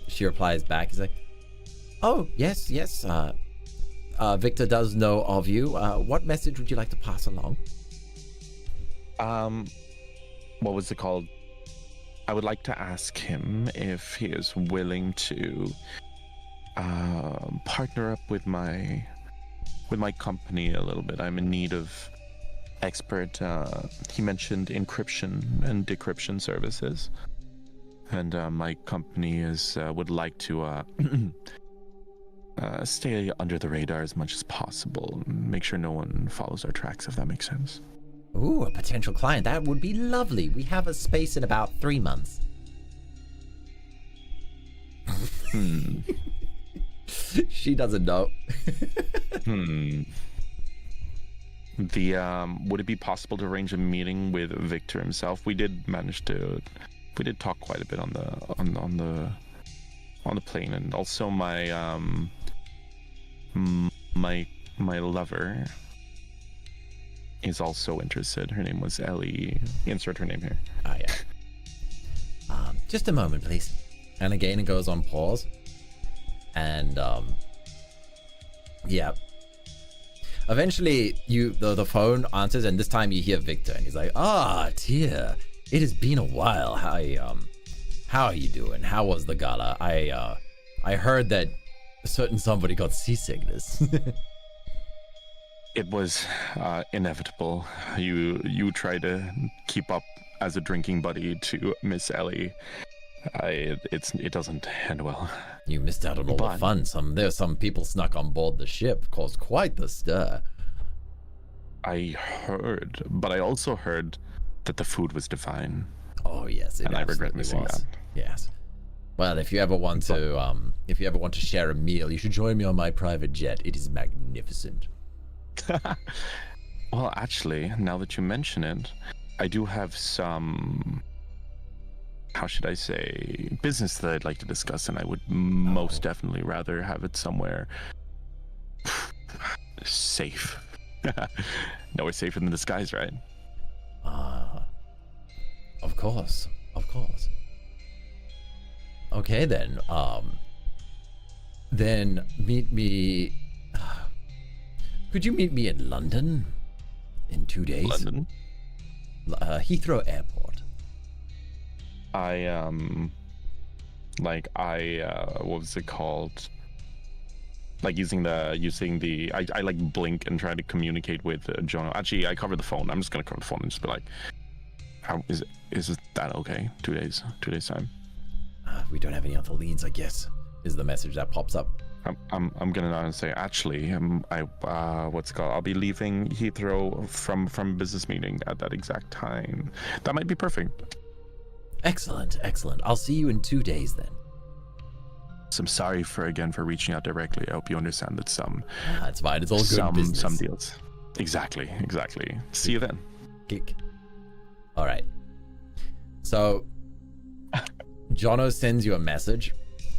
she replies back. He's like, "Oh, yes. Victor does know of you. What message would you like to pass along?" What was it called? I would like to ask him if he is willing to partner up with my company a little bit. I'm in need of expert. He mentioned encryption and decryption services, and my company would like to stay under the radar as much as possible. Make sure no one follows our tracks, if that makes sense. Ooh, a potential client. That would be lovely. We have a space in about 3 months. She doesn't know. Would it be possible to arrange a meeting with Victor himself? We did talk quite a bit on the plane, and also my lover is also interested. Her name was Ellie. Insert her name here. Ah, yeah. Just a moment, please. And again, it goes on pause. And yeah. Eventually, the phone answers, and this time you hear Victor, and he's like, "Ah, Tyr, it has been a while. How are you doing? How was the gala? I heard that a certain somebody got seasickness." It was inevitable. You try to keep up as a drinking buddy to Miss Ellie. It doesn't end well. You missed out on all the fun. There's some people snuck on board the ship, caused quite the stir. I heard, but I also heard that the food was divine. Oh yes, and I regret missing that. Yes. Well, if you ever want to share a meal, you should join me on my private jet. It is magnificent. Well, actually, now that you mention it, I do have some, how should I say, business that I'd like to discuss, and I would most definitely rather have it somewhere safe. Nowhere safer than the skies, right? Of course. Okay then. Then meet me. Could you meet me in London in 2 days? London? Heathrow Airport. What was it called? Like using the I like blink and try to communicate with Jono. Actually, I cover the phone. I'm just gonna cover the phone and just be like, how is that okay? 2 days time. We don't have any other leads, I guess, is the message that pops up. I'm gonna not say, actually, what's it called? I'll be leaving Heathrow from business meeting at that exact time. That might be perfect. Excellent. I'll see you in 2 days then. So I'm sorry for reaching out directly. I hope you understand that It's fine. It's all good business. Some deals. Exactly. See you then. Geek. All right. So Jono sends you a message,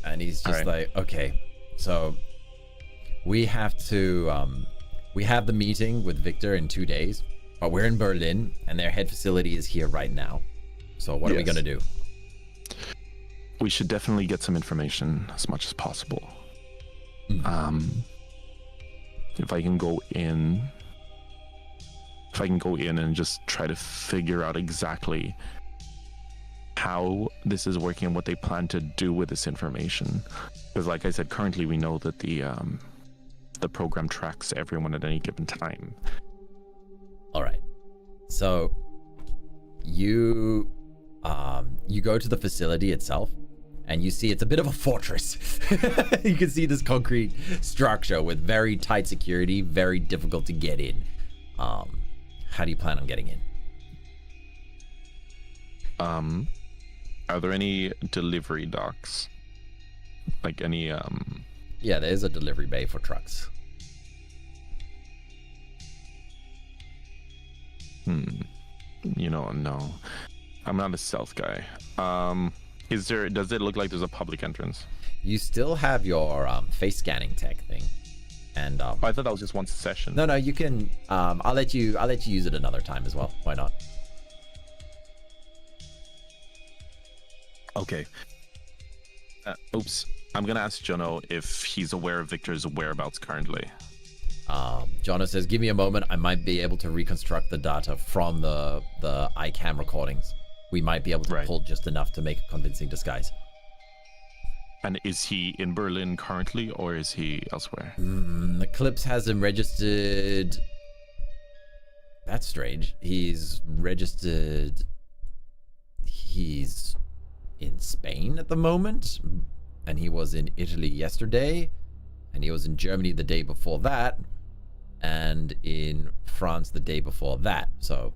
and he's just like, okay, so we have the meeting with Victor in 2 days, but we're in Berlin, and their head facility is here right now. So what are we gonna do? We should definitely get some information as much as possible. If I can go in and just try to figure out exactly how this is working and what they plan to do with this information. Because like I said, currently we know that the program tracks everyone at any given time. All right. So you go to the facility itself, and you see it's a bit of a fortress. You can see this concrete structure with very tight security, very difficult to get in. How do you plan on getting in? Are there any delivery docks? Like any Yeah, there's a delivery bay for trucks. No. I'm not a stealth guy. Does it look like there's a public entrance? You still have your face scanning tech thing. And I thought that was just one session. No, you can I'll let you use it another time as well. Why not? Okay. I'm gonna ask Jono if he's aware of Victor's whereabouts currently. Jono says, give me a moment. I might be able to reconstruct the data from the iCam recordings. We might be able to pull just enough to make a convincing disguise. And is he in Berlin currently, or is he elsewhere? Eclipse has him registered. That's strange. He's registered. He's in Spain at the moment, and he was in Italy yesterday, and he was in Germany the day before that, and in France the day before that. So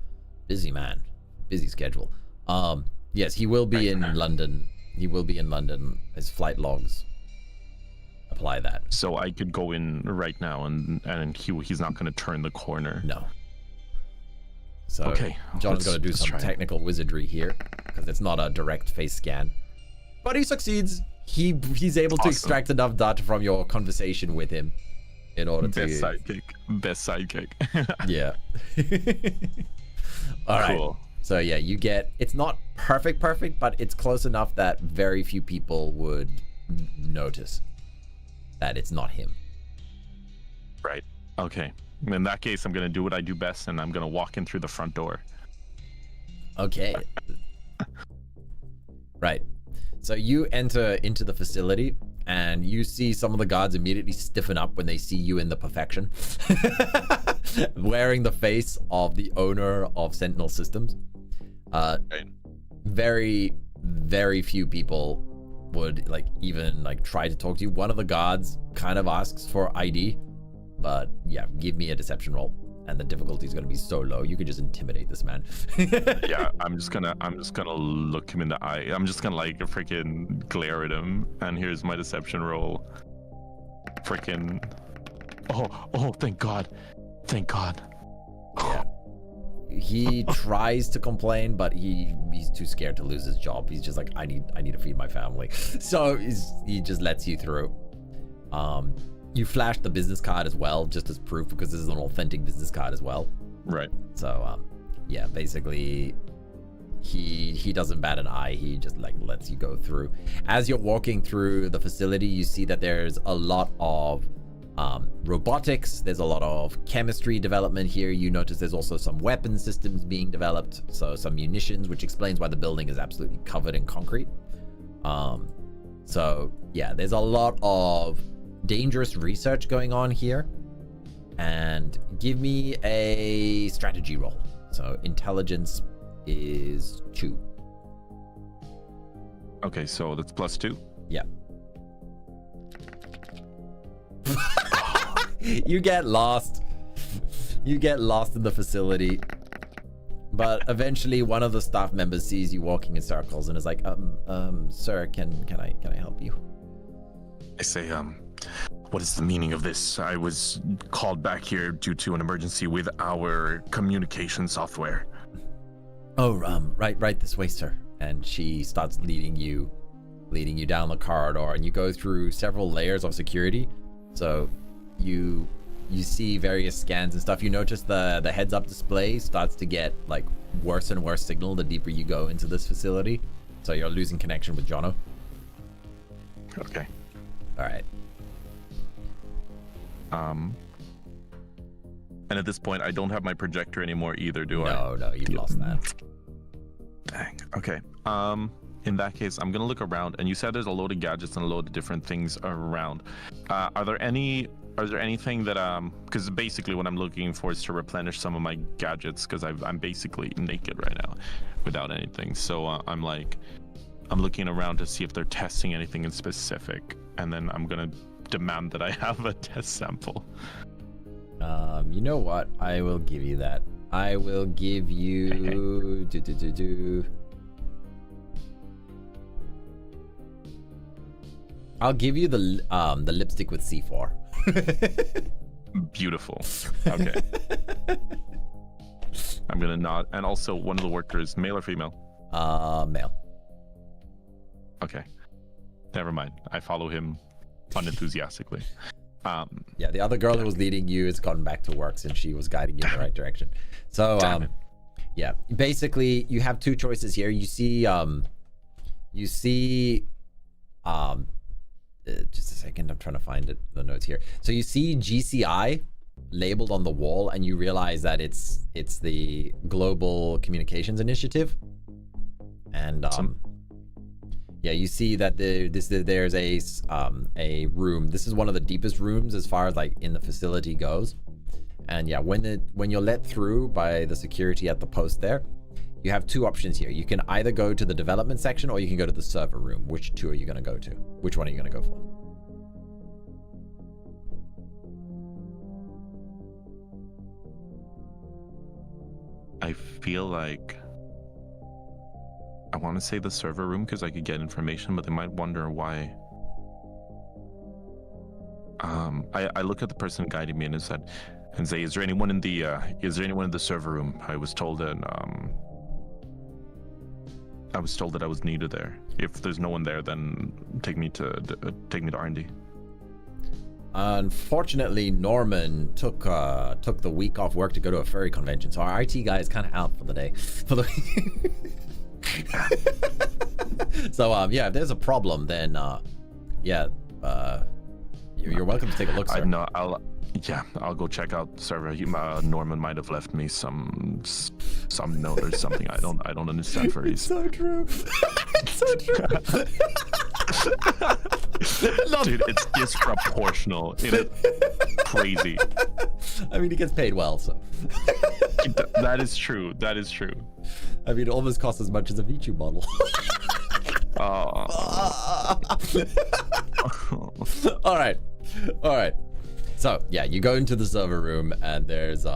busy man, busy schedule. Yes, he will be in London. He will be in London. His flight logs apply that. So I could go in right now, and he's not going to turn the corner. No. So okay, John's going to do some technical wizardry here, because it's not a direct face scan. But he succeeds. He's able to extract enough data from your conversation with him in order to... Best sidekick. Yeah. All right. Cool. So yeah, you get... It's not perfect, but it's close enough that very few people would notice. that it's not him. Right. Okay. In that case, I'm gonna do what I do best, and I'm gonna walk in through the front door. Okay. Right. So you enter into the facility, and you see some of the guards immediately stiffen up when they see you in the perfection. Wearing the face of the owner of Sentinel Systems. Right. Very, very few people would even try to talk to you. One of the guards kind of asks for ID, but yeah, give me a deception roll. And the difficulty is going to be so low, you could just intimidate this man. Yeah, I'm just gonna look him in the eye. I'm just gonna freaking glare at him. And here's my deception roll. Freaking. Oh, thank God. Yeah. He tries to complain, but he's too scared to lose his job. He's just like, I need to feed my family. So he just lets you through. You flash the business card as well, just as proof, because this is an authentic business card as well. Right. So yeah, basically he doesn't bat an eye. He just lets you go through. As you're walking through the facility, you see that there's a lot of robotics. There's a lot of chemistry development here. You notice there's also some weapon systems being developed, so some munitions, which explains why the building is absolutely covered in concrete. So yeah, there's a lot of dangerous research going on here. And give me a strategy roll. So intelligence is 2. Okay, so that's +2. Yeah. You get lost. You get lost in the facility. But eventually one of the staff members sees you walking in circles and is like, sir, can I help you? I say, what is the meaning of this? I was called back here due to an emergency with our communication software. Oh, right this way, sir. And she starts leading you down the corridor, and you go through several layers of security. So you see various scans and stuff. You notice the heads up display starts to get worse and worse signal the deeper you go into this facility. So you're losing connection with Jono. Okay. All right. And at this point, I don't have my projector anymore either, do I? No, you've lost that. Dang. Okay. In that case, I'm gonna look around, and you said there's a load of gadgets and a load of different things around. Are there anything that because basically what I'm looking for is to replenish some of my gadgets, because I'm basically naked right now without anything. So I'm looking around to see if they're testing anything in specific, and then I'm gonna demand that I have a test sample. You know what? I will give you that. I will give you I'll give you the lipstick with C4. Beautiful. Okay. I'm gonna nod. And also, one of the workers, male or female? Male. Okay. Never mind. I follow him unenthusiastically. Yeah, the other girl who was leading you has gotten back to work since she was guiding you in the right direction. So yeah, basically you have two choices here. You see just a second, I'm trying to find the notes here. So you see GCI labeled on the wall, and you realize that it's the Global Communications Initiative. And yeah, you see that there's a room. This is one of the deepest rooms as far as in the facility goes. And yeah, when you're let through by the security at the post there, you have two options here. You can either go to the development section, or you can go to the server room. Which two are you going to go to? Which one are you going to go for? I feel like I want to say the server room because I could get information, but they might wonder why. I look at the person guiding me and say, is there anyone in the server room? I was told that I was needed there. If there's no one there, then take me to R&D. Unfortunately, Norman took the week off work to go to a furry convention, so our IT guy is kind of out for the day. So yeah, if there's a problem, then yeah, You're welcome to take a look, sir. I'll go check out the server. Norman might have left me some note or something. I don't understand furries. It's so true. It's so true. Dude, it's disproportional. It is crazy. I mean, he gets paid well, so. That is true. That is true. I mean, it almost costs as much as a VTube model. All right. So yeah, you go into the server room and there's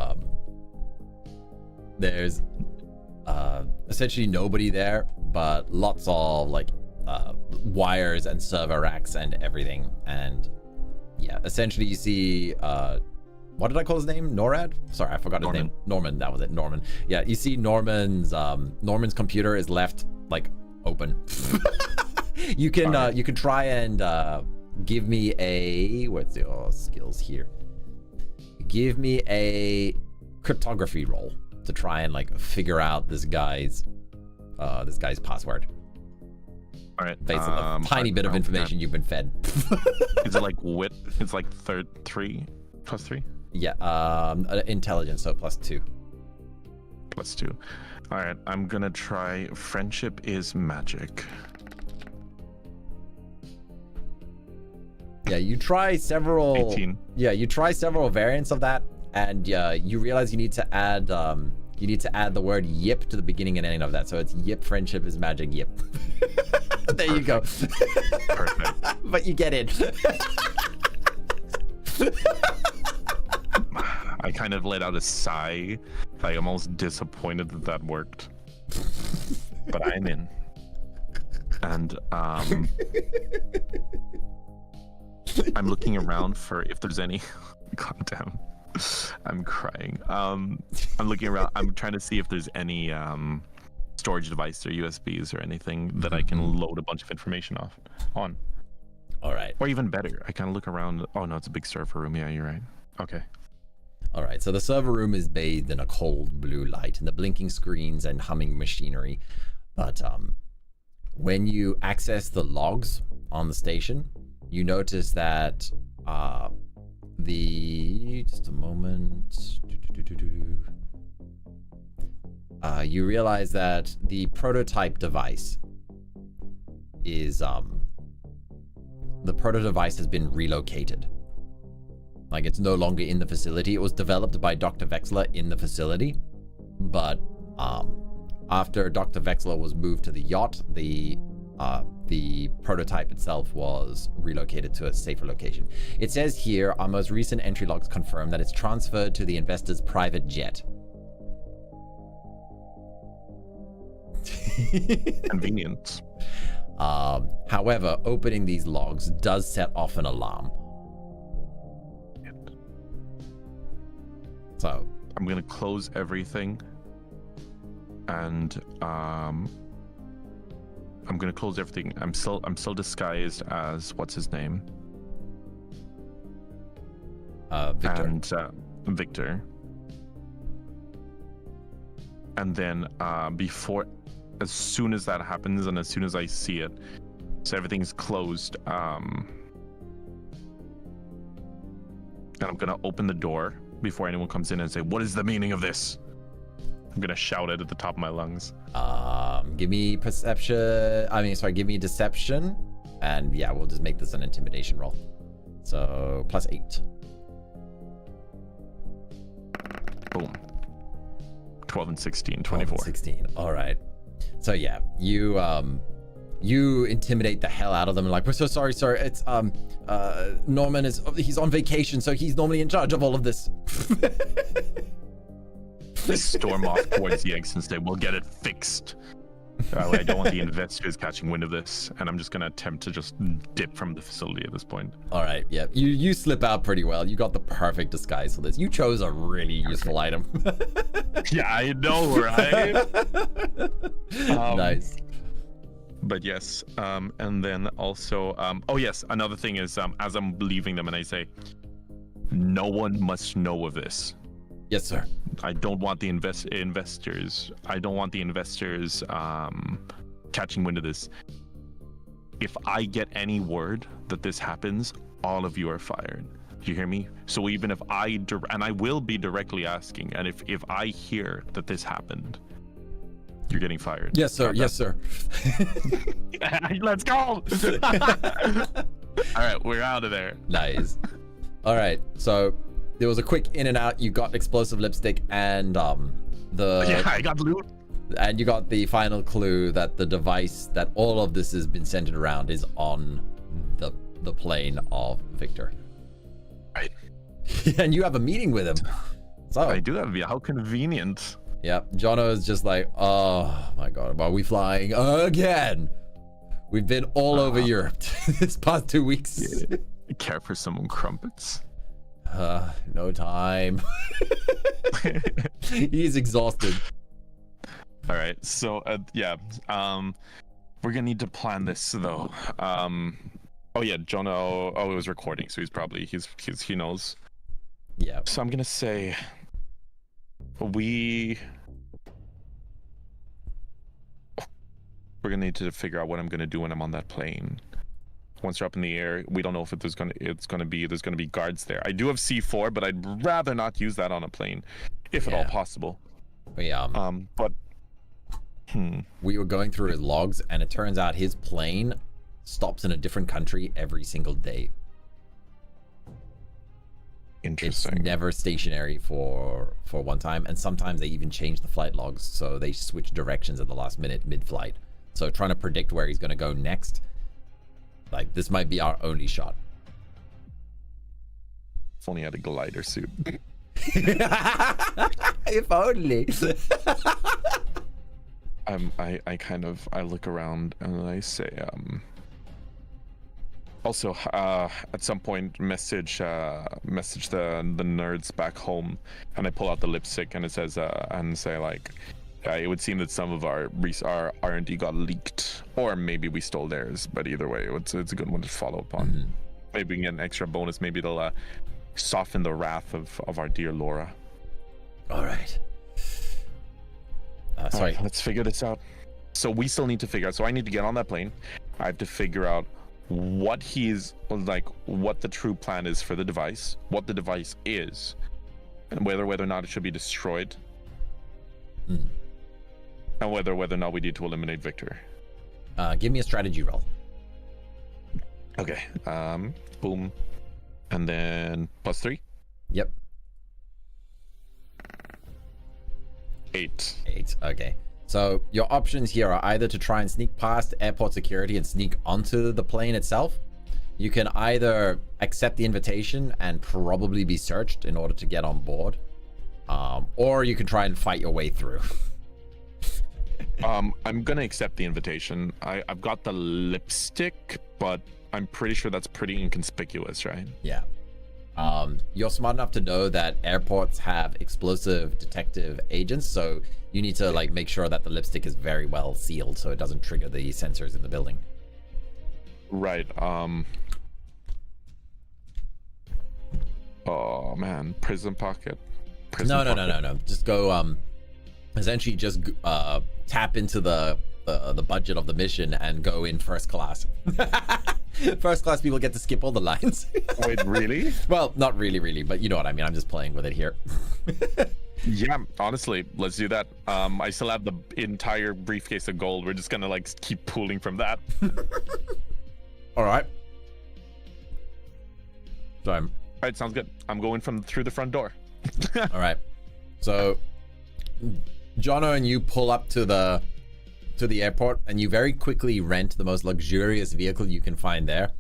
essentially nobody there, but lots of like wires and server racks and everything. And yeah, essentially you see what did I call his name? NORAD? Sorry, I forgot his name. Norman, that was it. Norman. Yeah, you see Norman's computer is left like open. You can try and give me a, what's your skills here? Give me a cryptography roll to try and like figure out this guy's password. All right. Based on the tiny bit of information you've been fed. Is it like wit? It's like 3 plus 3? Yeah, intelligence, so +2. +2. All right, I'm gonna try friendship is magic. Yeah, you try several. 18. Yeah, you try several variants of that, and you realize you need to add the word yip to the beginning and ending of that. So it's yip, friendship is magic, yip. There you go. Perfect. But you get it. I kind of let out a sigh. Like, I'm almost disappointed that worked. But I'm in. And I'm looking around for if there's any. Calm down. I'm crying. I'm looking around. I'm trying to see if there's any storage device or USBs or anything that I can load a bunch of information on. All right. Or even better, I kind of look around. Oh no, it's a big server room. Yeah, you're right. Okay. All right, so the server room is bathed in a cold blue light and the blinking screens and humming machinery. But when you access the logs on the station, you notice that just a moment. You realize that the prototype device is the proto device has been relocated. Like, it's no longer in the facility. It was developed by Dr. Vexler in the facility, but after Dr. Vexler was moved to the yacht, the prototype itself was relocated to a safer location. It says here, our most recent entry logs confirm that it's transferred to the investor's private jet. Convenient. However, opening these logs does set off an alarm. So I'm gonna close everything, and I'm gonna close everything. I'm still disguised as what's his name? Victor. And Victor. And then as soon as that happens, and as soon as I see it, so everything's closed. And I'm gonna open the door before anyone comes in and say, "What is the meaning of this?" I'm gonna shout it at the top of my lungs. Give me perception. Give me deception, and yeah, we'll just make this an intimidation roll. So +8. Boom. 12 and 16, 24. 16. All right. So yeah, you intimidate the hell out of them. Like, we're so sorry, sir. It's Norman he's on vacation, so he's normally in charge of all of this. They storm off towards the exit and say, "We'll get it fixed." I don't want the investors catching wind of this, and I'm just gonna attempt to just dip from the facility at this point. All right, yeah, you slip out pretty well. You got the perfect disguise for this. You chose a really useful item. Yeah, I know, right? Nice. But yes, and then also, oh yes, another thing is, as I'm leaving them, and I say, "No one must know of this." Yes, sir. I don't want the investors. I don't want the investors catching wind of this. If I get any word that this happens, all of you are fired. Do you hear me? So even if and I will be directly asking, and if I hear that this happened, you're getting fired. Yes, sir. Yes, sir. Let's go. All right, we're out of there. Nice. All right, so there was a quick in and out. You got explosive lipstick and Yeah, I got loot. And you got the final clue that the device that all of this has been centered around is on the plane of Victor. Right. And you have a meeting with him. So I do have. How convenient. Yeah, Jono is just like, oh my god, are we flying again? We've been all over Europe this past 2 weeks. Yeah. Care for some crumpets? No time. He's exhausted. All right, so yeah, we're gonna need to plan this though. Oh yeah, Jono. Oh, it was recording, so he knows. Yeah. So I'm gonna say we're gonna need to figure out what I'm gonna do when I'm on that plane. Once you're up in the air, we don't know if there's gonna be guards there. I do have C4, but I'd rather not use that on a plane, if at all possible. Yeah. But we were going through his logs, and it turns out his plane stops in a different country every single day. Interesting. It's never stationary for one time, and sometimes they even change the flight logs, so they switch directions at the last minute mid-flight. So trying to predict where he's going to go next, like, this might be our only shot. If only I had a glider suit. If only. I look around and I say, also, at some point, message the nerds back home, and I pull out the lipstick, and it says, and say like, it would seem that some of our R&D got leaked, or maybe we stole theirs. But either way, it's a good one to follow up on. Mm-hmm. Maybe we can get an extra bonus. Maybe they'll soften the wrath of our dear Laura. All right. Sorry. All right, let's figure this out. So we still need to figure out. So I need to get on that plane. I have to figure out what the true plan is for the device, what the device is, and whether or not it should be destroyed, and whether or not we need to eliminate Victor. Give me a strategy roll. Okay. Boom, and then +3. Yep. 8. 8. Okay. So your options here are either to try and sneak past airport security and sneak onto the plane itself. You can either accept the invitation and probably be searched in order to get on board, or you can try and fight your way through. I'm gonna accept the invitation. I've got the lipstick, but I'm pretty sure that's pretty inconspicuous, right? Yeah. You're smart enough to know that airports have explosive detective agents, so you need to make sure that the lipstick is very well sealed so it doesn't trigger the sensors in the building. Right. Oh man, prison pocket. No. Just go. Essentially, just tap into the budget of the mission and go in first class. First class people get to skip all the lines. Wait, really? Well, not really, but you know what I mean. I'm just playing with it here. Yeah, honestly, let's do that. I still have the entire briefcase of gold. We're just gonna keep pulling from that. All right. So all right, sounds good. I'm going through the front door. All right. So Jono and you pull up to the airport, and you very quickly rent the most luxurious vehicle you can find there.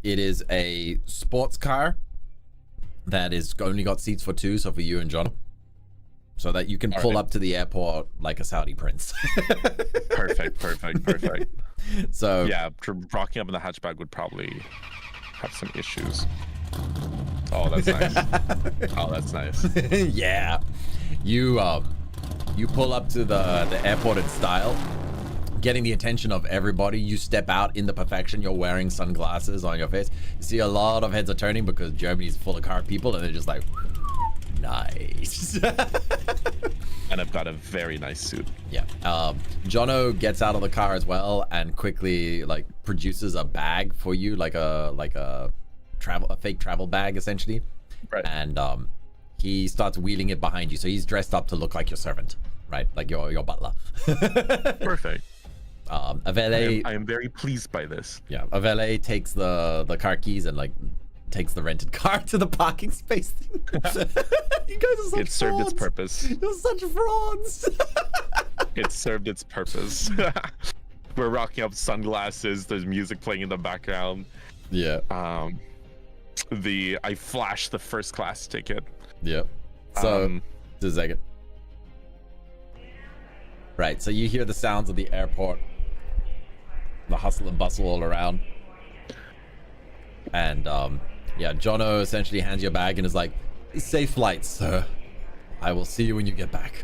It is a sports car that is only got seats for 2, so for you and Jono, so that you can pull up to the airport like a Saudi prince. Perfect. So yeah, rocking up in the hatchback would probably have some issues. Oh, that's nice. Yeah. You pull up to the airport in style, getting the attention of everybody. You step out in the perfection. You're wearing sunglasses on your face. You see a lot of heads are turning because Germany's full of car people, and they're just like, nice. And I've got a very nice suit. Yeah. Jono gets out of the car as well and quickly produces a bag for you, like a fake travel bag essentially, Right. and he starts wheeling it behind you. So he's dressed up to look like your servant, right? Like your butler. Perfect. A valet. I am very pleased by this. Yeah, a valet takes the car keys and like takes the rented car to the parking space. You guys are such It served its frauds. purpose. You're such frauds. It served its purpose. We're rocking up sunglasses. There's music playing in the background. Yeah. I flashed the first class ticket. Yep. So, just a second. Right, so you hear the sounds of the airport, the hustle and bustle all around. And, yeah, Jono essentially hands you a bag and is like, safe flight, sir. I will see you when you get back.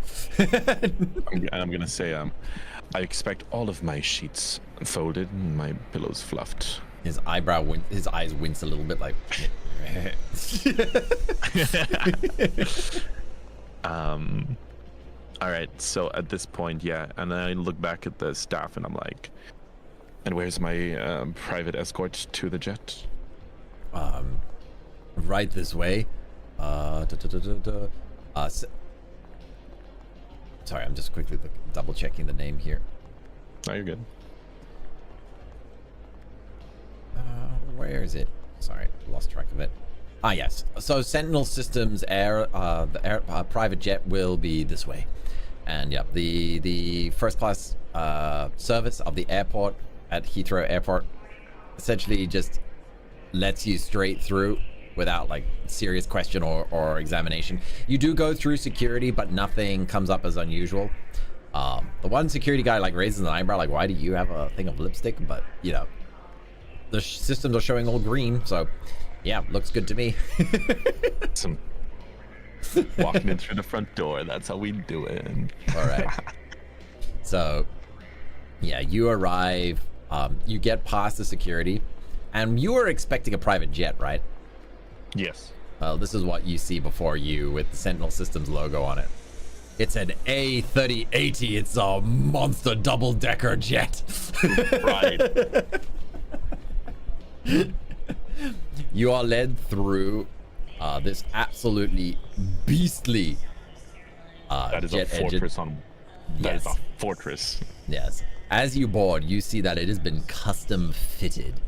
I'm gonna say, I expect all of my sheets folded and my pillows fluffed. His eyes wince a little bit like... All right, so at this point, yeah, and then I look back at the staff and I'm like, and where's my private escort to the jet? Right this way. Sorry, I'm just quickly double checking the name here. No, you're good. Where is it? Sorry, lost track of it. Ah, yes. So Sentinel Systems private jet will be this way. And yeah, the first class service of the airport at Heathrow Airport essentially just lets you straight through without like serious question or examination. You do go through security, but nothing comes up as unusual. The one security guy like raises an eyebrow like, why do you have a thing of lipstick? But you know, the systems are showing all green, so yeah, looks good to me. Some walking in through the front door, that's how we do it. All right. So yeah, you arrive, you get past the security, and you were expecting a private jet, right? Yes. Well, this is what you see before you with the Sentinel Systems logo on it. It's an A3080. It's a monster double-decker jet. Right. You are led through this absolutely beastly That is jet a fortress engine. That is Yes. a fortress. Yes. As you board, you see that it has been custom fitted.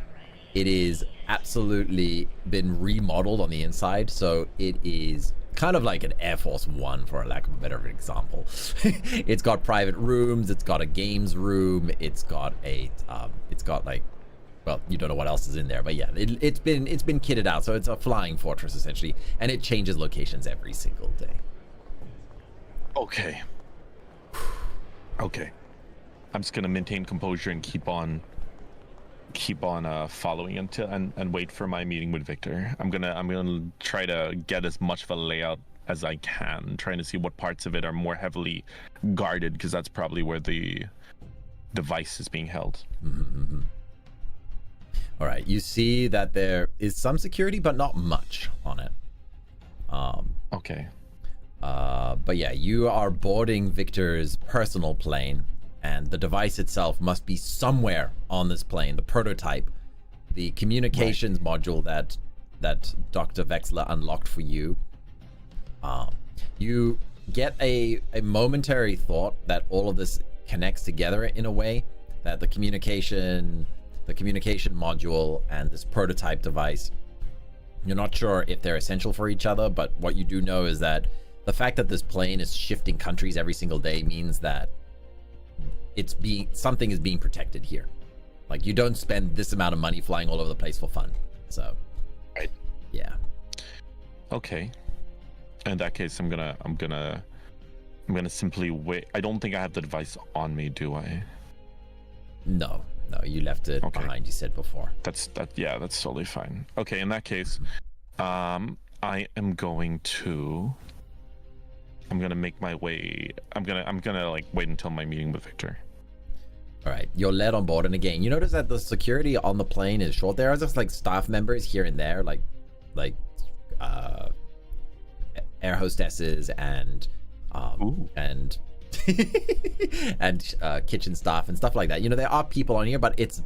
It is absolutely been remodeled on the inside, so it is kind of like an Air Force One, for a lack of a better example. It's got private rooms, it's got a games room, it's got like, well, you don't know what else is in there, but yeah, it's been kitted out, so it's a flying fortress essentially, and it changes locations every single day. Okay. Okay. I'm just gonna maintain composure and keep on following until and wait for my meeting with Victor. I'm gonna try to get as much of a layout as I can, trying to see what parts of it are more heavily guarded, because that's probably where the device is being held. Mm-hmm. All right, you see that there is some security, but not much on it. Okay. But yeah, you are boarding Victor's personal plane, and the device itself must be somewhere on this plane. The prototype, the communications module that Dr. Vexler unlocked for you. You get a momentary thought that all of this connects together in a way, that the communication module and this prototype device, you're not sure if they're essential for each other, but what you do know is that the fact that this plane is shifting countries every single day means that something is being protected here. Like, you don't spend this amount of money flying all over the place for fun. So, Right. Yeah. Okay. In that case, I'm gonna simply wait. I don't think I have the device on me, do I? No, you left it behind, you said before. That's totally fine. Okay, in that case, I am gonna make my way. I'm gonna like wait until my meeting with Victor. All right, you're led on board, and again, you notice that the security on the plane is short. There are just like staff members here and there, like air hostesses and and kitchen staff and stuff like that. You know, there are people on here, but it's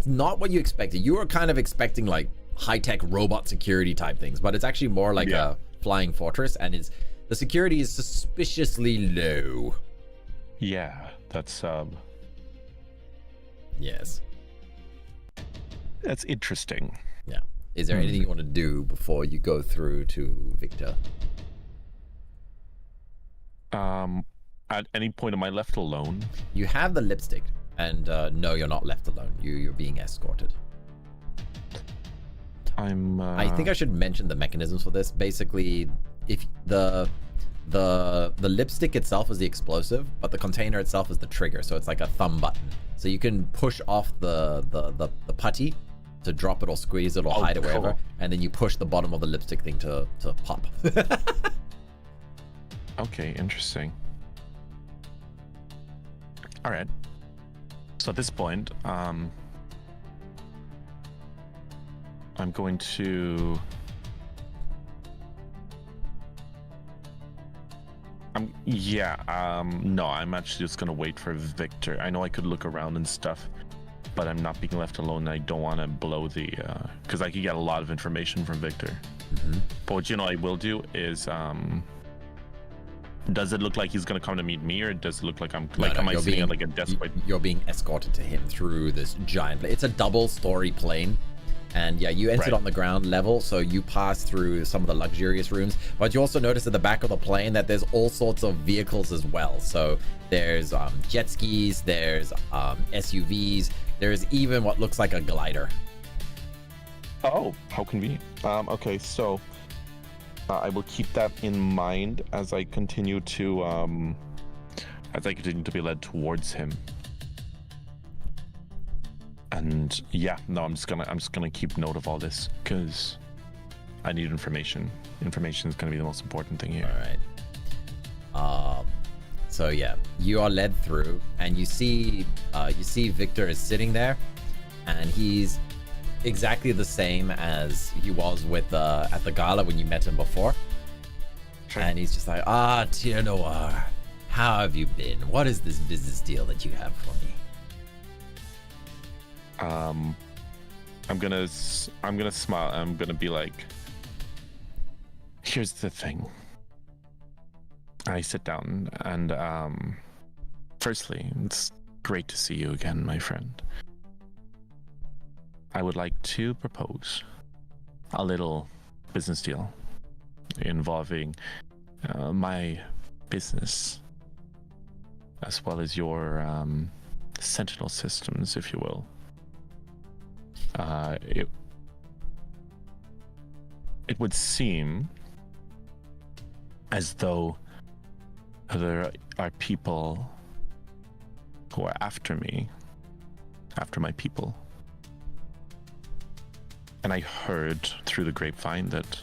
not what you expected. You were kind of expecting like high-tech robot security type things, but it's actually more like a flying fortress, and the security is suspiciously low. Yeah, that's Yes. That's interesting. Yeah. Is there anything you want to do before you go through to Victor? At any point am I left alone? You have the lipstick, and no, you're not left alone. You're being escorted. I think I should mention the mechanisms for this. Basically, if the lipstick itself is the explosive, but the container itself is the trigger. So it's like a thumb button. So you can push off the putty to drop it or squeeze it or hide it wherever, and then you push the bottom of the lipstick thing to pop. Okay, interesting. All right. So at this point, I'm going to. No, I'm actually just gonna wait for Victor. I know I could look around and stuff, but I'm not being left alone. I don't want to blow the, because I could get a lot of information from Victor. But what I will do is, does it look like he's gonna come to meet me, or does it look like am I sitting at like a desk? You're being escorted to him through this giant. It's a double-story plane. And yeah, you entered on the ground level, so you pass through some of the luxurious rooms. But you also notice at the back of the plane that there's all sorts of vehicles as well. So there's jet skis, there's SUVs, there's even what looks like a glider. Oh, how convenient. Okay, so I will keep that in mind as I continue to be led towards him. And yeah, no, I'm just gonna keep note of all this because I need information. Information is gonna be the most important thing here. All right. So yeah, you are led through, and you see Victor is sitting there, and he's exactly the same as he was with at the gala when you met him before. Sure. And he's just like, Tyr Noir, how have you been? What is this business deal that you have for me? I'm gonna smile. I'm gonna be like, here's the thing. I sit down and firstly, it's great to see you again, my friend. I would like to propose a little business deal involving my business as well as your sentinel systems, if you will. It would seem as though there are people who are after me, after my people. And I heard through the grapevine that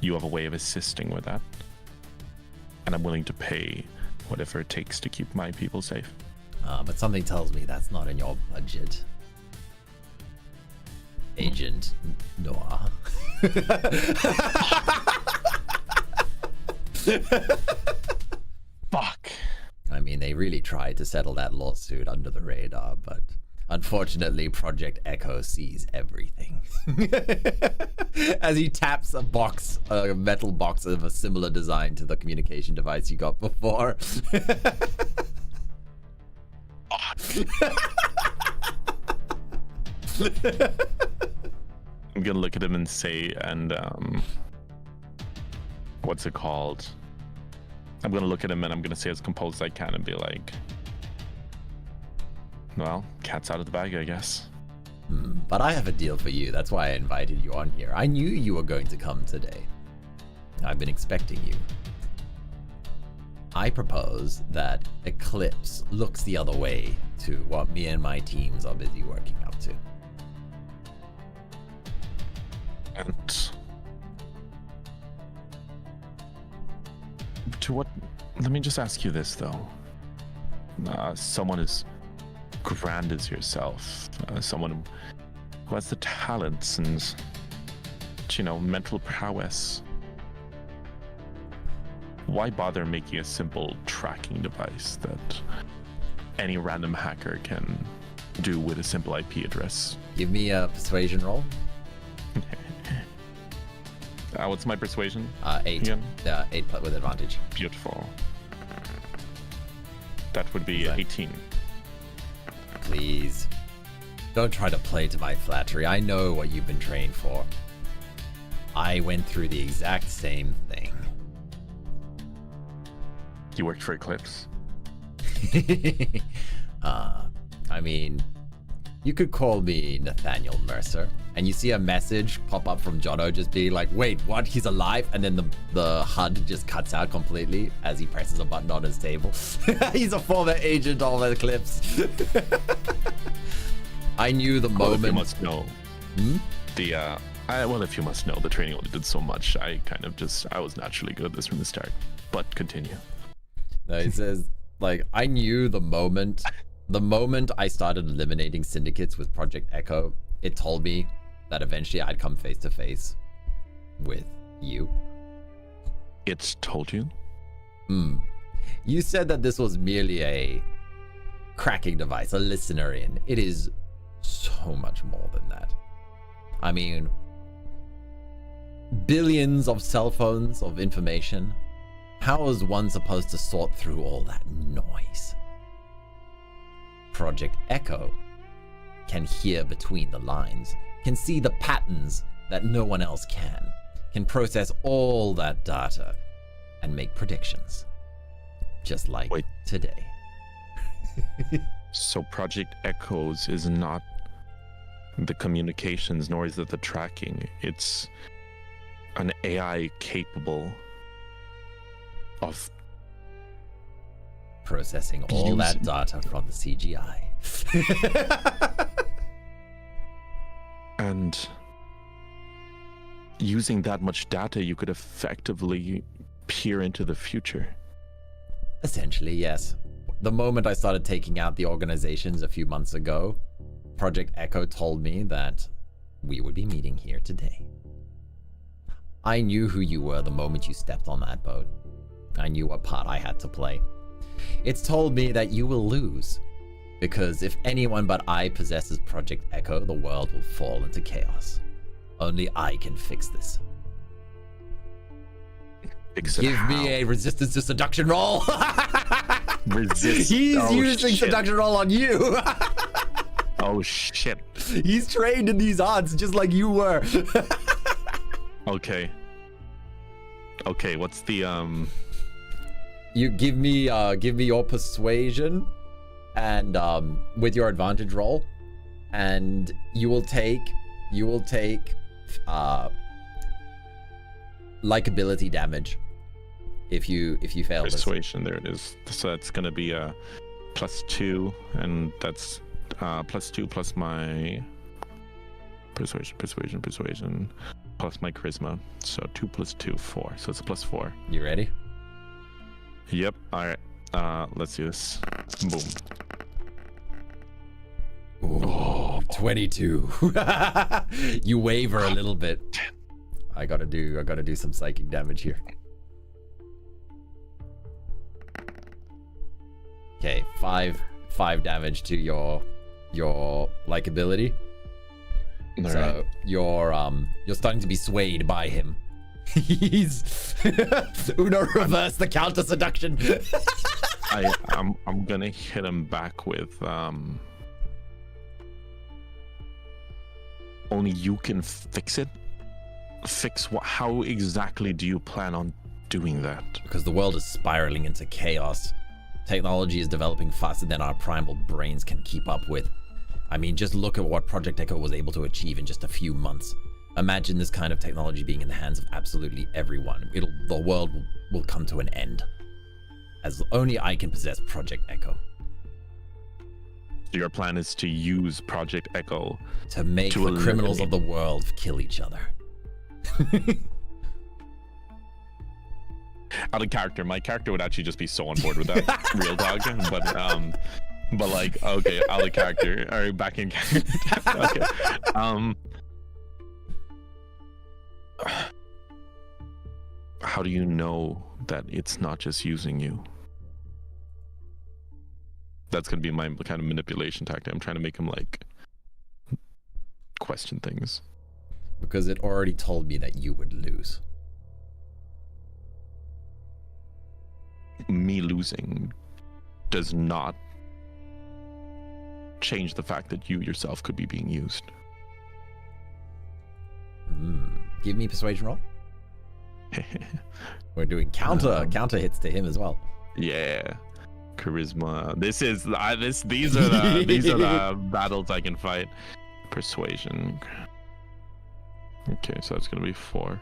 you have a way of assisting with that. And I'm willing to pay whatever it takes to keep my people safe. But something tells me that's not in your budget. Agent Noir. Fuck. I mean, they really tried to settle that lawsuit under the radar, but unfortunately, Project Echo sees everything. As he taps a metal box of a similar design to the communication device you got before. I'm gonna look at him and say, what's it called? I'm gonna look at him and I'm gonna say as composed as I can and be like, well, cat's out of the bag, I guess. But I have a deal for you. That's why I invited you on here. I knew you were going to come today. I've been expecting you. I propose that Eclipse looks the other way to what me and my teams are busy working up to. And to what? Let me just ask you this, though. Someone as grand as yourself, someone who has the talents and, mental prowess, why bother making a simple tracking device that any random hacker can do with a simple IP address? Give me a persuasion roll. What's my persuasion? 8. Again? 8 with advantage. Beautiful. That would be Okay. 18. Please. Don't try to play to my flattery. I know what you've been trained for. I went through the exact same thing. You worked for Eclipse. I mean, you could call me Nathaniel Mercer, and you see a message pop up from Jono just being like, wait, what? He's alive? And then the HUD just cuts out completely as he presses a button on his table. He's a former agent of Eclipse. I knew the moment. Well, if you must know, if you must know, the training only did so much. I was naturally good at this from the start. But continue. No, he says, like, I knew the moment I started eliminating syndicates with Project Echo, it told me that eventually I'd come face to face with you. It's told you? You said that this was merely a cracking device, a listener in. It is so much more than that. I mean, billions of cell phones of information. How is one supposed to sort through all that noise? Project Echo can hear between the lines, can see the patterns that no one else can process all that data and make predictions. Just like today. So Project Echoes is not the communications, nor is it the tracking. It's an AI capable of processing all that data from the CGI. And using that much data, you could effectively peer into the future. Essentially, yes. The moment I started taking out the organizations a few months ago, Project Echo told me that we would be meeting here today. I knew who you were the moment you stepped on that boat. I knew what part I had to play. It's told me that you will lose, because if anyone but I possesses Project Echo, the world will fall into chaos. Only I can fix this. Give me a resistance to seduction roll. Resist. He's using seduction roll on you. Oh shit. He's trained in these arts just like you were. Okay, what's the You give me your persuasion and with your advantage roll, and you will take likability damage if you fail persuasion. There it is. So that's gonna be a +2, and that's +2 plus my persuasion plus my charisma. So 2 + 2, 4. So it's a +4. You ready? Yep. All right. Let's do this. Boom. Ooh, 22. You waver a little bit. I gotta do some psychic damage here. Okay, 5 damage to your likability. All So right. you're starting to be swayed by him. He's Uno reverse the counter seduction. I'm gonna hit him back with only you can fix it. Fix what? How exactly do you plan on doing that? Because the world is spiraling into chaos. Technology is developing faster than our primal brains can keep up with. I mean, just look at what Project Echo was able to achieve in just a few months. Imagine this kind of technology being in the hands of absolutely everyone. The world will come to an end. As only I can possess Project Echo. So your plan is to use Project Echo To make the criminals of the world kill each other. Out of character, my character would actually just be so on board with that. Real dog, but like, okay, out of character, or back in character. Okay. How do you know that it's not just using you? That's gonna be my kind of manipulation tactic. I'm trying to make him like question things. Because it already told me that you would lose. me losing does not change the fact that you yourself could be being used. Give me persuasion roll. We're doing counter hits to him as well. Yeah, charisma. These are the battles I can fight. Persuasion. Okay, so that's gonna be 4.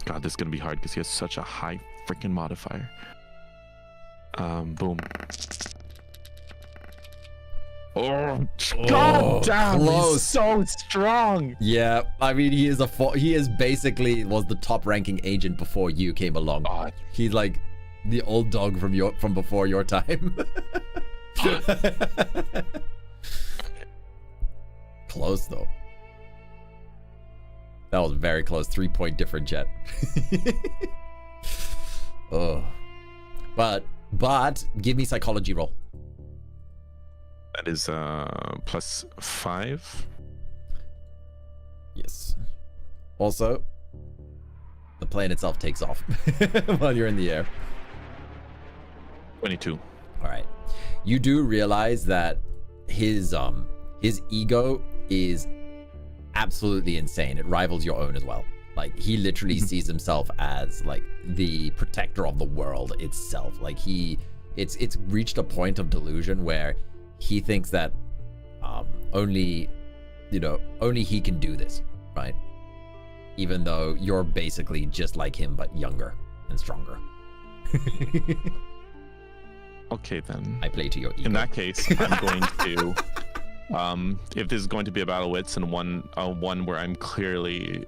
God, this is gonna be hard because he has such a high freaking modifier. Boom. Oh, God damn, close. he's so strong. Yeah, I mean, he is basically was the top ranking agent before you came along. Oh. He's like the old dog from before your time. Close though. That was very close. 3-point difference, Jet. Oh, but give me psychology roll. That is +5. Yes. Also, the plane itself takes off while you're in the air. 22. All right. You do realize that his ego is absolutely insane. It rivals your own as well. Like, he literally sees himself as like the protector of the world itself. Like, it's reached a point of delusion where he thinks that only he can do this, right? Even though you're basically just like him, but younger and stronger. Okay, then. I play to your ego. In that case, I'm going to, if this is going to be a battle wits and one where I clearly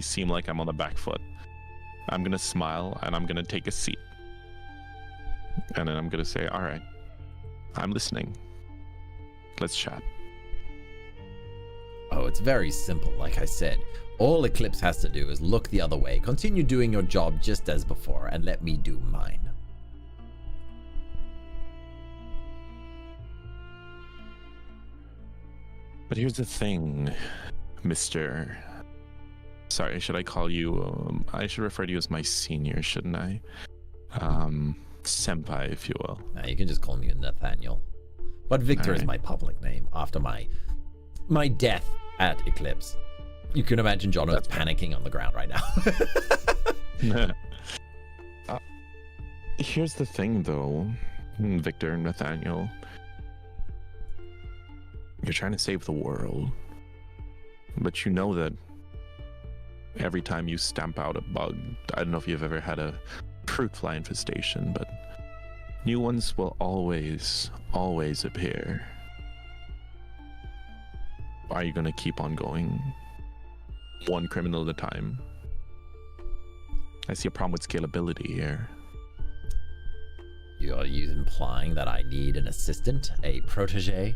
seem like I'm on the back foot, I'm gonna smile and I'm gonna take a seat, and then I'm gonna say, "All right, I'm listening. Let's chat." Oh, it's very simple. Like I said, all Eclipse has to do is look the other way, continue doing your job just as before, and let me do mine. But here's the thing, Mr. Sorry, should I call you? I should refer to you as my senior, shouldn't I? Senpai, if you will. Nah, you can just call me Nathaniel. But Victor is my public name after my death at Eclipse. You can imagine Jono is panicking on the ground right now. Here's the thing, though, Victor and Nathaniel. You're trying to save the world, but you know that every time you stamp out a bug, I don't know if you've ever had a fruit fly infestation, but new ones will always appear. Are you going to keep on going one criminal at a time? I see a problem with scalability here. Are you implying that I need an assistant, a protege?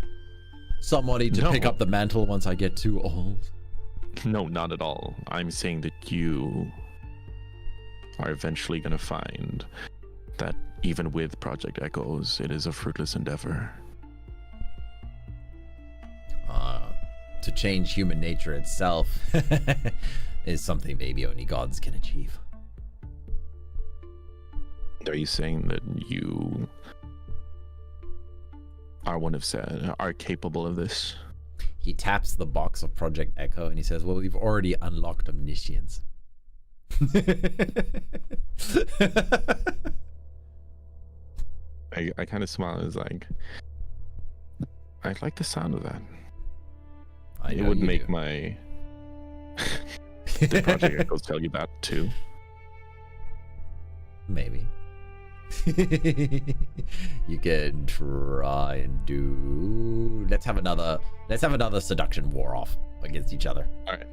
Somebody to pick up the mantle once I get too old? No, not at all. I'm saying that you are eventually going to find that even with Project Echoes, it is a fruitless endeavor. To change human nature itself is something maybe only gods can achieve. Are you saying that you are capable of this? He taps the box of Project Echo and he says, well, we've already unlocked omniscience. I kind of smile. It's like, I like the sound of that. It would make my... Did Project Echoes tell you that too? Maybe. You can try and do... Let's have another seduction war off against each other. All right.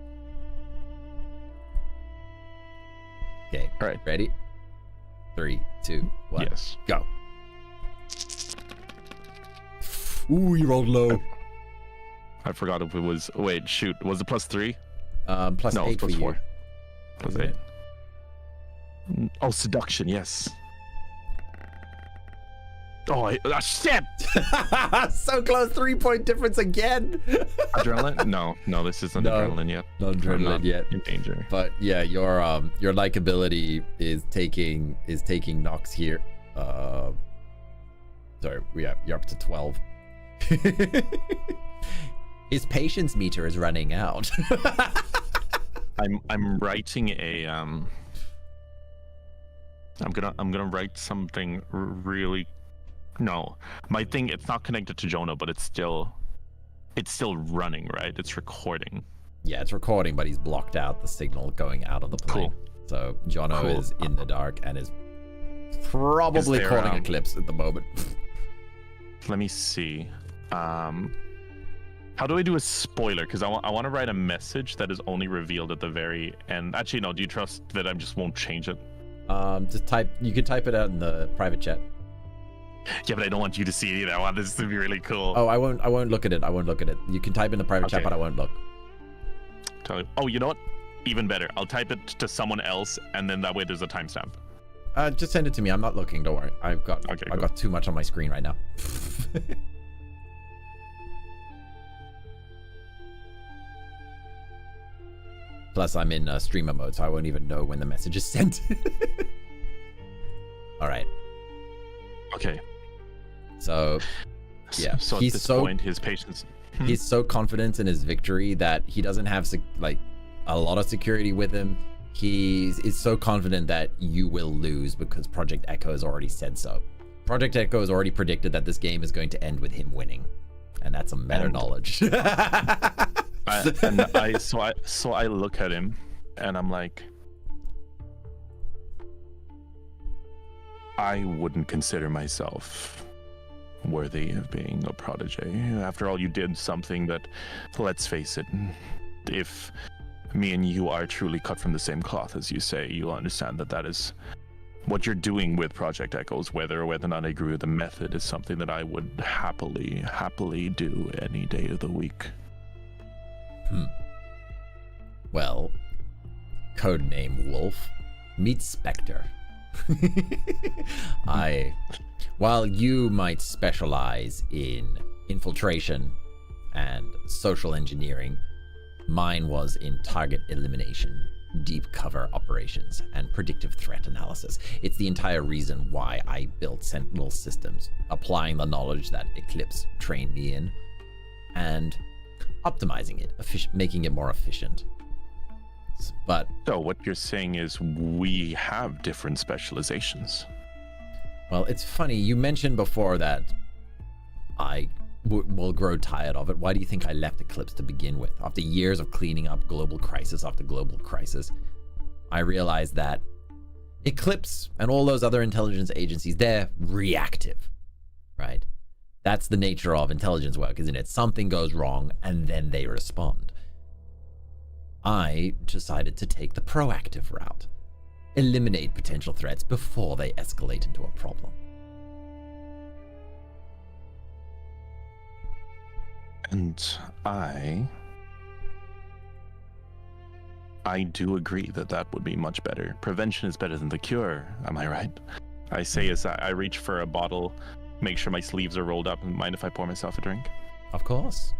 Okay. All right. Ready? 3, 2, 1. Yes. Go. Ooh, you rolled low. I forgot if it was... Wait, shoot. Was it +3? Plus no, 8 plus for 4. you. Plus 8. Oh, seduction, yes. Shit! So close, 3-point difference again. Adrenaline? No, this isn't adrenaline yet. Not adrenaline yet. In danger. But yeah, your likability is taking knocks here. Sorry, you're up to 12. His patience meter is running out. I'm writing a I'm gonna write something really. No, my thing, it's not connected to Jono, but it's still running, right? It's recording. Yeah, it's recording, but he's blocked out the signal going out of the plane. Cool. So Jono is in the dark and is probably calling Eclipse at the moment. Let me see. How do I do a spoiler? Because I want to write a message that is only revealed at the very end. Actually, no. Do you trust that I just won't change it? Just type. You can type it out in the private chat. Yeah, but I don't want you to see it either. I want this to be really cool. Oh, I won't look at it. You can type in the private chat, but I won't look. Oh, you know what? Even better. I'll type it to someone else, and then that way there's a timestamp. Just send it to me. I'm not looking. Don't worry. I've got too much on my screen right now. Plus, I'm in streamer mode, so I won't even know when the message is sent. All right. Okay. So, yeah. So at this point, his patience. He's so confident in his victory that he doesn't have a lot of security with him. He is so confident that you will lose because Project Echo has already said so. Project Echo has already predicted that this game is going to end with him winning, and that's a meta knowledge. So I look at him, and I'm like, I wouldn't consider myself worthy of being a protege. After all, you did something that, let's face it, if me and you are truly cut from the same cloth, as you say, you'll understand that is what you're doing with Project Echoes. Whether or not I agree with the method is something that I would happily do any day of the week. Well, codename Wolf meets Spectre. While you might specialize in infiltration and social engineering, mine was in target elimination, deep cover operations, and predictive threat analysis. It's the entire reason why I built Sentinel systems, applying the knowledge that Eclipse trained me in, and optimizing it, making it more efficient. But so what you're saying is we have different specializations. Well, it's funny. You mentioned before that I will grow tired of it. Why do you think I left Eclipse to begin with? After years of cleaning up global crisis after global crisis, I realized that Eclipse and all those other intelligence agencies, they're reactive, right? That's the nature of intelligence work, isn't it? Something goes wrong and then they respond. I decided to take the proactive route. Eliminate potential threats before they escalate into a problem. And I do agree that would be much better. Prevention is better than the cure, am I right? I say as I reach for a bottle, make sure my sleeves are rolled up, and mind if I pour myself a drink? Of course.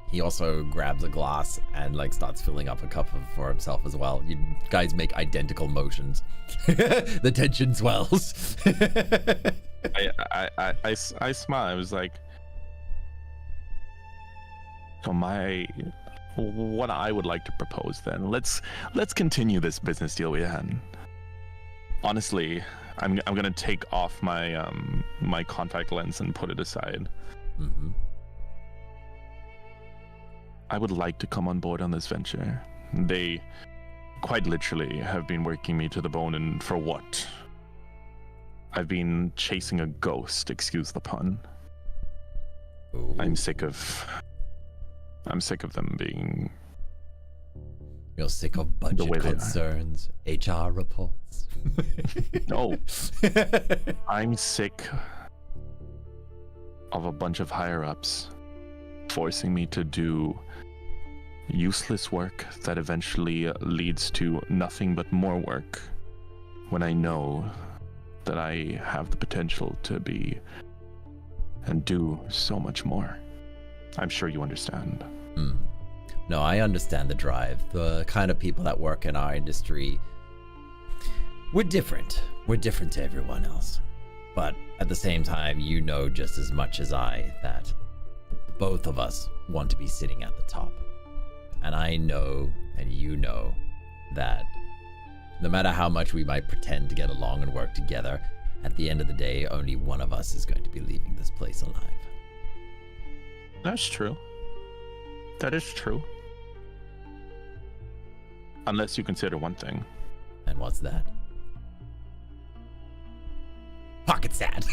He also grabs a glass and starts filling up a cup for himself as well. You guys make identical motions. The tension swells. I smile. I was like, so what I would like to propose then, let's continue this business deal we had. Honestly, I'm gonna take off my my contact lens and put it aside. Mm-hmm. I would like to come on board on this venture. They quite literally have been working me to the bone, and for what? I've been chasing a ghost, excuse the pun. Ooh. I'm sick of them being... You're sick of budget concerns, HR reports. No. I'm sick of a bunch of higher-ups forcing me to do useless work that eventually leads to nothing but more work, when I know that I have the potential to be and do so much more. I'm sure you understand. No, I understand the drive. The kind of people that work in our industry, we're different. We're different to everyone else. But at the same time, you know just as much as I that both of us want to be sitting at the top. And I know, and you know, that no matter how much we might pretend to get along and work together, at the end of the day, only one of us is going to be leaving this place alive. That's true. That is true. Unless you consider one thing. And what's that? Pocket sad.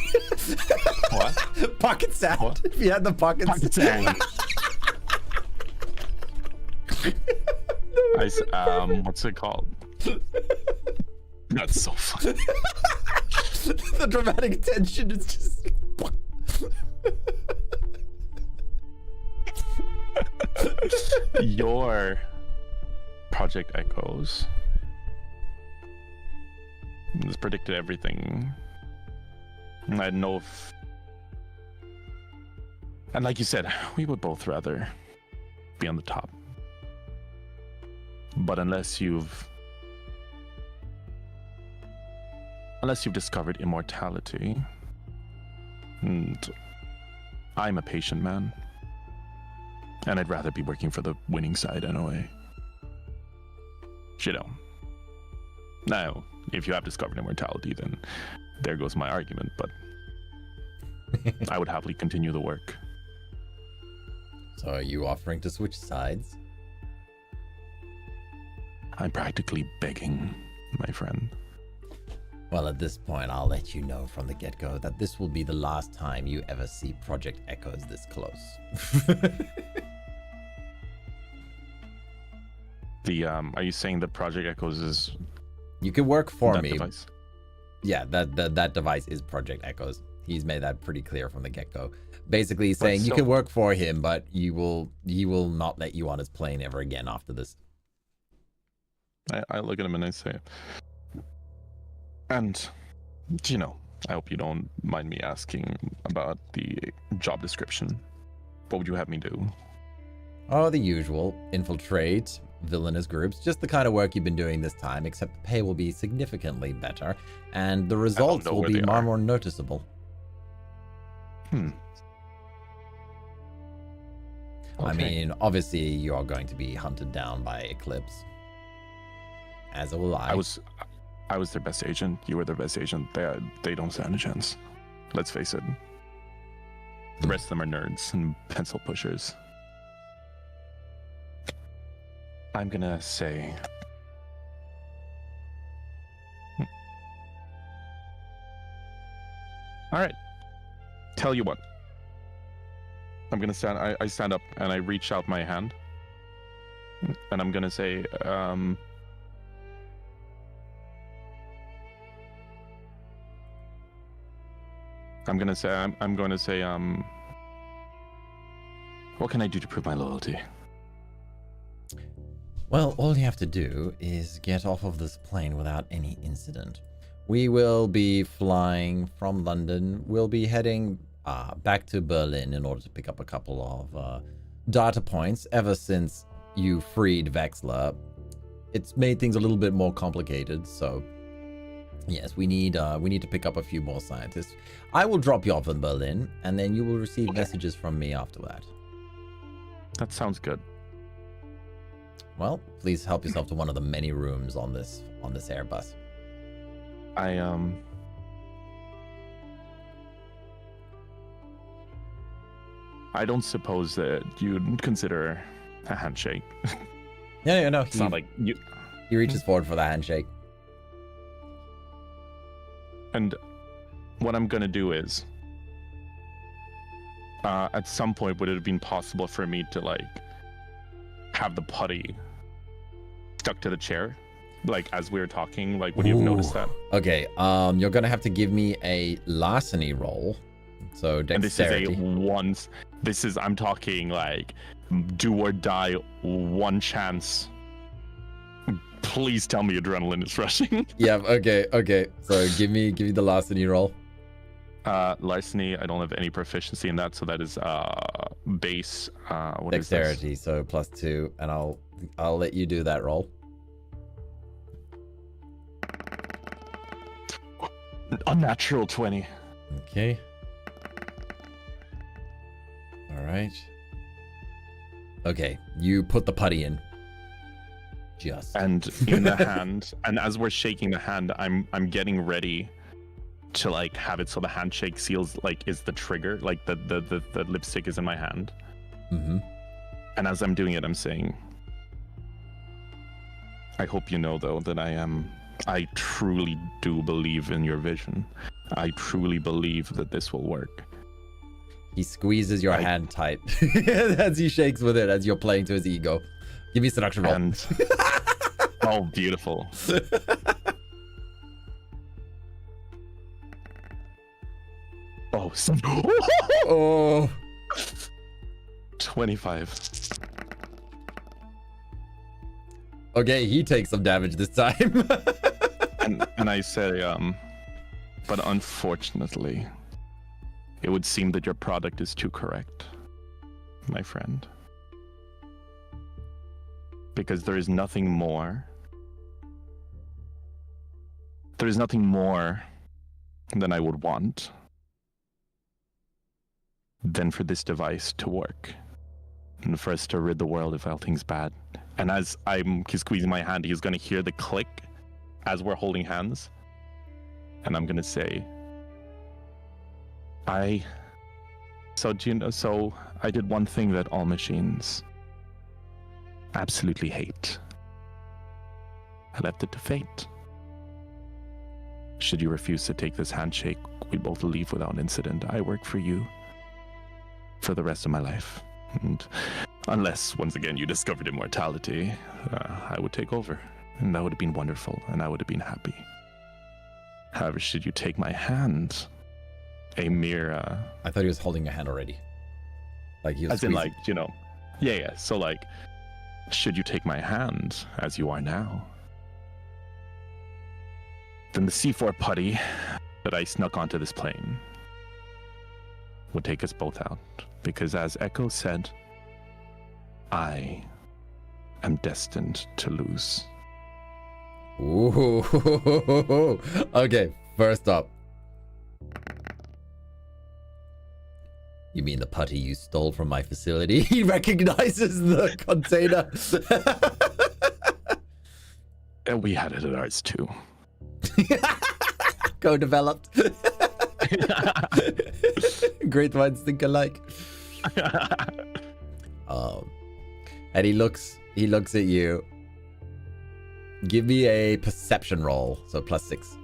What? Pocket sad. What? If you had the pocket sad. What's it called? That's so funny. The dramatic tension is just... Your Project Echoes has predicted everything. I know if... And like you said, we would both rather be on the top. But unless you've discovered immortality, and I'm a patient man, and I'd rather be working for the winning side anyway. You know. Now, if you have discovered immortality, then there goes my argument, but I would happily continue the work. So are you offering to switch sides? I'm practically begging, my friend. Well, at this point, I'll let you know from the get-go that this will be the last time you ever see Project Echoes this close. Are you saying that Project Echoes is... You can work for me. Device? Yeah, that device is Project Echoes. He's made that pretty clear from the get-go. Basically, he's saying you can work for him, but he will not let you on his plane ever again after this. I look at him and I say, and, you know, I hope you don't mind me asking about the job description. What would you have me do? Oh, the usual. Infiltrate villainous groups. Just the kind of work you've been doing this time, except the pay will be significantly better, and the results will be more noticeable. Okay. I mean, obviously, you are going to be hunted down by Eclipse. As will I. I was their best agent. You were their best agent. They don't stand a chance. Let's face it. The rest of them are nerds and pencil pushers. I'm gonna say... Alright. Tell you what. I'm gonna stand... I stand up and I reach out my hand. And I'm gonna say, I'm going to say, what can I do to prove my loyalty? Well, all you have to do is get off of this plane without any incident. We will be flying from London. We'll be heading back to Berlin in order to pick up a couple of data points. Ever since you freed Vexler, it's made things a little bit more complicated, so... Yes, we need to pick up a few more scientists. I will drop you off in Berlin, and then you will receive messages from me after that. That sounds good. Well, please help yourself to one of the many rooms on this Airbus. I don't suppose that you'd consider a handshake. Yeah, no. It's not like you. He reaches forward for the handshake. And what I'm gonna do is, at some point, would it have been possible for me to like have the putty stuck to the chair, like as we were talking? Like, would you have noticed that? Okay. You're gonna have to give me a larceny roll. So dexterity. And this is I'm talking like do or die, one chance Please tell me adrenaline is rushing. Yeah, okay. So give me the larceny roll. Larceny, I don't have any proficiency in that, so that is base what Dexterity, so +2, and I'll let you do that roll. Unnatural 20. Okay. All right. Okay, you put the putty in. Just. And in the hand, and as we're shaking the hand, I'm getting ready to like have it so the handshake seals like is the trigger, like the lipstick is in my hand. Mm-hmm. And as I'm doing it, I'm saying, I hope you know though that I truly do believe in your vision. I truly believe that this will work. He squeezes your hand tight as he shakes with it as you're playing to his ego. Give me a seduction roll. And oh, beautiful. Oh, Oh. 25. Okay, he takes some damage this time. and I say, but unfortunately, it would seem that your product is too correct, my friend. Because there is nothing more. There is nothing more than I would want than for this device to work and for us to rid the world of all things bad. And as I'm squeezing my hand, he's going to hear the click as we're holding hands. And I'm going to say, so I did one thing that all machines absolutely hate. I left it to fate. Should you refuse to take this handshake, we both leave without incident. I work for you for the rest of my life. And unless, once again, you discovered immortality, I would take over. And that would have been wonderful, and I would have been happy. However, should you take my hand, a mere... I thought he was holding your hand already. Like he was as in, like, you know... Yeah. So, like, should you take my hand, as you are now, then the C4 putty that I snuck onto this plane would take us both out. Because as Echo said, I am destined to lose. Ooh. Okay, first up. You mean the putty you stole from my facility? He recognizes the container. And we had it at ours too. Co-developed. Great minds think alike. And he looks at you. Give me a perception roll, so +6.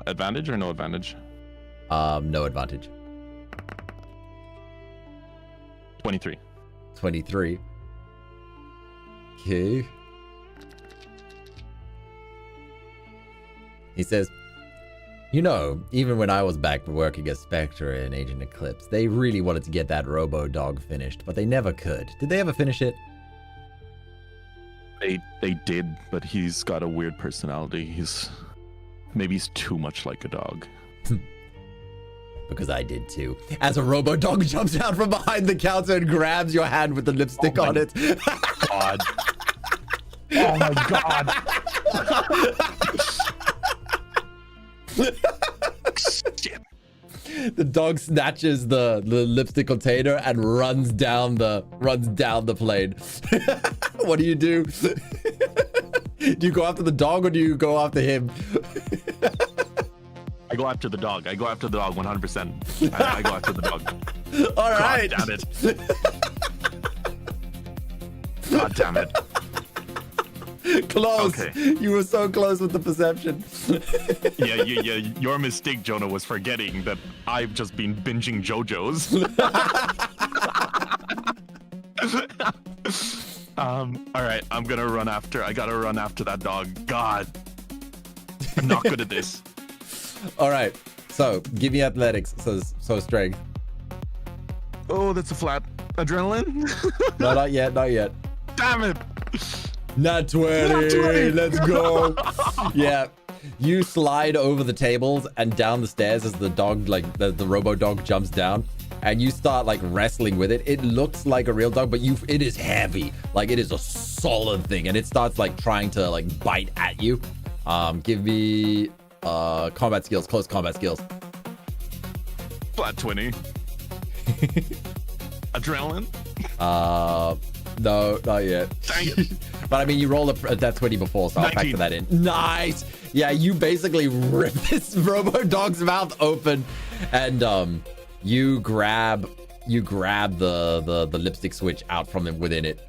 Advantage or no advantage? No advantage. 23. 23. Okay. He says, you know, even when I was back working as Spectre in Agent Eclipse, they really wanted to get that Robo-Dog finished, but they never could. Did they ever finish it? They did, but he's got a weird personality. Maybe he's too much like a dog. Because I did too. As a Robo-Dog jumps out from behind the counter and grabs your hand with the lipstick on it. God. Oh my god. Shit. The dog snatches the lipstick container and runs down the plane. What do you do? Do you go after the dog or do you go after him? I go after the dog. 100%. I go after the dog. All right. God damn it. God damn it. Close. Okay. You were so close with the perception. Yeah. Your mistake, Jono, was forgetting that I've just been binging JoJo's. All right, I gotta run after that dog. God, I'm not good at this. All right, so give me athletics. So strength. Oh, that's a flat. Adrenaline? No, not yet, not yet. Damn it! Nat 20, let's go. Yeah, you slide over the tables and down the stairs as the dog, like the robo dog jumps down, and you start like wrestling with it. It looks like a real dog, but it is heavy. Like it is a solid thing, and it starts like trying to like bite at you. Give me combat skills, close combat skills. Flat 20. Adrenaline? No, not yet. Dang it. But I mean, you rolled a Nat 20 before, so I'll 19. factor that in. Nice. Yeah, you basically rip this robo dog's mouth open, and you grab the lipstick switch out from within it.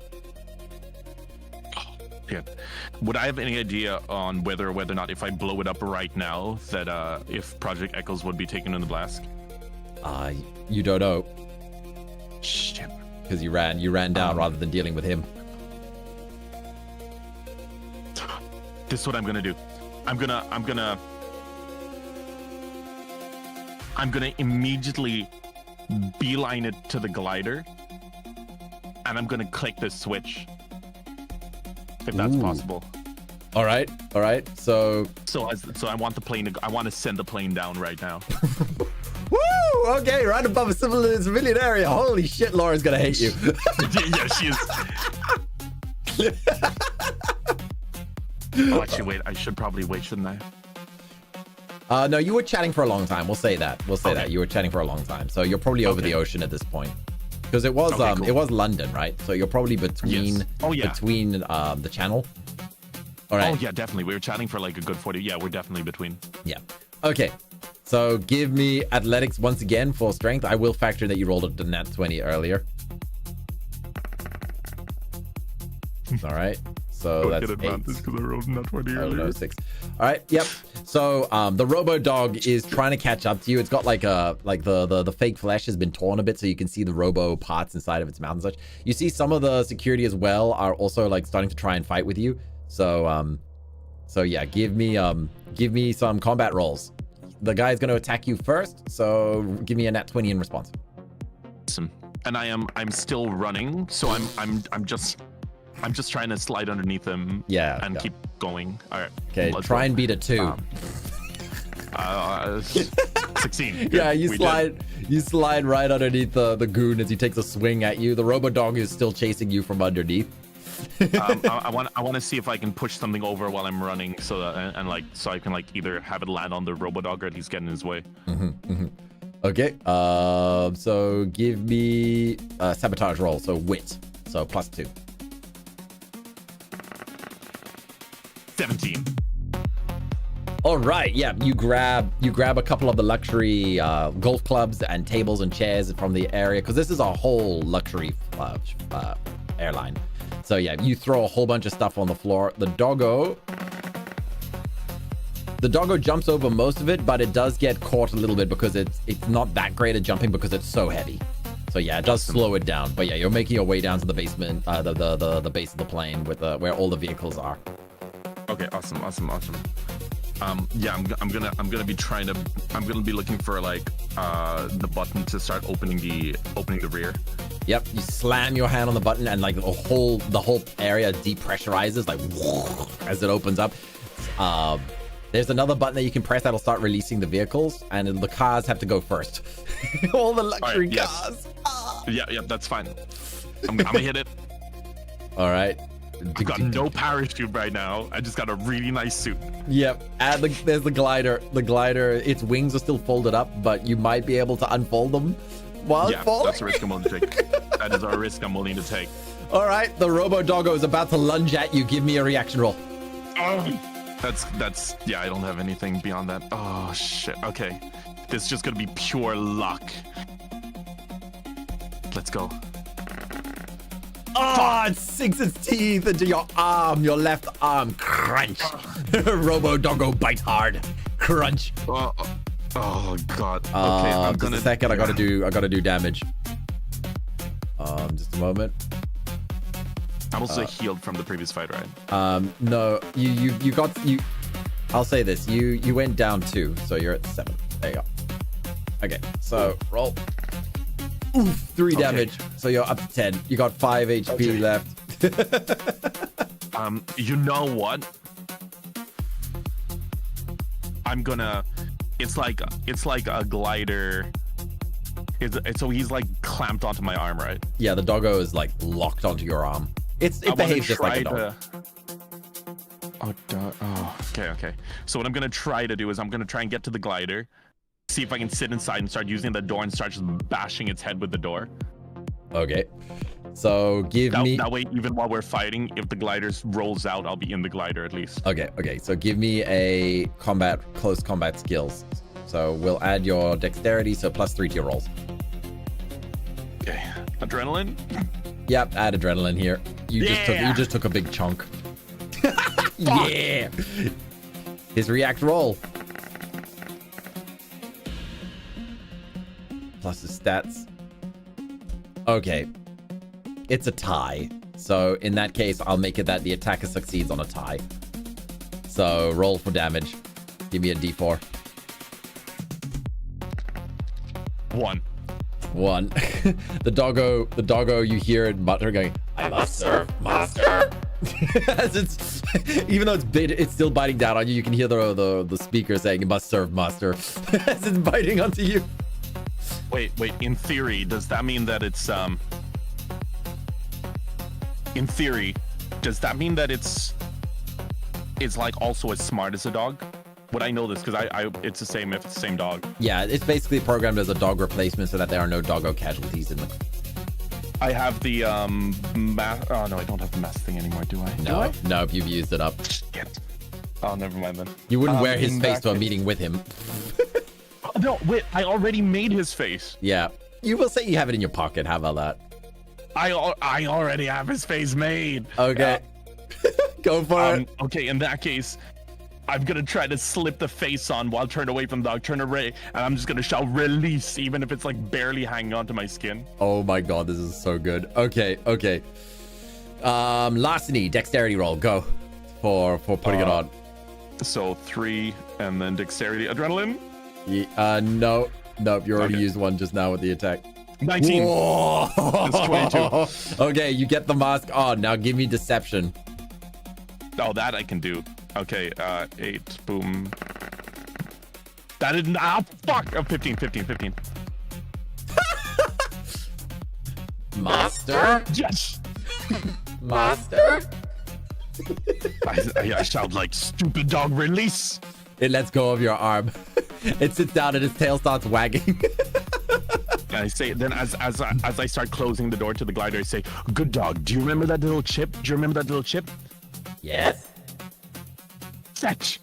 Oh, yeah. Would I have any idea on whether or not if I blow it up right now that if Project Echoes would be taken in the blast? You don't know. Shit. Because you ran down rather than dealing with him. This is what I'm gonna do. I'm gonna immediately beeline it to the glider, and I'm gonna click this switch, if that's possible. All right. So I want the plane. I want to send the plane down right now. woo! Okay, right above a civilian area. Holy shit, Laura's gonna hate you. Yeah, she is. Oh, actually, wait. I should probably wait, shouldn't I? No, you were chatting for a long time. We'll say that. Okay. You were chatting for a long time. So you're probably over the ocean at this point. Because it was cool. it was London, right? So you're probably between between the channel. All right. Oh yeah, definitely. We were chatting for like a good 40. Yeah, we're definitely between. Yeah. Okay. So give me athletics once again for strength. I will factor that you rolled a nat 20 earlier. All right. So that's advantage because I rolled nat 20 earlier. No, 6. All right. Yep. So the robo dog is trying to catch up to you. It's got like the fake flesh has been torn a bit, so you can see the robo parts inside of its mouth and such. You see some of the security as well are also like starting to try and fight with you. So yeah, give me some combat rolls. The guy's going to attack you first, so give me a nat 20 in response. Awesome. And I'm still running, so I'm just trying to slide underneath him. Yeah. And keep going. All right. Okay. Try and beat a 2. 16. Good. Yeah, you slide right underneath the goon as he takes a swing at you. The robo dog is still chasing you from underneath. I want to see if I can push something over while I'm running, so that so I can like either have it land on the robo dog or at least get in his way. Okay. So give me a sabotage roll. So wit. So +2. 17. All right. Yeah. You grab a couple of the luxury golf clubs and tables and chairs from the area, because this is a whole luxury airline. So yeah, you throw a whole bunch of stuff on the floor. The doggo jumps over most of it, but it does get caught a little bit because it's not that great at jumping because it's so heavy. So yeah, it does slow it down. But yeah, you're making your way down to the basement, the base of the plane with where all the vehicles are. Okay, awesome. Yeah, I'm gonna be looking for like the button to start opening the rear. Yep, you slam your hand on the button and like the whole area depressurizes like as it opens up. There's another button that you can press that'll start releasing the vehicles, and the cars have to go first. All the luxury cars. Yeah, that's fine. I'm gonna hit it. All right. I've got no parachute right now. I just got a really nice suit. Yep. And there's the glider. The glider, its wings are still folded up, but you might be able to unfold them while falling. That's a risk I'm willing to take. That is a risk I'm willing to take. All right. The robo doggo is about to lunge at you. Give me a reaction roll. That's yeah, I don't have anything beyond that. Oh shit. Okay. This is just gonna be pure luck. Let's go. Oh, it sinks its teeth into your arm, your left arm. Crunch. Robo doggo bite hard. Crunch. Oh god. Okay, I'm just a second. I gotta do damage. Just a moment. I'm also healed from the previous fight, right? No, you got. I'll say this. You went down 2, so you're at 7. There you go. Okay, so roll. Oof, 3 damage. So you're up to 10. You got 5 HP left. You know what? I'm gonna. It's like a glider. So he's like clamped onto my arm, right? Yeah, the doggo is like locked onto your arm. It behaves just like a dog. Okay. So what I'm gonna try to do is I'm gonna try and get to the glider, see if I can sit inside and start using the door and start just bashing its head with the door. Okay. So give me... That way, even while we're fighting, if the glider rolls out, I'll be in the glider at least. Okay. So give me a close combat skills. So we'll add your dexterity, so +3 to your rolls. Okay. Adrenaline? Yep, add adrenaline here. You just took a big chunk. Yeah. His react roll. Plus his stats. Okay. It's a tie. So in that case, I'll make it that the attacker succeeds on a tie. So roll for damage. Give me a d4. 1. The doggo, you hear it mutter going, "I must serve, master." As it's, even though it's still biting down on you, you can hear the speaker saying, "You must serve, master," as it's biting onto you. Wait. In theory, does that mean that it's In theory, does that mean that it's like also as smart as a dog? Would I know this? Because it's the same if it's the same dog. Yeah, it's basically programmed as a dog replacement so that there are no doggo casualties in the... I have the oh no, I don't have the mask thing anymore, do I? No, nope, you've used it up. Shit. Oh, never mind then. You wouldn't wear his face to a meeting with him. No, wait, I already made his face. Yeah, you will say you have it in your pocket. How about that? I already have his face made. Okay. Go for it. Okay, in that case, I'm gonna try to slip the face on while turned away from the dog, turn away, and I'm just gonna shout release, even if it's like barely hanging onto my skin. Oh my god, this is so good. Okay. Larceny, dexterity roll, go for putting it on. So 3 and then dexterity, adrenaline. Nope, you already used one just now with the attack. 19. Whoa. That's 22. Okay, you get the mask on. Now give me deception. Oh, that I can do. Okay, 8, boom. That didn't, fuck! 15. Master? Yes! Master? I shout like, stupid dog, release! It lets go of your arm. It sits down and its tail starts wagging. And I say, then as I start closing the door to the glider, I say, good dog, do you remember that little chip? Yes. Fetch.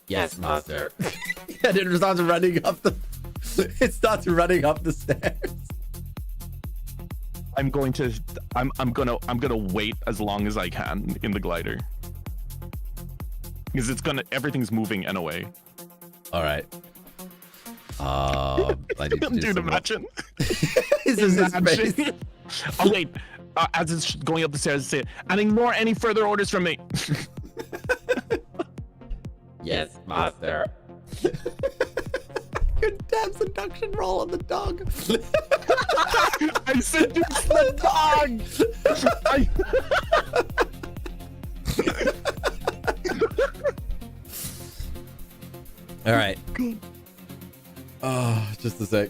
Yes, master. And it starts running up the... It starts running up the stairs. I'm gonna wait as long as I can in the glider. Because everything's moving anyway. All right. I need to do Dude, some imagine. Is this his face? Oh wait, as it's going up the stairs, say, and ignore any further orders from me. Yes, master. Good damn seduction roll on the dog. I seduced the dog. All right. Oh, just a sec.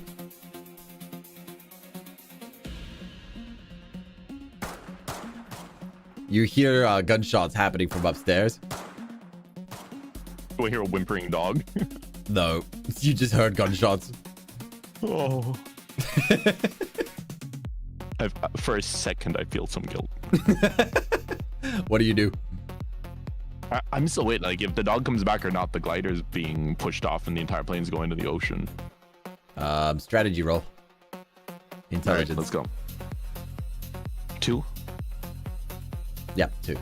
You hear gunshots happening from upstairs. Do I hear a whimpering dog? No, you just heard gunshots. Oh. For a second, I feel some guilt. What do you do? I'm still waiting. Like, if the dog comes back or not, the glider's being pushed off and the entire plane's going to the ocean. Strategy roll. Intelligence. Right, let's go. 2. Yep, 2.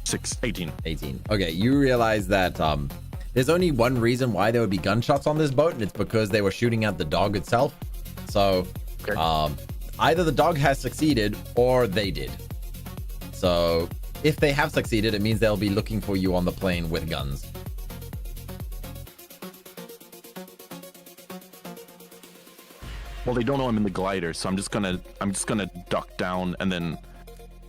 6, 18. 18. Okay, you realize that there's only one reason why there would be gunshots on this boat, and it's because they were shooting at the dog itself. So, okay. Either the dog has succeeded or they did. So, if they have succeeded, it means they'll be looking for you on the plane with guns. Well, they don't know I'm in the glider, so I'm just gonna duck down, and then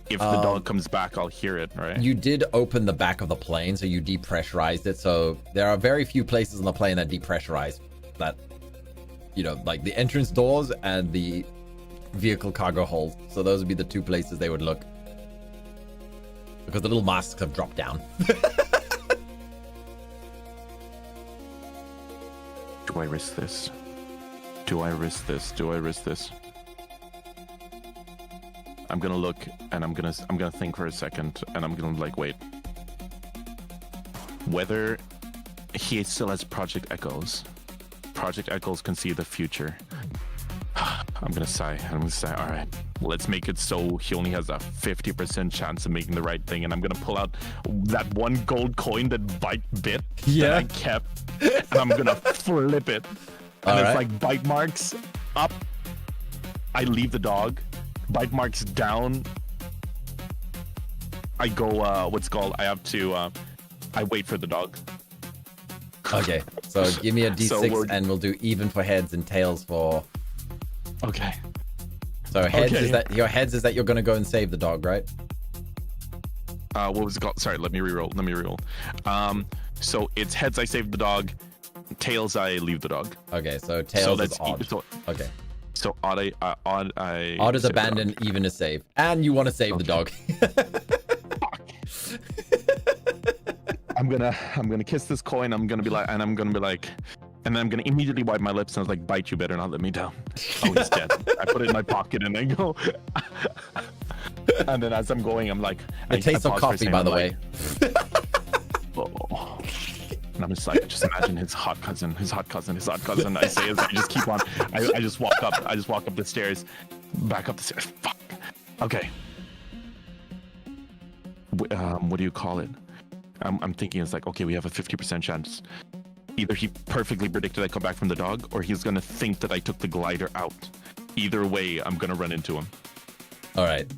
if the dog comes back, I'll hear it, right? You did open the back of the plane, so you depressurized it. So there are very few places on the plane that depressurize that, you know, like the entrance doors and the vehicle cargo hold. So those would be the two places they would look, because the little masks have dropped down. Do I risk this? Do I risk this? Do I risk this? I'm gonna look, and I'm gonna think for a second, and I'm gonna like wait. Whether he still has Project Echoes. Project Echoes can see the future. I'm gonna sigh. All right, let's make it so he only has a 50% chance of making the right thing, and I'm gonna pull out that one gold coin that bite bit that I kept, and I'm gonna flip it, and it's like bite marks up. I leave the dog. Bite marks down. I go. What's it called? I have to. I wait for the dog. Okay, so give me a d6 and we'll do even for heads and tails for. Okay. So heads is that your heads is that you're gonna go and save the dog, right? What was it called? Sorry, let me reroll. So it's heads I save the dog, tails I leave the dog. Okay, so tails so is odd. Okay. So odd is abandoned, even is save, and you want to save the dog. I'm gonna kiss this coin. I'm gonna be like, and then I'm gonna immediately wipe my lips and I was like, bite, you better not let me down. Oh, he's dead. I put it in my pocket and I go. And then as I'm going, I'm like, it tastes of coffee, by the way. Oh. And I'm just like, just imagine his hot cousin. I say as I just keep on. I just walk up the stairs, back up the stairs. Fuck. Okay. What do you call it? I'm thinking it's like, okay, we have a 50% chance. Either he perfectly predicted I come back from the dog, or he's gonna think that I took the glider out. Either way, I'm gonna run into him. All right.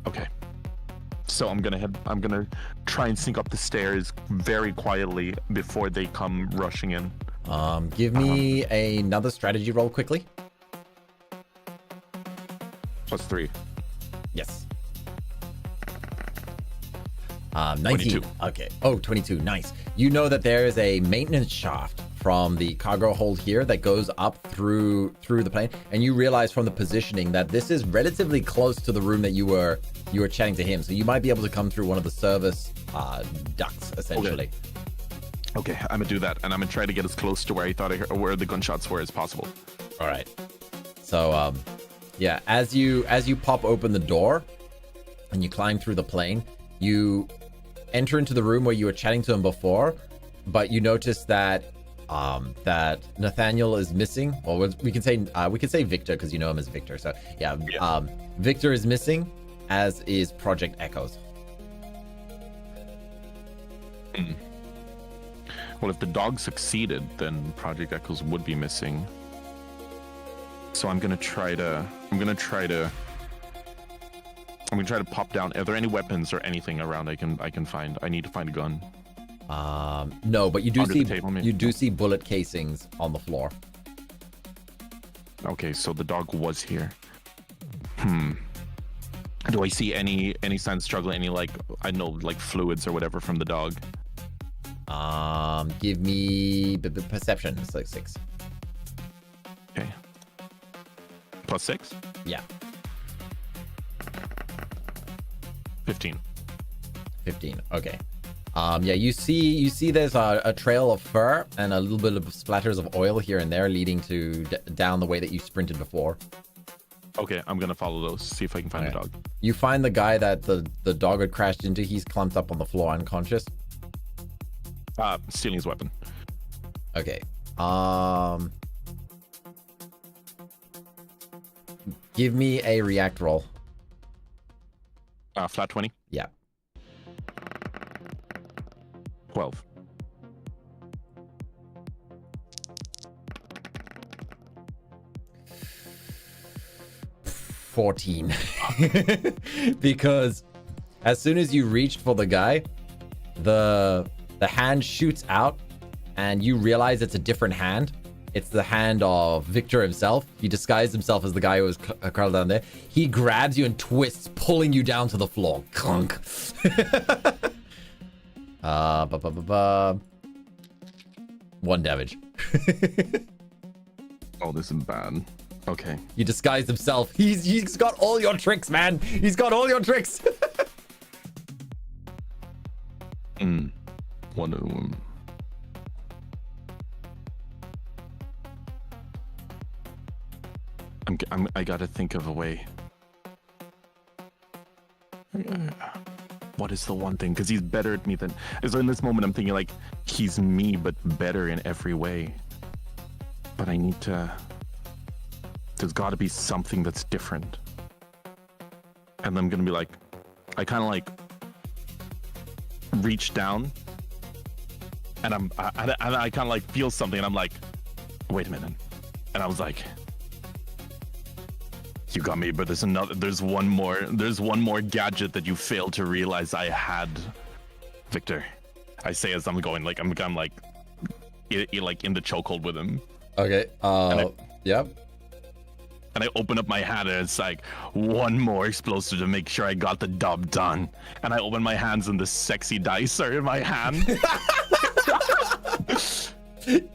Okay. So I'm gonna try and sneak up the stairs very quietly before they come rushing in. Give me another strategy roll quickly. +3. Yes. 19. 22. Okay. Oh, 22. Nice. You know that there is a maintenance shaft from the cargo hold here that goes up through the plane, and you realize from the positioning that this is relatively close to the room that you were chatting to him. So you might be able to come through one of the service ducts, essentially. Okay, I'm gonna do that, and I'm gonna try to get as close to where I thought where the gunshots were as possible. All right. So yeah, as you pop open the door and you climb through the plane, you enter into the room where you were chatting to him before, but you notice that Nathaniel is missing. Well, we can say Victor, because you know him as Victor. So yeah. Victor is missing, as is Project Echoes. Well, if the dog succeeded, then Project Echoes would be missing. So I'm gonna try to pop down. Are there any weapons or anything around I can find? I need to find a gun. No, but you do see see bullet casings on the floor. Okay, so the dog was here. Do I see any signs of struggle? Any like fluids or whatever from the dog? Give me perception. It's like 6. Okay. +6? Yeah. 15. 15. Okay. Yeah, you see there's a trail of fur and a little bit of splatters of oil here and there leading to down the way that you sprinted before. Okay, I'm gonna follow those, see if I can find the dog. You find the guy that the dog had crashed into. He's clumped up on the floor unconscious. Stealing his weapon. Okay. Give me a react roll. Flat 20? Yeah. 12. Because as soon as you reached for the guy, the hand shoots out and you realize it's a different hand, It's the hand of Victor himself. He disguised himself as the guy who was curled down there. He grabs you and twists, pulling you down to the floor. Clunk. One damage. Oh, this is bad. Okay. He disguised himself. He's got all your tricks, man. He's got all your tricks. One of them. I gotta think of a way. What is the one thing? Because he's better at me than. So in this moment, I'm thinking like he's me, but better in every way. But I need to. There's got to be something that's different. And I'm gonna be like, I kind of like reach down, and I kind of like feel something, and I'm like, wait a minute, and I was like. You got me, but there's one more gadget that you failed to realize I had, Victor. I say as I'm going, like I'm like in the chokehold with him. Okay. Yep. And I open up my hand and it's like one more explosive to make sure I got the job done. And I open my hands and the sexy dice are in my hand.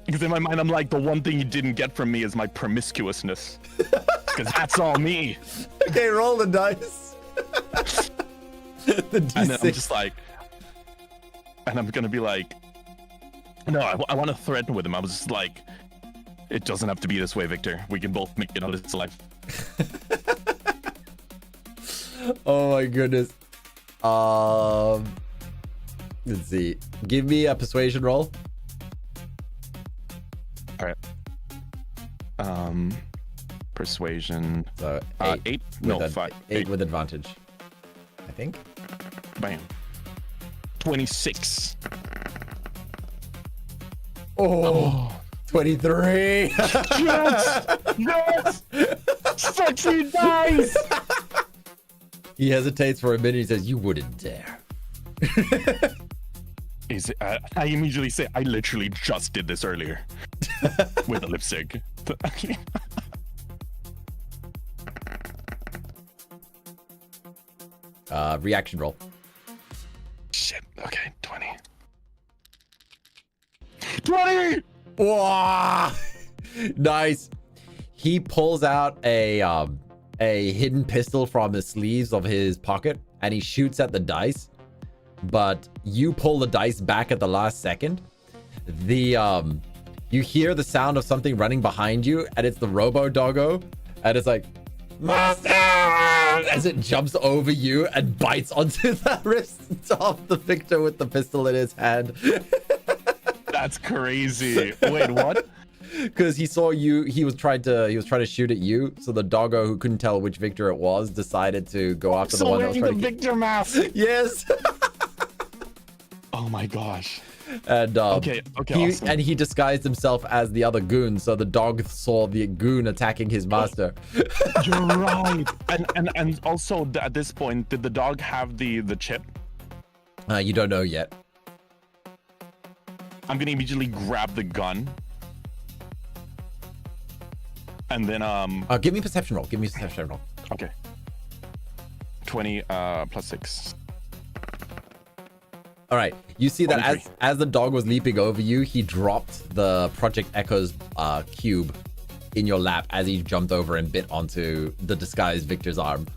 Because in my mind I'm like, the one thing you didn't get from me is my promiscuousness. Because that's all me. Okay, roll the dice. The D6. And then I'm just like, and I'm gonna be like, no, I want to threaten with him. I was just like, it doesn't have to be this way, Victor. We can both make it out of this life. Oh my goodness. Let's see. Give me a persuasion roll. All right. Persuasion. So 8? No, 5. 8 with advantage, I think. Bam. 26. Oh, 23. Yes! Yes! Sexy dice! He hesitates for a minute. He says, "You wouldn't dare." Is it, I immediately say, I literally just did this earlier with a lipstick. Reaction roll. Shit. Okay, 20. 20! Wow. Nice. He pulls out a hidden pistol from the sleeves of his pocket and he shoots at the dice. But you pull the dice back at the last second. You hear the sound of something running behind you, and it's the Robo Doggo, and it's like, "Master!" as it jumps over you and bites onto the wrist of the Victor with the pistol in his hand. That's crazy. Wait, what? Because he saw you, he was trying to shoot at you. So the doggo, who couldn't tell which Victor it was, decided to go after the one that was trying to get... Victor mask. Yes. Oh my gosh. And okay, awesome. And he disguised himself as the other goon, so the dog saw the goon attacking his master. You're right. And also at this point, did the dog have the chip? You don't know yet. I'm gonna immediately grab the gun. And then give me a perception roll. Give me a perception roll. Okay. 20 plus 6. All right. You see that as the dog was leaping over you, he dropped the Project Echo's cube in your lap as he jumped over and bit onto the disguised Victor's arm.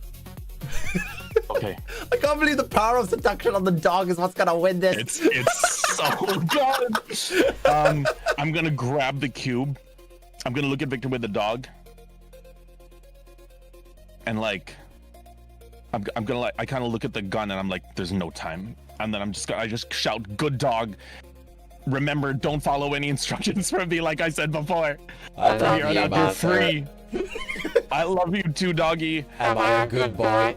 Okay. I can't believe the power of seduction on the dog is what's gonna win this. It's so good. I'm gonna grab the cube. I'm gonna look at Victor with the dog, and like, I'm gonna like, I kind of look at the gun and I'm like, there's no time, and then I just shout, "Good dog! Remember, don't follow any instructions from me, like I said before. I love you, you're master. free. I love you too, doggy. Am I a good boy?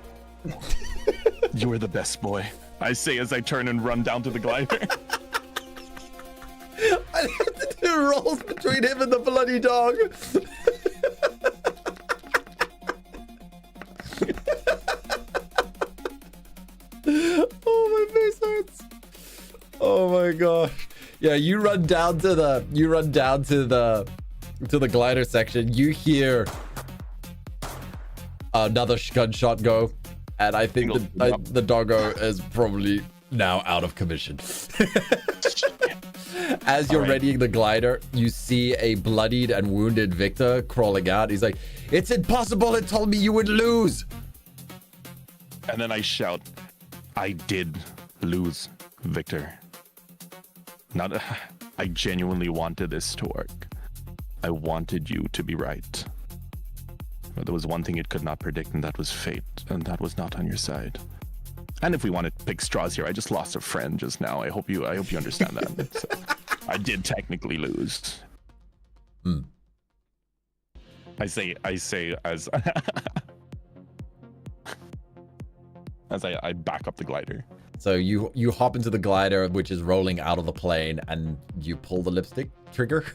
You are the best boy," I say as I turn and run down to the glider. I have to do rolls between him and the bloody dog. Oh, my face hurts. Oh my gosh. Yeah, you run down to the glider section, you hear another gunshot go, and I think the doggo is probably now out of commission. As you're readying the glider, you see a bloodied and wounded Victor crawling out. He's like, "It's impossible! It told me you would lose!" And then I shout, "I did lose, Victor. I genuinely wanted this to work. I wanted you to be right. But there was one thing it could not predict, and that was fate, and that was not on your side. And if we want to pick straws here, I just lost a friend just now. I hope you understand that. So, I did technically lose." I say as as I back up the glider. So you hop into the glider, which is rolling out of the plane, and you pull the lipstick trigger.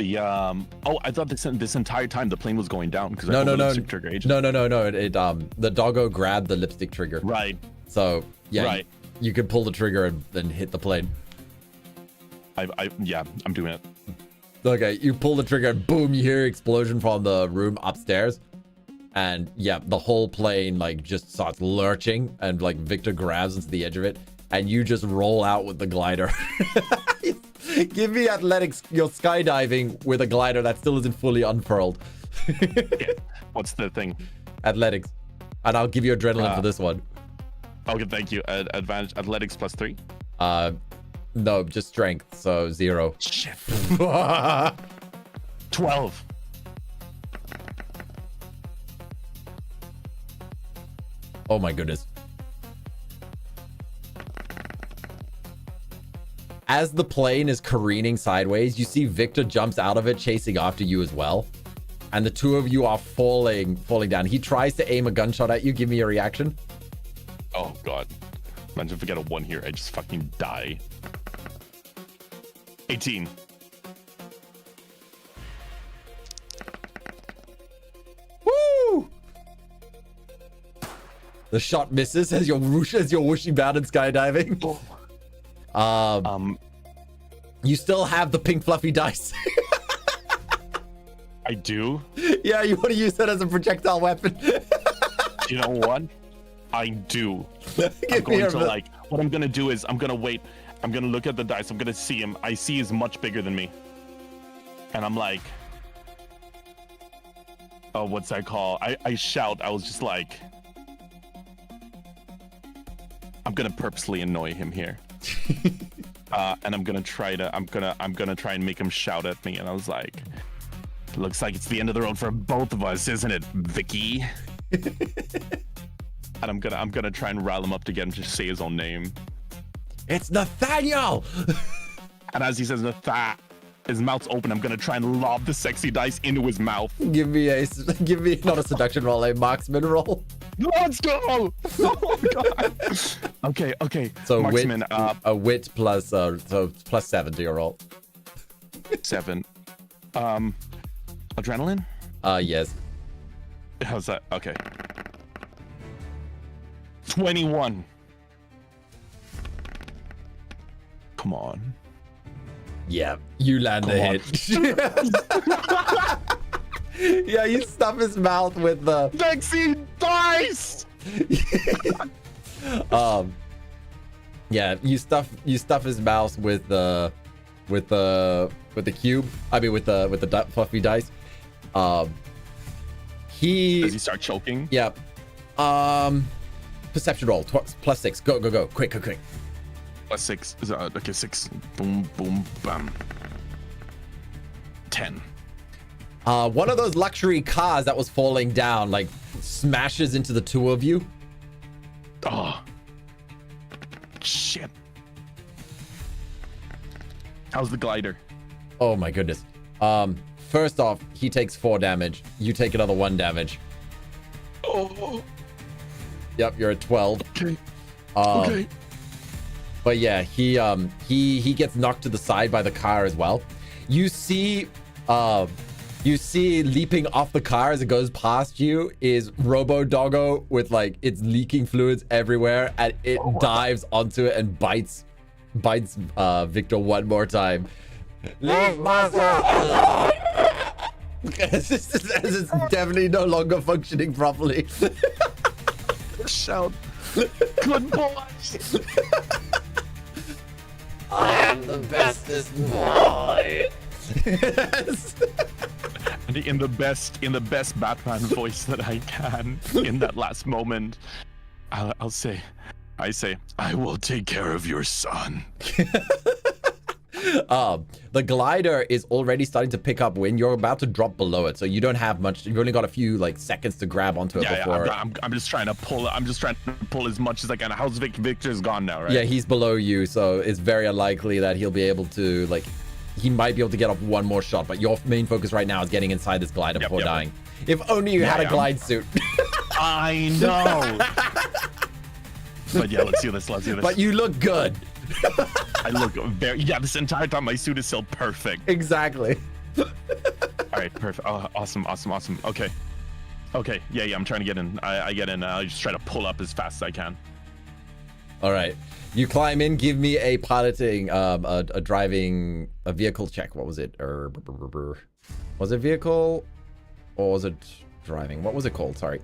I thought this entire time the plane was going down because No. lipstick trigger agent. No. The doggo grabbed the lipstick trigger. Right. So yeah, Right. You can pull the trigger and then hit the plane. I'm doing it. Okay, you pull the trigger and boom, you hear explosion from the room upstairs. And yeah, the whole plane like just starts lurching, and like Victor grabs into the edge of it, and you just roll out with the glider. Give me athletics. You're skydiving with a glider that still isn't fully unfurled. Yeah. What's the thing? Athletics. And I'll give you adrenaline for this one. Okay, thank you. Advantage athletics +3. No, just strength, so 0. Shit. 12. Oh my goodness. As the plane is careening sideways, you see Victor jumps out of it, chasing after you as well. And the two of you are falling down. He tries to aim a gunshot at you. Give me a reaction. Oh god. Imagine if I get a 1 here, I just fucking die. 18. Woo! The shot misses as you're whooshing down and skydiving. You still have the pink fluffy dice. I do? Yeah, you want to use that as a projectile weapon. You know what? I do. I'm going to what I'm going to do is I'm going to wait. I'm going to look at the dice. I'm going to see him. I see he's much bigger than me. And I'm like, oh, what's that called? I shout. I was just like, I'm going to purposely annoy him here. And I'm going to try and make him shout at me. And I was like, looks like it's the end of the road for both of us, isn't it, Vicky? And I'm gonna try and rile him up to get him to say his own name. It's Nathaniel! And as he says Nathaniel, his mouth's open. I'm gonna try and lob the sexy dice into his mouth. Give me not a seduction roll, a marksman roll. Let's go! Oh god. Okay. So marksman, a wit plus so plus 7 to your roll. 7. Adrenaline? Yes. How's that? Okay. 21. Come on. Yeah, you land a hit. Yeah, you stuff his mouth with the sexy dice. Yeah, you stuff his mouth with the cube. I mean, with the fluffy dice. Does he start choking? Yeah. Perception roll plus 6. Go. Quick. +6. Okay, 6. Boom, boom, bam. 10. One of those luxury cars that was falling down, like, smashes into the two of you. Oh. Shit. How's the glider? Oh my goodness. First off, he takes 4 damage. You take another 1 damage. Oh. Yep, you're at 12. Okay. Okay. But yeah, he gets knocked to the side by the car as well. You see leaping off the car as it goes past you is Robo Doggo with like it's leaking fluids everywhere, and it dives onto it and bites Victor one more time. Leave myself. It's definitely no longer functioning properly. Shout. Good boys. I am the bestest boy. Yes. And in the best Batman voice that I can, in that last moment, I say, I will take care of your son. The glider is already starting to pick up wind. You're about to drop below it, so you don't have much. You've only got a few like seconds to grab onto it before. Yeah, I'm just trying to pull. I'm just trying to pull as much as I can. How's Victor's gone now, right? Yeah, he's below you, so it's very unlikely that he'll be able to like. He might be able to get off one more shot, but your main focus right now is getting inside this glider before dying. If only you had a glide suit. I know. But yeah, let's do this. But you look good. I look very. Yeah, this entire time my suit is still perfect. Exactly. All right, perfect. Oh, awesome. Okay. Yeah. I'm trying to get in. I get in. I just try to pull up as fast as I can. All right. You climb in. Give me a piloting, a driving, a vehicle check. What was it? Was it vehicle, or was it driving? What was it called? Sorry.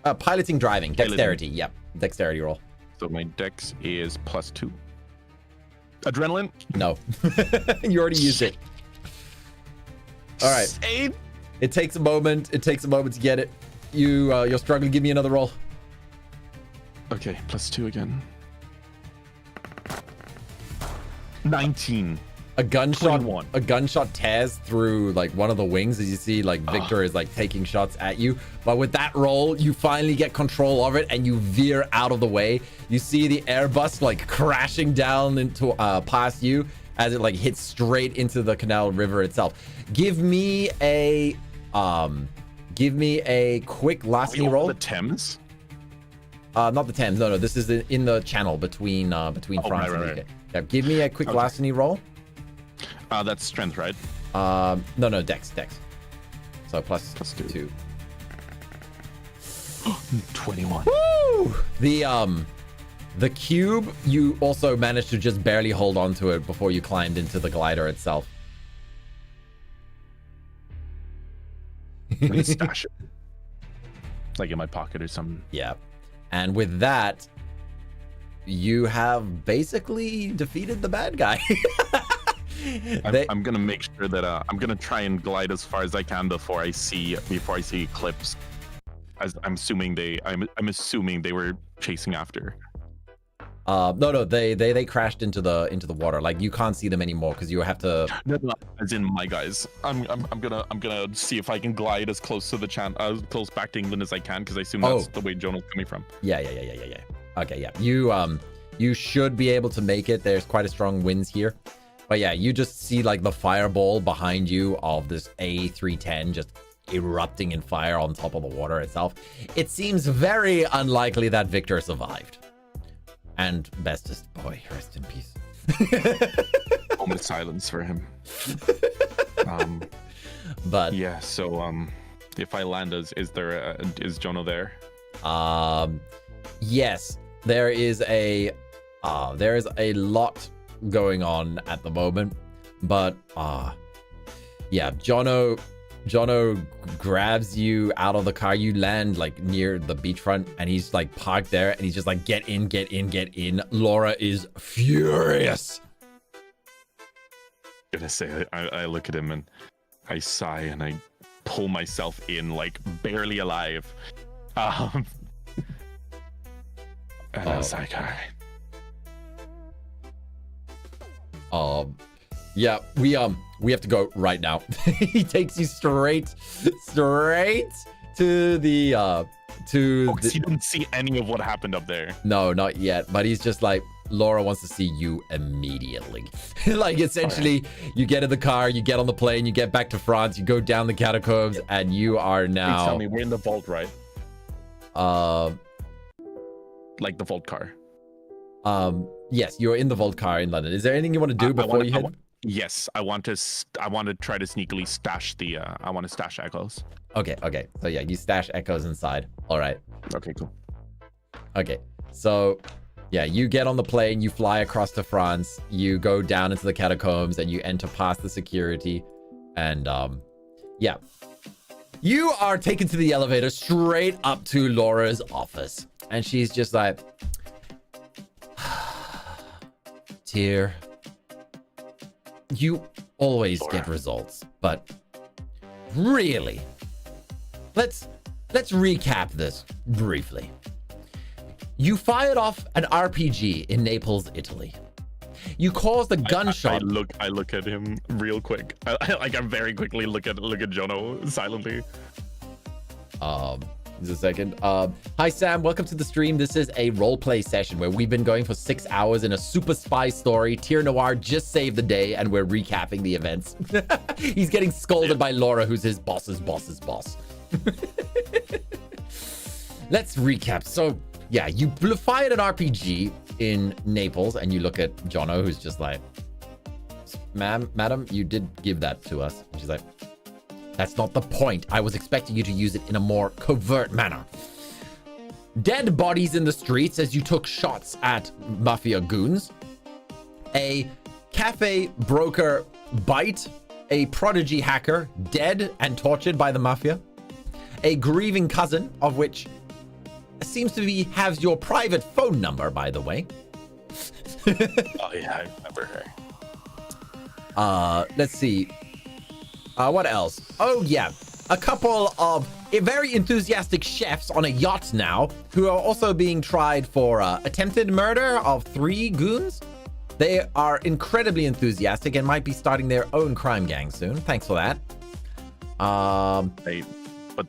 Piloting, driving, dexterity. Yep, dexterity roll. So my dex is +2. Adrenaline? No. You already used it. All right. Save. It takes a moment. It takes a moment to get it. You're struggling. Give me another roll. Okay, +2 again. 19. A gunshot. 21. A gunshot tears through like one of the wings as you see like Victor is like taking shots at you. But with that roll, you finally get control of it and you veer out of the way. You see the Airbus like crashing down into past you as it like hits straight into the Canal River itself. Give me a quick larceny roll. The Thames? Not the Thames. No. This is in the channel between France and the UK. Yeah, give me a quick larceny roll. That's strength, right? No, dex. So plus 2. 21. Woo! The cube, you also managed to just barely hold on to it before you climbed into the glider itself. I'm gonna stash it. Like in my pocket or something. Yeah. And with that, you have basically defeated the bad guy. I'm gonna make sure that I'm gonna try and glide as far as I can before I see Eclipse. As I'm assuming they were chasing after. No, they crashed into the water. Like you can't see them anymore because you have to. No, as in my guys. I'm gonna see if I can glide as close to the as close back to England as I can because I assume that's the way Jono's coming from. Yeah. Okay, yeah. You should be able to make it. There's quite a strong winds here. But yeah, you just see like the fireball behind you of this A310 just erupting in fire on top of the water itself. It seems very unlikely that Victor survived. And bestest boy, rest in peace. Moment of silence for him. But yeah, so if I land, is Jono there? Yes, there is a lot going on at the moment, but yeah, Jono grabs you out of the car. You land like near the beachfront and he's like parked there and he's just like, get in. Laura is furious. I'm gonna say I look at him and I sigh and I pull myself in like barely alive. And I was like, all right. Yeah, we have to go right now. He takes you straight to the you didn't see any of what happened up there. No, not yet. But he's just like, Laura wants to see you immediately. Like essentially, you get in the car, you get on the plane, you get back to France, you go down the catacombs, and you are now. Please tell me we're in the vault, right? Like the vault car. Yes, you're in the vault car in London. Is there anything you want to do before you head? Yes, I want to try to sneakily stash the. I want to stash Echoes. Okay. So yeah, you stash Echoes inside. All right. Okay, cool. Okay, so Yeah, you get on the plane, you fly across to France, you go down into the catacombs, and you enter past the security. And, yeah. You are taken to the elevator straight up to Laura's office. And she's just like, Tyr, you always get results, but really, let's recap this briefly. You fired off an RPG in Naples, Italy. You caused a gunshot. I look at him real quick. I very quickly look at Jono silently. Just a second. Hi Sam, welcome to the stream. This is a roleplay session where we've been going for 6 hours in a super spy story. Tyr Noir just saved the day, and we're recapping the events. He's getting scolded by Laura, who's his boss's boss's boss. Let's recap. So, yeah, you fired an RPG in Naples, and you look at Jono, who's just like, madam, you did give that to us. And she's like, that's not the point. I was expecting you to use it in a more covert manner. Dead bodies in the streets as you took shots at mafia goons. A cafe broker bite. A prodigy hacker dead and tortured by the mafia. A grieving cousin, of which seems to be has your private phone number, by the way. Oh yeah, I remember her. Let's see. What else? Oh yeah, a couple of very enthusiastic chefs on a yacht now who are also being tried for attempted murder of 3 goons. They are incredibly enthusiastic and might be starting their own crime gang soon. Thanks for that. But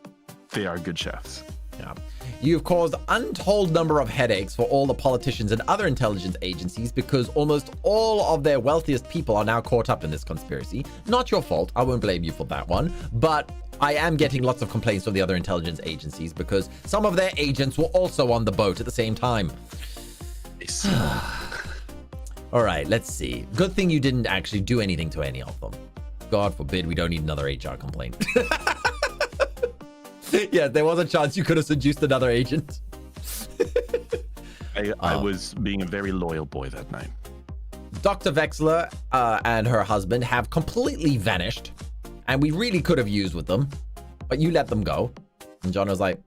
they are good chefs. Yeah. You've caused untold number of headaches for all the politicians and other intelligence agencies because almost all of their wealthiest people are now caught up in this conspiracy. Not your fault. I won't blame you for that one. But I am getting lots of complaints from the other intelligence agencies because some of their agents were also on the boat at the same time. All right, let's see. Good thing you didn't actually do anything to any of them. God forbid we don't need another HR complaint. Yeah, there was a chance you could have seduced another agent. I was being a very loyal boy that night. Dr. Vexler and her husband have completely vanished, and we really could have used with them, but you let them go. And John was like,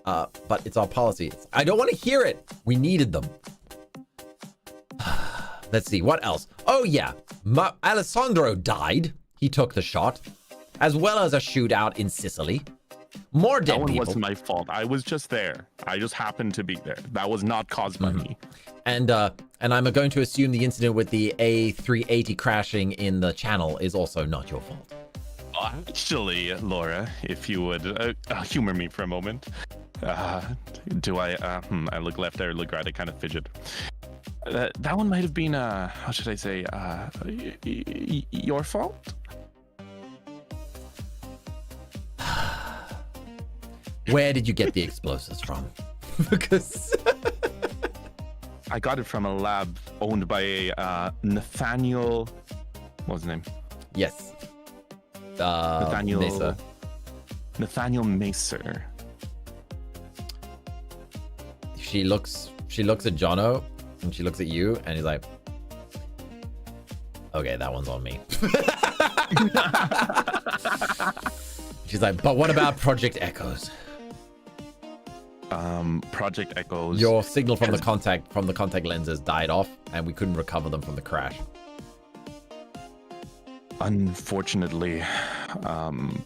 but it's our policy. I don't want to hear it. We needed them. Let's see, what else? Oh yeah, Alessandro died. He took the shot, as well as a shootout in Sicily. More dead people. That one wasn't my fault. I was just there. I just happened to be there. That was not caused by me. And I'm going to assume the incident with the A380 crashing in the channel is also not your fault. Actually, Laura, if you would humor me for a moment. Do I? I look left, I look right, I kind of fidget. That one might have been, how should I say, your fault? Where did you get the explosives from? Because I got it from a lab owned by a Nathaniel. What was his name? Yes. Nathaniel Mesa. Nathaniel Macer. She looks at Jono and she looks at you and he's like, okay, that one's on me. She's like, but what about Project Echoes? Project Echoes. Your signal from the contact lenses died off, and we couldn't recover them from the crash. Unfortunately,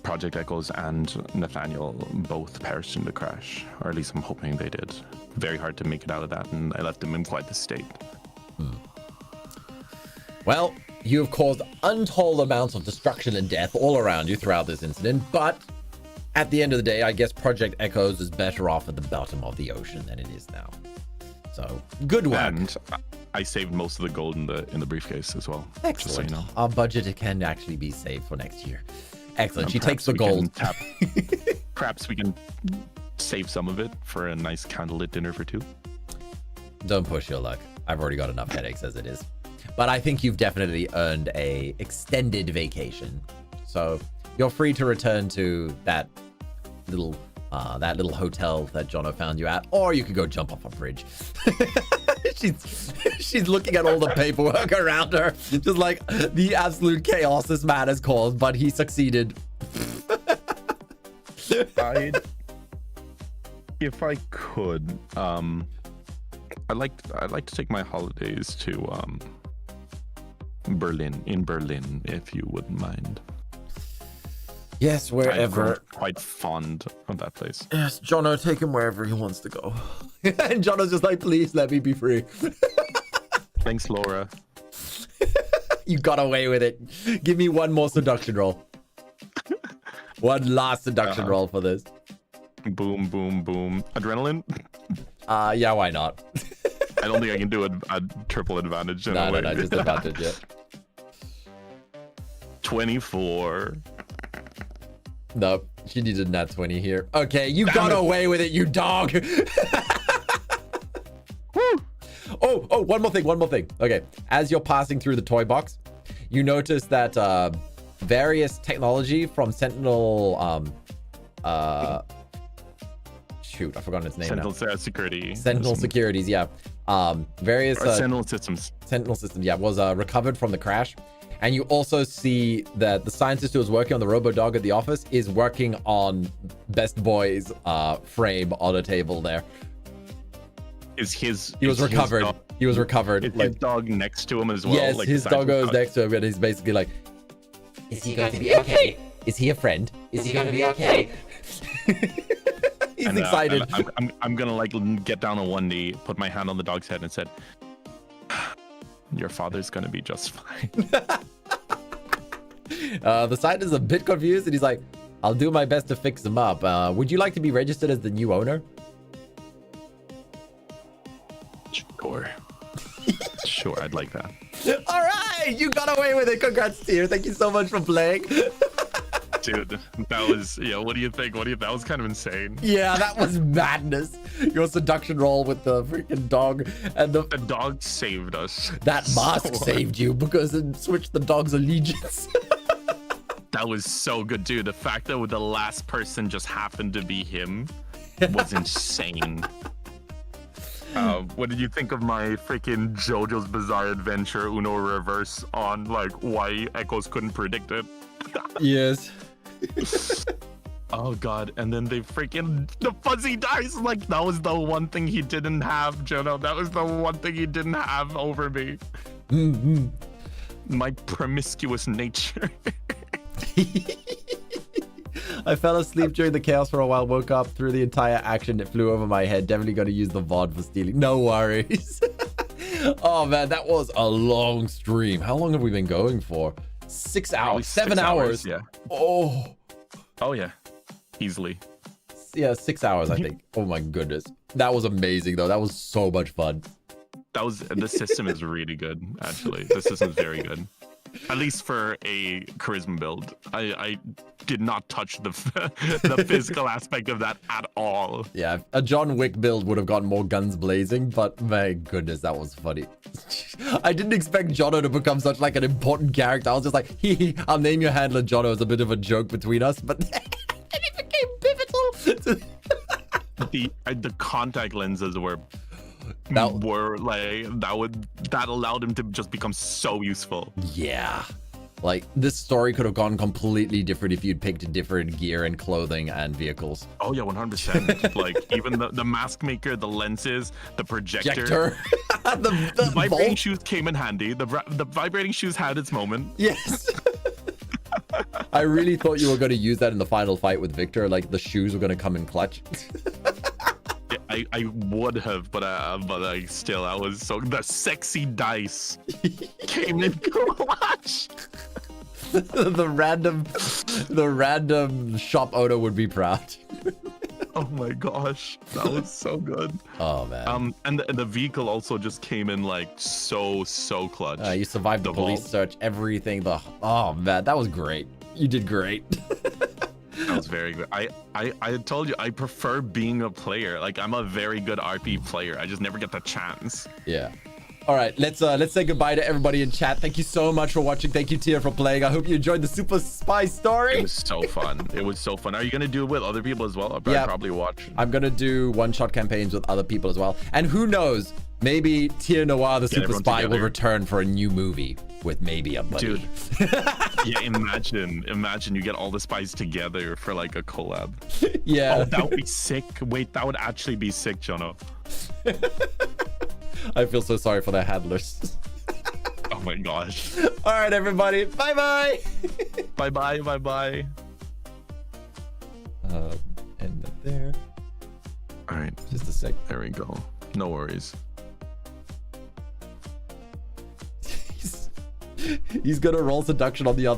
Project Echoes and Nathaniel both perished in the crash, or at least I'm hoping they did. Very hard to make it out of that, and I left them in quite the state. Well, you have caused untold amounts of destruction and death all around you throughout this incident, but at the end of the day, I guess Project Echoes is better off at the bottom of the ocean than it is now. So, good work. And I saved most of the gold in the briefcase as well. Excellent. Just so you know. Our budget can actually be saved for next year. Excellent. She takes the gold. Perhaps we can save some of it for a nice candlelit dinner for 2. Don't push your luck. I've already got enough headaches as it is. But I think you've definitely earned a extended vacation. So you're free to return to that little hotel that Jono found you at, or you could go jump off a bridge. she's looking at all the paperwork around her, just like the absolute chaos this man has caused, but he succeeded. If I could, I'd like to take my holidays to Berlin, if you wouldn't mind. Yes, I'm wherever. quite fond of that place. Yes, Jono, take him wherever he wants to go. And Jono's just like, please let me be free. Thanks, Laura. You got away with it. Give me one more seduction roll. One last seduction roll for this. Boom, boom, boom. Adrenaline? Yeah, why not? I don't think I can do a triple advantage. No, just advantage, yeah. 24. Nope, she needed a nat 20 here. Okay, you got away with it, you dog. Oh, one more thing. Okay, as you're passing through the toy box, you notice that various technology from Sentinel, shoot, I've forgotten its name now. Security. Sentinel Securities, yeah. Various Sentinel systems. Sentinel systems, yeah, was recovered from the crash. And you also see that the scientist who was working on the robo-dog at the office is working on Best Boy's frame on a table there. He was recovered. He was recovered. Is his dog next to him as well? Yes, his doggo is next to him, and he's basically like, Is he going to be okay? is he a friend? Is he going to be okay? He's excited. I'm gonna like get down on one knee, put my hand on the dog's head, and said, "Your father's gonna be just fine." The scientist is a bit confused, and he's like, "I'll do my best to fix him up. Would you like to be registered as the new owner?" Sure, I'd like that. All right, you got away with it. Congrats, Tyr. Thank you so much for playing. Dude, that was, what do you think? That was kind of insane. Yeah, that was madness. Your seduction roll with the freaking dog and the dog saved us. That mask saved you because it switched the dog's allegiance. That was so good, dude. The fact that the last person just happened to be him was insane. What did you think of my freaking JoJo's Bizarre Adventure Uno reverse on like why Echoes couldn't predict it? Yes. Oh god, and then the fuzzy dice, like that was the one thing he didn't have, Jono. That was the one thing he didn't have over me. Mm-hmm. My promiscuous nature. I fell asleep during the chaos for a while, woke up through the entire action. It flew over my head. Definitely going to use the VOD for stealing. No worries. Oh man, that was a long stream. How long have we been going for? 6 hours, 7 hours. Yeah. Oh yeah, easily. Yeah, 6 hours, I think. Oh my goodness. That was amazing though. That was so much fun. The system is really good, actually. The system is very good. At least for a charisma build. I did not touch the physical aspect of that at all. Yeah, a John Wick build would have gotten more guns blazing, but my goodness, that was funny. I didn't expect Jono to become such like an important character. I was just like, I'll name your handler Jono as a bit of a joke between us, but then it became pivotal. The contact lenses were that allowed him to just become so useful. Yeah, like this story could have gone completely different if you'd picked different gear and clothing and vehicles. Oh yeah, 100%. Like even the mask maker, the lenses, the projector. The vibrating shoes came in handy. The vibrating shoes had its moment. Yes. I really thought you were going to use that in the final fight with Victor, like the shoes were going to come in clutch. I would have, but still, I was so the sexy dice came in clutch. the random shop owner would be proud. Oh my gosh, that was so good. Oh man. And the vehicle also just came in like so clutch. You survived the police search, everything. Oh man, that was great. You did great. That was very good. I told you I prefer being a player. Like I'm a very good RP player. I just never get the chance. Yeah. All right, let's say goodbye to everybody in chat. Thank you so much for watching. Thank you, Tyr, for playing. I hope you enjoyed the Super Spy story. It was so fun. It was so fun. Are you gonna do it with other people as well? I'll probably watch. I'm gonna do one-shot campaigns with other people as well. And who knows? Maybe Tyr Noir, the Super everyone Spy, will together. return for a new movie with maybe a buddy. Dude. Yeah, imagine you get all the spies together for like a collab. Yeah. Oh, that would be sick. Wait, that would actually be sick, Jono. I feel so sorry for the handlers. Oh my gosh. All right, everybody. Bye-bye. Bye. End it there. All right, Just a sec. there we go. No worries. He's gonna roll seduction on the other